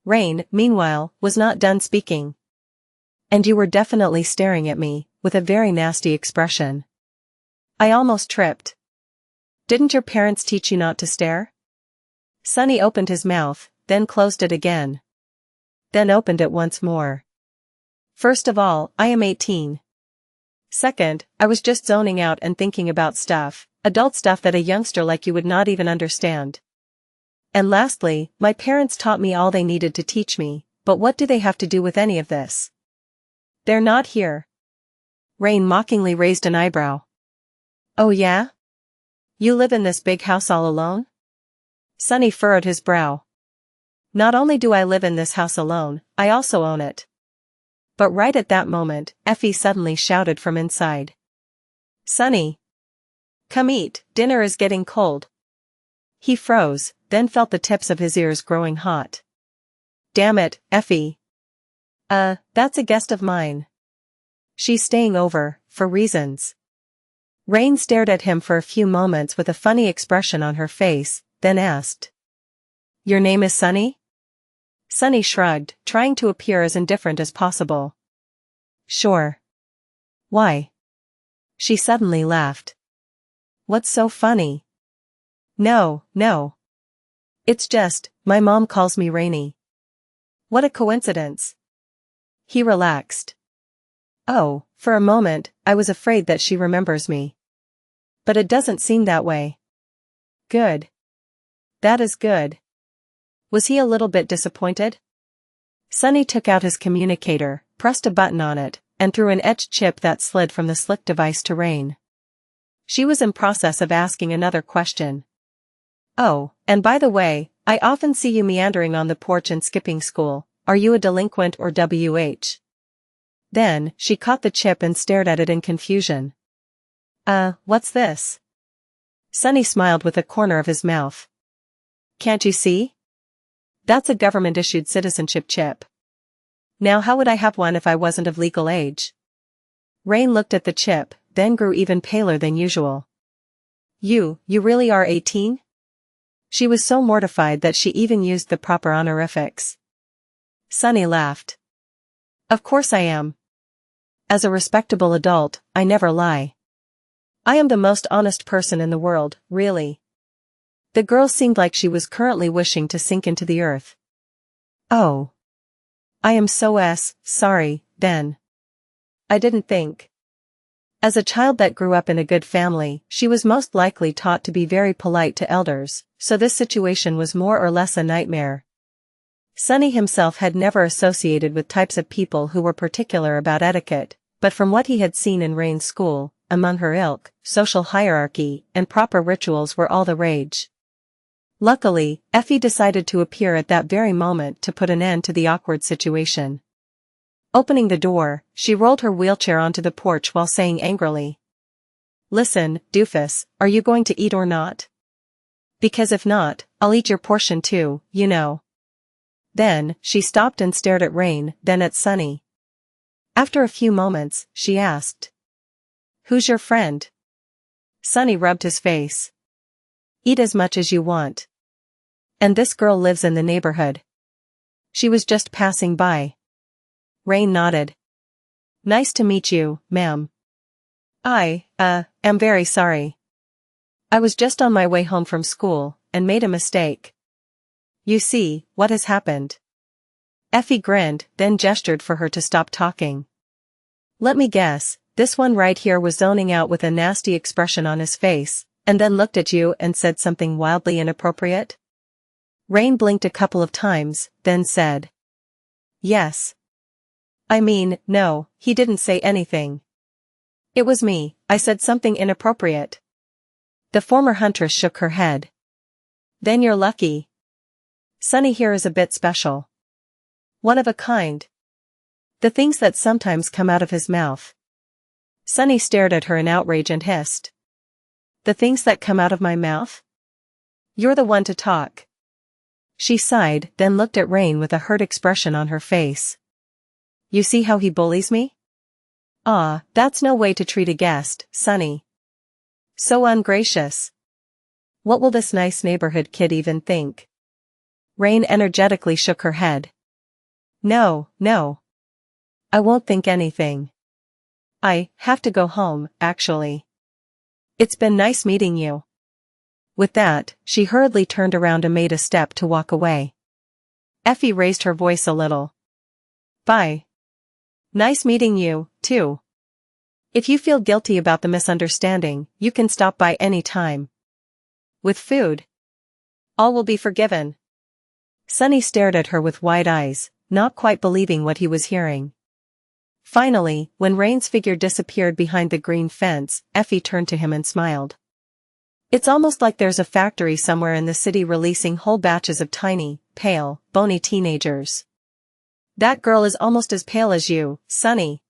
Rain, meanwhile, was not done speaking. "And you were definitely staring at me, with a very nasty expression. I almost tripped. Didn't your parents teach you not to stare?" Sunny opened his mouth, then closed it again. Then opened it once more. "First of all, I am 18. Second, I was just zoning out and thinking about stuff, adult stuff that a youngster like you would not even understand. And lastly, my parents taught me all they needed to teach me, but what do they have to do with any of this? They're not here." Rain mockingly raised an eyebrow. "Oh yeah? You live in this big house all alone?" Sunny furrowed his brow. "Not only do I live in this house alone, I also own it." But right at that moment, Effie suddenly shouted from inside. "Sunny! Come eat, dinner is getting cold." He froze, then felt the tips of his ears growing hot. "Damn it, Effie. That's a guest of mine. She's staying over, for reasons." Rain stared at him for a few moments with a funny expression on her face, then asked, "Your name is Sunny?" Sunny shrugged, trying to appear as indifferent as possible. "Sure. Why?" She suddenly laughed. "What's so funny?" No, no. It's just, my mom calls me Rainy. What a coincidence. He relaxed. Oh, for a moment, I was afraid that she remembers me. But it doesn't seem that way. Good. That is good. Was he a little bit disappointed? Sunny took out his communicator, pressed a button on it, and threw an etched chip that slid from the slick device to Rain. She was in process of asking another question. Oh, and by the way, I often see you meandering on the porch and skipping school. Are you a delinquent or WH? Then, she caught the chip and stared at it in confusion. What's this? Sunny smiled with a corner of his mouth. Can't you see? That's a government-issued citizenship chip. Now how would I have one if I wasn't of legal age? Rain looked at the chip, then grew even paler than usual. You really are 18? She was so mortified that she even used the proper honorifics. Sunny laughed. Of course I am. As a respectable adult, I never lie. I am the most honest person in the world, really. The girl seemed like she was currently wishing to sink into the earth. Oh. I am so sorry, then. I didn't think. As a child that grew up in a good family, she was most likely taught to be very polite to elders, so this situation was more or less a nightmare. Sunny himself had never associated with types of people who were particular about etiquette, but from what he had seen in Rain's school, among her ilk, social hierarchy and proper rituals were all the rage. Luckily, Effie decided to appear at that very moment to put an end to the awkward situation. Opening the door, she rolled her wheelchair onto the porch while saying angrily, "Listen, doofus, are you going to eat or not? Because if not, I'll eat your portion too, you know." Then, she stopped and stared at Rain, then at Sunny. After a few moments, she asked, "Who's your friend?" Sunny rubbed his face. "Eat as much as you want. And this girl lives in the neighborhood. She was just passing by." Rain nodded. "Nice to meet you, ma'am. I am very sorry. I was just on my way home from school, and made a mistake. You see, what has happened?" Effie grinned, then gestured for her to stop talking. "Let me guess, this one right here was zoning out with a nasty expression on his face, and then looked at you and said something wildly inappropriate?" Rain blinked a couple of times, then said, "Yes. I mean, no, he didn't say anything. It was me, I said something inappropriate." The former huntress shook her head. "Then you're lucky. Sunny here is a bit special. One of a kind. The things that sometimes come out of his mouth." Sunny stared at her in outrage and hissed, "The things that come out of my mouth? You're the one to talk." She sighed, then looked at Rain with a hurt expression on her face. "You see how he bullies me? Ah, that's no way to treat a guest, Sunny. So ungracious. What will this nice neighborhood kid even think?" Rain energetically shook her head. No. I won't think anything. I have to go home, actually. It's been nice meeting you." With that, she hurriedly turned around and made a step to walk away. Effie raised her voice a little. "Bye. Nice meeting you, too. If you feel guilty about the misunderstanding, you can stop by any time. With food. All will be forgiven." Sunny stared at her with wide eyes, not quite believing what he was hearing. Finally, when Rain's figure disappeared behind the green fence, Effie turned to him and smiled. "It's almost like there's a factory somewhere in the city releasing whole batches of tiny, pale, bony teenagers. That girl is almost as pale as you, Sunny.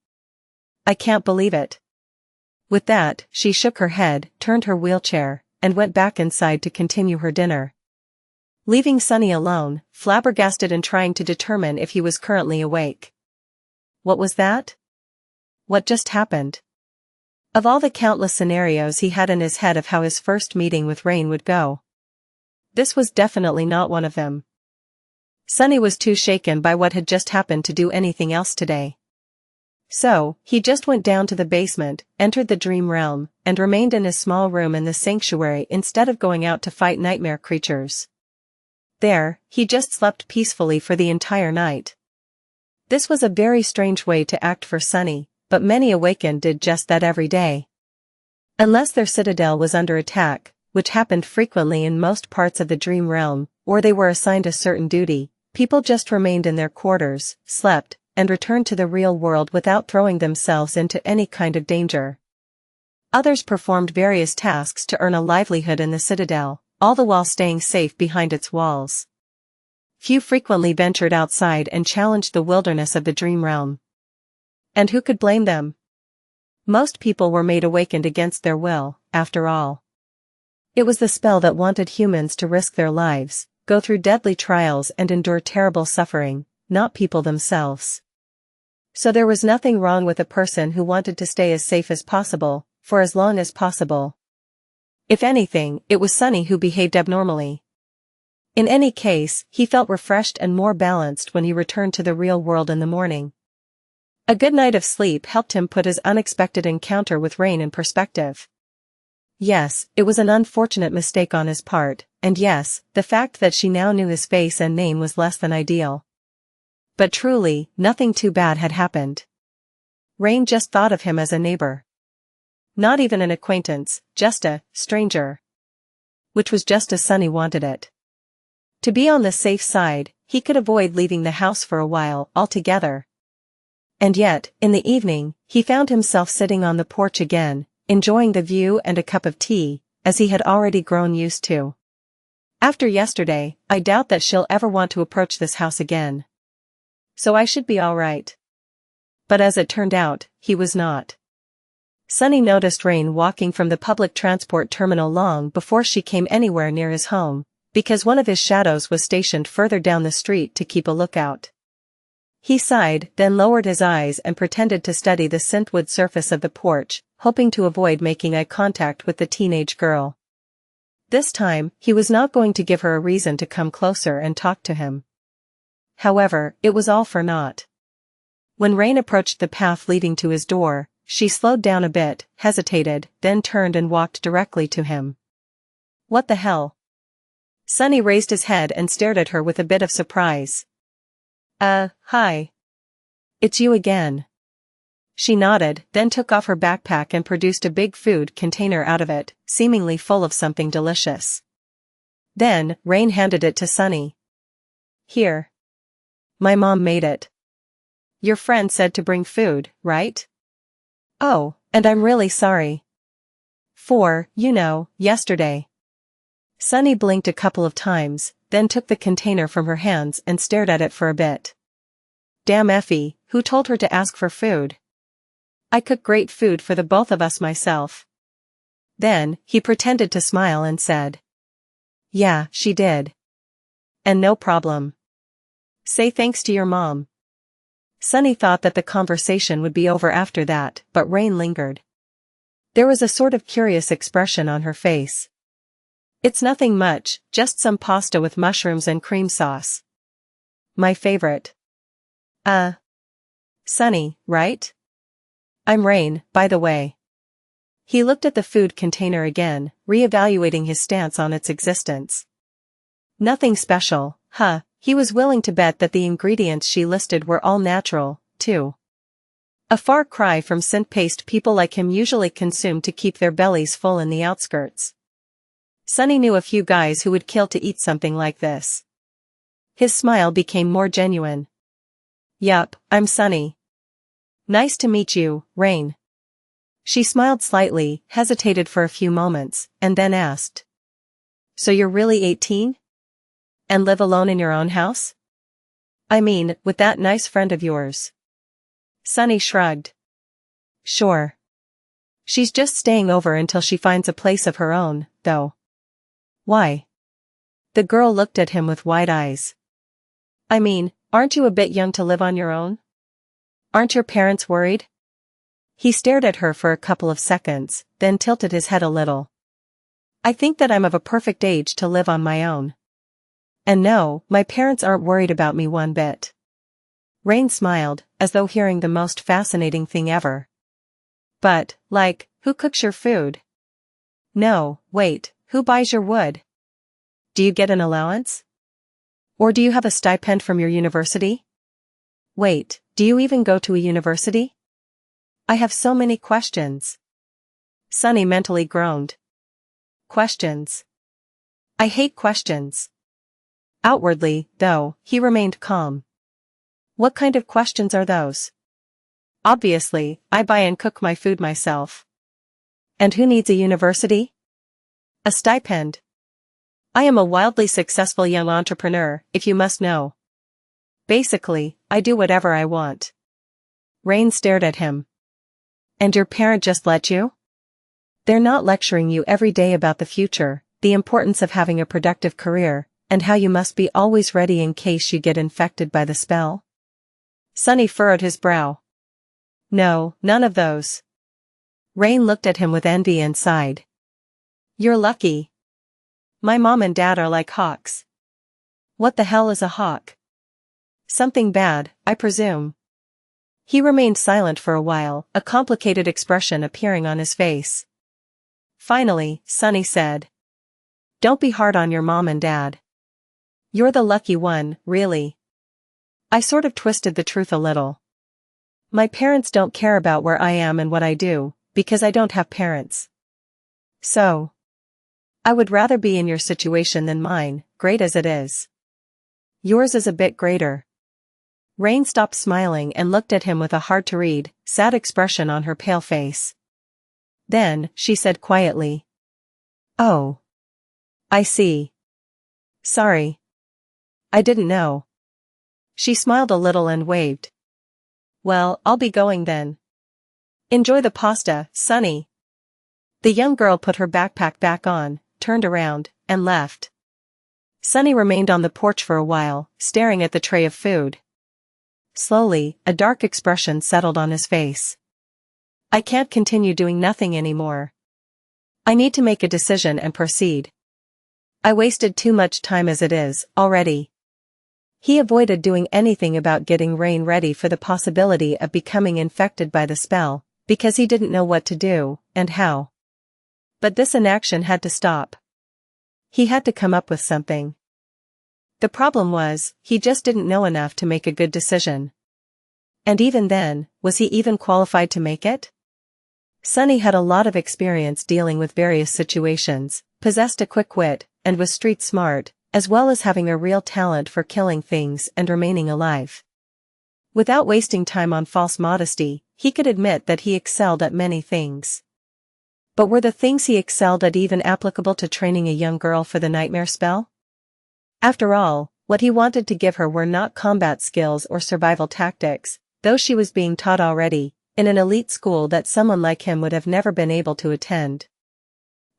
I can't believe it." With that, she shook her head, turned her wheelchair, and went back inside to continue her dinner. Leaving Sunny alone, flabbergasted and trying to determine if he was currently awake. What was that? What just happened? Of all the countless scenarios he had in his head of how his first meeting with Rain would go, this was definitely not one of them. Sunny was too shaken by what had just happened to do anything else today. So, he just went down to the basement, entered the dream realm, and remained in his small room in the sanctuary instead of going out to fight nightmare creatures. There, he just slept peacefully for the entire night. This was a very strange way to act for Sunny, but many awakened did just that every day. Unless their citadel was under attack, which happened frequently in most parts of the dream realm, or they were assigned a certain duty, people just remained in their quarters, slept, and returned to the real world without throwing themselves into any kind of danger. Others performed various tasks to earn a livelihood in the citadel, all the while staying safe behind its walls. Few frequently ventured outside and challenged the wilderness of the dream realm. And who could blame them? Most people were made awakened against their will, after all. It was the spell that wanted humans to risk their lives, go through deadly trials and endure terrible suffering, not people themselves. So there was nothing wrong with a person who wanted to stay as safe as possible, for as long as possible. If anything, it was Sunny who behaved abnormally. In any case, he felt refreshed and more balanced when he returned to the real world in the morning. A good night of sleep helped him put his unexpected encounter with Rain in perspective. Yes, it was an unfortunate mistake on his part, and yes, the fact that she now knew his face and name was less than ideal. But truly, nothing too bad had happened. Rain just thought of him as a neighbor. Not even an acquaintance, just a stranger. Which was just as Sunny wanted it. To be on the safe side, he could avoid leaving the house for a while altogether. And yet, in the evening, he found himself sitting on the porch again, enjoying the view and a cup of tea, as he had already grown used to. After yesterday, I doubt that she'll ever want to approach this house again. So I should be all right. But as it turned out, he was not. Sunny noticed Rain walking from the public transport terminal long before she came anywhere near his home, because one of his shadows was stationed further down the street to keep a lookout. He sighed, then lowered his eyes and pretended to study the synthwood surface of the porch, hoping to avoid making eye contact with the teenage girl. This time, he was not going to give her a reason to come closer and talk to him. However, it was all for naught. When Rain approached the path leading to his door, she slowed down a bit, hesitated, then turned and walked directly to him. What the hell? Sunny raised his head and stared at her with a bit of surprise. Hi. It's you again. She nodded, then took off her backpack and produced a big food container out of it, seemingly full of something delicious. Then, Rain handed it to Sunny. Here. My mom made it. Your friend said to bring food, right? Oh, and I'm really sorry. For, yesterday. Sunny blinked a couple of times, then took the container from her hands and stared at it for a bit. Damn Effie, who told her to ask for food? I cook great food for the both of us myself. Then, he pretended to smile and said. Yeah, she did. And no problem. Say thanks to your mom. Sunny thought that the conversation would be over after that, but Rain lingered. There was a sort of curious expression on her face. It's nothing much, just some pasta with mushrooms and cream sauce. My favorite. Sunny, right? I'm Rain, by the way. He looked at the food container again, reevaluating his stance on its existence. Nothing special, he was willing to bet that the ingredients she listed were all natural, too. A far cry from synth-paste people like him usually consume to keep their bellies full in the outskirts. Sunny knew a few guys who would kill to eat something like this. His smile became more genuine. Yup, I'm Sunny. Nice to meet you, Rain. She smiled slightly, hesitated for a few moments, and then asked. So you're really 18? And live alone in your own house? I mean, with that nice friend of yours. Sunny shrugged. Sure. She's just staying over until she finds a place of her own, though. Why? The girl looked at him with wide eyes. I mean, aren't you a bit young to live on your own? Aren't your parents worried? He stared at her for a couple of seconds, then tilted his head a little. I think that I'm of a perfect age to live on my own. And no, my parents aren't worried about me one bit. Rain smiled, as though hearing the most fascinating thing ever. But, like, who cooks your food? No, wait, who buys your wood? Do you get an allowance? Or do you have a stipend from your university? Wait, do you even go to a university? I have so many questions. Sunny mentally groaned. Questions. I hate questions. Outwardly, though, he remained calm. What kind of questions are those? Obviously, I buy and cook my food myself. And who needs a university? A stipend. I am a wildly successful young entrepreneur, if you must know. Basically, I do whatever I want. Rain stared at him. And your parent just let you? They're not lecturing you every day about the future, the importance of having a productive career, and how you must be always ready in case you get infected by the spell? Sunny furrowed his brow. No, none of those. Rain looked at him with envy and sighed. You're lucky. My mom and dad are like hawks. What the hell is a hawk? Something bad, I presume. He remained silent for a while, a complicated expression appearing on his face. Finally, Sunny said. Don't be hard on your mom and dad. You're the lucky one, really. I sort of twisted the truth a little. My parents don't care about where I am and what I do, because I don't have parents. So. I would rather be in your situation than mine, great as it is. Yours is a bit greater. Rain stopped smiling and looked at him with a hard-to-read, sad expression on her pale face. Then, she said quietly. Oh. I see. Sorry. I didn't know. She smiled a little and waved. Well, I'll be going then. Enjoy the pasta, Sunny. The young girl put her backpack back on, turned around, and left. Sunny remained on the porch for a while, staring at the tray of food. Slowly, a dark expression settled on his face. I can't continue doing nothing anymore. I need to make a decision and proceed. I wasted too much time as it is, already. He avoided doing anything about getting Rain ready for the possibility of becoming infected by the spell, because he didn't know what to do, and how. But this inaction had to stop. He had to come up with something. The problem was, he just didn't know enough to make a good decision. And even then, was he even qualified to make it? Sunny had a lot of experience dealing with various situations, possessed a quick wit, and was street smart, as well as having a real talent for killing things and remaining alive. Without wasting time on false modesty, he could admit that he excelled at many things. But were the things he excelled at even applicable to training a young girl for the nightmare spell? After all, what he wanted to give her were not combat skills or survival tactics, though she was being taught already, in an elite school that someone like him would have never been able to attend.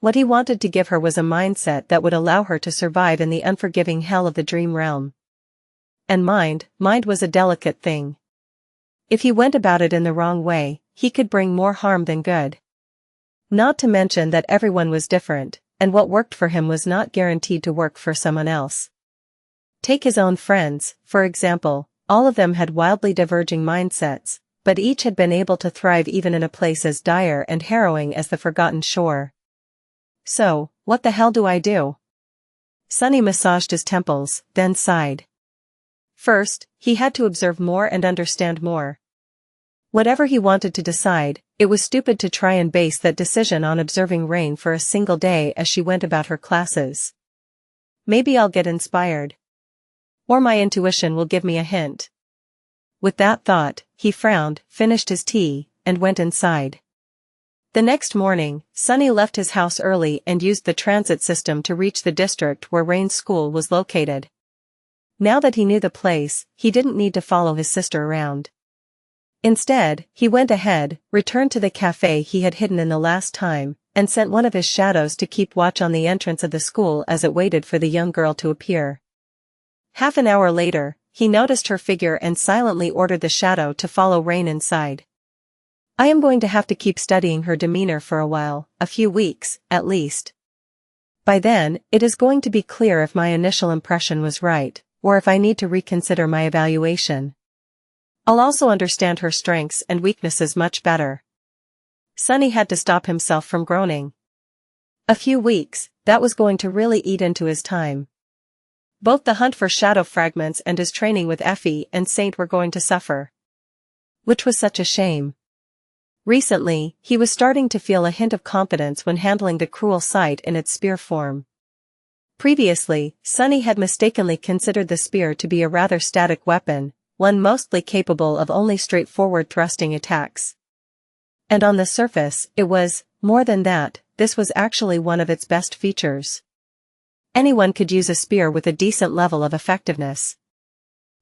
What he wanted to give her was a mindset that would allow her to survive in the unforgiving hell of the dream realm. And mind was a delicate thing. If he went about it in the wrong way, he could bring more harm than good. Not to mention that everyone was different, and what worked for him was not guaranteed to work for someone else. Take his own friends, for example, all of them had wildly diverging mindsets, but each had been able to thrive even in a place as dire and harrowing as the Forgotten Shore. So, what the hell do I do? Sunny massaged his temples, then sighed. First, he had to observe more and understand more. Whatever he wanted to decide, it was stupid to try and base that decision on observing Rain for a single day as she went about her classes. Maybe I'll get inspired. Or my intuition will give me a hint. With that thought, he frowned, finished his tea, and went inside. The next morning, Sunny left his house early and used the transit system to reach the district where Rain's school was located. Now that he knew the place, he didn't need to follow his sister around. Instead, he went ahead, returned to the cafe he had hidden in the last time, and sent one of his shadows to keep watch on the entrance of the school as it waited for the young girl to appear. Half an hour later, he noticed her figure and silently ordered the shadow to follow Rain inside. I am going to have to keep studying her demeanor for a while, a few weeks, at least. By then, it is going to be clear if my initial impression was right, or if I need to reconsider my evaluation. I'll also understand her strengths and weaknesses much better. Sunny had to stop himself from groaning. A few weeks, that was going to really eat into his time. Both the hunt for shadow fragments and his training with Effie and Saint were going to suffer. Which was such a shame. Recently, he was starting to feel a hint of confidence when handling the cruel sight in its spear form. Previously, Sunny had mistakenly considered the spear to be a rather static weapon, one mostly capable of only straightforward thrusting attacks. And on the surface, it was, more than that, this was actually one of its best features. Anyone could use a spear with a decent level of effectiveness.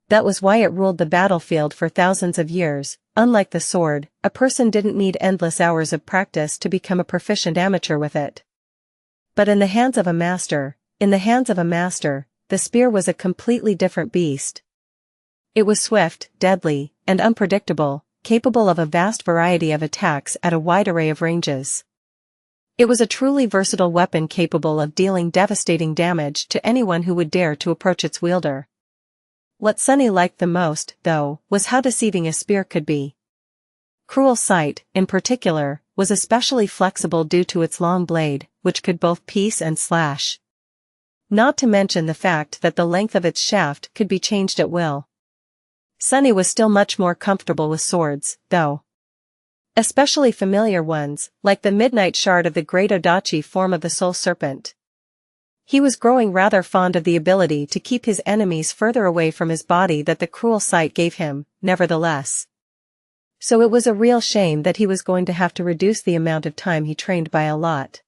That was why it ruled the battlefield for thousands of years. Unlike the sword, a person didn't need endless hours of practice to become a proficient amateur with it. But in the hands of a master, the spear was a completely different beast. It was swift, deadly, and unpredictable, capable of a vast variety of attacks at a wide array of ranges. It was a truly versatile weapon capable of dealing devastating damage to anyone who would dare to approach its wielder. What Sunny liked the most, though, was how deceiving a spear could be. Cruel Sight, in particular, was especially flexible due to its long blade, which could both pierce and slash. Not to mention the fact that the length of its shaft could be changed at will. Sunny was still much more comfortable with swords, though. Especially familiar ones, like the Midnight Shard of the Great Odachi form of the Soul Serpent. He was growing rather fond of the ability to keep his enemies further away from his body that the cruel sight gave him, nevertheless. So it was a real shame that he was going to have to reduce the amount of time he trained by a lot.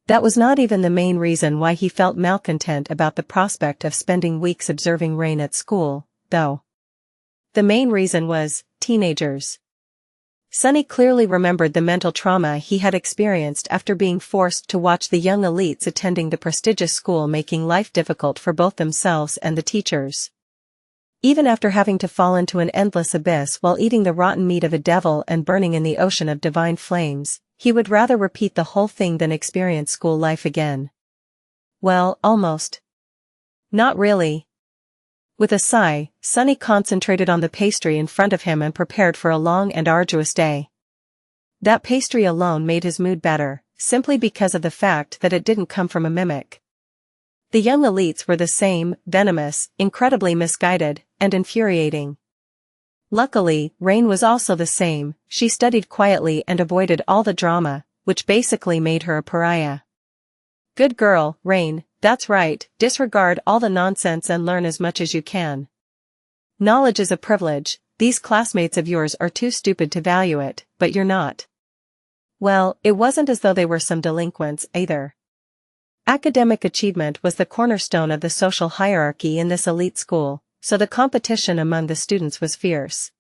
That was not even the main reason why he felt malcontent about the prospect of spending weeks observing Rain at school, though. The main reason was, teenagers. Sunny clearly remembered the mental trauma he had experienced after being forced to watch the young elites attending the prestigious school making life difficult for both themselves and the teachers. Even after having to fall into an endless abyss while eating the rotten meat of a devil and burning in the ocean of divine flames, he would rather repeat the whole thing than experience school life again. Well, almost. Not really. With a sigh, Sunny concentrated on the pastry in front of him and prepared for a long and arduous day. That pastry alone made his mood better, simply because of the fact that it didn't come from a mimic. The young elites were the same, venomous, incredibly misguided, and infuriating. Luckily, Rain was also the same. She studied quietly and avoided all the drama, which basically made her a pariah. Good girl, Rain. That's right, disregard all the nonsense and learn as much as you can. Knowledge is a privilege. These classmates of yours are too stupid to value it, but you're not. Well, it wasn't as though they were some delinquents, either. Academic achievement was the cornerstone of the social hierarchy in this elite school, so the competition among the students was fierce.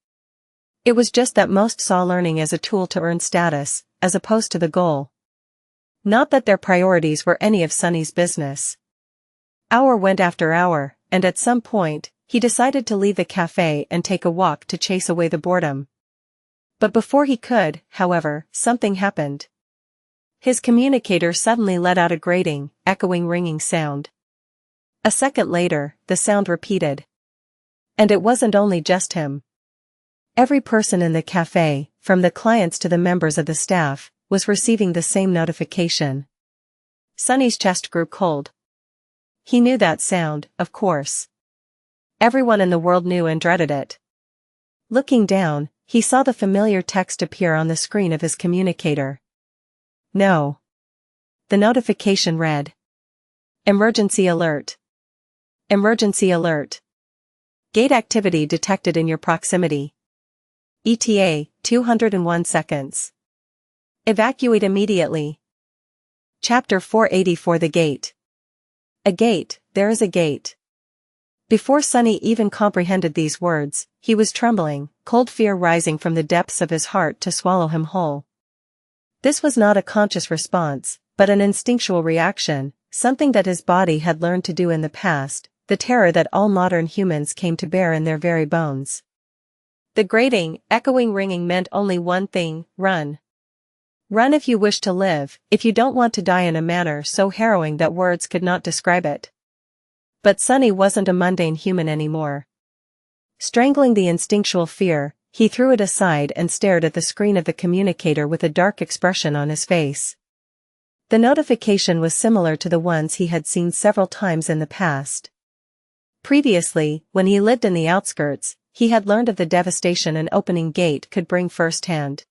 It was just that most saw learning as a tool to earn status, as opposed to the goal. Not that their priorities were any of Sunny's business. Hour went after hour, and at some point, he decided to leave the cafe and take a walk to chase away the boredom. But before he could, however, something happened. His communicator suddenly let out a grating, echoing ringing sound. A second later, the sound repeated. And it wasn't only just him. Every person in the cafe, from the clients to the members of the staff, was receiving the same notification. Sunny's chest grew cold. He knew that sound, of course. Everyone in the world knew and dreaded it. Looking down, he saw the familiar text appear on the screen of his communicator. No. The notification read. Emergency alert. Emergency alert. Gate activity detected in your proximity. ETA, 201 seconds. Evacuate immediately. Chapter 484 The Gate. A gate, there is a gate. Before Sunny even comprehended these words, he was trembling, cold fear rising from the depths of his heart to swallow him whole. This was not a conscious response, but an instinctual reaction, something that his body had learned to do in the past, the terror that all modern humans came to bear in their very bones. The grating, echoing ringing meant only one thing: run. Run if you wish to live, if you don't want to die in a manner so harrowing that words could not describe it. But Sunny wasn't a mundane human anymore. Strangling the instinctual fear, he threw it aside and stared at the screen of the communicator with a dark expression on his face. The notification was similar to the ones he had seen several times in the past. Previously, when he lived in the outskirts, he had learned of the devastation an opening gate could bring firsthand.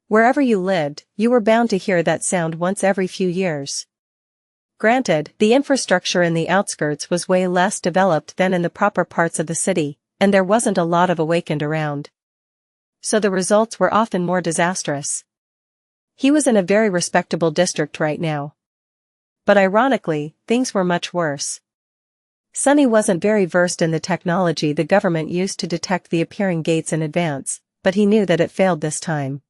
Wherever you lived, you were bound to hear that sound once every few years. Granted, the infrastructure in the outskirts was way less developed than in the proper parts of the city, and there wasn't a lot of awakened around. So the results were often more disastrous. He was in a very respectable district right now. But ironically, things were much worse. Sunny wasn't very versed in the technology the government used to detect the appearing gates in advance, but he knew that it failed this time.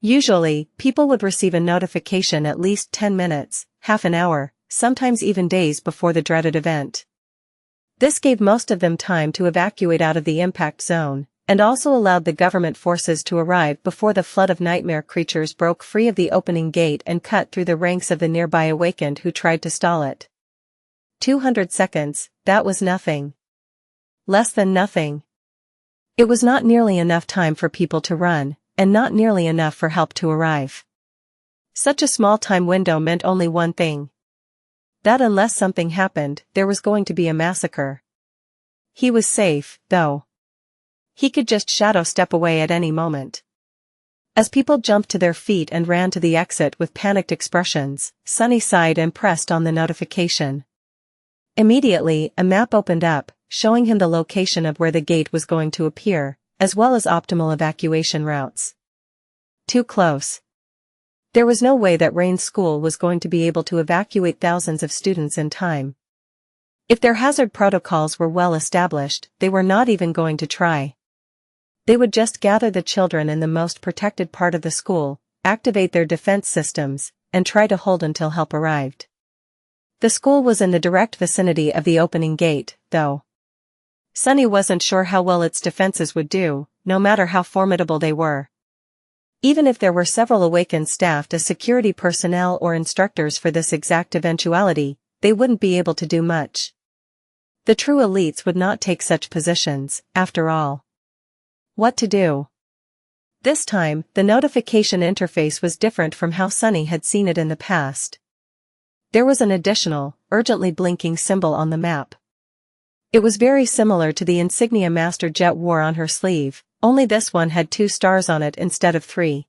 Usually, people would receive a notification at least 10 minutes, half an hour, sometimes even days before the dreaded event. This gave most of them time to evacuate out of the impact zone, and also allowed the government forces to arrive before the flood of nightmare creatures broke free of the opening gate and cut through the ranks of the nearby awakened who tried to stall it. 200 seconds, that was nothing. Less than nothing. It was not nearly enough time for people to run, and not nearly enough for help to arrive. Such a small time window meant only one thing. That unless something happened, there was going to be a massacre. He was safe, though. He could just shadow step away at any moment. As people jumped to their feet and ran to the exit with panicked expressions, Sunny sighed and pressed on the notification. Immediately, a map opened up, showing him the location of where the gate was going to appear, as well as optimal evacuation routes. Too close. There was no way that Rain's school was going to be able to evacuate thousands of students in time. If their hazard protocols were well established, they were not even going to try. They would just gather the children in the most protected part of the school, activate their defense systems, and try to hold until help arrived. The school was in the direct vicinity of the opening gate, though. Sunny wasn't sure how well its defenses would do, no matter how formidable they were. Even if there were several awakened staffed as security personnel or instructors for this exact eventuality, they wouldn't be able to do much. The true elites would not take such positions, after all. What to do? This time, the notification interface was different from how Sunny had seen it in the past. There was an additional, urgently blinking symbol on the map. It was very similar to the insignia Master Jet wore on her sleeve, only this one had 2 stars on it instead of 3.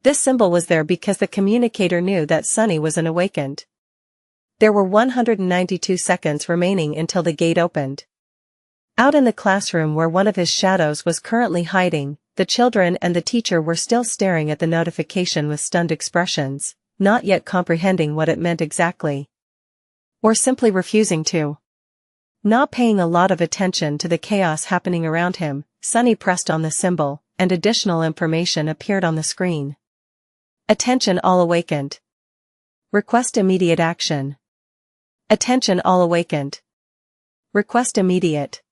This symbol was there because the communicator knew that Sunny was an awakened. There were 192 seconds remaining until the gate opened. Out in the classroom where one of his shadows was currently hiding, the children and the teacher were still staring at the notification with stunned expressions, not yet comprehending what it meant exactly. Or simply refusing to. Not paying a lot of attention to the chaos happening around him, Sunny pressed on the symbol, and additional information appeared on the screen. Attention all awakened. Request immediate action. Attention all awakened. Request immediate.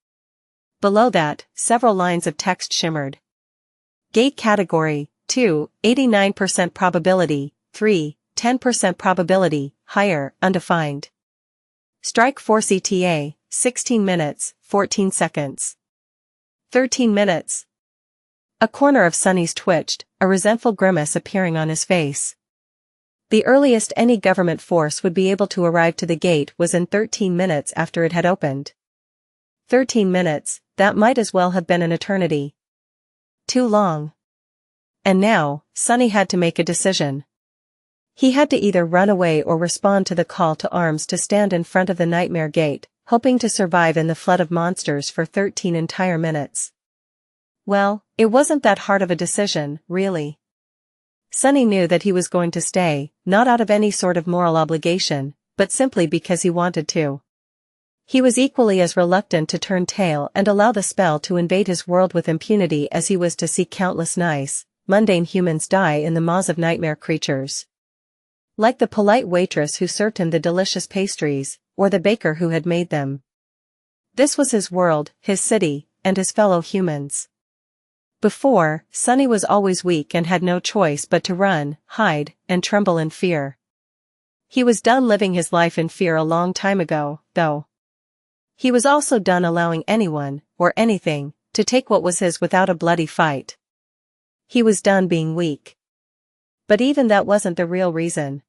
Below that, several lines of text shimmered. Gate category, 2, 89% probability, 3, 10% probability, higher, undefined. Strike Force ETA, 16 minutes, 14 seconds. 13 minutes. A corner of Sunny's twitched, a resentful grimace appearing on his face. The earliest any government force would be able to arrive to the gate was in 13 minutes after it had opened. 13 minutes, that might as well have been an eternity. Too long. And now, Sunny had to make a decision. He had to either run away or respond to the call to arms to stand in front of the nightmare gate, hoping to survive in the flood of monsters for 13 entire minutes. Well, it wasn't that hard of a decision, really. Sunny knew that he was going to stay, not out of any sort of moral obligation, but simply because he wanted to. He was equally as reluctant to turn tail and allow the spell to invade his world with impunity as he was to see countless nice, mundane humans die in the maws of nightmare creatures. Like the polite waitress who served him the delicious pastries, or the baker who had made them. This was his world, his city, and his fellow humans. Before, Sunny was always weak and had no choice but to run, hide, and tremble in fear. He was done living his life in fear a long time ago, though. He was also done allowing anyone, or anything, to take what was his without a bloody fight. He was done being weak. But even that wasn't the real reason.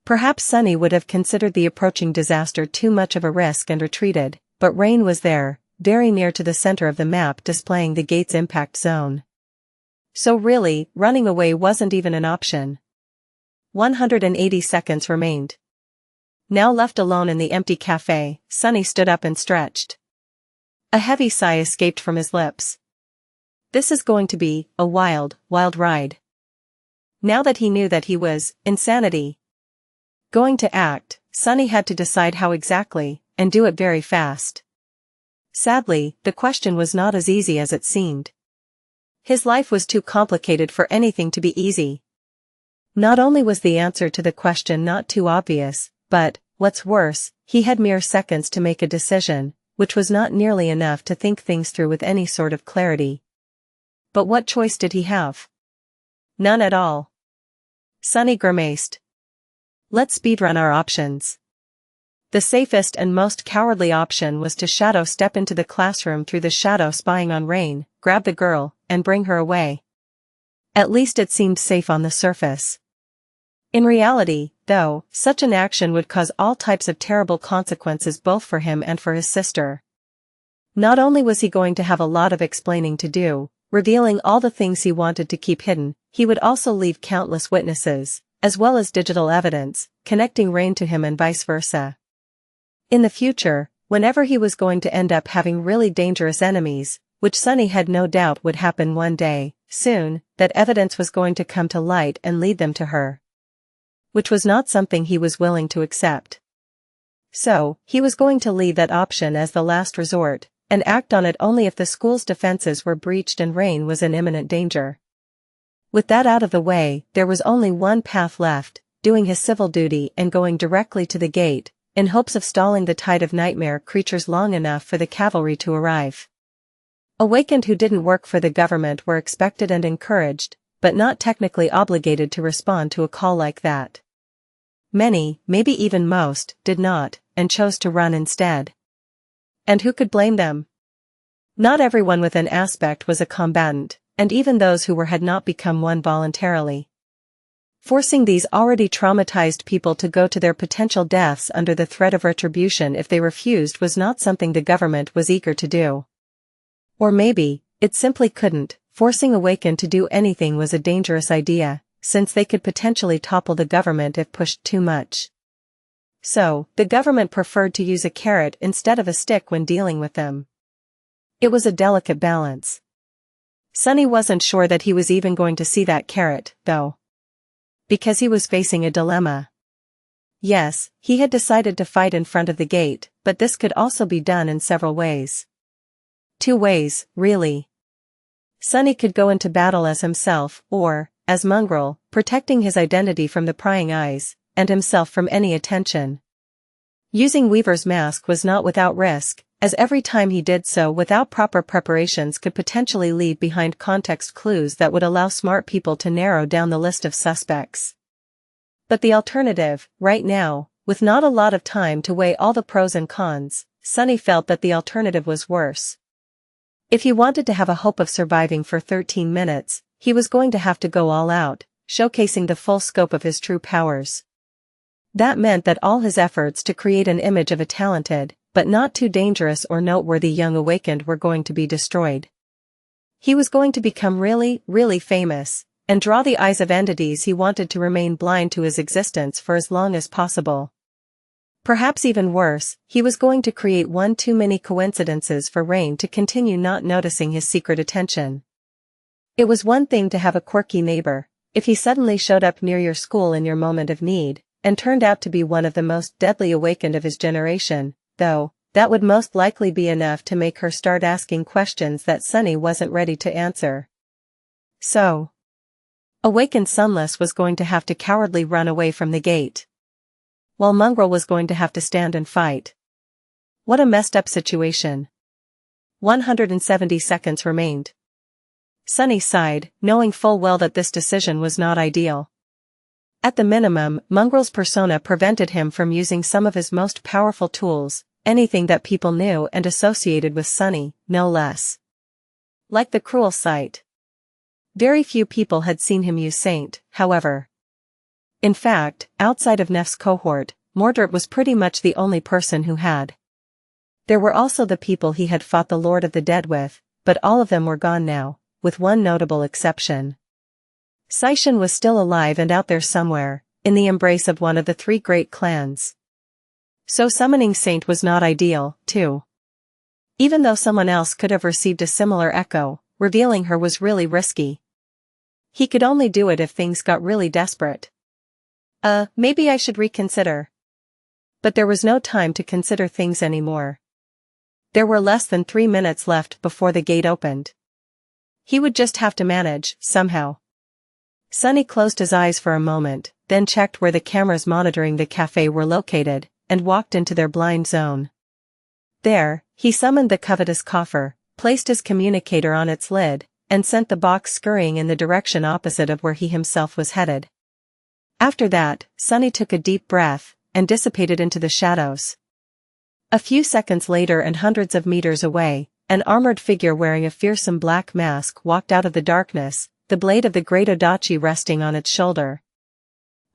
Perhaps Sunny would have considered the approaching disaster too much of a risk and retreated, but Rain was there, very near to the center of the map displaying the gate's impact zone. So really, running away wasn't even an option. 180 seconds remained. Now left alone in the empty cafe, Sunny stood up and stretched. A heavy sigh escaped from his lips. This is going to be a wild, wild ride. Now that he knew that he was insanity going to act, Sunny had to decide how exactly, and do it very fast. Sadly, the question was not as easy as it seemed. His life was too complicated for anything to be easy. Not only was the answer to the question not too obvious, but, what's worse, he had mere seconds to make a decision, which was not nearly enough to think things through with any sort of clarity. But what choice did he have? None at all. Sunny grimaced. Let's speedrun our options. The safest and most cowardly option was to shadow step into the classroom through the shadow spying on Rain, grab the girl, and bring her away. At least it seemed safe on the surface. In reality, though, such an action would cause all types of terrible consequences both for him and for his sister. Not only was he going to have a lot of explaining to do, revealing all the things he wanted to keep hidden, he would also leave countless witnesses, as well as digital evidence, connecting Rain to him and vice versa. In the future, whenever he was going to end up having really dangerous enemies, which Sunny had no doubt would happen one day, soon, that evidence was going to come to light and lead them to her. Which was not something he was willing to accept. So, he was going to leave that option as the last resort, and act on it only if the school's defenses were breached and Rain was in imminent danger. With that out of the way, there was only one path left, doing his civil duty and going directly to the gate, in hopes of stalling the tide of nightmare creatures long enough for the cavalry to arrive. Awakened who didn't work for the government were expected and encouraged, but not technically obligated to respond to a call like that. Many, maybe even most, did not, and chose to run instead. And who could blame them? Not everyone with an aspect was a combatant, and even those who had not become one voluntarily. Forcing these already traumatized people to go to their potential deaths under the threat of retribution if they refused was not something the government was eager to do. Or maybe, it simply couldn't. Forcing Awakened to do anything was a dangerous idea, since they could potentially topple the government if pushed too much. So, the government preferred to use a carrot instead of a stick when dealing with them. It was a delicate balance. Sunny wasn't sure that he was even going to see that carrot, though. Because he was facing a dilemma. Yes, he had decided to fight in front of the gate, but this could also be done in several ways. 2 ways, really. Sunny could go into battle as himself, or, as Mongrel, protecting his identity from the prying eyes, and himself from any attention. Using Weaver's mask was not without risk, as every time he did so without proper preparations could potentially leave behind context clues that would allow smart people to narrow down the list of suspects. But the alternative, right now, with not a lot of time to weigh all the pros and cons, Sunny felt that the alternative was worse. If he wanted to have a hope of surviving for 13 minutes, he was going to have to go all out, showcasing the full scope of his true powers. That meant that all his efforts to create an image of a talented, but not too dangerous or noteworthy young Awakened were going to be destroyed. He was going to become really, really famous, and draw the eyes of entities he wanted to remain blind to his existence for as long as possible. Perhaps even worse, he was going to create one too many coincidences for Rain to continue not noticing his secret attention. It was one thing to have a quirky neighbor, if he suddenly showed up near your school in your moment of need, and turned out to be one of the most deadly Awakened of his generation, though, that would most likely be enough to make her start asking questions that Sunny wasn't ready to answer. So, Awakened Sunless was going to have to cowardly run away from the gate, while Mongrel was going to have to stand and fight. What a messed up situation. 170 seconds remained. Sunny sighed, knowing full well that this decision was not ideal. At the minimum, Mongrel's persona prevented him from using some of his most powerful tools, anything that people knew and associated with Sunny, no less. Like the cruel sight. Very few people had seen him use Saint, however. In fact, outside of Neff's cohort, Mordred was pretty much the only person who had. There were also the people he had fought the Lord of the Dead with, but all of them were gone now, with one notable exception. Xianxia was still alive and out there somewhere, in the embrace of one of the three great clans. So summoning Saint was not ideal, too. Even though someone else could have received a similar echo, revealing her was really risky. He could only do it if things got really desperate. Maybe I should reconsider. But there was no time to consider things anymore. There were less than 3 minutes left before the gate opened. He would just have to manage, somehow. Sunny closed his eyes for a moment, then checked where the cameras monitoring the cafe were located, and walked into their blind zone. There, he summoned the covetous coffer, placed his communicator on its lid, and sent the box scurrying in the direction opposite of where he himself was headed. After that, Sunny took a deep breath, and dissipated into the shadows. A few seconds later and hundreds of meters away, an armored figure wearing a fearsome black mask walked out of the darkness, the blade of the great Odachi resting on its shoulder.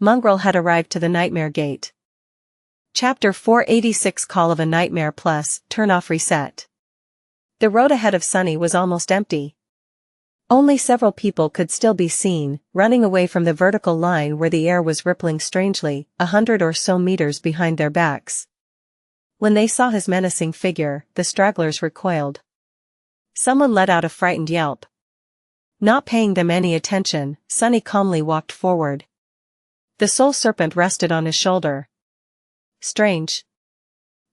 Mongrel had arrived to the Nightmare Gate. Chapter 486 Call of a Nightmare Plus, Turn Off Reset. The road ahead of Sunny was almost empty. Only several people could still be seen, running away from the vertical line where the air was rippling strangely, 100 or so meters behind their backs. When they saw his menacing figure, the stragglers recoiled. Someone let out a frightened yelp. Not paying them any attention, Sunny calmly walked forward. The soul serpent rested on his shoulder. Strange.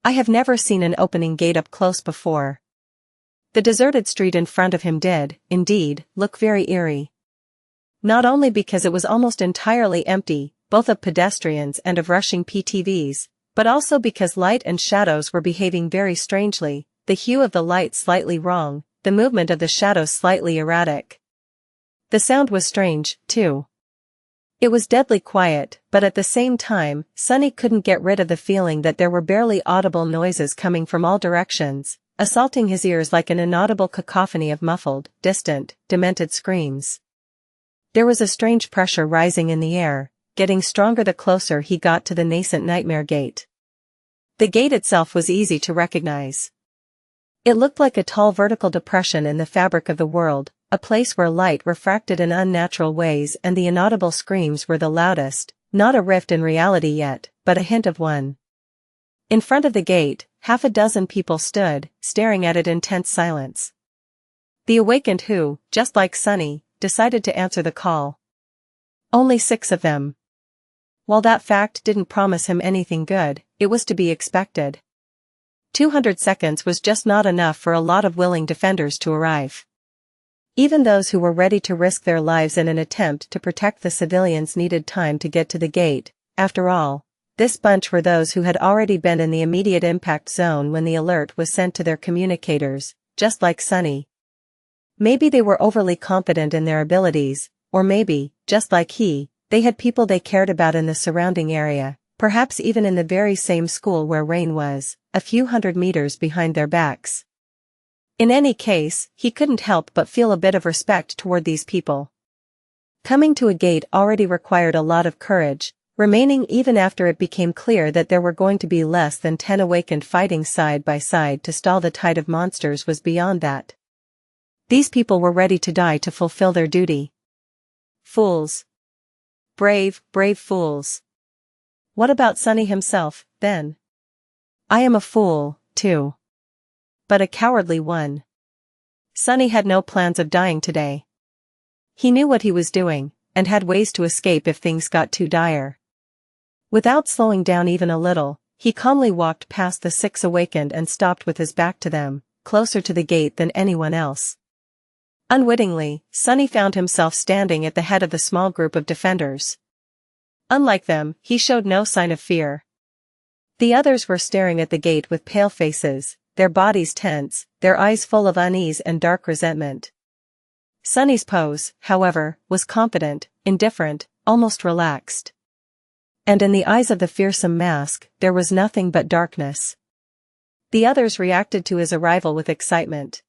I have never seen an opening gate up close before. The deserted street in front of him did, indeed, look very eerie. Not only because it was almost entirely empty, both of pedestrians and of rushing PTVs, but also because light and shadows were behaving very strangely, the hue of the light slightly wrong, the movement of the shadows slightly erratic. The sound was strange, too. It was deadly quiet, but at the same time, Sunny couldn't get rid of the feeling that there were barely audible noises coming from all directions, assaulting his ears like an inaudible cacophony of muffled, distant, demented screams. There was a strange pressure rising in the air, getting stronger the closer he got to the nascent Nightmare Gate. The gate itself was easy to recognize. It looked like a tall vertical depression in the fabric of the world, a place where light refracted in unnatural ways and the inaudible screams were the loudest, not a rift in reality yet, but a hint of one. In front of the gate, 6 people stood, staring at it in tense silence. The awakened who, just like Sunny, decided to answer the call. Only 6 of them. While that fact didn't promise him anything good, it was to be expected. 200 seconds was just not enough for a lot of willing defenders to arrive. Even those who were ready to risk their lives in an attempt to protect the civilians needed time to get to the gate. After all, this bunch were those who had already been in the immediate impact zone when the alert was sent to their communicators, just like Sunny. Maybe they were overly confident in their abilities, or maybe, just like he, they had people they cared about in the surrounding area, perhaps even in the very same school where Rain was, a few hundred meters behind their backs. In any case, he couldn't help but feel a bit of respect toward these people. Coming to a gate already required a lot of courage, remaining even after it became clear that there were going to be less than 10 awakened fighting side by side to stall the tide of monsters was beyond that. These people were ready to die to fulfill their duty. Fools. Brave, brave fools. What about Sunny himself, then? I am a fool, too. But a cowardly one. Sunny had no plans of dying today. He knew what he was doing, and had ways to escape if things got too dire. Without slowing down even a little, he calmly walked past the 6 awakened and stopped with his back to them, closer to the gate than anyone else. Unwittingly, Sunny found himself standing at the head of the small group of defenders. Unlike them, he showed no sign of fear. The others were staring at the gate with pale faces, their bodies tense, their eyes full of unease and dark resentment. Sunny's pose, however, was confident, indifferent, almost relaxed. And in the eyes of the fearsome mask, there was nothing but darkness. The others reacted to his arrival with excitement.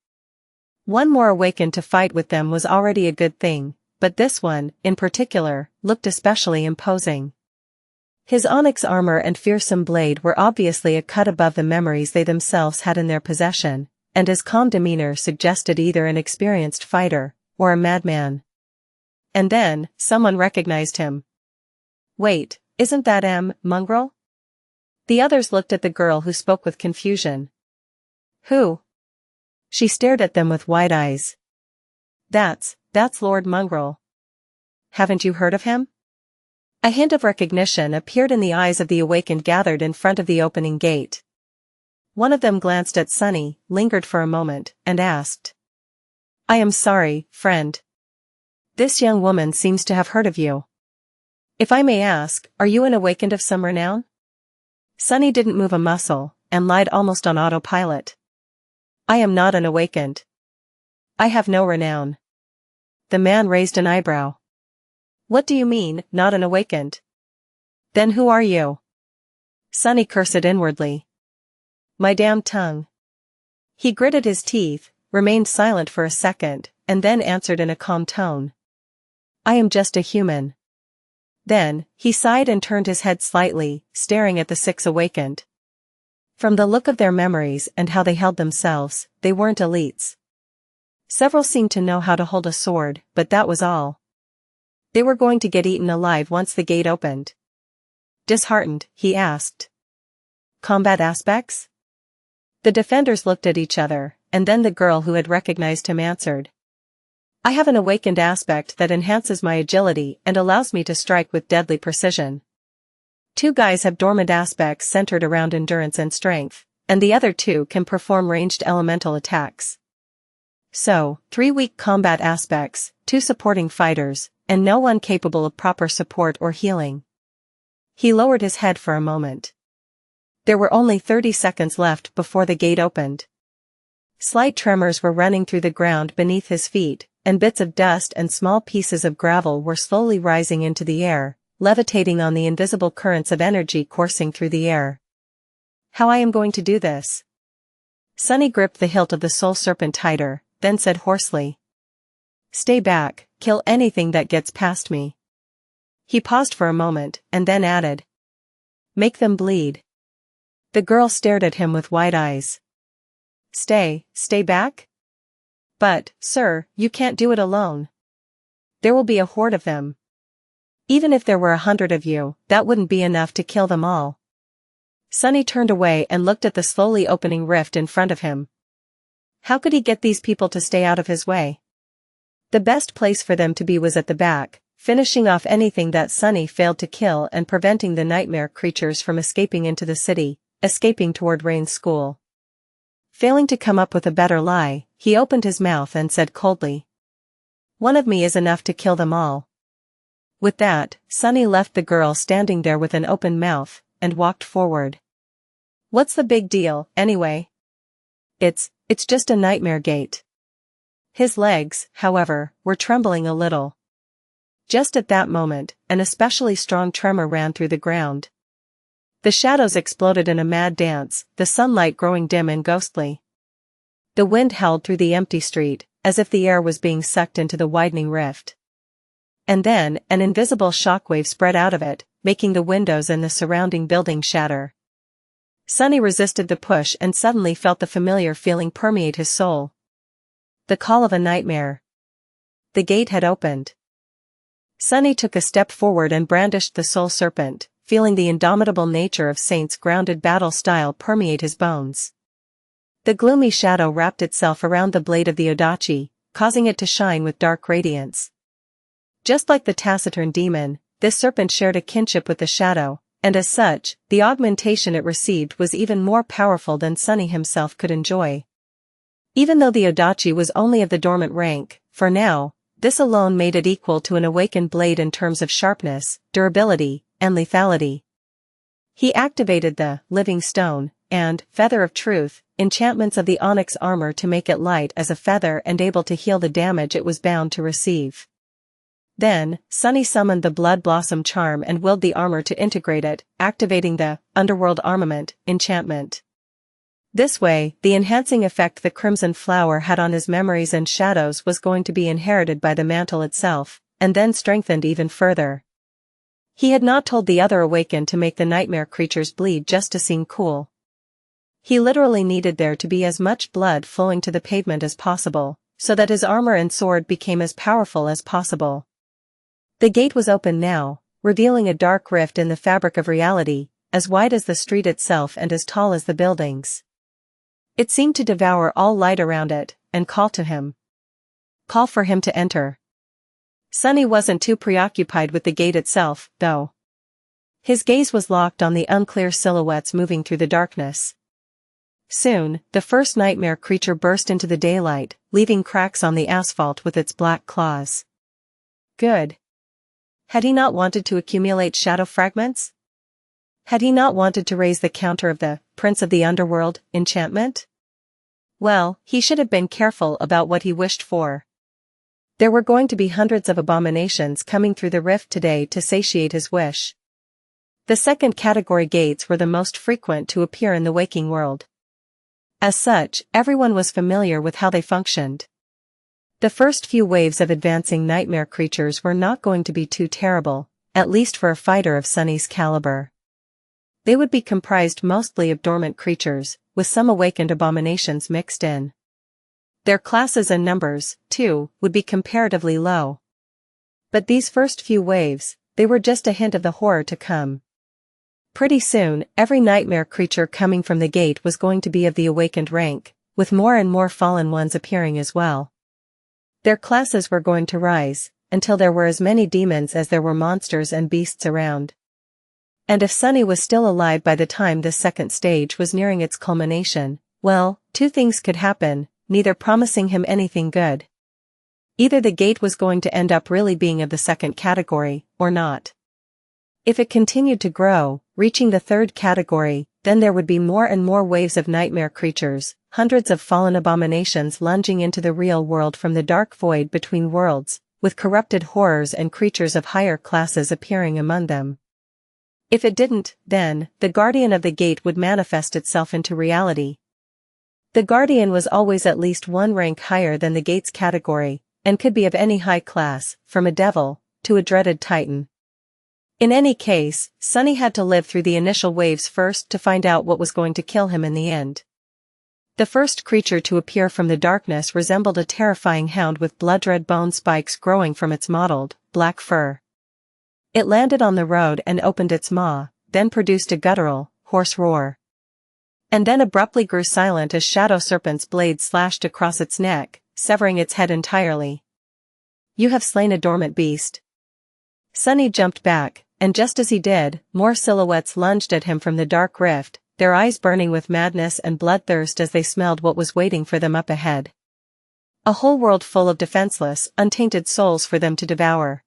One more awakened to fight with them was already a good thing, but this one, in particular, looked especially imposing. His onyx armor and fearsome blade were obviously a cut above the memories they themselves had in their possession, and his calm demeanor suggested either an experienced fighter, or a madman. And then, someone recognized him. Wait, isn't that Mongrel? The others looked at the girl who spoke with confusion. Who? She stared at them with wide eyes. That's Lord Mongrel. Haven't you heard of him? A hint of recognition appeared in the eyes of the awakened gathered in front of the opening gate. One of them glanced at Sunny, lingered for a moment, and asked. I am sorry, friend. This young woman seems to have heard of you. If I may ask, are you an awakened of some renown? Sunny didn't move a muscle, and lied almost on autopilot. I am not an awakened. I have no renown. The man raised an eyebrow. What do you mean, not an awakened? Then who are you? Sunny cursed inwardly. My damned tongue. He gritted his teeth, remained silent for a second, and then answered in a calm tone. I am just a human. Then, he sighed and turned his head slightly, staring at the six awakened. From the look of their memories and how they held themselves, they weren't elites. Several seemed to know how to hold a sword, but that was all. They were going to get eaten alive once the gate opened. Disheartened, he asked. Combat aspects? The defenders looked at each other, and then the girl who had recognized him answered. I have an awakened aspect that enhances my agility and allows me to strike with deadly precision. 2 guys have dormant aspects centered around endurance and strength, and the other 2 can perform ranged elemental attacks. So, 3 weak combat aspects, 2 supporting fighters, and no one capable of proper support or healing. He lowered his head for a moment. There were only 30 seconds left before the gate opened. Slight tremors were running through the ground beneath his feet, and bits of dust and small pieces of gravel were slowly rising into the air, levitating on the invisible currents of energy coursing through the air. How I am going to do this? Sunny gripped the hilt of the soul serpent tighter, then said hoarsely. Stay back, kill anything that gets past me. He paused for a moment, and then added. Make them bleed. The girl stared at him with wide eyes. Stay back? But, sir, you can't do it alone. There will be a horde of them. Even if there were 100 of you, that wouldn't be enough to kill them all. Sunny turned away and looked at the slowly opening rift in front of him. How could he get these people to stay out of his way? The best place for them to be was at the back, finishing off anything that Sunny failed to kill and preventing the nightmare creatures from escaping into the city, escaping toward Rain's school. Failing to come up with a better lie, he opened his mouth and said coldly. One of me is enough to kill them all. With that, Sunny left the girl standing there with an open mouth, and walked forward. What's the big deal, anyway? It's just a nightmare gate. His legs, however, were trembling a little. Just at that moment, an especially strong tremor ran through the ground. The shadows exploded in a mad dance, the sunlight growing dim and ghostly. The wind howled through the empty street, as if the air was being sucked into the widening rift. And then, an invisible shockwave spread out of it, making the windows and the surrounding building shatter. Sunny resisted the push and suddenly felt the familiar feeling permeate his soul. The call of a nightmare. The gate had opened. Sunny took a step forward and brandished the soul serpent, feeling the indomitable nature of Saint's grounded battle style permeate his bones. The gloomy shadow wrapped itself around the blade of the Odachi, causing it to shine with dark radiance. Just like the taciturn demon, this serpent shared a kinship with the shadow, and as such, the augmentation it received was even more powerful than Sunny himself could enjoy. Even though the Odachi was only of the dormant rank, for now, this alone made it equal to an awakened blade in terms of sharpness, durability, and lethality. He activated the living stone and feather of truth enchantments of the onyx armor to make it light as a feather and able to heal the damage it was bound to receive. Then, Sunny summoned the Blood Blossom charm and willed the armor to integrate it, activating the underworld armament enchantment. This way, the enhancing effect the crimson flower had on his memories and shadows was going to be inherited by the mantle itself, and then strengthened even further. He had not told the other awakened to make the nightmare creatures bleed just to seem cool. He literally needed there to be as much blood flowing to the pavement as possible, so that his armor and sword became as powerful as possible. The gate was open now, revealing a dark rift in the fabric of reality, as wide as the street itself and as tall as the buildings. It seemed to devour all light around it, and call to him. Call for him to enter. Sunny wasn't too preoccupied with the gate itself, though. His gaze was locked on the unclear silhouettes moving through the darkness. Soon, the first nightmare creature burst into the daylight, leaving cracks on the asphalt with its black claws. Good. Had he not wanted to accumulate shadow fragments? Had he not wanted to raise the counter of the Prince of the Underworld enchantment? Well, he should have been careful about what he wished for. There were going to be hundreds of abominations coming through the rift today to satiate his wish. The second category gates were the most frequent to appear in the waking world. As such, everyone was familiar with how they functioned. The first few waves of advancing nightmare creatures were not going to be too terrible, at least for a fighter of Sunny's caliber. They would be comprised mostly of dormant creatures, with some awakened abominations mixed in. Their classes and numbers, too, would be comparatively low. But these first few waves, they were just a hint of the horror to come. Pretty soon, every nightmare creature coming from the gate was going to be of the awakened rank, with more and more fallen ones appearing as well. Their classes were going to rise, until there were as many demons as there were monsters and beasts around. And if Sunny was still alive by the time this second stage was nearing its culmination, well, two things could happen, neither promising him anything good. Either the gate was going to end up really being of the second category, or not. If it continued to grow, reaching the third category, then there would be more and more waves of nightmare creatures, hundreds of fallen abominations lunging into the real world from the dark void between worlds, with corrupted horrors and creatures of higher classes appearing among them. If it didn't, then, the guardian of the gate would manifest itself into reality. The guardian was always at least one rank higher than the gate's category, and could be of any high class, from a devil, to a dreaded titan. In any case, Sunny had to live through the initial waves first to find out what was going to kill him in the end. The first creature to appear from the darkness resembled a terrifying hound with blood-red bone spikes growing from its mottled, black fur. It landed on the road and opened its maw, then produced a guttural, hoarse roar. And then abruptly grew silent as Shadow Serpent's blade slashed across its neck, severing its head entirely. "You have slain a dormant beast." Sunny jumped back, and just as he did, more silhouettes lunged at him from the dark rift, their eyes burning with madness and bloodthirst as they smelled what was waiting for them up ahead. A whole world full of defenseless, untainted souls for them to devour.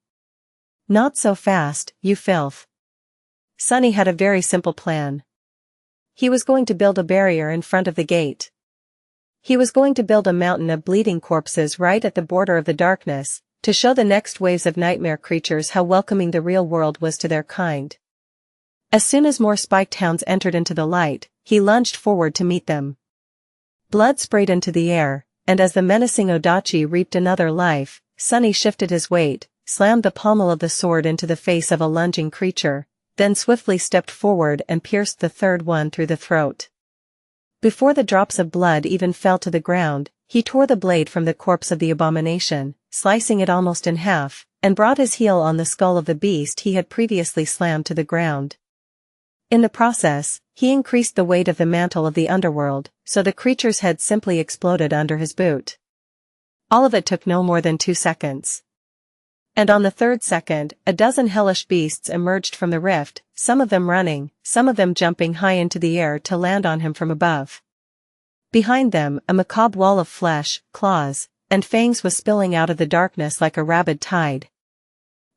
Not so fast, you filth. Sunny had a very simple plan. He was going to build a barrier in front of the gate. He was going to build a mountain of bleeding corpses right at the border of the darkness, to show the next waves of nightmare creatures how welcoming the real world was to their kind. As soon as more spiked hounds entered into the light, he lunged forward to meet them. Blood sprayed into the air, and as the menacing Odachi reaped another life, Sunny shifted his weight, slammed the pommel of the sword into the face of a lunging creature, then swiftly stepped forward and pierced the third one through the throat. Before the drops of blood even fell to the ground, he tore the blade from the corpse of the abomination, slicing it almost in half, and brought his heel on the skull of the beast he had previously slammed to the ground. In the process, he increased the weight of the mantle of the underworld, so the creature's head simply exploded under his boot. All of it took no more than 2 seconds. And on the third second, a dozen hellish beasts emerged from the rift, some of them running, some of them jumping high into the air to land on him from above. Behind them, a macabre wall of flesh, claws, and fangs was spilling out of the darkness like a rabid tide.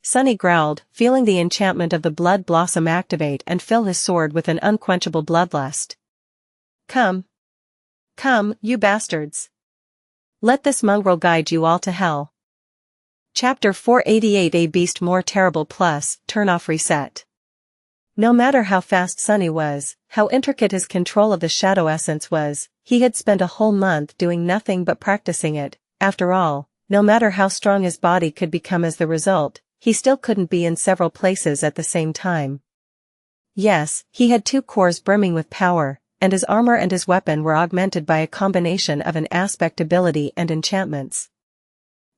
Sunny growled, feeling the enchantment of the blood blossom activate and fill his sword with an unquenchable bloodlust. Come. Come, you bastards. Let this mongrel guide you all to hell. Chapter 488. A Beast More Terrible Plus, Turn Off Reset. No matter how fast Sunny was, how intricate his control of the shadow essence was, he had spent a whole month doing nothing but practicing it. After all, no matter how strong his body could become as the result, he still couldn't be in several places at the same time. Yes, he had 2 cores brimming with power, and his armor and his weapon were augmented by a combination of an aspect ability and enchantments.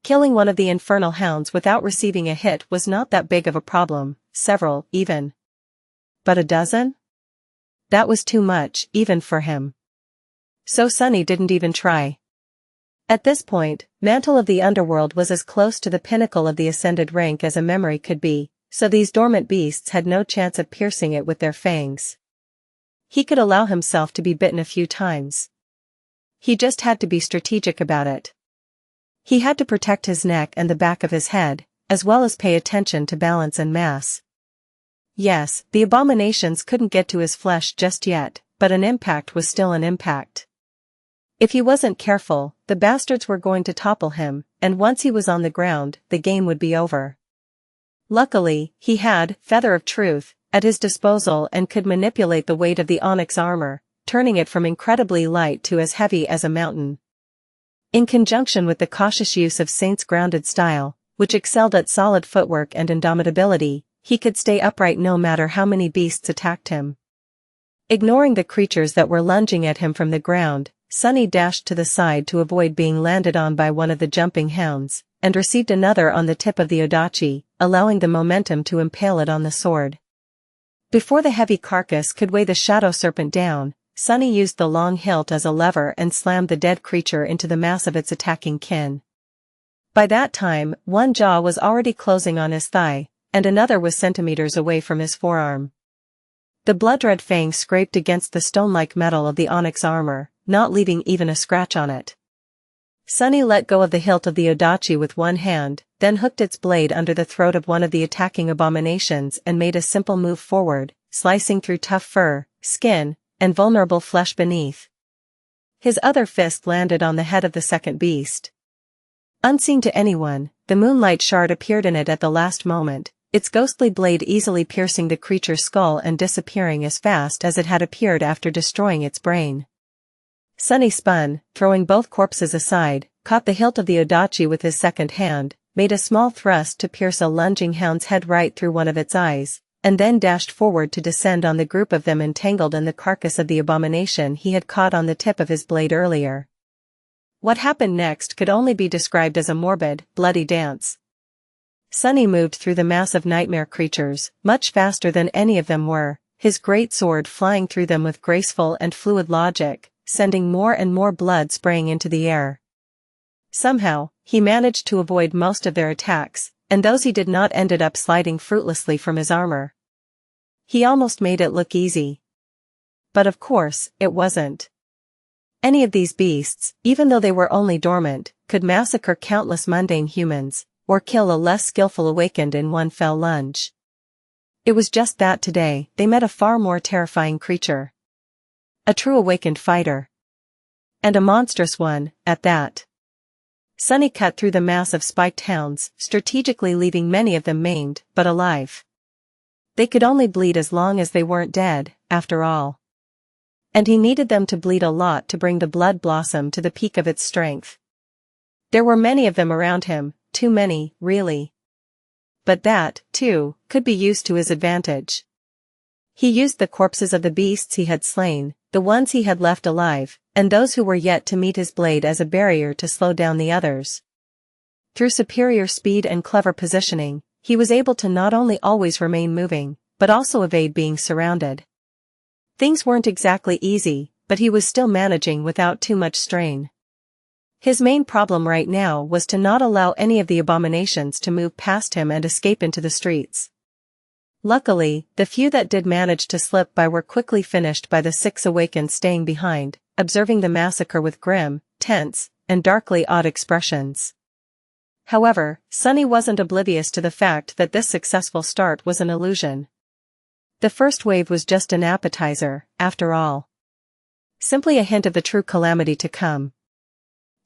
Killing one of the infernal hounds without receiving a hit was not that big of a problem, several, even. But a dozen? That was too much, even for him. So Sunny didn't even try. At this point, Mantle of the Underworld was as close to the pinnacle of the ascended rank as a memory could be, so these dormant beasts had no chance of piercing it with their fangs. He could allow himself to be bitten a few times. He just had to be strategic about it. He had to protect his neck and the back of his head, as well as pay attention to balance and mass. Yes, the abominations couldn't get to his flesh just yet, but an impact was still an impact. If he wasn't careful, the bastards were going to topple him, and once he was on the ground, the game would be over. Luckily, he had Feather of Truth at his disposal and could manipulate the weight of the onyx armor, turning it from incredibly light to as heavy as a mountain. In conjunction with the cautious use of Saint's grounded style, which excelled at solid footwork and indomitability, he could stay upright no matter how many beasts attacked him. Ignoring the creatures that were lunging at him from the ground, Sunny dashed to the side to avoid being landed on by one of the jumping hounds, and received another on the tip of the odachi, allowing the momentum to impale it on the sword. Before the heavy carcass could weigh the shadow serpent down, Sunny used the long hilt as a lever and slammed the dead creature into the mass of its attacking kin. By that time, one jaw was already closing on his thigh, and another was centimeters away from his forearm. The blood-red fang scraped against the stone-like metal of the onyx armor, not leaving even a scratch on it. Sunny let go of the hilt of the odachi with one hand, then hooked its blade under the throat of one of the attacking abominations and made a simple move forward, slicing through tough fur, skin, and vulnerable flesh beneath. His other fist landed on the head of the second beast. Unseen to anyone, the moonlight shard appeared in it at the last moment, its ghostly blade easily piercing the creature's skull and disappearing as fast as it had appeared after destroying its brain. Sunny spun, throwing both corpses aside, caught the hilt of the odachi with his second hand, made a small thrust to pierce a lunging hound's head right through one of its eyes, and then dashed forward to descend on the group of them entangled in the carcass of the abomination he had caught on the tip of his blade earlier. What happened next could only be described as a morbid, bloody dance. Sunny moved through the mass of nightmare creatures, much faster than any of them were, his great sword flying through them with graceful and fluid logic, sending more and more blood spraying into the air. Somehow, he managed to avoid most of their attacks, and those he did not ended up sliding fruitlessly from his armor. He almost made it look easy. But of course, it wasn't. Any of these beasts, even though they were only dormant, could massacre countless mundane humans, or kill a less skillful awakened in one fell lunge. It was just that today, they met a far more terrifying creature. A true awakened fighter. And a monstrous one, at that. Sunny cut through the mass of spiked hounds, strategically leaving many of them maimed, but alive. They could only bleed as long as they weren't dead, after all. And he needed them to bleed a lot to bring the blood blossom to the peak of its strength. There were many of them around him, too many, really. But that, too, could be used to his advantage. He used the corpses of the beasts he had slain, the ones he had left alive, and those who were yet to meet his blade as a barrier to slow down the others. Through superior speed and clever positioning, he was able to not only always remain moving, but also evade being surrounded. Things weren't exactly easy, but he was still managing without too much strain. His main problem right now was to not allow any of the abominations to move past him and escape into the streets. Luckily, the few that did manage to slip by were quickly finished by the 6 awakened staying behind, observing the massacre with grim, tense, and darkly odd expressions. However, Sunny wasn't oblivious to the fact that this successful start was an illusion. The first wave was just an appetizer, after all. Simply a hint of the true calamity to come.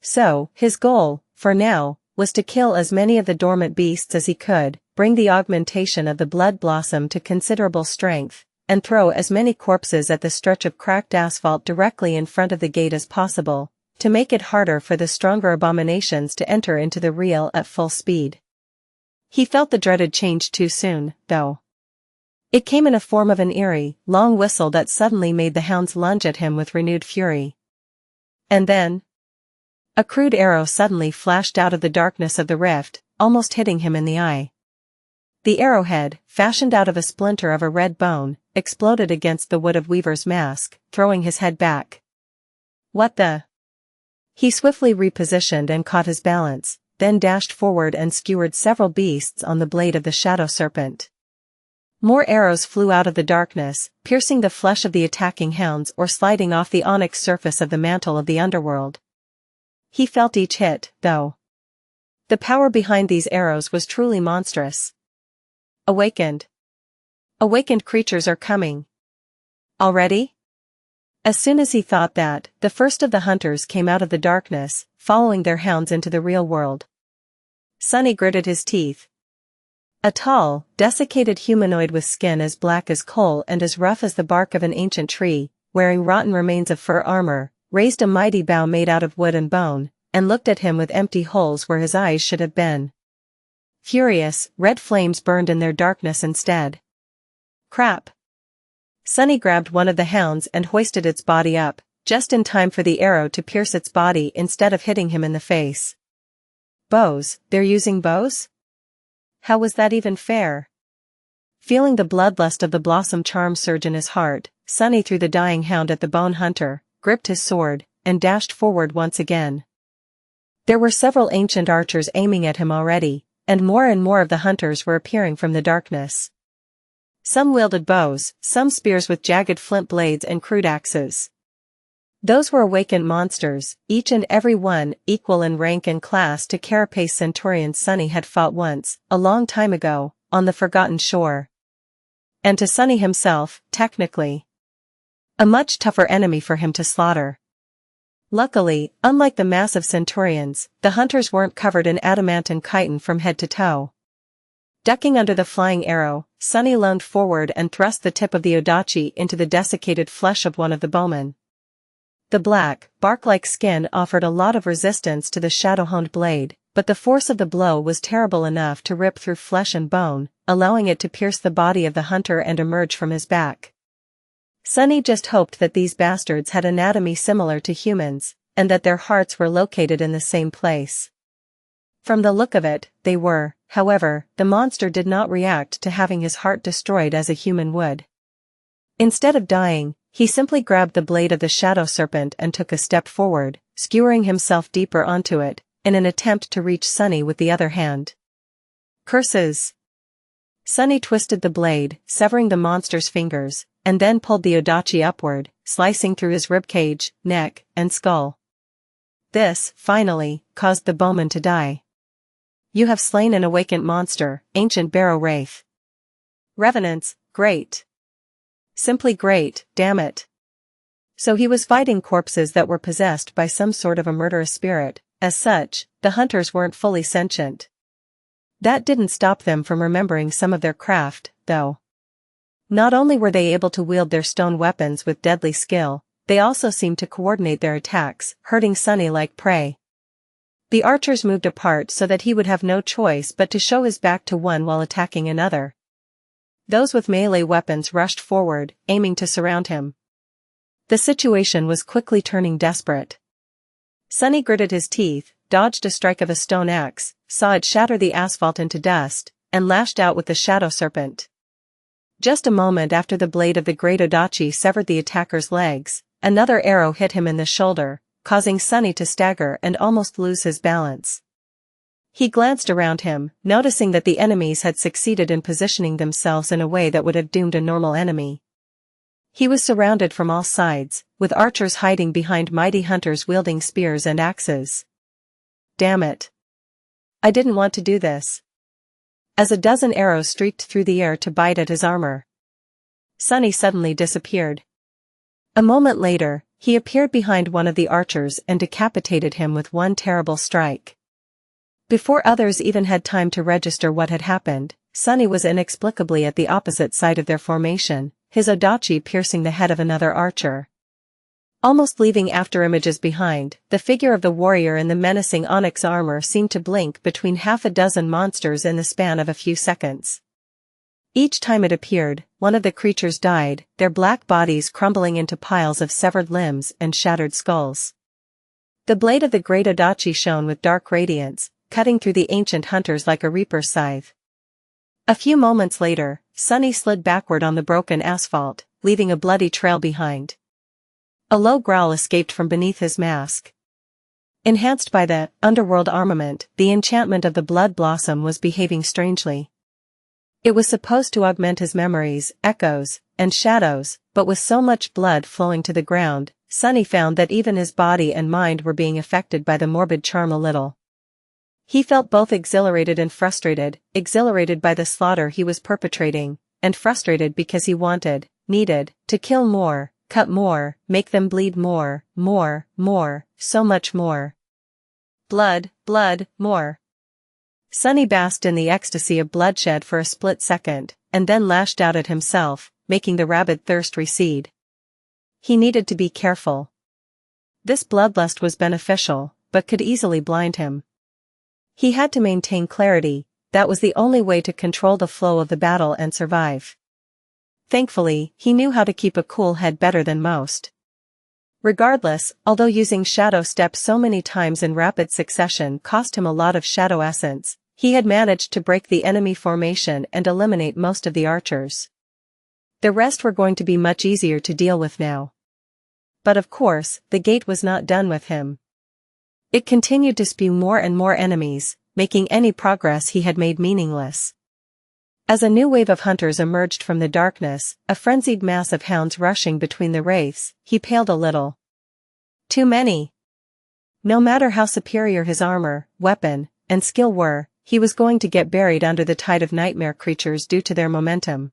So, his goal, for now, was to kill as many of the dormant beasts as he could, bring the augmentation of the blood blossom to considerable strength, and throw as many corpses at the stretch of cracked asphalt directly in front of the gate as possible, to make it harder for the stronger abominations to enter into the real at full speed. He felt the dreaded change too soon, though. It came in a form of an eerie, long whistle that suddenly made the hounds lunge at him with renewed fury. And then a crude arrow suddenly flashed out of the darkness of the rift, almost hitting him in the eye. The arrowhead, fashioned out of a splinter of a red bone, exploded against the wood of Weaver's mask, throwing his head back. What the? He swiftly repositioned and caught his balance, then dashed forward and skewered several beasts on the blade of the shadow serpent. More arrows flew out of the darkness, piercing the flesh of the attacking hounds or sliding off the onyx surface of the mantle of the underworld. He felt each hit, though. The power behind these arrows was truly monstrous. Awakened. Awakened creatures are coming. Already? As soon as he thought that, the first of the hunters came out of the darkness, following their hounds into the real world. Sonny gritted his teeth. A tall, desiccated humanoid with skin as black as coal and as rough as the bark of an ancient tree, wearing rotten remains of fur armor, raised a mighty bow made out of wood and bone, and looked at him with empty holes where his eyes should have been. Furious, red flames burned in their darkness instead. Crap! Sonny grabbed one of the hounds and hoisted its body up, just in time for the arrow to pierce its body instead of hitting him in the face. Bows, they're using bows? How was that even fair? Feeling the bloodlust of the blossom charm surge in his heart, Sonny threw the dying hound at the bone hunter, gripped his sword, and dashed forward once again. There were several ancient archers aiming at him already, and more of the hunters were appearing from the darkness. Some wielded bows, some spears with jagged flint blades and crude axes. Those were awakened monsters, each and every one equal in rank and class to carapace centurions Sonny had fought once, a long time ago, on the Forgotten Shore. And to Sonny himself, technically, a much tougher enemy for him to slaughter. Luckily, unlike the massive centurions, the hunters weren't covered in adamant and chitin from head to toe. Ducking under the flying arrow, Sonny lunged forward and thrust the tip of the odachi into the desiccated flesh of one of the bowmen. The black, bark-like skin offered a lot of resistance to the shadow-honed blade, but the force of the blow was terrible enough to rip through flesh and bone, allowing it to pierce the body of the hunter and emerge from his back. Sonny just hoped that these bastards had anatomy similar to humans, and that their hearts were located in the same place. From the look of it, they were. However, the monster did not react to having his heart destroyed as a human would. Instead of dying, he simply grabbed the blade of the shadow serpent and took a step forward, skewering himself deeper onto it, in an attempt to reach Sonny with the other hand. Curses! Sonny twisted the blade, severing the monster's fingers, and then pulled the odachi upward, slicing through his ribcage, neck, and skull. This, finally, caused the bowman to die. You have slain an awakened monster, ancient barrow wraith. Revenants, great. Simply great, damn it. So he was fighting corpses that were possessed by some sort of a murderous spirit. As such, the hunters weren't fully sentient. That didn't stop them from remembering some of their craft, though. Not only were they able to wield their stone weapons with deadly skill, they also seemed to coordinate their attacks, hurting Sonny like prey. The archers moved apart so that he would have no choice but to show his back to one while attacking another. Those with melee weapons rushed forward, aiming to surround him. The situation was quickly turning desperate. Sonny gritted his teeth, dodged a strike of a stone axe, saw it shatter the asphalt into dust, and lashed out with the shadow serpent. Just a moment after the blade of the great odachi severed the attacker's legs, another arrow hit him in the shoulder, causing Sonny to stagger and almost lose his balance. He glanced around him, noticing that the enemies had succeeded in positioning themselves in a way that would have doomed a normal enemy. He was surrounded from all sides, with archers hiding behind mighty hunters wielding spears and axes. Damn it. I didn't want to do this. As a dozen arrows streaked through the air to bite at his armor, Sonny suddenly disappeared. A moment later, he appeared behind one of the archers and decapitated him with one terrible strike. Before others even had time to register what had happened, Sunny was inexplicably at the opposite side of their formation, his odachi piercing the head of another archer. Almost leaving afterimages behind, the figure of the warrior in the menacing onyx armor seemed to blink between half a dozen monsters in the span of a few seconds. Each time it appeared, one of the creatures died, their black bodies crumbling into piles of severed limbs and shattered skulls. The blade of the great odachi shone with dark radiance, cutting through the ancient hunters like a reaper's scythe. A few moments later, Sunny slid backward on the broken asphalt, leaving a bloody trail behind. A low growl escaped from beneath his mask. Enhanced by the underworld armament, the enchantment of the blood blossom was behaving strangely. It was supposed to augment his memories, echoes, and shadows, but with so much blood flowing to the ground, Sunny found that even his body and mind were being affected by the morbid charm a little. He felt both exhilarated and frustrated, exhilarated by the slaughter he was perpetrating, and frustrated because he needed, to kill more, cut more, make them bleed more, so much more. Blood, more. Sunny basked in the ecstasy of bloodshed for a split second, and then lashed out at himself, making the rabid thirst recede. He needed to be careful. This bloodlust was beneficial, but could easily blind him. He had to maintain clarity, that was the only way to control the flow of the battle and survive. Thankfully, he knew how to keep a cool head better than most. Regardless, although using shadow step so many times in rapid succession cost him a lot of shadow essence, he had managed to break the enemy formation and eliminate most of the archers. The rest were going to be much easier to deal with now. But of course, the gate was not done with him. It continued to spew more and more enemies, making any progress he had made meaningless. As a new wave of hunters emerged from the darkness, a frenzied mass of hounds rushing between the wraiths, he paled a little. Too many. No matter how superior his armor, weapon, and skill were, he was going to get buried under the tide of nightmare creatures due to their momentum.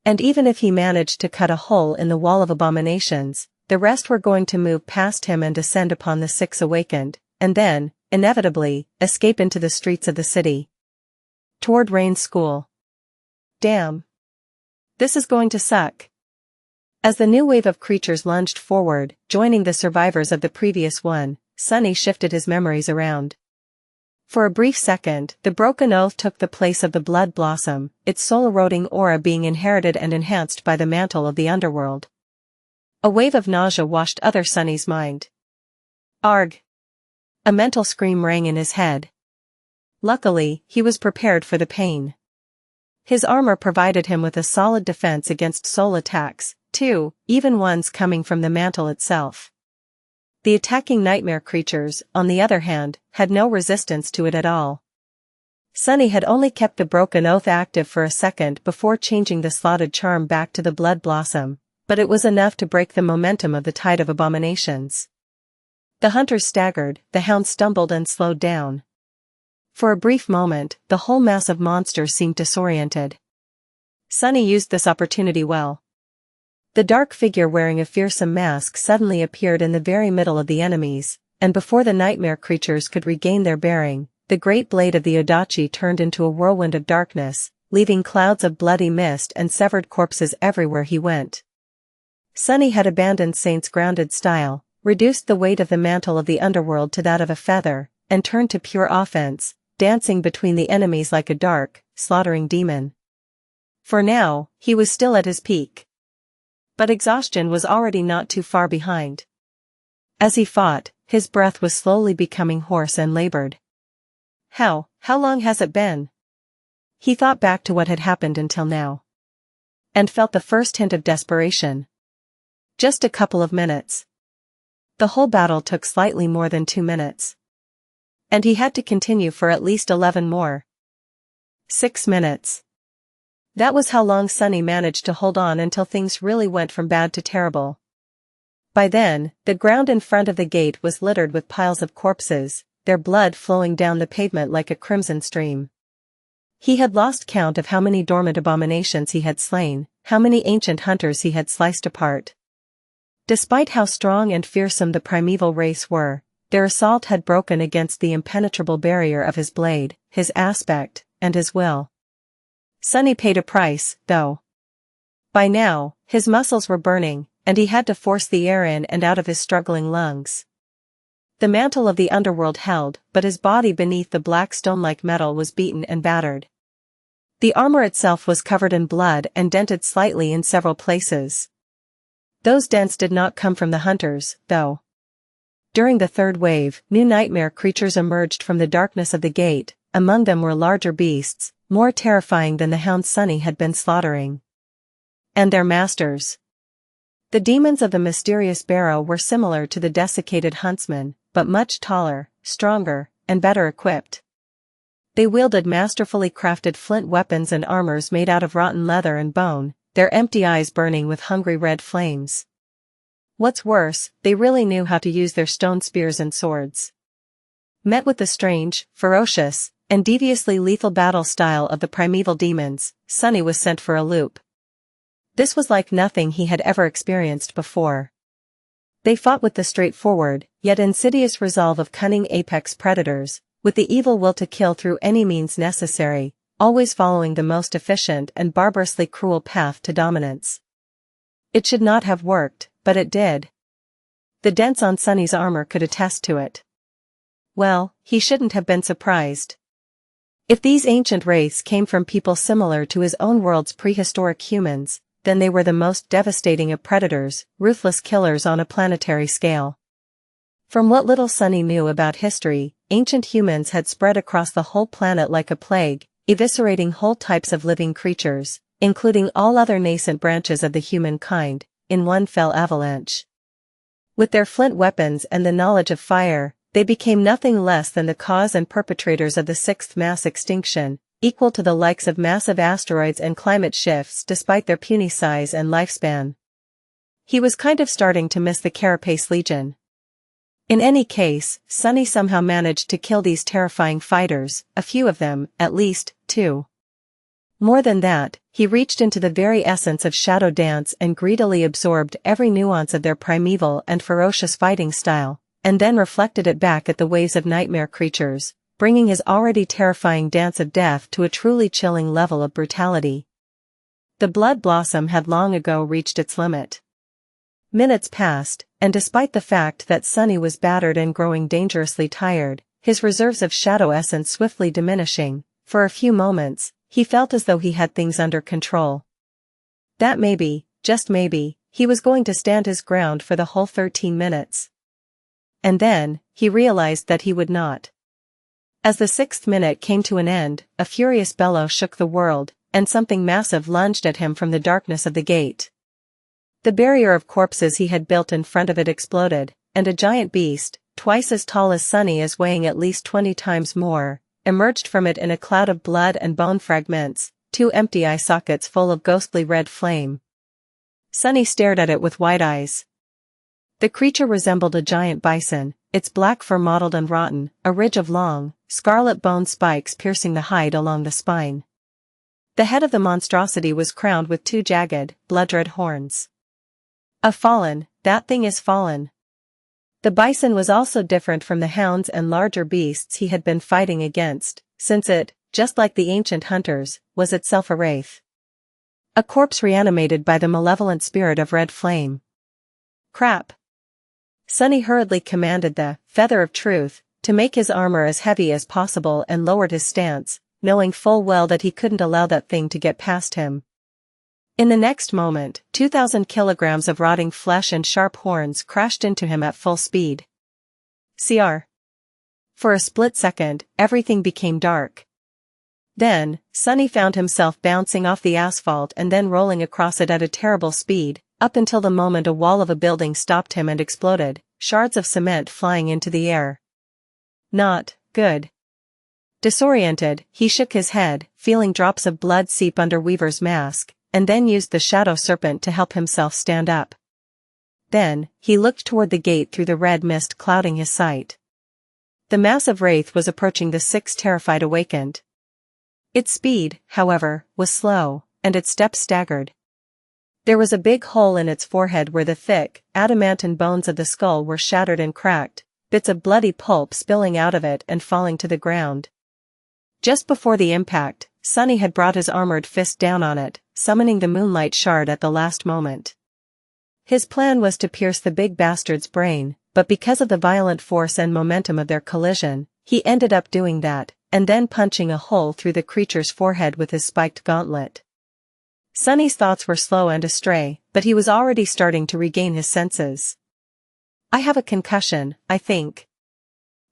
And even if he managed to cut a hole in the wall of abominations, the rest were going to move past him and descend upon the six awakened, and then, inevitably, escape into the streets of the city. Toward Rain's school. Damn. This is going to suck. As the new wave of creatures lunged forward, joining the survivors of the previous one, Sunny shifted his memories around. For a brief second, the broken oath took the place of the blood blossom, its soul-eroding aura being inherited and enhanced by the mantle of the underworld. A wave of nausea washed other Sunny's mind. Arg! A mental scream rang in his head. Luckily, he was prepared for the pain. His armor provided him with a solid defense against soul attacks, too, even ones coming from the mantle itself. The attacking nightmare creatures, on the other hand, had no resistance to it at all. Sunny had only kept the broken oath active for a second before changing the slotted charm back to the blood blossom, but it was enough to break the momentum of the tide of abominations. The hunters staggered, the hounds stumbled and slowed down. For a brief moment, the whole mass of monsters seemed disoriented. Sunny used this opportunity well. The dark figure wearing a fearsome mask suddenly appeared in the very middle of the enemies, and before the nightmare creatures could regain their bearing, the great blade of the odachi turned into a whirlwind of darkness, leaving clouds of bloody mist and severed corpses everywhere he went. Sunny had abandoned Saint's grounded style, reduced the weight of the mantle of the underworld to that of a feather, and turned to pure offense, dancing between the enemies like a dark, slaughtering demon. For now, he was still at his peak. But exhaustion was already not too far behind. As he fought, his breath was slowly becoming hoarse and labored. How long has it been? He thought back to what had happened until now. And felt the first hint of desperation. Just a couple of minutes. The whole battle took slightly more than 2 minutes. And he had to continue for at least 11 more. 6 minutes. That was how long Sunny managed to hold on until things really went from bad to terrible. By then, the ground in front of the gate was littered with piles of corpses, their blood flowing down the pavement like a crimson stream. He had lost count of how many dormant abominations he had slain, how many ancient hunters he had sliced apart. Despite how strong and fearsome the primeval race were, their assault had broken against the impenetrable barrier of his blade, his aspect, and his will. Sunny paid a price, though. By now, his muscles were burning, and he had to force the air in and out of his struggling lungs. The mantle of the underworld held, but his body beneath the black stone-like metal was beaten and battered. The armor itself was covered in blood and dented slightly in several places. Those dents did not come from the hunters, though. During the third wave, new nightmare creatures emerged from the darkness of the gate. Among them were larger beasts, more terrifying than the hounds Sunny had been slaughtering. And their masters. The demons of the mysterious barrow were similar to the desiccated huntsmen, but much taller, stronger, and better equipped. They wielded masterfully crafted flint weapons and armors made out of rotten leather and bone, their empty eyes burning with hungry red flames. What's worse, they really knew how to use their stone spears and swords. Met with the strange, ferocious, and deviously lethal battle style of the primeval demons, Sunny was sent for a loop. This was like nothing he had ever experienced before. They fought with the straightforward, yet insidious resolve of cunning apex predators, with the evil will to kill through any means necessary, always following the most efficient and barbarously cruel path to dominance. It should not have worked, but it did. The dents on Sunny's armor could attest to it. Well, he shouldn't have been surprised. If these ancient wraiths came from people similar to his own world's prehistoric humans, then they were the most devastating of predators, ruthless killers on a planetary scale. From what little Sunny knew about history, ancient humans had spread across the whole planet like a plague, eviscerating whole types of living creatures, including all other nascent branches of the humankind, in one fell avalanche. With their flint weapons and the knowledge of fire, they became nothing less than the cause and perpetrators of the sixth mass extinction, equal to the likes of massive asteroids and climate shifts despite their puny size and lifespan. He was kind of starting to miss the Carapace Legion. In any case, Sunny somehow managed to kill these terrifying fighters, a few of them, at least, 2. More than that, he reached into the very essence of Shadow Dance and greedily absorbed every nuance of their primeval and ferocious fighting style, and then reflected it back at the waves of nightmare creatures, bringing his already terrifying dance of death to a truly chilling level of brutality. The blood blossom had long ago reached its limit. Minutes passed, and despite the fact that Sunny was battered and growing dangerously tired, his reserves of shadow essence swiftly diminishing, for a few moments, he felt as though he had things under control. That maybe, just maybe, he was going to stand his ground for the whole 13 minutes. And then, he realized that he would not. As the 6th minute came to an end, a furious bellow shook the world, and something massive lunged at him from the darkness of the gate. The barrier of corpses he had built in front of it exploded, and a giant beast, twice as tall as Sunny as weighing at least 20 times more, emerged from it in a cloud of blood and bone fragments, 2 empty eye sockets full of ghostly red flame. Sunny stared at it with wide eyes. The creature resembled a giant bison, its black fur mottled and rotten, a ridge of long, scarlet bone spikes piercing the hide along the spine. The head of the monstrosity was crowned with 2 jagged, blood-red horns. A fallen, that thing is fallen. The bison was also different from the hounds and larger beasts he had been fighting against, since it, just like the ancient hunters, was itself a wraith. A corpse reanimated by the malevolent spirit of red flame. Crap. Sunny hurriedly commanded the Feather of Truth to make his armor as heavy as possible and lowered his stance, knowing full well that he couldn't allow that thing to get past him. In the next moment, 2,000 kilograms of rotting flesh and sharp horns crashed into him at full speed. CR. For a split second, everything became dark. Then, Sunny found himself bouncing off the asphalt and then rolling across it at a terrible speed, up until the moment a wall of a building stopped him and exploded, shards of cement flying into the air. Not good. Disoriented, he shook his head, feeling drops of blood seep under Weaver's mask, and then used the shadow serpent to help himself stand up. Then, he looked toward the gate through the red mist clouding his sight. The massive wraith was approaching the 6 terrified awakened. Its speed, however, was slow, and its steps staggered. There was a big hole in its forehead where the thick, adamantine bones of the skull were shattered and cracked, bits of bloody pulp spilling out of it and falling to the ground. Just before the impact, Sunny had brought his armored fist down on it, summoning the moonlight shard at the last moment. His plan was to pierce the big bastard's brain, but because of the violent force and momentum of their collision, he ended up doing that, and then punching a hole through the creature's forehead with his spiked gauntlet. Sunny's thoughts were slow and astray, but he was already starting to regain his senses. "I have a concussion, I think."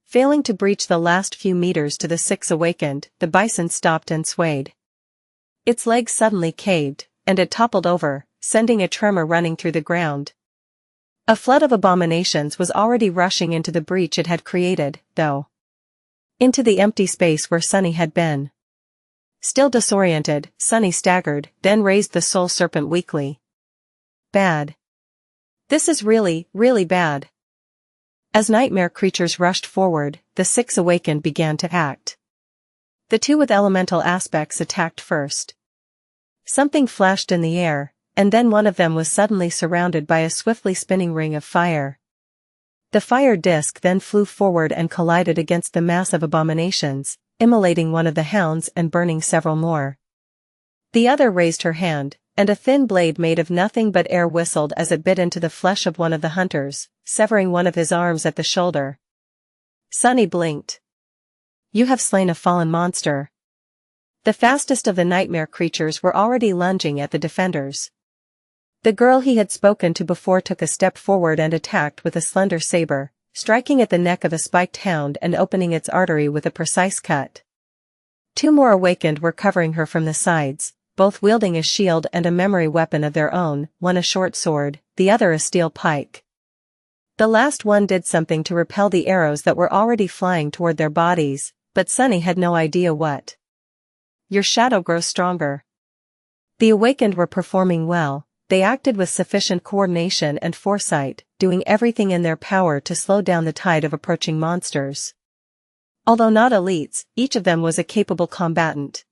Failing to breach the last few meters to the six awakened, the bison stopped and swayed. Its legs suddenly caved, and it toppled over, sending a tremor running through the ground. A flood of abominations was already rushing into the breach it had created, though. Into the empty space where Sunny had been. Still disoriented, Sunny staggered, then raised the soul serpent weakly. "Bad. This is really, really bad." As nightmare creatures rushed forward, the six awakened began to act. The two with elemental aspects attacked first. Something flashed in the air, and then one of them was suddenly surrounded by a swiftly spinning ring of fire. The fire disk then flew forward and collided against the mass of abominations, immolating one of the hounds and burning several more. The other raised her hand, and a thin blade made of nothing but air whistled as it bit into the flesh of one of the hunters, severing one of his arms at the shoulder. Sunny blinked. "You have slain a fallen monster." The fastest of the nightmare creatures were already lunging at the defenders. The girl he had spoken to before took a step forward and attacked with a slender saber, striking at the neck of a spiked hound and opening its artery with a precise cut. Two more awakened were covering her from the sides, both wielding a shield and a memory weapon of their own, one a short sword, the other a steel pike. The last one did something to repel the arrows that were already flying toward their bodies, but Sunny had no idea what. "Your shadow grows stronger." The awakened were performing well. They acted with sufficient coordination and foresight, doing everything in their power to slow down the tide of approaching monsters. Although not elites, each of them was a capable combatant.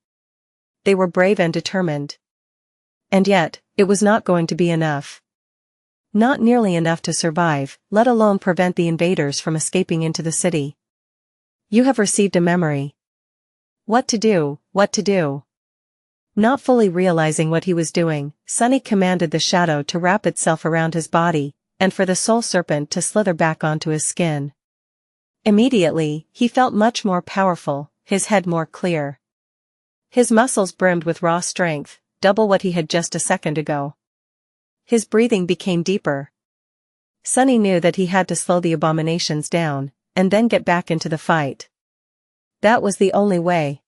They were brave and determined. And yet, it was not going to be enough. Not nearly enough to survive, let alone prevent the invaders from escaping into the city. "You have received a memory." What to do, what to do? Not fully realizing what he was doing, Sunny commanded the shadow to wrap itself around his body, and for the soul serpent to slither back onto his skin. Immediately, he felt much more powerful, his head more clear. His muscles brimmed with raw strength, double what he had just a second ago. His breathing became deeper. Sunny knew that he had to slow the abominations down, and then get back into the fight. That was the only way.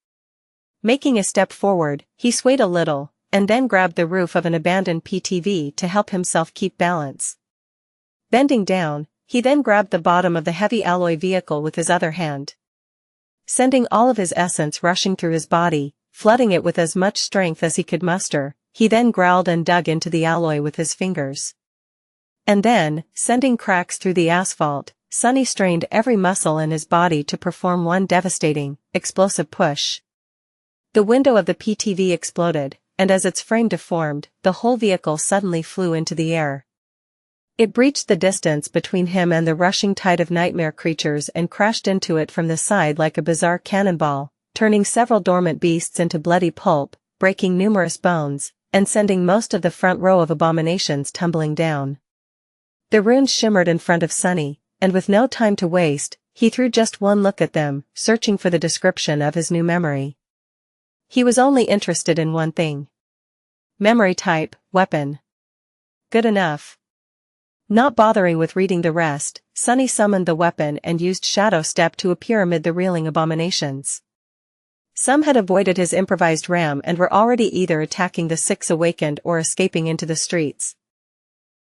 Making a step forward, he swayed a little, and then grabbed the roof of an abandoned PTV to help himself keep balance. Bending down, he then grabbed the bottom of the heavy alloy vehicle with his other hand. Sending all of his essence rushing through his body, flooding it with as much strength as he could muster, he then growled and dug into the alloy with his fingers. And then, sending cracks through the asphalt, Sunny strained every muscle in his body to perform one devastating, explosive push. The window of the PTV exploded, and as its frame deformed, the whole vehicle suddenly flew into the air. It breached the distance between him and the rushing tide of nightmare creatures and crashed into it from the side like a bizarre cannonball, turning several dormant beasts into bloody pulp, breaking numerous bones, and sending most of the front row of abominations tumbling down. The runes shimmered in front of Sunny, and with no time to waste, he threw just one look at them, searching for the description of his new memory. He was only interested in one thing. Memory type, weapon. Good enough. Not bothering with reading the rest, Sunny summoned the weapon and used Shadow Step to appear amid the reeling abominations. Some had avoided his improvised ram and were already either attacking the six awakened or escaping into the streets.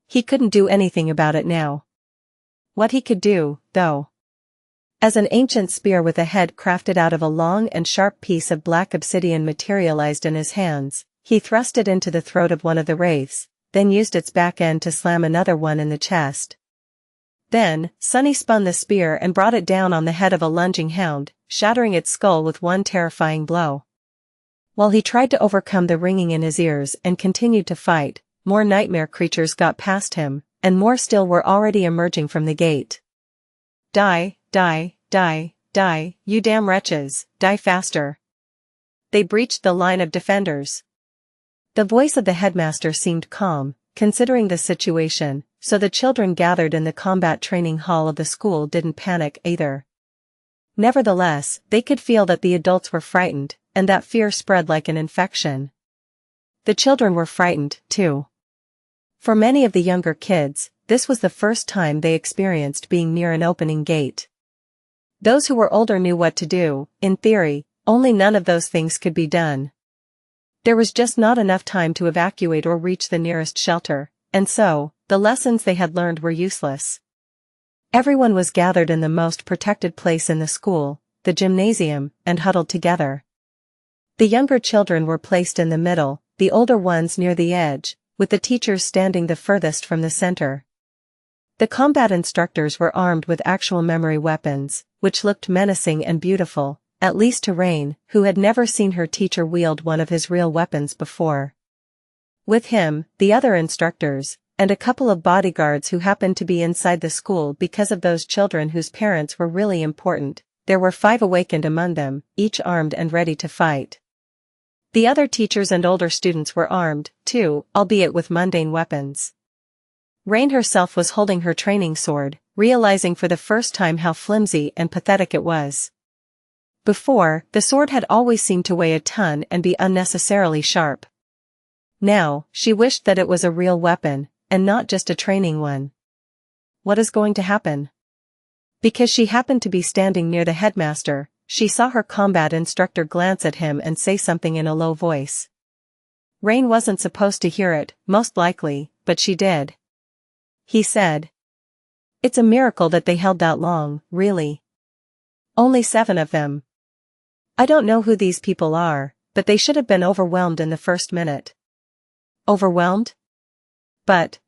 He couldn't do anything about it now. What he could do, though. As an ancient spear with a head crafted out of a long and sharp piece of black obsidian materialized in his hands, he thrust it into the throat of one of the wraiths, then used its back end to slam another one in the chest. Then, Sunny spun the spear and brought it down on the head of a lunging hound, shattering its skull with one terrifying blow. While he tried to overcome the ringing in his ears and continued to fight, more nightmare creatures got past him, and more still were already emerging from the gate. Die, die, die, die, you damn wretches, die faster. they breached the line of defenders. The voice of the headmaster seemed calm, considering the situation, so the children gathered in the combat training hall of the school didn't panic either. Nevertheless, they could feel that the adults were frightened, and that fear spread like an infection. The children were frightened, too. For many of the younger kids, this was the first time they experienced being near an opening gate. Those who were older knew what to do, in theory, only none of those things could be done. There was just not enough time to evacuate or reach the nearest shelter, and so, the lessons they had learned were useless. Everyone was gathered in the most protected place in the school, the gymnasium, and huddled together. The younger children were placed in the middle, the older ones near the edge, with the teachers standing the furthest from the center. The combat instructors were armed with actual memory weapons, which looked menacing and beautiful, at least to Rain, who had never seen her teacher wield one of his real weapons before. With him, the other instructors, and a couple of bodyguards who happened to be inside the school because of those children whose parents were really important, there were 5 awakened among them, each armed and ready to fight. The other teachers and older students were armed, too, albeit with mundane weapons. Rain herself was holding her training sword, realizing for the first time how flimsy and pathetic it was. Before, the sword had always seemed to weigh a ton and be unnecessarily sharp. Now, she wished that it was a real weapon, and not just a training one. What is going to happen? Because she happened to be standing near the headmaster, she saw her combat instructor glance at him and say something in a low voice. Rain wasn't supposed to hear it, most likely, but she did. He said, "It's a miracle that they held that long, really. Only 7 of them. I don't know who these people are, but they should have been overwhelmed in the first minute." Overwhelmed? But,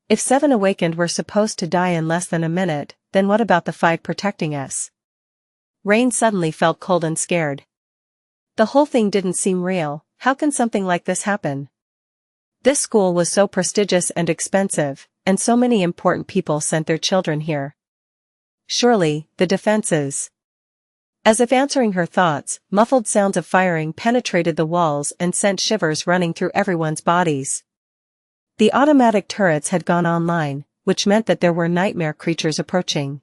if 7 awakened were supposed to die in less than a minute, then what about the 5 protecting us? Rain suddenly felt cold and scared. The whole thing didn't seem real. How can something like this happen? This school was so prestigious and expensive, and so many important people sent their children here. Surely, the defenses. As if answering her thoughts, muffled sounds of firing penetrated the walls and sent shivers running through everyone's bodies. The automatic turrets had gone online, which meant that there were nightmare creatures approaching.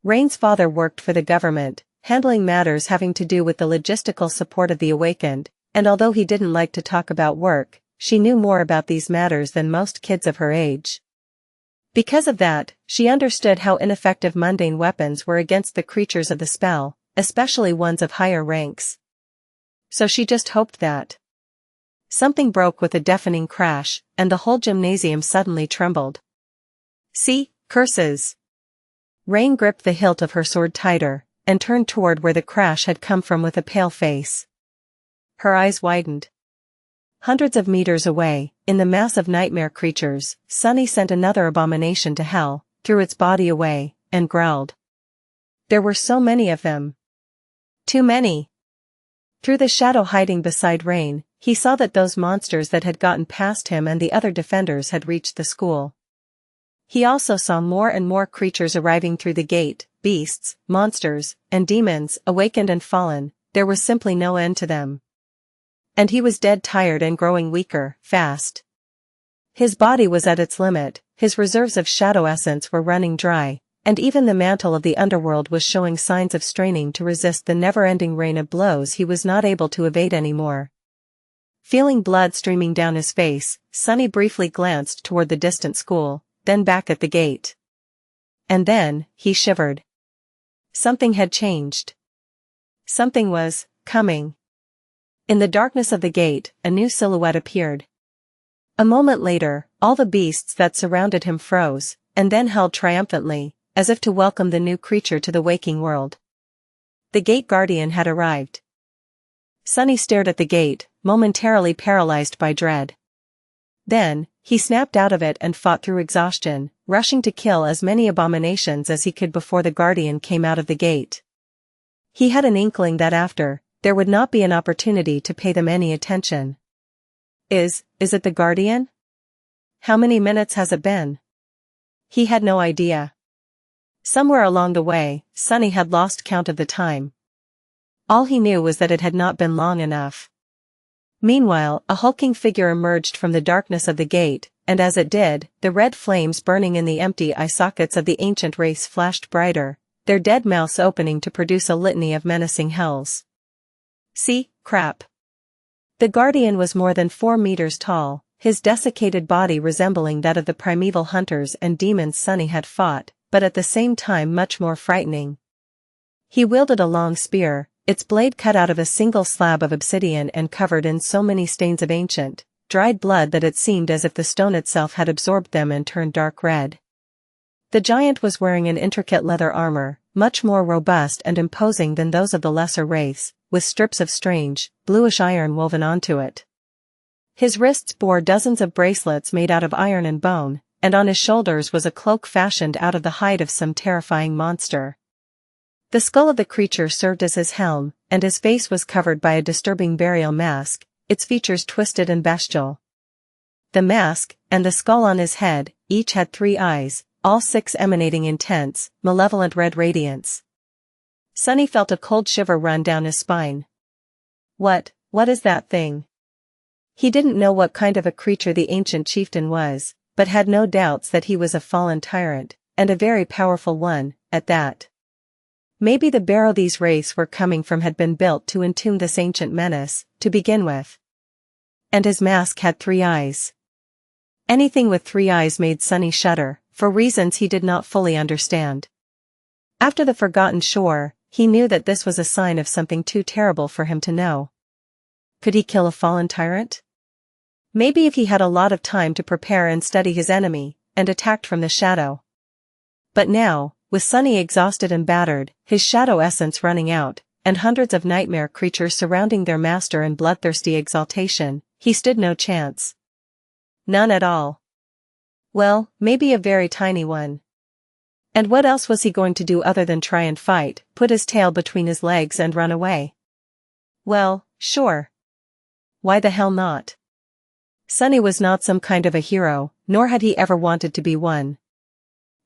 Rain's father worked for the government, handling matters having to do with the logistical support of the awakened, and although he didn't like to talk about work, she knew more about these matters than most kids of her age. Because of that, she understood how ineffective mundane weapons were against the creatures of the spell, especially ones of higher ranks. So she just hoped that. Something broke with a deafening crash, and the whole gymnasium suddenly trembled. "See, curses!" Rain gripped the hilt of her sword tighter, and turned toward where the crash had come from with a pale face. Her eyes widened. Hundreds of meters away, in the mass of nightmare creatures, Sunny sent another abomination to hell, threw its body away, and growled. There were so many of them. Too many. Through the shadow hiding beside Rain, he saw that those monsters that had gotten past him and the other defenders had reached the school. He also saw more and more creatures arriving through the gate, beasts, monsters, and demons, awakened and fallen. There was simply no end to them. And he was dead tired and growing weaker, fast. His body was at its limit, his reserves of shadow essence were running dry, and even the mantle of the underworld was showing signs of straining to resist the never-ending rain of blows he was not able to evade anymore. Feeling blood streaming down his face, Sunny briefly glanced toward the distant school, then back at the gate. And then, he shivered. Something had changed. Something was coming. In the darkness of the gate, a new silhouette appeared. A moment later, all the beasts that surrounded him froze, and then held triumphantly, as if to welcome the new creature to the waking world. The gate guardian had arrived. Sunny stared at the gate, momentarily paralyzed by dread. Then, he snapped out of it and fought through exhaustion, rushing to kill as many abominations as he could before the guardian came out of the gate. He had an inkling that after, there would not be an opportunity to pay them any attention. Is it the guardian? How many minutes has it been? He had no idea. Somewhere along the way, Sunny had lost count of the time. all he knew was that it had not been long enough. Meanwhile, a hulking figure emerged from the darkness of the gate, and as it did, the red flames burning in the empty eye sockets of the ancient race flashed brighter, their dead mouths opening to produce a litany of menacing hells. See, crap. The guardian was more than 4 meters tall, his desiccated body resembling that of the primeval hunters and demons Sunny had fought, but at the same time much more frightening. He wielded a long spear, its blade cut out of a single slab of obsidian and covered in so many stains of ancient, dried blood that it seemed as if the stone itself had absorbed them and turned dark red. The giant was wearing an intricate leather armor, much more robust and imposing than those of the lesser race, with strips of strange, bluish iron woven onto it. His wrists bore dozens of bracelets made out of iron and bone, and on his shoulders was a cloak fashioned out of the hide of some terrifying monster. The skull of the creature served as his helm, and his face was covered by a disturbing burial mask, its features twisted and bestial. The mask, and the skull on his head, each had 3 eyes, all 6 emanating intense, malevolent red radiance. Sunny felt a cold shiver run down his spine. What is that thing? He didn't know what kind of a creature the ancient chieftain was, but had no doubts that he was a fallen tyrant, and a very powerful one, at that. Maybe the barrow these race were coming from had been built to entomb this ancient menace, to begin with. And his mask had 3 eyes. Anything with 3 eyes made Sunny shudder, for reasons he did not fully understand. After the Forgotten Shore, he knew that this was a sign of something too terrible for him to know. Could he kill a fallen tyrant? Maybe if he had a lot of time to prepare and study his enemy, and attacked from the shadow. But now, with Sunny exhausted and battered, his shadow essence running out, and hundreds of nightmare creatures surrounding their master in bloodthirsty exaltation, he stood no chance. None at all. Well, maybe a very tiny one. And what else was he going to do other than try and fight, put his tail between his legs and run away? Well, sure. Why the hell not? Sunny was not some kind of a hero, nor had he ever wanted to be one.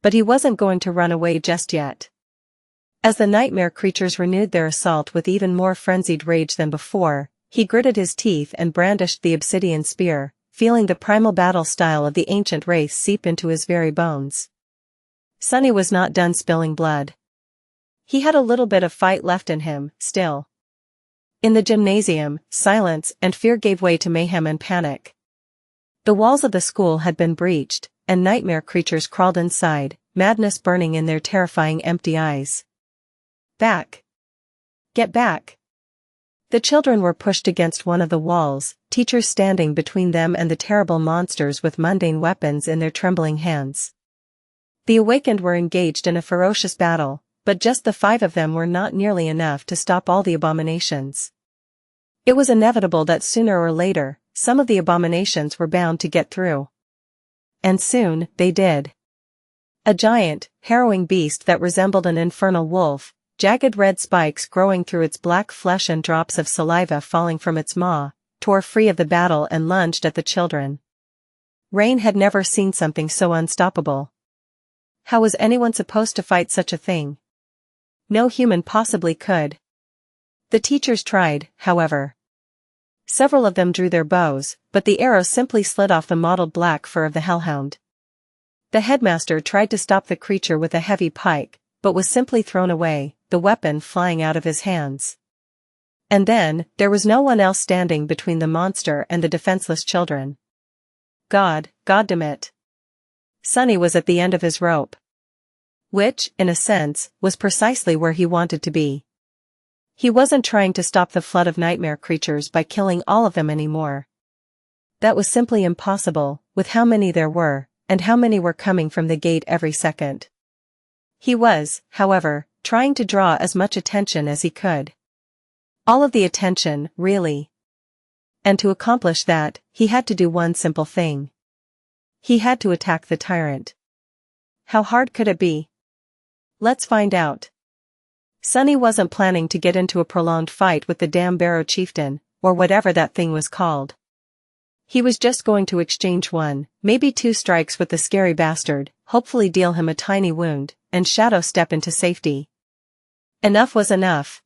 But he wasn't going to run away just yet. As the nightmare creatures renewed their assault with even more frenzied rage than before, he gritted his teeth and brandished the obsidian spear, feeling the primal battle style of the ancient race seep into his very bones. Sunny was not done spilling blood. He had a little bit of fight left in him, still. In the gymnasium, silence and fear gave way to mayhem and panic. The walls of the school had been breached, and nightmare creatures crawled inside, madness burning in their terrifying empty eyes. Back! Get back! The children were pushed against one of the walls, teachers standing between them and the terrible monsters with mundane weapons in their trembling hands. The awakened were engaged in a ferocious battle, but just the 5 of them were not nearly enough to stop all the abominations. It was inevitable that sooner or later, some of the abominations were bound to get through. And soon, they did. A giant, harrowing beast that resembled an infernal wolf, jagged red spikes growing through its black flesh and drops of saliva falling from its maw, tore free of the battle and lunged at the children. Rain had never seen something so unstoppable. How was anyone supposed to fight such a thing? No human possibly could. The teachers tried, however. Several of them drew their bows, but the arrows simply slid off the mottled black fur of the hellhound. The headmaster tried to stop the creature with a heavy pike, but was simply thrown away, the weapon flying out of his hands. And then, there was no one else standing between the monster and the defenseless children. Goddamn. Sunny was at the end of his rope. Which, in a sense, was precisely where he wanted to be. He wasn't trying to stop the flood of nightmare creatures by killing all of them anymore. That was simply impossible, with how many there were, and how many were coming from the gate every second. He was, however, trying to draw as much attention as he could. All of the attention, really. And to accomplish that, he had to do one simple thing. He had to attack the tyrant. How hard could it be? Let's find out. Sunny wasn't planning to get into a prolonged fight with the damn barrow chieftain, or whatever that thing was called. He was just going to exchange 1, maybe 2 strikes with the scary bastard, hopefully deal him a tiny wound, and shadow step into safety. Enough was enough.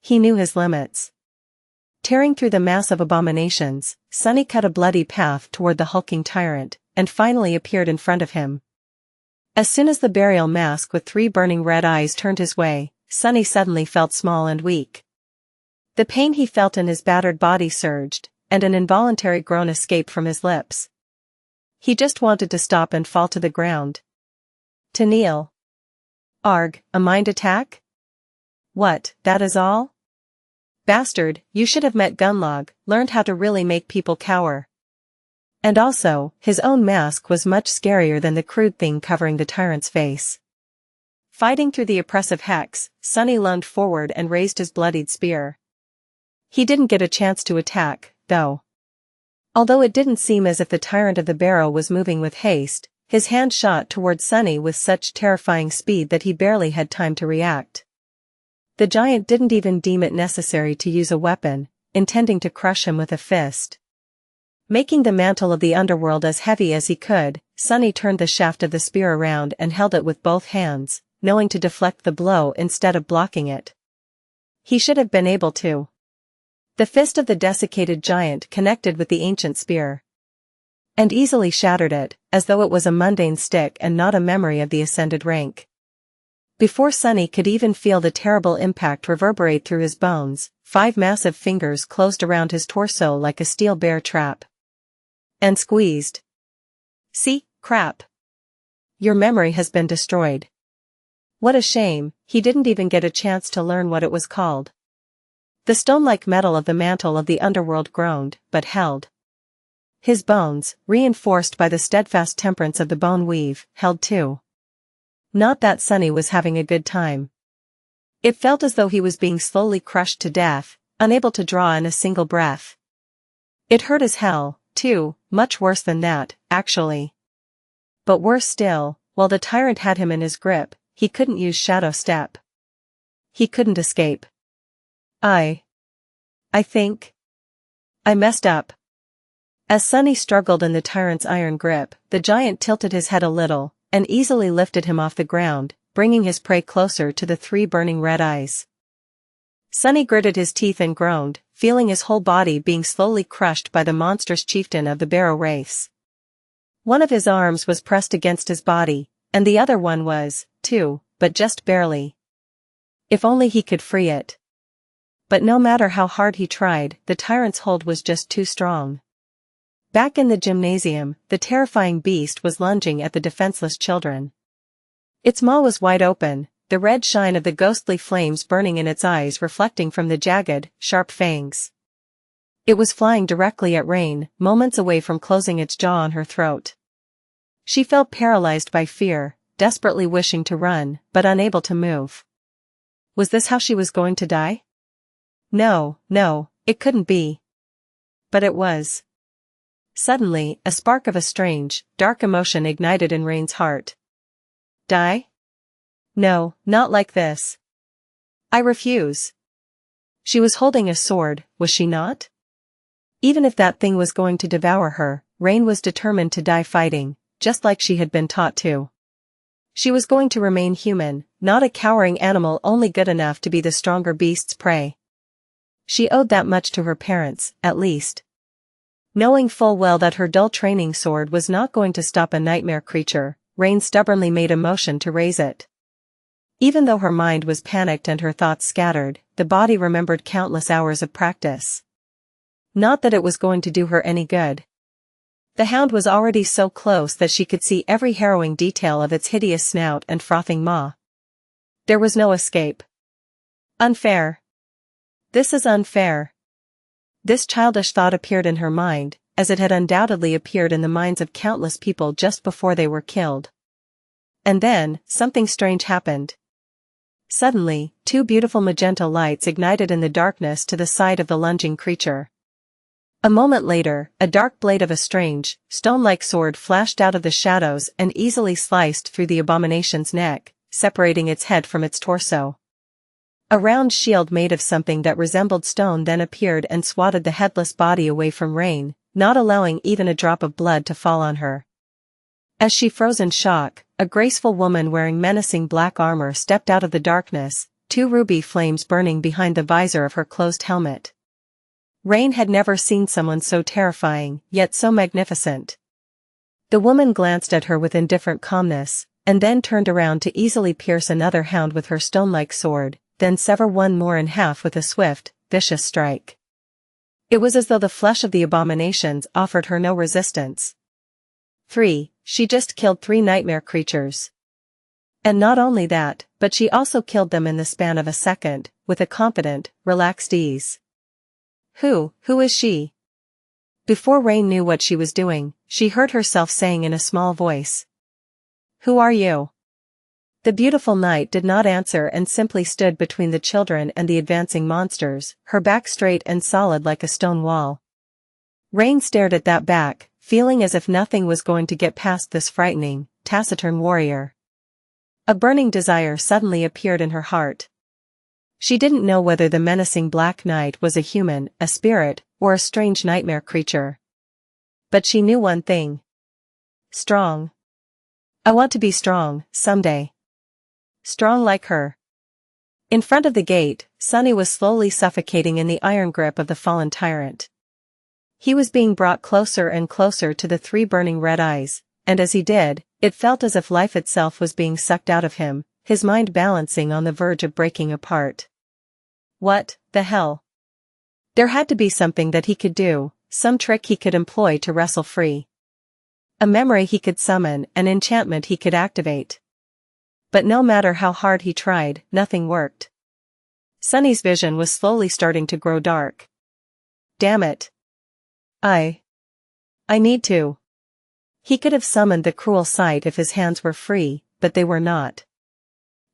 he knew his limits. Tearing through the mass of abominations, Sunny cut a bloody path toward the hulking tyrant, and finally appeared in front of him. As soon as the burial mask with 3 burning red eyes turned his way, Sunny suddenly felt small and weak. The pain he felt in his battered body surged, and an involuntary groan escaped from his lips. He just wanted to stop and fall to the ground. To kneel. Arg, a mind attack? What, that is all? Bastard, you should have met Gunlog, learned how to really make people cower. And also, his own mask was much scarier than the crude thing covering the tyrant's face. Fighting through the oppressive hex, Sunny lunged forward and raised his bloodied spear. He didn't get a chance to attack, though. Although it didn't seem as if the tyrant of the barrow was moving with haste, his hand shot toward Sunny with such terrifying speed that he barely had time to react. The giant didn't even deem it necessary to use a weapon, intending to crush him with a fist. Making the mantle of the underworld as heavy as he could, Sunny turned the shaft of the spear around and held it with both hands, knowing to deflect the blow instead of blocking it. He should have been able to. The fist of the desiccated giant connected with the ancient spear, and easily shattered it, as though it was a mundane stick and not a memory of the ascended rank. Before Sunny could even feel the terrible impact reverberate through his bones, 5 massive fingers closed around his torso like a steel bear trap. And squeezed. See, crap. Your memory has been destroyed. What a shame, he didn't even get a chance to learn what it was called. The stone-like metal of the mantle of the underworld groaned, but held. His bones, reinforced by the steadfast temperance of the bone weave, held too. Not that Sunny was having a good time. It felt as though he was being slowly crushed to death, unable to draw in a single breath. It hurt as hell, too, much worse than that, actually. But worse still, while the tyrant had him in his grip, he couldn't use shadow step. He couldn't escape. I think I messed up. As Sunny struggled in the tyrant's iron grip, the giant tilted his head a little, and easily lifted him off the ground, bringing his prey closer to the 3 burning red eyes. Sunny gritted his teeth and groaned, feeling his whole body being slowly crushed by the monstrous chieftain of the barrow race. One of his arms was pressed against his body, and the other one was, too, but just barely. If only he could free it. But no matter how hard he tried, the tyrant's hold was just too strong. Back in the gymnasium, the terrifying beast was lunging at the defenseless children. Its maw was wide open, the red shine of the ghostly flames burning in its eyes reflecting from the jagged, sharp fangs. It was flying directly at Rain, moments away from closing its jaw on her throat. She felt paralyzed by fear, desperately wishing to run, but unable to move. Was this how she was going to die? No, it couldn't be. But it was. Suddenly, a spark of a strange, dark emotion ignited in Rain's heart. Die? No, not like this. I refuse. She was holding a sword, was she not? Even if that thing was going to devour her, Rain was determined to die fighting, just like she had been taught to. She was going to remain human, not a cowering animal only good enough to be the stronger beast's prey. She owed that much to her parents, at least. Knowing full well that her dull training sword was not going to stop a nightmare creature, Rain stubbornly made a motion to raise it. Even though her mind was panicked and her thoughts scattered, the body remembered countless hours of practice. Not that it was going to do her any good. The hound was already so close that she could see every harrowing detail of its hideous snout and frothing maw. There was no escape. Unfair. This is unfair. This childish thought appeared in her mind, as it had undoubtedly appeared in the minds of countless people just before they were killed. And then, something strange happened. Suddenly, 2 beautiful magenta lights ignited in the darkness to the side of the lunging creature. A moment later, a dark blade of a strange, stone-like sword flashed out of the shadows and easily sliced through the abomination's neck, separating its head from its torso. A round shield made of something that resembled stone then appeared and swatted the headless body away from Rain, not allowing even a drop of blood to fall on her. As she froze in shock, a graceful woman wearing menacing black armor stepped out of the darkness, two ruby flames burning behind the visor of her closed helmet. Rain had never seen someone so terrifying, yet so magnificent. The woman glanced at her with indifferent calmness, and then turned around to easily pierce another hound with her stone-like sword, then sever one more in half with a swift, vicious strike. It was as though the flesh of the abominations offered her no resistance. 3. She just killed 3 nightmare creatures. And not only that, but she also killed them in the span of a second, with a confident, relaxed ease. Who is she? Before Rain knew what she was doing, she heard herself saying in a small voice. Who are you? The beautiful knight did not answer and simply stood between the children and the advancing monsters, her back straight and solid like a stone wall. Rain stared at that back, feeling as if nothing was going to get past this frightening, taciturn warrior. A burning desire suddenly appeared in her heart. She didn't know whether the menacing Black Knight was a human, a spirit, or a strange nightmare creature. But she knew one thing. Strong. I want to be strong, someday. Strong like her. In front of the gate, Sunny was slowly suffocating in the iron grip of the fallen tyrant. He was being brought closer and closer to the 3 burning red eyes, and as he did, it felt as if life itself was being sucked out of him, his mind balancing on the verge of breaking apart. What the hell? There had to be something that he could do, some trick he could employ to wrestle free. A memory he could summon, an enchantment he could activate. But no matter how hard he tried, nothing worked. Sunny's vision was slowly starting to grow dark. Damn it. I need to. He could have summoned the cruel sight if his hands were free, but they were not.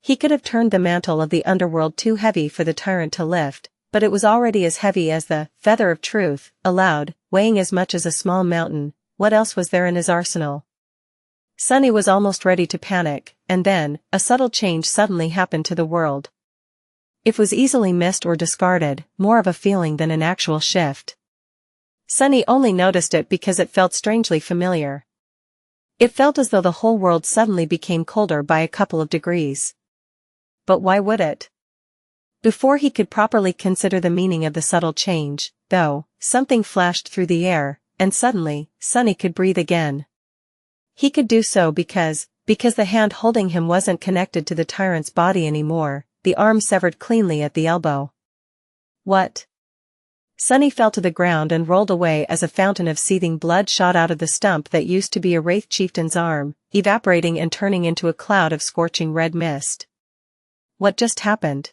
He could have turned the mantle of the underworld too heavy for the tyrant to lift, but it was already as heavy as the feather of truth, aloud, weighing as much as a small mountain. What else was there in his arsenal? Sunny was almost ready to panic, and then, a subtle change suddenly happened to the world. It was easily missed or discarded, more of a feeling than an actual shift. Sunny only noticed it because it felt strangely familiar. It felt as though the whole world suddenly became colder by a couple of degrees. But why would it? Before he could properly consider the meaning of the subtle change, though, something flashed through the air, and suddenly, Sunny could breathe again. He could do so because the hand holding him wasn't connected to the tyrant's body anymore, the arm severed cleanly at the elbow. What? Sunny fell to the ground and rolled away as a fountain of seething blood shot out of the stump that used to be a wraith chieftain's arm, evaporating and turning into a cloud of scorching red mist. What just happened?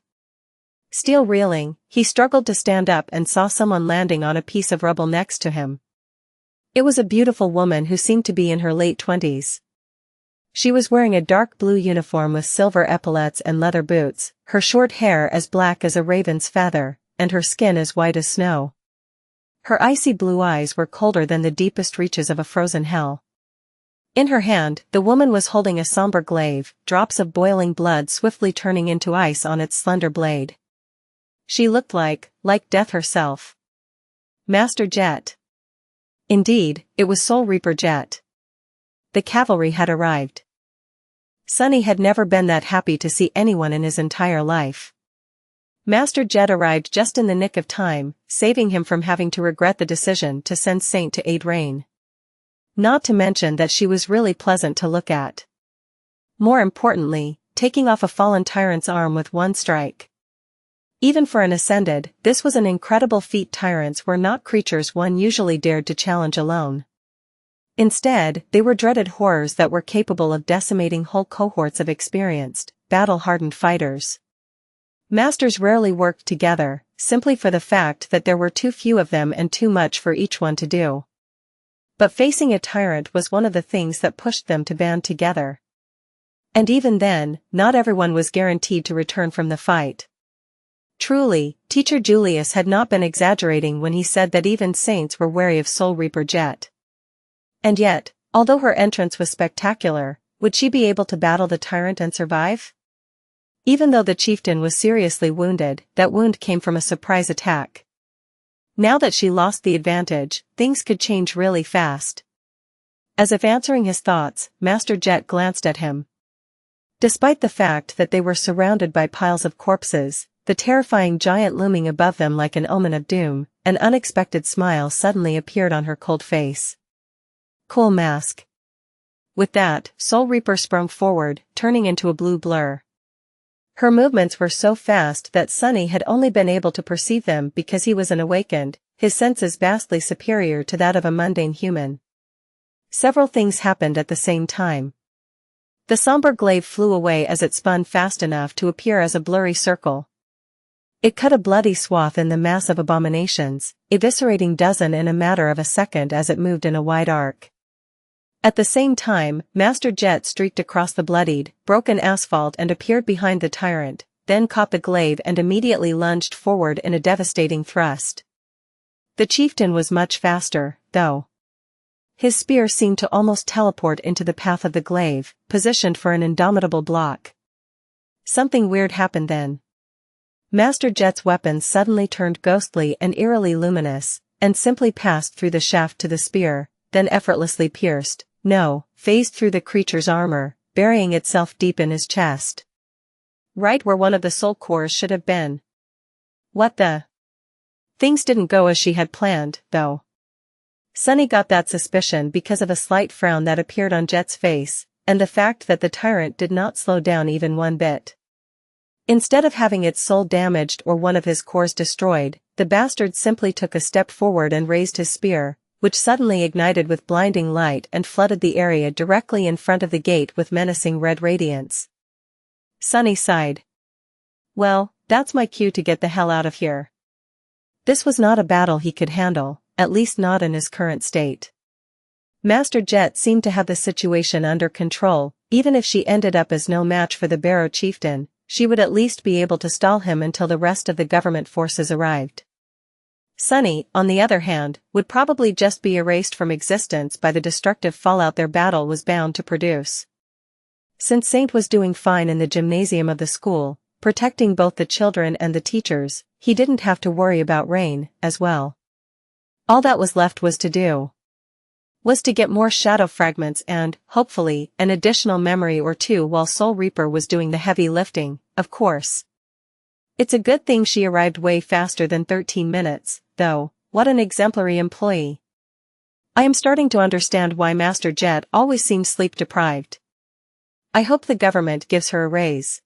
Still reeling, he struggled to stand up and saw someone landing on a piece of rubble next to him. It was a beautiful woman who seemed to be in her late 20s. She was wearing a dark blue uniform with silver epaulettes and leather boots, her short hair as black as a raven's feather, and her skin as white as snow. Her icy blue eyes were colder than the deepest reaches of a frozen hell. In her hand, the woman was holding a somber glaive, drops of boiling blood swiftly turning into ice on its slender blade. She looked like death herself. Master Jet. Indeed, it was Soul Reaper Jet. The cavalry had arrived. Sunny had never been that happy to see anyone in his entire life. Master Jet arrived just in the nick of time, saving him from having to regret the decision to send Saint to aid Rain. Not to mention that she was really pleasant to look at. More importantly, taking off a fallen tyrant's arm with one strike. Even for an ascended, this was an incredible feat. Tyrants were not creatures one usually dared to challenge alone. Instead, they were dreaded horrors that were capable of decimating whole cohorts of experienced, battle-hardened fighters. Masters rarely worked together, simply for the fact that there were too few of them and too much for each one to do. But facing a tyrant was one of the things that pushed them to band together. And even then, not everyone was guaranteed to return from the fight. Truly, Teacher Julius had not been exaggerating when he said that even saints were wary of Soul Reaper Jet. And yet, although her entrance was spectacular, would she be able to battle the tyrant and survive? Even though the chieftain was seriously wounded, that wound came from a surprise attack. Now that she lost the advantage, things could change really fast. As if answering his thoughts, Master Jet glanced at him. Despite the fact that they were surrounded by piles of corpses, the terrifying giant looming above them like an omen of doom, an unexpected smile suddenly appeared on her cold face. Cool mask. With that, Soul Reaper sprung forward, turning into a blue blur. Her movements were so fast that Sunny had only been able to perceive them because he was an awakened, his senses vastly superior to that of a mundane human. Several things happened at the same time. The somber glaive flew away as it spun fast enough to appear as a blurry circle. It cut a bloody swath in the mass of abominations, eviscerating dozen in a matter of a second as it moved in a wide arc. At the same time, Master Jet streaked across the bloodied, broken asphalt and appeared behind the tyrant, then caught the glaive and immediately lunged forward in a devastating thrust. The chieftain was much faster, though. His spear seemed to almost teleport into the path of the glaive, positioned for an indomitable block. Something weird happened then. Master Jet's weapon suddenly turned ghostly and eerily luminous, and simply passed through the shaft to the spear, then effortlessly phased through the creature's armor, burying itself deep in his chest. Right where one of the soul cores should have been. What the? Things didn't go as she had planned, though. Sunny got that suspicion because of a slight frown that appeared on Jet's face, and the fact that the tyrant did not slow down even one bit. Instead of having its soul damaged or one of his cores destroyed, the bastard simply took a step forward and raised his spear, which suddenly ignited with blinding light and flooded the area directly in front of the gate with menacing red radiance. Sunny sighed. Well, that's my cue to get the hell out of here. This was not a battle he could handle, at least not in his current state. Master Jet seemed to have the situation under control. Even if she ended up as no match for the Barrow chieftain, she would at least be able to stall him until the rest of the government forces arrived. Sunny, on the other hand, would probably just be erased from existence by the destructive fallout their battle was bound to produce. Since Saint was doing fine in the gymnasium of the school, protecting both the children and the teachers, he didn't have to worry about Rain, as well. All that was left was to get more shadow fragments and, hopefully, an additional memory or two while Soul Reaper was doing the heavy lifting, of course. It's a good thing she arrived way faster than 13 minutes, though. What an exemplary employee. I am starting to understand why Master Jet always seems sleep-deprived. I hope the government gives her a raise.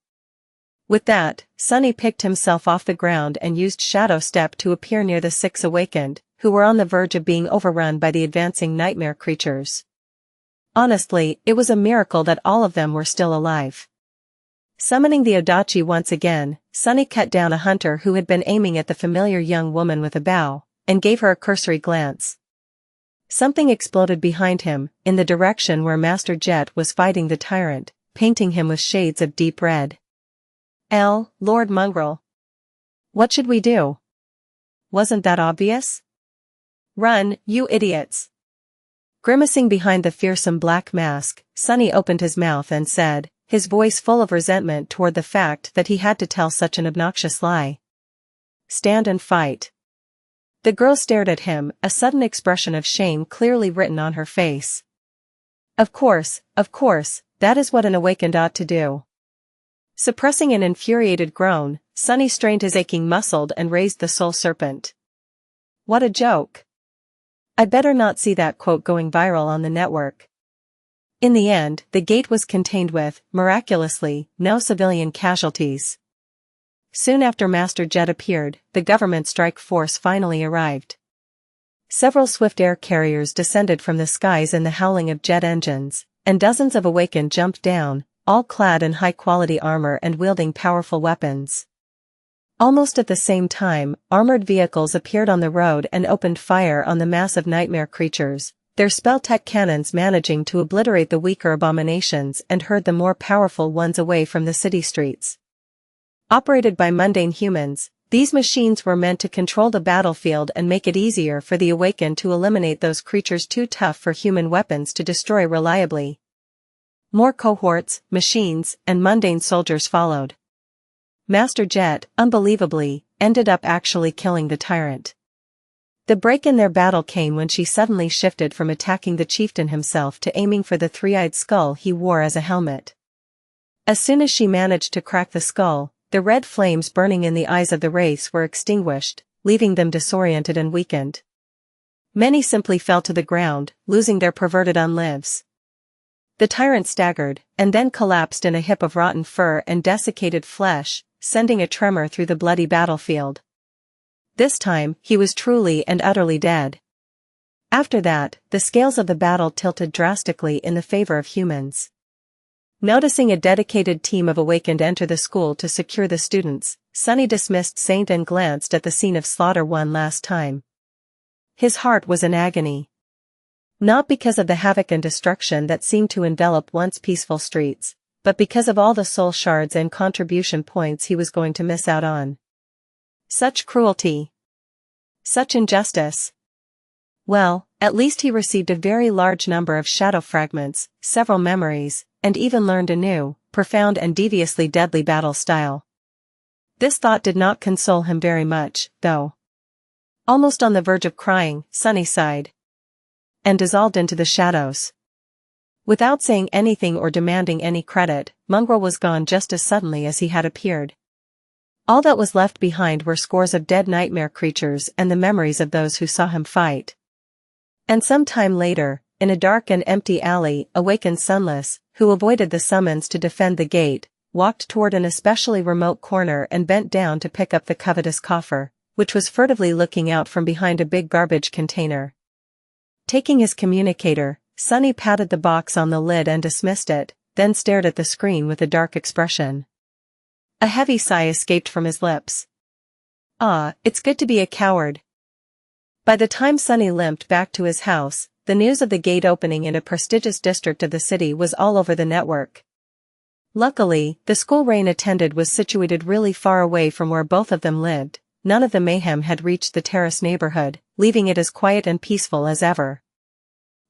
With that, Sunny picked himself off the ground and used Shadow Step to appear near the 6 awakened, who were on the verge of being overrun by the advancing nightmare creatures. Honestly, it was a miracle that all of them were still alive. Summoning the Odachi once again, Sunny cut down a hunter who had been aiming at the familiar young woman with a bow, and gave her a cursory glance. Something exploded behind him, in the direction where Master Jet was fighting the tyrant, painting him with shades of deep red. Lord Mongrel. What should we do? Wasn't that obvious? Run, you idiots! Grimacing behind the fearsome black mask, Sunny opened his mouth and said, his voice full of resentment toward the fact that he had to tell such an obnoxious lie. Stand and fight. The girl stared at him, a sudden expression of shame clearly written on her face. Of course, that is what an awakened ought to do. Suppressing an infuriated groan, Sunny strained his aching muscle and raised the soul serpent. What a joke. I'd better not see that quote going viral on the network. In the end, the gate was contained with, miraculously, no civilian casualties. Soon after Master Jet appeared, the government strike force finally arrived. Several swift air carriers descended from the skies in the howling of jet engines, and dozens of awakened jumped down, all clad in high-quality armor and wielding powerful weapons. Almost at the same time, armored vehicles appeared on the road and opened fire on the massive nightmare creatures, their spell-tech cannons managing to obliterate the weaker abominations and herd the more powerful ones away from the city streets. Operated by mundane humans, these machines were meant to control the battlefield and make it easier for the awakened to eliminate those creatures too tough for human weapons to destroy reliably. More cohorts, machines, and mundane soldiers followed. Master Jet, unbelievably, ended up actually killing the tyrant. The break in their battle came when she suddenly shifted from attacking the chieftain himself to aiming for the three-eyed skull he wore as a helmet. As soon as she managed to crack the skull, the red flames burning in the eyes of the race were extinguished, leaving them disoriented and weakened. Many simply fell to the ground, losing their perverted unlives. The tyrant staggered, and then collapsed in a heap of rotten fur and desiccated flesh, sending a tremor through the bloody battlefield. This time, he was truly and utterly dead. After that, the scales of the battle tilted drastically in the favor of humans. Noticing a dedicated team of awakened enter the school to secure the students, Sunny dismissed Saint and glanced at the scene of slaughter one last time. His heart was in agony. Not because of the havoc and destruction that seemed to envelop once peaceful streets, but because of all the soul shards and contribution points he was going to miss out on. Such cruelty. Such injustice. Well, at least he received a very large number of shadow fragments, several memories, and even learned a new, profound and deviously deadly battle style. This thought did not console him very much, though. Almost on the verge of crying, Sunny sighed. And dissolved into the shadows. Without saying anything or demanding any credit, Mongrel was gone just as suddenly as he had appeared. All that was left behind were scores of dead nightmare creatures and the memories of those who saw him fight. And some time later, in a dark and empty alley, awakened Sunless, who avoided the summons to defend the gate, walked toward an especially remote corner and bent down to pick up the covetous coffer, which was furtively looking out from behind a big garbage container. Taking his communicator, Sunny patted the box on the lid and dismissed it, then stared at the screen with a dark expression. A heavy sigh escaped from his lips. Ah, it's good to be a coward. By the time Sunny limped back to his house, the news of the gate opening in a prestigious district of the city was all over the network. Luckily, the school Rain attended was situated really far away from where both of them lived. None of the mayhem had reached the terrace neighborhood, leaving it as quiet and peaceful as ever.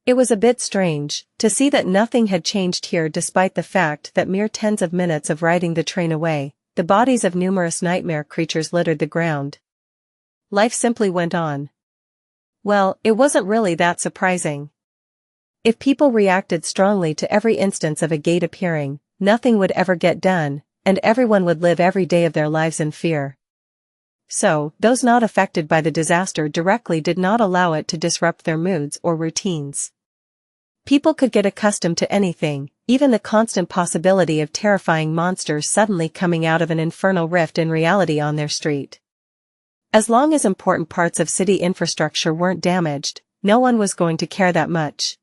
It was a bit strange to see that nothing had changed here despite the fact that mere tens of minutes of riding the train away, the bodies of numerous nightmare creatures littered the ground. Life simply went on. Well, it wasn't really that surprising. If people reacted strongly to every instance of a gate appearing, nothing would ever get done, and everyone would live every day of their lives in fear. So, those not affected by the disaster directly did not allow it to disrupt their moods or routines. People could get accustomed to anything, even the constant possibility of terrifying monsters suddenly coming out of an infernal rift in reality on their street. As long as important parts of city infrastructure weren't damaged, no one was going to care that much.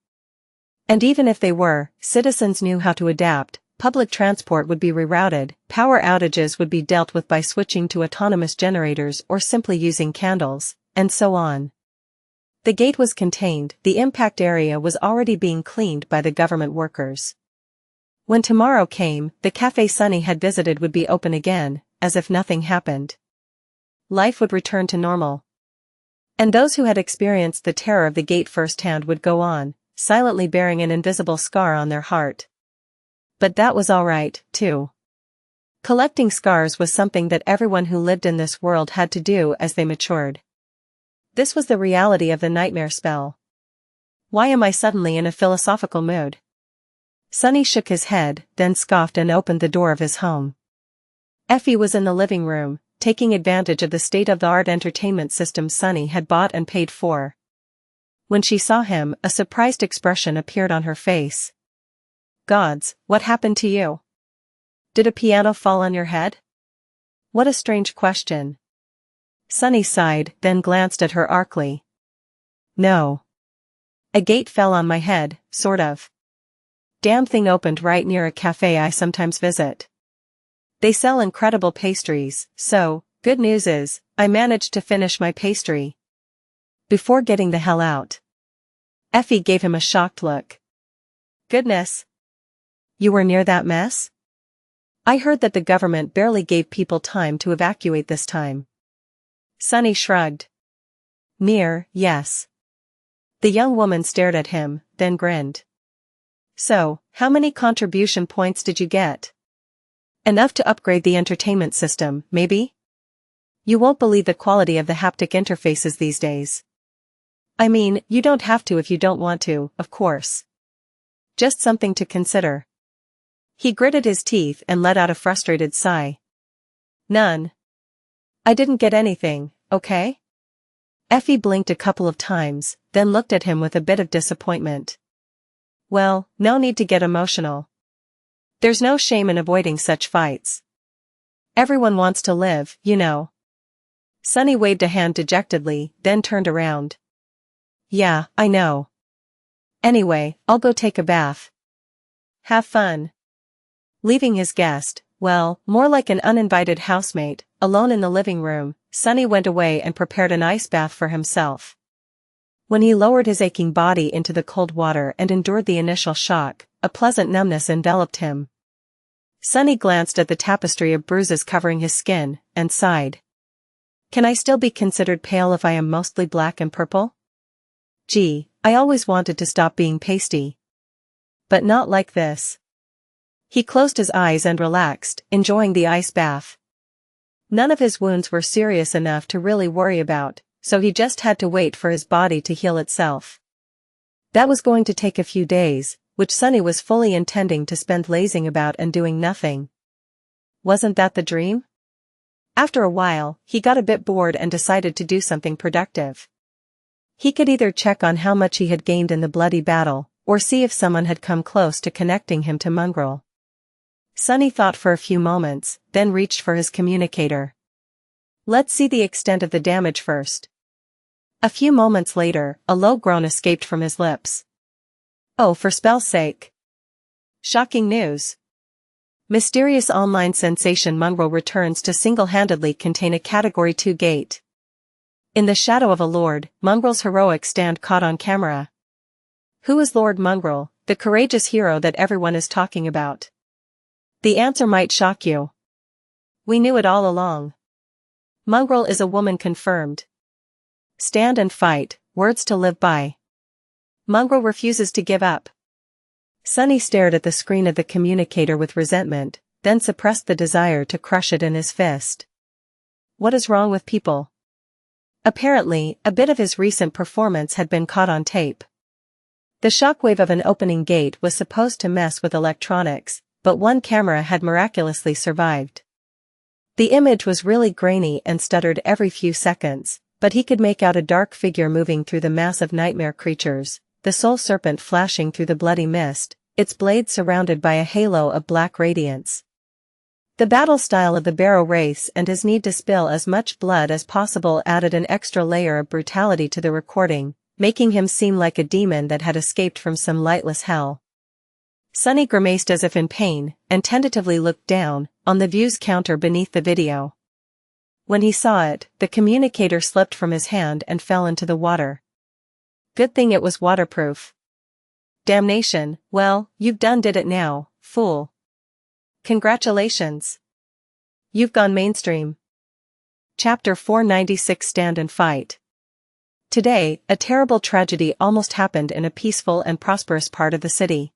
And even if they were, citizens knew how to adapt. Public transport would be rerouted, power outages would be dealt with by switching to autonomous generators or simply using candles, and so on. The gate was contained, the impact area was already being cleaned by the government workers. When tomorrow came, the cafe Sunny had visited would be open again, as if nothing happened. Life would return to normal. And those who had experienced the terror of the gate firsthand would go on, silently bearing an invisible scar on their heart. But that was all right, too. Collecting scars was something that everyone who lived in this world had to do as they matured. This was the reality of the nightmare spell. Why am I suddenly in a philosophical mood? Sunny shook his head, then scoffed and opened the door of his home. Effie was in the living room, taking advantage of the state-of-the-art entertainment system Sunny had bought and paid for. When she saw him, a surprised expression appeared on her face. Gods, what happened to you? Did a piano fall on your head? What a strange question. Sunny sighed, then glanced at her archly. No. A gate fell on my head, sort of. Damn thing opened right near a cafe I sometimes visit. They sell incredible pastries, so, good news is, I managed to finish my pastry. Before getting the hell out. Effie gave him a shocked look. Goodness. You were near that mess? I heard that the government barely gave people time to evacuate this time. Sunny shrugged. Near, yes. The young woman stared at him, then grinned. So, how many contribution points did you get? Enough to upgrade the entertainment system, maybe? You won't believe the quality of the haptic interfaces these days. I mean, you don't have to if you don't want to, of course. Just something to consider. He gritted his teeth and let out a frustrated sigh. None. I didn't get anything, okay? Effie blinked a couple of times, then looked at him with a bit of disappointment. Well, no need to get emotional. There's no shame in avoiding such fights. Everyone wants to live, you know. Sunny waved a hand dejectedly, then turned around. Yeah, I know. Anyway, I'll go take a bath. Have fun. Leaving his guest, well, more like an uninvited housemate, alone in the living room, Sunny went away and prepared an ice bath for himself. When he lowered his aching body into the cold water and endured the initial shock, a pleasant numbness enveloped him. Sunny glanced at the tapestry of bruises covering his skin, and sighed. Can I still be considered pale if I am mostly black and purple? Gee, I always wanted to stop being pasty. But not like this. He closed his eyes and relaxed, enjoying the ice bath. None of his wounds were serious enough to really worry about, so he just had to wait for his body to heal itself. That was going to take a few days, which Sunny was fully intending to spend lazing about and doing nothing. Wasn't that the dream? After a while, he got a bit bored and decided to do something productive. He could either check on how much he had gained in the bloody battle, or see if someone had come close to connecting him to Mongrel. Sunny thought for a few moments, then reached for his communicator. Let's see the extent of the damage first. A few moments later, a low groan escaped from his lips. Oh, for spell's sake. Shocking news. Mysterious online sensation Mongrel returns to single-handedly contain a Category 2 gate. In the shadow of a lord, Mongrel's heroic stand caught on camera. Who is Lord Mongrel, the courageous hero that everyone is talking about? The answer might shock you. We knew it all along. Mongrel is a woman confirmed. Stand and fight, words to live by. Mongrel refuses to give up. Sunny stared at the screen of the communicator with resentment, then suppressed the desire to crush it in his fist. What is wrong with people? Apparently, a bit of his recent performance had been caught on tape. The shockwave of an opening gate was supposed to mess with electronics, but one camera had miraculously survived. The image was really grainy and stuttered every few seconds, but he could make out a dark figure moving through the mass of nightmare creatures, the soul serpent flashing through the bloody mist, its blades surrounded by a halo of black radiance. The battle style of the Barrow race and his need to spill as much blood as possible added an extra layer of brutality to the recording, making him seem like a demon that had escaped from some lightless hell. Sunny grimaced as if in pain, and tentatively looked down, on the views counter beneath the video. When he saw it, the communicator slipped from his hand and fell into the water. Good thing it was waterproof. Damnation, well, you've done did it now, fool. Congratulations. You've gone mainstream. Chapter 496 Stand and Fight. Today, a terrible tragedy almost happened in a peaceful and prosperous part of the city.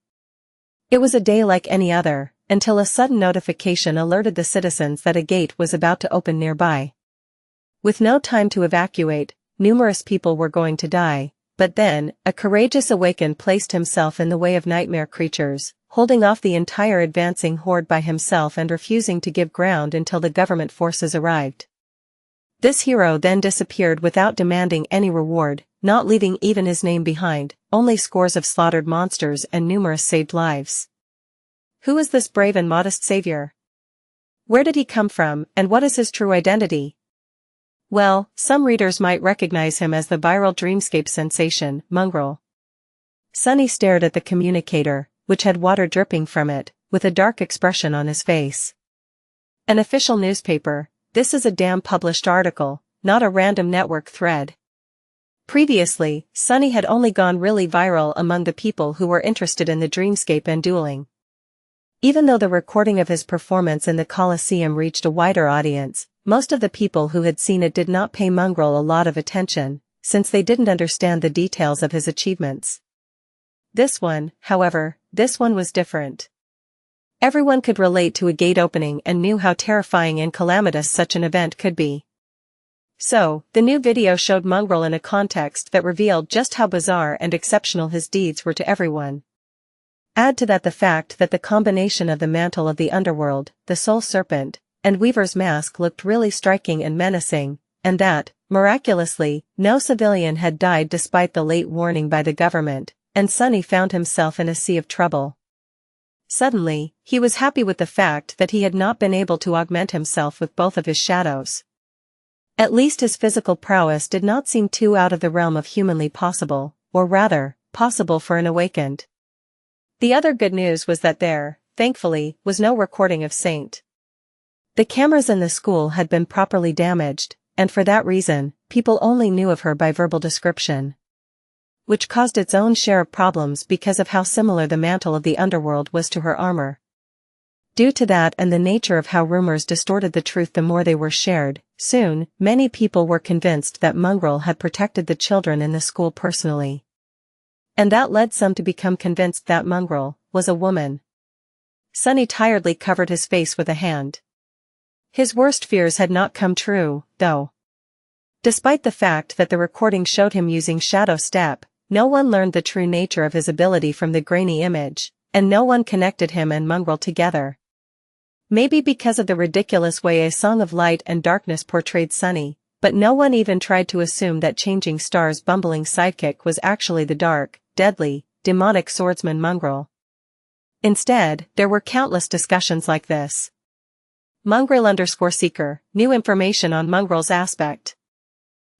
It was a day like any other, until a sudden notification alerted the citizens that a gate was about to open nearby. With no time to evacuate, numerous people were going to die, but then, a courageous awakened placed himself in the way of nightmare creatures, holding off the entire advancing horde by himself and refusing to give ground until the government forces arrived. This hero then disappeared without demanding any reward, not leaving even his name behind, only scores of slaughtered monsters and numerous saved lives. Who is this brave and modest savior? Where did he come from, and what is his true identity? Well, some readers might recognize him as the viral dreamscape sensation, Mongrel. Sunny stared at the communicator, which had water dripping from it, with a dark expression on his face. An official newspaper, this is a damn published article, not a random network thread. Previously, Sunny had only gone really viral among the people who were interested in the dreamscape and dueling. Even though the recording of his performance in the Colosseum reached a wider audience, most of the people who had seen it did not pay Mongrel a lot of attention, since they didn't understand the details of his achievements. This one, however, was different. Everyone could relate to a gate opening and knew how terrifying and calamitous such an event could be. So, the new video showed Mongrel in a context that revealed just how bizarre and exceptional his deeds were to everyone. Add to that the fact that the combination of the mantle of the underworld, the soul serpent, and Weaver's mask looked really striking and menacing, and that, miraculously, no civilian had died despite the late warning by the government, and Sunny found himself in a sea of trouble. Suddenly, he was happy with the fact that he had not been able to augment himself with both of his shadows. At least his physical prowess did not seem too out of the realm of humanly possible, or rather, possible for an awakened. The other good news was that there, thankfully, was no recording of Saint. The cameras in the school had been properly damaged, and for that reason, people only knew of her by verbal description. Which caused its own share of problems because of how similar the mantle of the underworld was to her armor. Due to that and the nature of how rumors distorted the truth the more they were shared, soon, many people were convinced that Mongrel had protected the children in the school personally. And that led some to become convinced that Mongrel was a woman. Sunny tiredly covered his face with a hand. His worst fears had not come true, though. Despite the fact that the recording showed him using Shadow Step, no one learned the true nature of his ability from the grainy image, and no one connected him and Mongrel together. Maybe because of the ridiculous way A Song of Light and Darkness portrayed Sunny, but no one even tried to assume that Changing Star's bumbling sidekick was actually the dark, deadly, demonic swordsman Mongrel. Instead, there were countless discussions like this. Mongrel_Seeker, new information on Mongrel's aspect.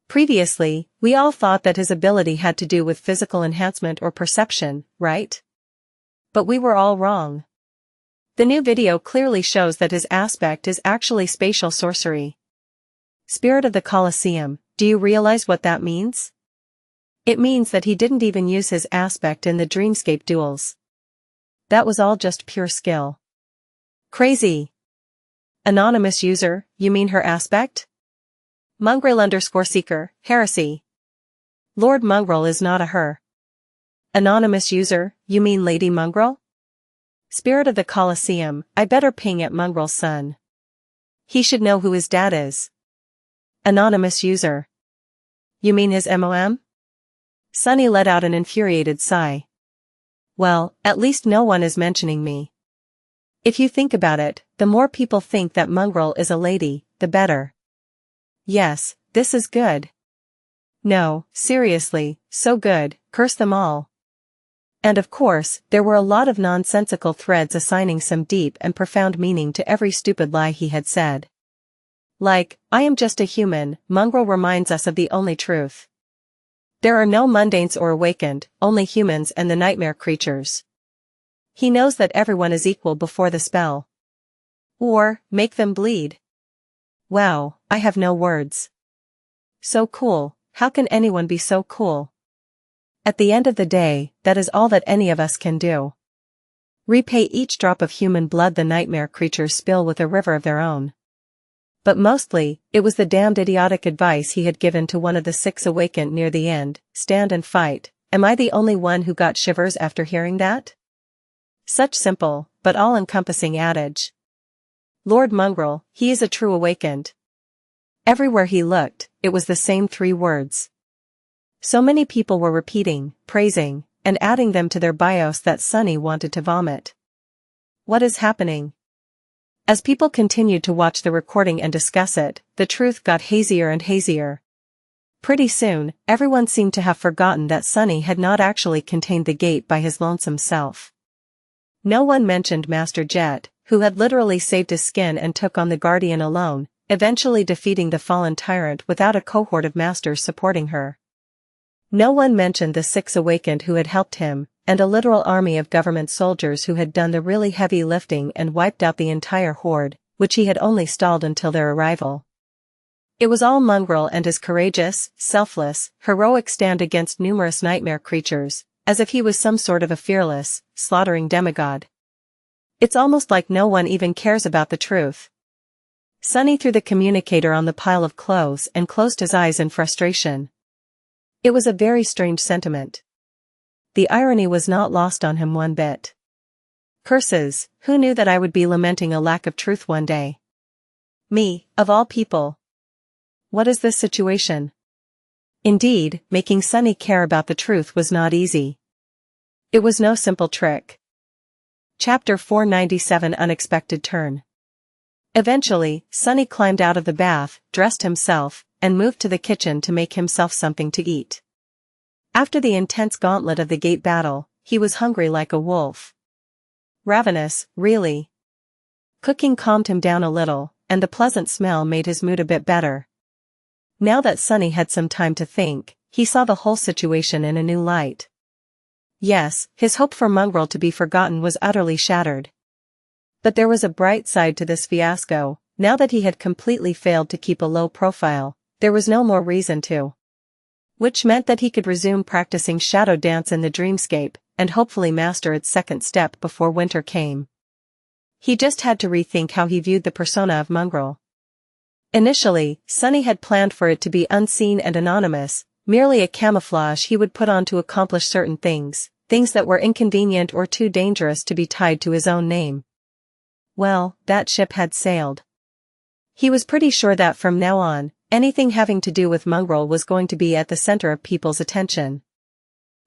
Previously, we all thought that his ability had to do with physical enhancement or perception, right? But we were all wrong. The new video clearly shows that his aspect is actually spatial sorcery. Spirit of the Colosseum, do you realize what that means? It means that he didn't even use his aspect in the Dreamscape duels. That was all just pure skill. Crazy. Anonymous user, you mean her aspect? Mongrel_Seeker, heresy. Lord Mongrel is not a her. Anonymous user, you mean Lady Mongrel? Spirit of the Colosseum, I better ping at Mongrel's son. He should know who his dad is. Anonymous user. You mean his MOM? Sunny let out an infuriated sigh. Well, at least no one is mentioning me. If you think about it, the more people think that Mongrel is a lady, the better. Yes, this is good. No, seriously, so good, curse them all. And of course, there were a lot of nonsensical threads assigning some deep and profound meaning to every stupid lie he had said. Like, I am just a human, Mongrel reminds us of the only truth. There are no mundanes or awakened, only humans and the nightmare creatures. He knows that everyone is equal before the spell. Or, make them bleed. Wow, I have no words. So cool, how can anyone be so cool? At the end of the day, that is all that any of us can do. Repay each drop of human blood the nightmare creatures spill with a river of their own. But mostly, it was the damned idiotic advice he had given to one of the 6 awakened near the end, stand and fight. Am I the only one who got shivers after hearing that? Such simple, but all-encompassing adage. Lord Mongrel, he is a true awakened. Everywhere he looked, it was the same 3 words. So many people were repeating, praising, and adding them to their bios that Sunny wanted to vomit. What is happening? As people continued to watch the recording and discuss it, the truth got hazier and hazier. Pretty soon, everyone seemed to have forgotten that Sunny had not actually contained the gate by his lonesome self. No one mentioned Master Jet, who had literally saved his skin and took on the Guardian alone, eventually defeating the fallen tyrant without a cohort of masters supporting her. No one mentioned the 6 awakened who had helped him, and a literal army of government soldiers who had done the really heavy lifting and wiped out the entire horde, which he had only stalled until their arrival. It was all Mongrel and his courageous, selfless, heroic stand against numerous nightmare creatures, as if he was some sort of a fearless, slaughtering demigod. It's almost like no one even cares about the truth. Sunny threw the communicator on the pile of clothes and closed his eyes in frustration. It was a very strange sentiment. The irony was not lost on him one bit. Curses, who knew that I would be lamenting a lack of truth one day? Me, of all people. What is this situation? Indeed, making Sunny care about the truth was not easy. It was no simple trick. Chapter 497 Unexpected Turn. Eventually, Sunny climbed out of the bath, dressed himself, and moved to the kitchen to make himself something to eat. After the intense gauntlet of the gate battle, he was hungry like a wolf. Ravenous, really. Cooking calmed him down a little, and the pleasant smell made his mood a bit better. Now that Sunny had some time to think, he saw the whole situation in a new light. Yes, his hope for Mongrel to be forgotten was utterly shattered. But there was a bright side to this fiasco. Now that he had completely failed to keep a low profile, there was no more reason to. Which meant that he could resume practicing shadow dance in the dreamscape, and hopefully master its second step before winter came. He just had to rethink how he viewed the persona of Mongrel. Initially, Sunny had planned for it to be unseen and anonymous, merely a camouflage he would put on to accomplish certain things that were inconvenient or too dangerous to be tied to his own name. Well, that ship had sailed. He was pretty sure that from now on, anything having to do with Mongrel was going to be at the center of people's attention.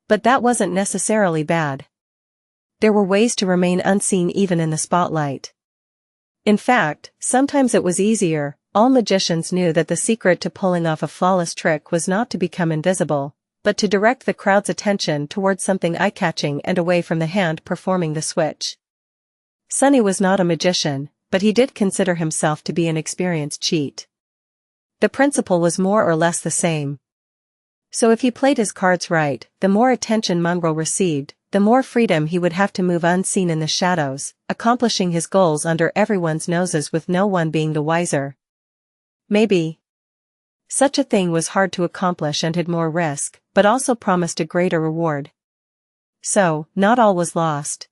But that wasn't necessarily bad. There were ways to remain unseen even in the spotlight. In fact, sometimes it was easier. All magicians knew that the secret to pulling off a flawless trick was not to become invisible, but to direct the crowd's attention towards something eye-catching and away from the hand performing the switch. Sunny was not a magician, but he did consider himself to be an experienced cheat. The principle was more or less the same. So if he played his cards right, the more attention Mongrel received, the more freedom he would have to move unseen in the shadows, accomplishing his goals under everyone's noses with no one being the wiser. Maybe. Such a thing was hard to accomplish and had more risk, but also promised a greater reward. So, not all was lost.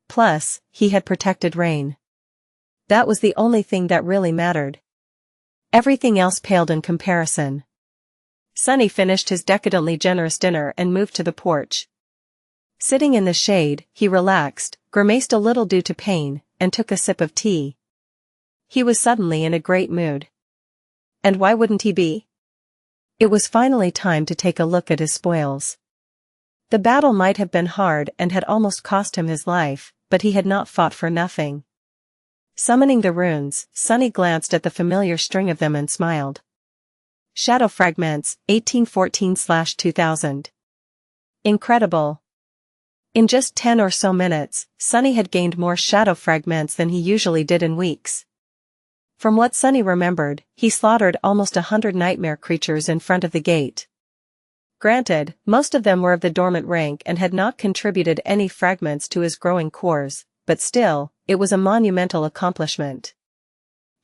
Plus, he had protected Rain. That was the only thing that really mattered. Everything else paled in comparison. Sunny finished his decadently generous dinner and moved to the porch. Sitting in the shade, he relaxed, grimaced a little due to pain, and took a sip of tea. He was suddenly in a great mood. And why wouldn't he be? It was finally time to take a look at his spoils. The battle might have been hard and had almost cost him his life, but he had not fought for nothing. Summoning the runes, Sunny glanced at the familiar string of them and smiled. Shadow Fragments, 1814/2000. Incredible. In just 10 or so minutes, Sunny had gained more shadow fragments than he usually did in weeks. From what Sunny remembered, he slaughtered almost 100 nightmare creatures in front of the gate. Granted, most of them were of the dormant rank and had not contributed any fragments to his growing cores, but still, it was a monumental accomplishment.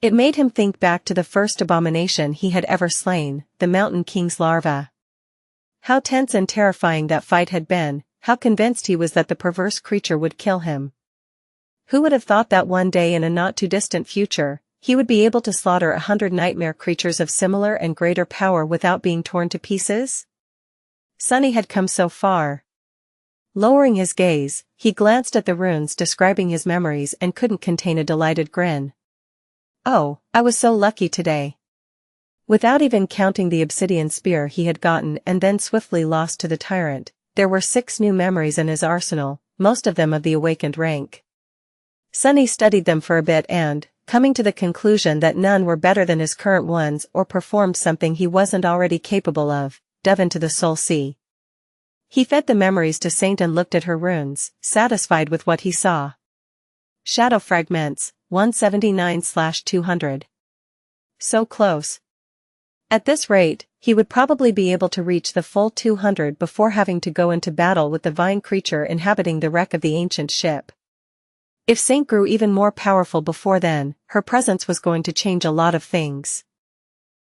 It made him think back to the first abomination he had ever slain, the Mountain King's larva. How tense and terrifying that fight had been, how convinced he was that the perverse creature would kill him. Who would have thought that one day in a not-too-distant future, he would be able to slaughter 100 nightmare creatures of similar and greater power without being torn to pieces? Sunny had come so far. Lowering his gaze, he glanced at the runes describing his memories and couldn't contain a delighted grin. Oh, I was so lucky today. Without even counting the obsidian spear he had gotten and then swiftly lost to the tyrant, there were 6 new memories in his arsenal, most of them of the awakened rank. Sunny studied them for a bit and, coming to the conclusion that none were better than his current ones or performed something he wasn't already capable of, dove into the soul sea. He fed the memories to Saint and looked at her runes, satisfied with what he saw. Shadow Fragments, 179/200. So close. At this rate, he would probably be able to reach the full 200 before having to go into battle with the vine creature inhabiting the wreck of the ancient ship. If Saint grew even more powerful before then, her presence was going to change a lot of things.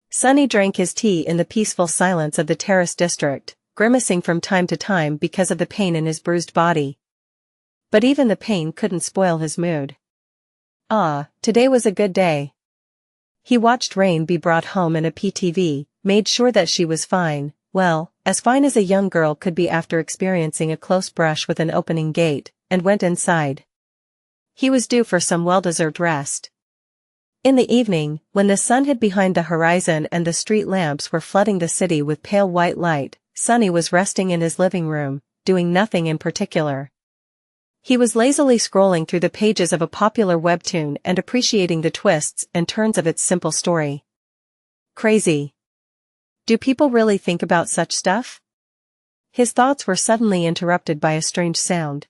Sunny drank his tea in the peaceful silence of the terrace district, grimacing from time to time because of the pain in his bruised body. But even the pain couldn't spoil his mood. Ah, today was a good day. He watched Rain be brought home in a PTV, made sure that she was fine, well, as fine as a young girl could be after experiencing a close brush with an opening gate, and went inside. He was due for some well-deserved rest. In the evening, when the sun hid behind the horizon and the street lamps were flooding the city with pale white light, Sunny was resting in his living room, doing nothing in particular. He was lazily scrolling through the pages of a popular webtoon and appreciating the twists and turns of its simple story. Crazy. Do people really think about such stuff? His thoughts were suddenly interrupted by a strange sound.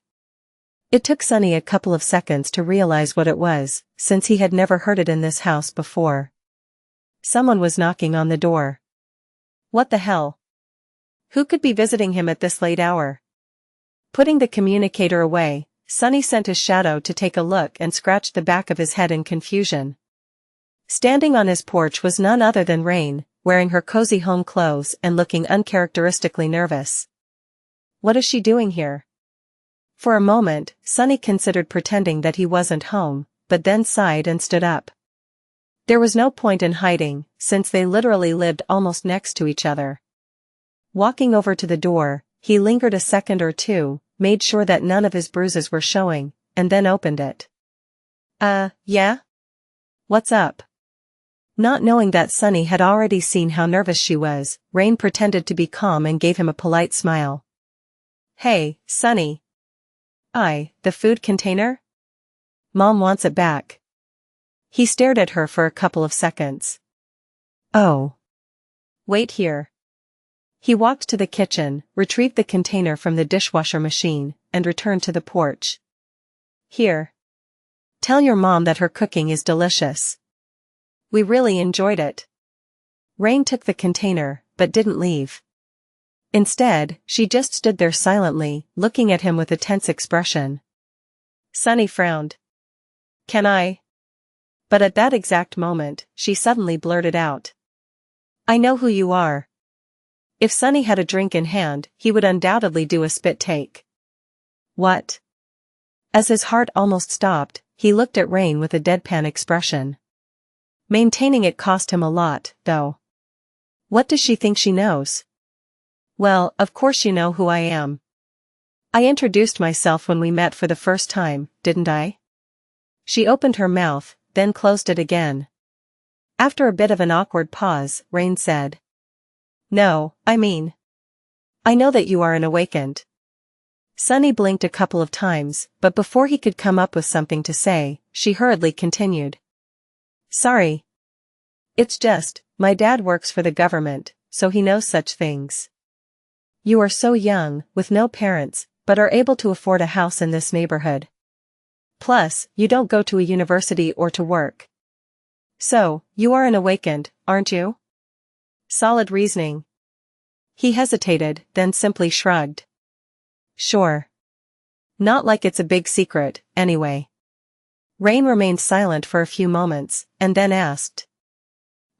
It took Sunny a couple of seconds to realize what it was, since he had never heard it in this house before. Someone was knocking on the door. What the hell? Who could be visiting him at this late hour? Putting the communicator away, Sunny sent his shadow to take a look and scratched the back of his head in confusion. Standing on his porch was none other than Rain, wearing her cozy home clothes and looking uncharacteristically nervous. What is she doing here? For a moment, Sunny considered pretending that he wasn't home, but then sighed and stood up. There was no point in hiding, since they literally lived almost next to each other. Walking over to the door, he lingered a second or two, made sure that none of his bruises were showing, and then opened it. Yeah? What's up? Not knowing that Sunny had already seen how nervous she was, Rain pretended to be calm and gave him a polite smile. Hey, Sunny. The food container? Mom wants it back. He stared at her for a couple of seconds. Oh. Wait here. He walked to the kitchen, retrieved the container from the dishwasher machine, and returned to the porch. Here. Tell your mom that her cooking is delicious. We really enjoyed it. Rain took the container, but didn't leave. Instead, she just stood there silently, looking at him with a tense expression. Sunny frowned. Can I? But at that exact moment, she suddenly blurted out. I know who you are. If Sunny had a drink in hand, he would undoubtedly do a spit take. What? As his heart almost stopped, he looked at Rain with a deadpan expression. Maintaining it cost him a lot, though. What does she think she knows? Well, of course you know who I am. I introduced myself when we met for the first time, didn't I? She opened her mouth, then closed it again. After a bit of an awkward pause, Rain said. No, I know that you are an awakened. Sunny blinked a couple of times, but before he could come up with something to say, she hurriedly continued. Sorry. It's just, my dad works for the government, so he knows such things. You are so young, with no parents, but are able to afford a house in this neighborhood. Plus, you don't go to a university or to work. So, you are an awakened, aren't you? Solid reasoning. He hesitated, then simply shrugged. Sure. Not like it's a big secret, anyway. Rain remained silent for a few moments, and then asked.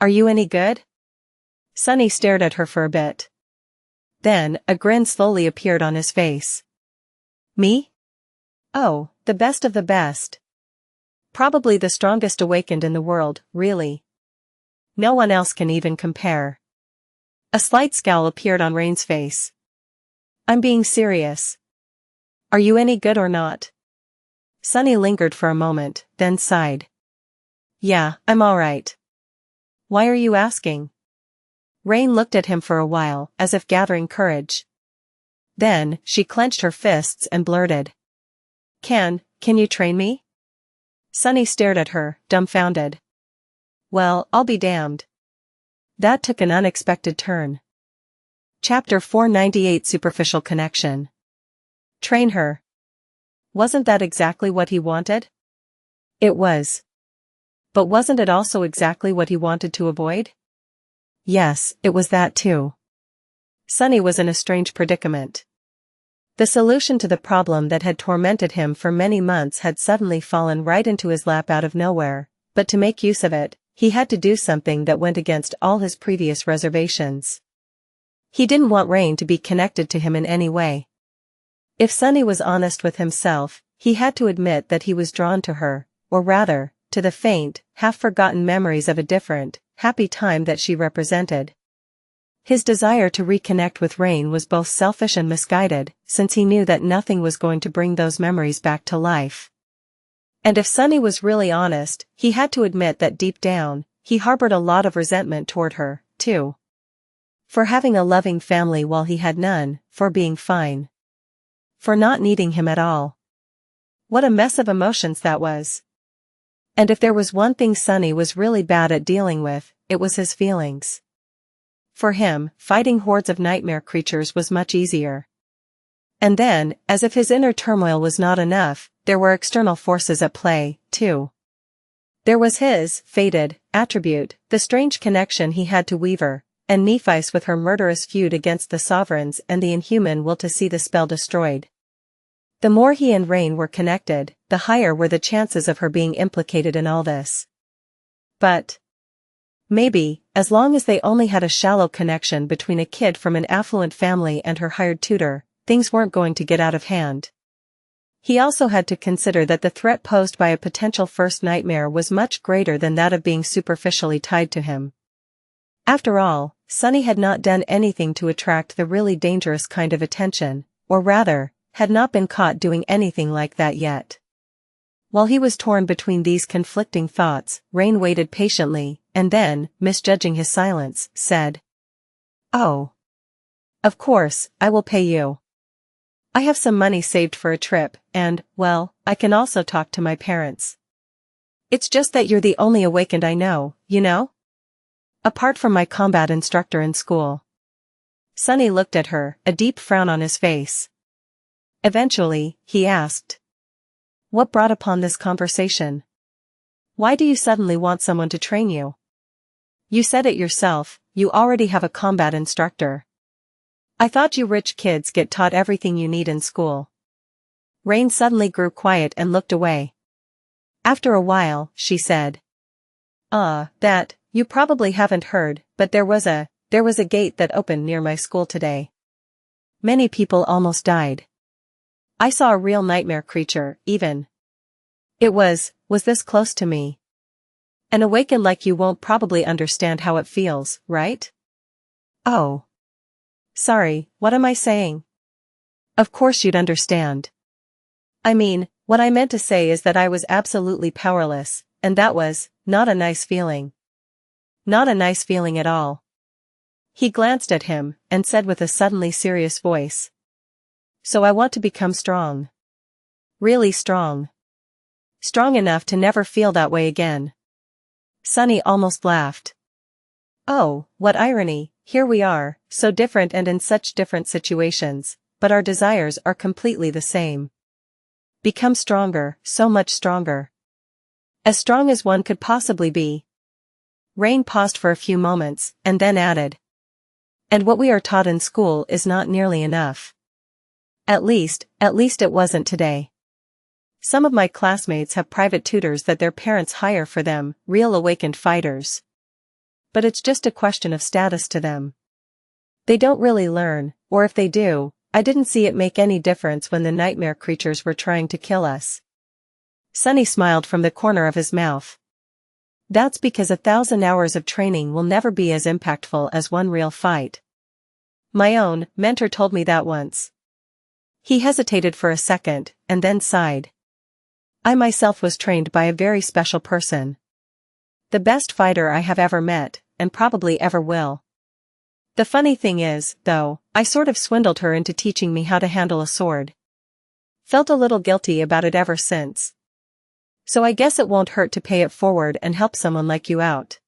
Are you any good? Sunny stared at her for a bit. Then, a grin slowly appeared on his face. Me? Oh, the best of the best. Probably the strongest awakened in the world, really. No one else can even compare. A slight scowl appeared on Rain's face. I'm being serious. Are you any good or not? Sunny lingered for a moment, then sighed. Yeah, I'm alright. Why are you asking? Rain looked at him for a while, as if gathering courage. Then, she clenched her fists and blurted. Can you train me? Sunny stared at her, dumbfounded. Well, I'll be damned. That took an unexpected turn. Chapter 498 Superficial Connection. Train her. Wasn't that exactly what he wanted? It was. But wasn't it also exactly what he wanted to avoid? Yes, it was that too. Sunny was in a strange predicament. The solution to the problem that had tormented him for many months had suddenly fallen right into his lap out of nowhere, but to make use of it, he had to do something that went against all his previous reservations. He didn't want Rain to be connected to him in any way. If Sunny was honest with himself, he had to admit that he was drawn to her, or rather, to the faint, half-forgotten memories of a different, happy time that she represented. His desire to reconnect with Rain was both selfish and misguided, since he knew that nothing was going to bring those memories back to life. And if Sunny was really honest, he had to admit that deep down, he harbored a lot of resentment toward her, too. For having a loving family while he had none, for being fine. For not needing him at all. What a mess of emotions that was. And if there was one thing Sunny was really bad at dealing with, it was his feelings. For him, fighting hordes of nightmare creatures was much easier. And then, as if his inner turmoil was not enough, there were external forces at play, too. There was his fated attribute, the strange connection he had to Weaver, and Nephi's with her murderous feud against the sovereigns and the inhuman will to see the spell destroyed. The more he and Rain were connected, the higher were the chances of her being implicated in all this. But maybe, as long as they only had a shallow connection between a kid from an affluent family and her hired tutor, things weren't going to get out of hand. He also had to consider that the threat posed by a potential first nightmare was much greater than that of being superficially tied to him. After all, Sunny had not done anything to attract the really dangerous kind of attention, or rather, had not been caught doing anything like that yet. While he was torn between these conflicting thoughts, Rain waited patiently, and then, misjudging his silence, said, "Oh. Of course, I will pay you. I have some money saved for a trip, and, well, I can also talk to my parents. It's just that you're the only awakened I know, you know? Apart from my combat instructor in school." Sunny looked at her, a deep frown on his face. Eventually, he asked, "What brought upon this conversation? Why do you suddenly want someone to train you? You said it yourself, you already have a combat instructor. I thought you rich kids get taught everything you need in school." Rain suddenly grew quiet and looked away. After a while, she said, That, you probably haven't heard, but there was a gate that opened near my school today. Many people almost died. I saw a real nightmare creature, even. It was this close to me. An awakened like you won't probably understand how it feels, right? Oh. Sorry, what am I saying? Of course you'd understand. I mean, what I meant to say is that I was absolutely powerless, and that was not a nice feeling. Not a nice feeling at all. He glanced at him, and said with a suddenly serious voice, "So I want to become strong. Really strong. Strong enough to never feel that way again." Sunny almost laughed. Oh, what irony, here we are, so different and in such different situations, but our desires are completely the same. Become stronger, so much stronger. As strong as one could possibly be. Rain paused for a few moments, and then added, "And what we are taught in school is not nearly enough. At least it wasn't today. Some of my classmates have private tutors that their parents hire for them, real awakened fighters. But it's just a question of status to them. They don't really learn, or if they do, I didn't see it make any difference when the nightmare creatures were trying to kill us." Sunny smiled from the corner of his mouth. "That's because 1,000 hours of training will never be as impactful as one real fight. My own mentor told me that once." He hesitated for a second, and then sighed. "I myself was trained by a very special person. The best fighter I have ever met, and probably ever will. The funny thing is, though, I sort of swindled her into teaching me how to handle a sword. Felt a little guilty about it ever since. So I guess it won't hurt to pay it forward and help someone like you out."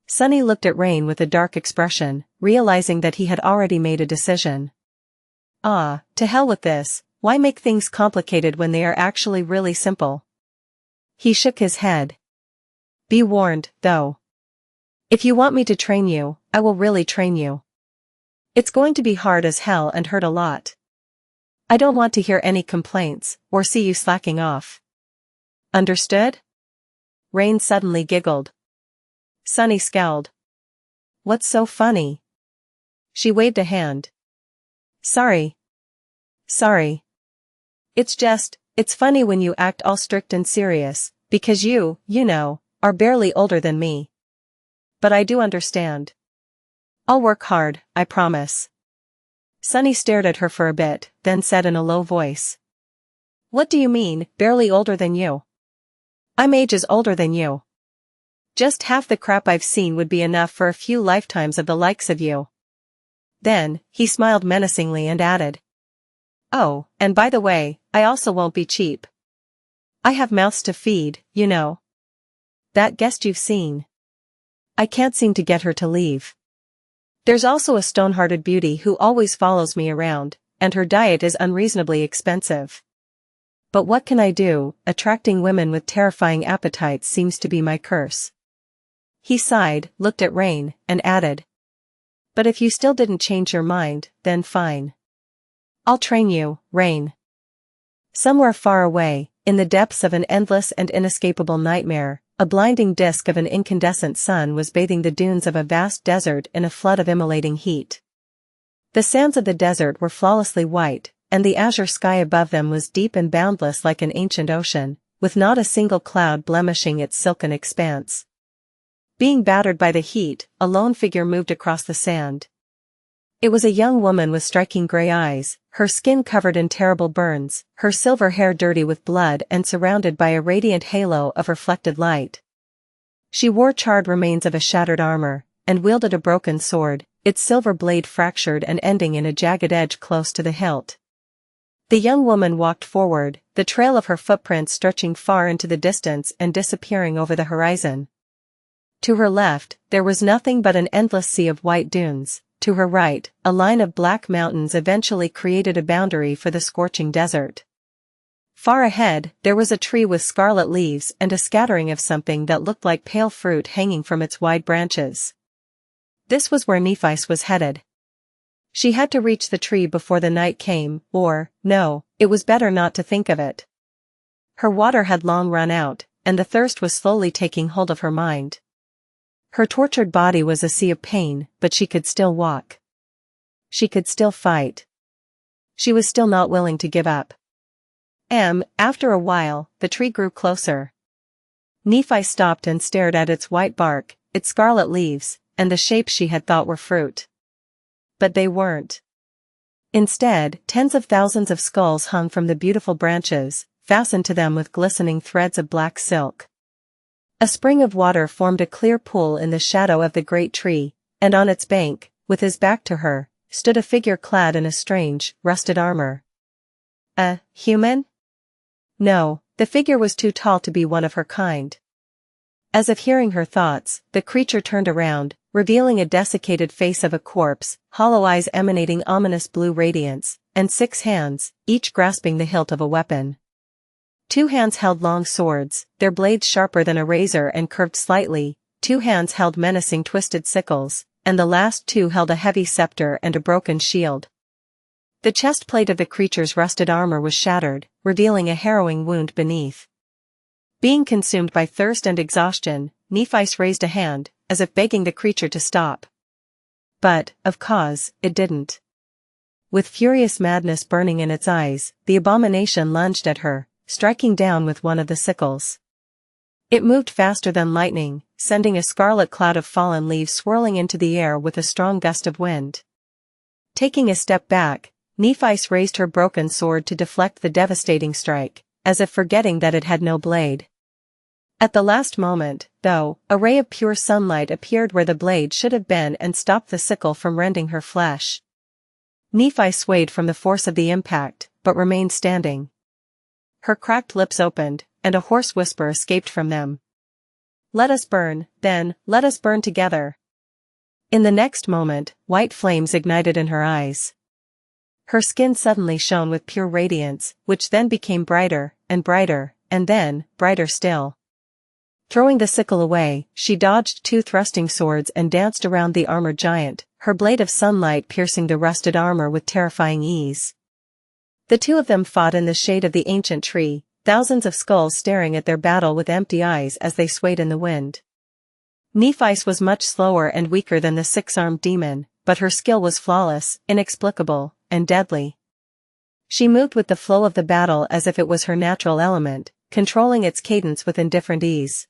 Sunny looked at Rain with a dark expression, realizing that he had already made a decision. To hell with this, why make things complicated when they are actually really simple? He shook his head. "Be warned, though. If you want me to train you, I will really train you. It's going to be hard as hell and hurt a lot. I don't want to hear any complaints, or see you slacking off. Understood?" Rain suddenly giggled. Sunny scowled. "What's so funny?" She waved a hand. Sorry. It's funny when you act all strict and serious, because you know, are barely older than me. But I do understand. I'll work hard, I promise." Sunny stared at her for a bit, then said in a low voice. "What do you mean, barely older than you? I'm ages older than you. Just half the crap I've seen would be enough for a few lifetimes of the likes of you." Then, he smiled menacingly and added, "Oh, and by the way, I also won't be cheap. I have mouths to feed, you know. That guest you've seen. I can't seem to get her to leave. There's also a stone-hearted beauty who always follows me around, and her diet is unreasonably expensive. But what can I do? Attracting women with terrifying appetites seems to be my curse. He sighed, looked at Rain, and added. But if you still didn't change your mind, then fine. I'll train you, Rain. Somewhere far away, in the depths of an endless and inescapable nightmare, a blinding disk of an incandescent sun was bathing the dunes of a vast desert in a flood of immolating heat. The sands of the desert were flawlessly white, and the azure sky above them was deep and boundless like an ancient ocean, with not a single cloud blemishing its silken expanse. Being battered by the heat, a lone figure moved across the sand. It was a young woman with striking gray eyes, her skin covered in terrible burns, her silver hair dirty with blood and surrounded by a radiant halo of reflected light. She wore charred remains of a shattered armor, and wielded a broken sword, its silver blade fractured and ending in a jagged edge close to the hilt. The young woman walked forward, the trail of her footprints stretching far into the distance and disappearing over the horizon. To her left, there was nothing but an endless sea of white dunes. To her right, a line of black mountains eventually created a boundary for the scorching desert. Far ahead, there was a tree with scarlet leaves and a scattering of something that looked like pale fruit hanging from its wide branches. This was where Nephi's was headed. She had to reach the tree before the night came, or, no, it was better not to think of it. Her water had long run out, and the thirst was slowly taking hold of her mind. Her tortured body was a sea of pain, but she could still walk. She could still fight. She was still not willing to give up. After a while, the tree grew closer. Nephi stopped and stared at its white bark, its scarlet leaves, and the shapes she had thought were fruit. But they weren't. Instead, tens of thousands of skulls hung from the beautiful branches, fastened to them with glistening threads of black silk. A spring of water formed a clear pool in the shadow of the great tree, and on its bank, with his back to her, stood a figure clad in a strange, rusted armor. A human? No, the figure was too tall to be one of her kind. As if hearing her thoughts, the creature turned around, revealing a desiccated face of a corpse, hollow eyes emanating ominous blue radiance, and 6 hands, each grasping the hilt of a weapon. 2 hands held long swords, their blades sharper than a razor and curved slightly, 2 hands held menacing twisted sickles, and the last 2 held a heavy scepter and a broken shield. The chest plate of the creature's rusted armor was shattered, revealing a harrowing wound beneath. Being consumed by thirst and exhaustion, Nephi raised a hand, as if begging the creature to stop. But, of course, it didn't. With furious madness burning in its eyes, the abomination lunged at her, striking down with one of the sickles. It moved faster than lightning, sending a scarlet cloud of fallen leaves swirling into the air with a strong gust of wind. Taking a step back, Nephi raised her broken sword to deflect the devastating strike, as if forgetting that it had no blade. At the last moment, though, a ray of pure sunlight appeared where the blade should have been and stopped the sickle from rending her flesh. Nephi swayed from the force of the impact, but remained standing. Her cracked lips opened, and a hoarse whisper escaped from them. Let us burn, then, let us burn together. In the next moment, white flames ignited in her eyes. Her skin suddenly shone with pure radiance, which then became brighter, and then, brighter still. Throwing the sickle away, she dodged 2 thrusting swords and danced around the armored giant, her blade of sunlight piercing the rusted armor with terrifying ease. The 2 of them fought in the shade of the ancient tree, thousands of skulls staring at their battle with empty eyes as they swayed in the wind. Nephi was much slower and weaker than the 6-armed demon, but her skill was flawless, inexplicable, and deadly. She moved with the flow of the battle as if it was her natural element, controlling its cadence with indifferent ease.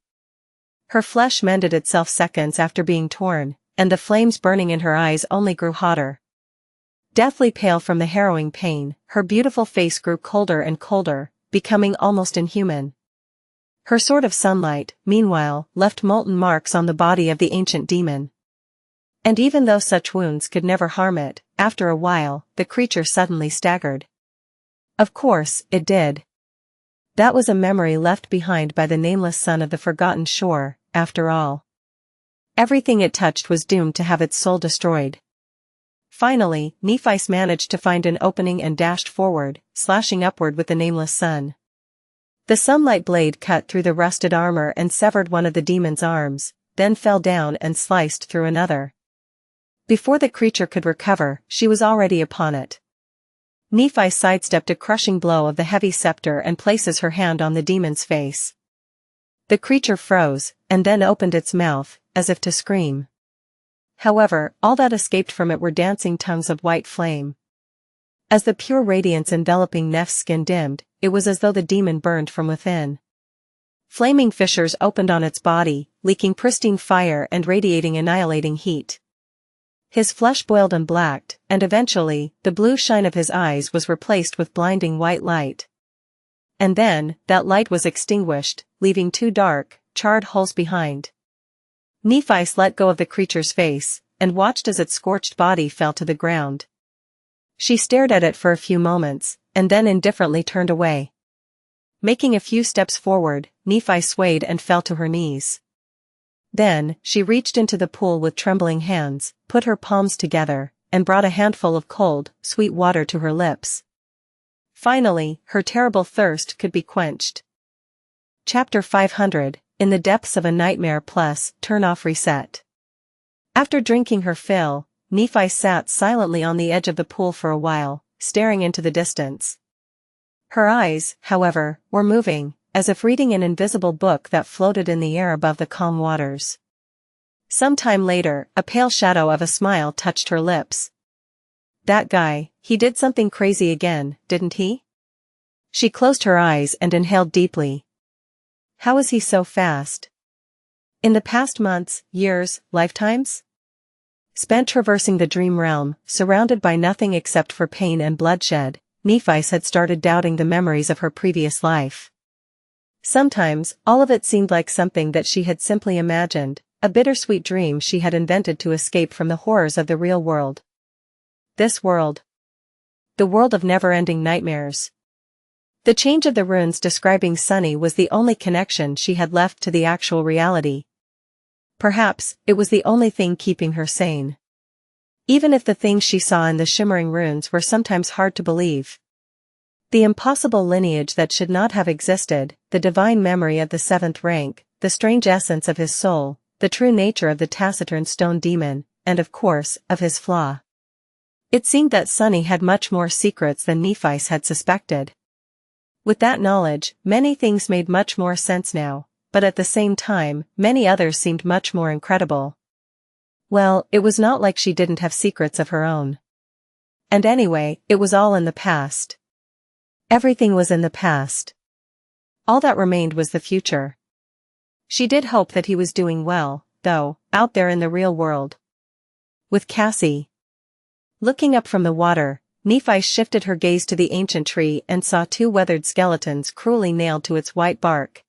Her flesh mended itself seconds after being torn, and the flames burning in her eyes only grew hotter. Deathly pale from the harrowing pain, her beautiful face grew colder and colder, becoming almost inhuman. Her sword of sunlight, meanwhile, left molten marks on the body of the ancient demon. And even though such wounds could never harm it, after a while, the creature suddenly staggered. Of course, it did. That was a memory left behind by the nameless son of the forgotten shore, after all. Everything it touched was doomed to have its soul destroyed. Finally, Nephi managed to find an opening and dashed forward, slashing upward with the nameless sun. The sunlight blade cut through the rusted armor and severed one of the demon's arms, then fell down and sliced through another. Before the creature could recover, she was already upon it. Nephi sidestepped a crushing blow of the heavy scepter and places her hand on the demon's face. The creature froze, and then opened its mouth, as if to scream. However, all that escaped from it were dancing tongues of white flame. As the pure radiance enveloping Neph's skin dimmed, it was as though the demon burned from within. Flaming fissures opened on its body, leaking pristine fire and radiating annihilating heat. His flesh boiled and blacked, and eventually, the blue shine of his eyes was replaced with blinding white light. And then, that light was extinguished, leaving two dark, charred holes behind. Nephi let go of the creature's face, and watched as its scorched body fell to the ground. She stared at it for a few moments, and then indifferently turned away. Making a few steps forward, Nephi swayed and fell to her knees. Then, she reached into the pool with trembling hands, put her palms together, and brought a handful of cold, sweet water to her lips. Finally, her terrible thirst could be quenched. Chapter 500, In the Depths of a Nightmare plus, Turn off reset. After drinking her fill, Nephi sat silently on the edge of the pool for a while, staring into the distance. Her eyes, however, were moving, as if reading an invisible book that floated in the air above the calm waters. Some time later, a pale shadow of a smile touched her lips. That guy, he did something crazy again, didn't he? She closed her eyes and inhaled deeply. How is he so fast? In the past months, years, lifetimes? Spent traversing the dream realm, surrounded by nothing except for pain and bloodshed, Nephi had started doubting the memories of her previous life. Sometimes, all of it seemed like something that she had simply imagined, a bittersweet dream she had invented to escape from the horrors of the real world. This world. The world of never-ending nightmares. The change of the runes describing Sunny was the only connection she had left to the actual reality. Perhaps, it was the only thing keeping her sane. Even if the things she saw in the shimmering runes were sometimes hard to believe. The impossible lineage that should not have existed, the divine memory of the seventh rank, the strange essence of his soul, the true nature of the taciturn stone demon, and of course, of his flaw. It seemed that Sunny had much more secrets than Nephi had suspected. With that knowledge, many things made much more sense now, but at the same time, many others seemed much more incredible. Well, it was not like she didn't have secrets of her own. And anyway, it was all in the past. Everything was in the past. All that remained was the future. She did hope that he was doing well, though, out there in the real world. With Cassie. Looking up from the water, Nephi shifted her gaze to the ancient tree and saw two weathered skeletons cruelly nailed to its white bark.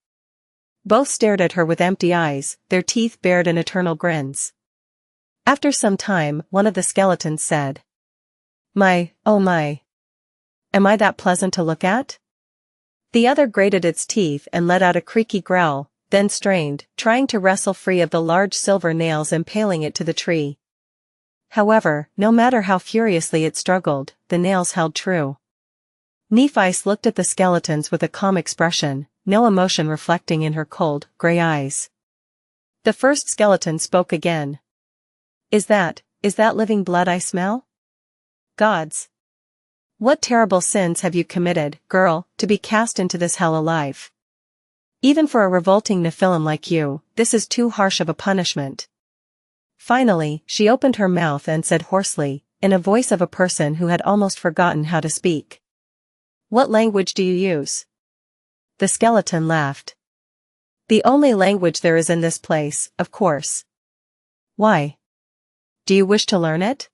Both stared at her with empty eyes, their teeth bared in eternal grins. After some time, one of the skeletons said, "My, oh my. Am I that pleasant to look at?" The other grated its teeth and let out a creaky growl, then strained, trying to wrestle free of the large silver nails impaling it to the tree. However, no matter how furiously it struggled, the nails held true. Nephi looked at the skeletons with a calm expression, no emotion reflecting in her cold, gray eyes. The first skeleton spoke again. Is that living blood I smell? Gods! What terrible sins have you committed, girl, to be cast into this hell alive? Even for a revolting Nephilim like you, this is too harsh of a punishment. Finally, she opened her mouth and said hoarsely, in a voice of a person who had almost forgotten how to speak. What language do you use? The skeleton laughed. The only language there is in this place, of course. Why? Do you wish to learn it?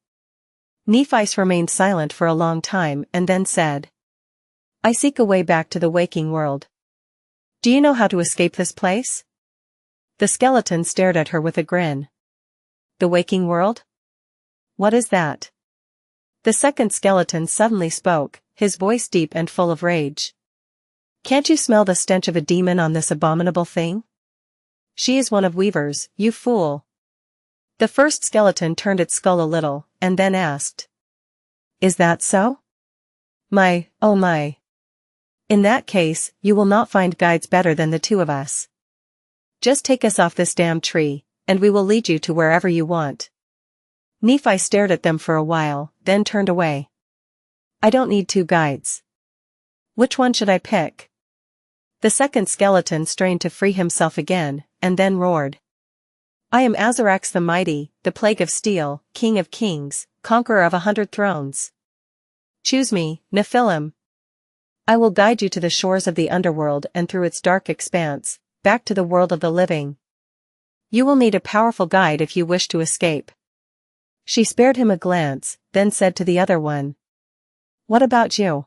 Nephi remained silent for a long time and then said, I seek a way back to the waking world. Do you know how to escape this place? The skeleton stared at her with a grin. The waking world? What is that? The second skeleton suddenly spoke, his voice deep and full of rage. Can't you smell the stench of a demon on this abominable thing? She is one of Weaver's, you fool. The first skeleton turned its skull a little, and then asked. Is that so? My, oh my. In that case, you will not find guides better than the two of us. Just take us off this damn tree, and we will lead you to wherever you want. Nephi stared at them for a while, then turned away. I don't need two guides. Which one should I pick? The second skeleton strained to free himself again, and then roared. I am Azarax the Mighty, the Plague of Steel, King of Kings, Conqueror of 100 thrones. Choose me, Nephilim. I will guide you to the shores of the underworld and through its dark expanse, back to the world of the living. You will need a powerful guide if you wish to escape. She spared him a glance, then said to the other one. What about you?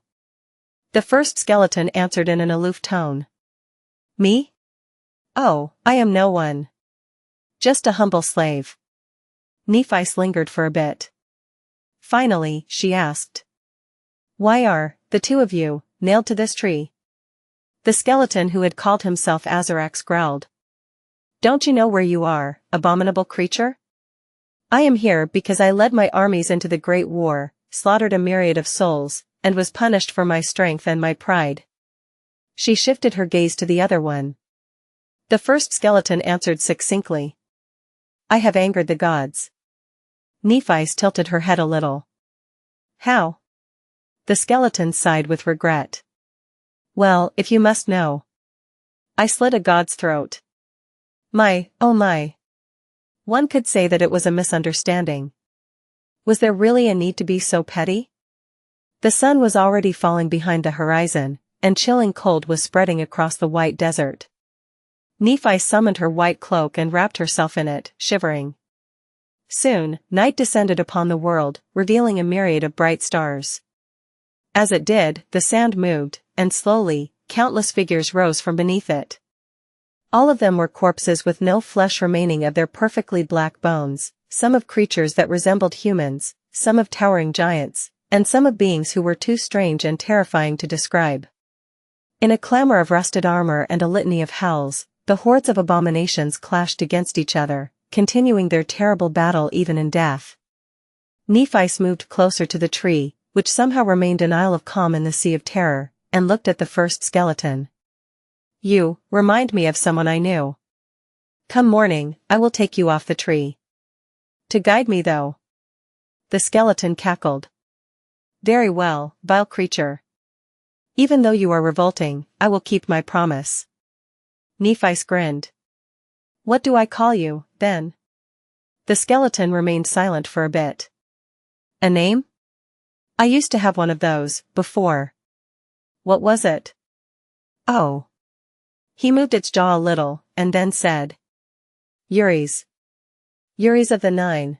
The first skeleton answered in an aloof tone. Me? Oh, I am no one. Just a humble slave. Nephi lingered for a bit. Finally, she asked. Why are the two of you nailed to this tree? The skeleton who had called himself Azarax growled. Don't you know where you are, abominable creature? I am here because I led my armies into the Great War, slaughtered a myriad of souls, and was punished for my strength and my pride. She shifted her gaze to the other one. The first skeleton answered succinctly. I have angered the gods. Nephi tilted her head a little. How? The skeleton sighed with regret. Well, if you must know. I slit a god's throat. My, oh my. One could say that it was a misunderstanding. Was there really a need to be so petty? The sun was already falling behind the horizon, and chilling cold was spreading across the white desert. Nephi summoned her white cloak and wrapped herself in it, shivering. Soon, night descended upon the world, revealing a myriad of bright stars. As it did, the sand moved, and slowly, countless figures rose from beneath it. All of them were corpses with no flesh remaining of their perfectly black bones, some of creatures that resembled humans, some of towering giants, and some of beings who were too strange and terrifying to describe. In a clamor of rusted armor and a litany of howls, the hordes of abominations clashed against each other, continuing their terrible battle even in death. Nephi moved closer to the tree, which somehow remained an isle of calm in the sea of terror, and looked at the first skeleton. You remind me of someone I knew. Come morning, I will take you off the tree. To guide me though. The skeleton cackled. Very well, vile creature. Even though you are revolting, I will keep my promise. Nephi grinned. What do I call you, then? The skeleton remained silent for a bit. A name? I used to have one of those, before. What was it? Oh. He moved its jaw a little, and then said. Yuri's. Yuri's of the 9.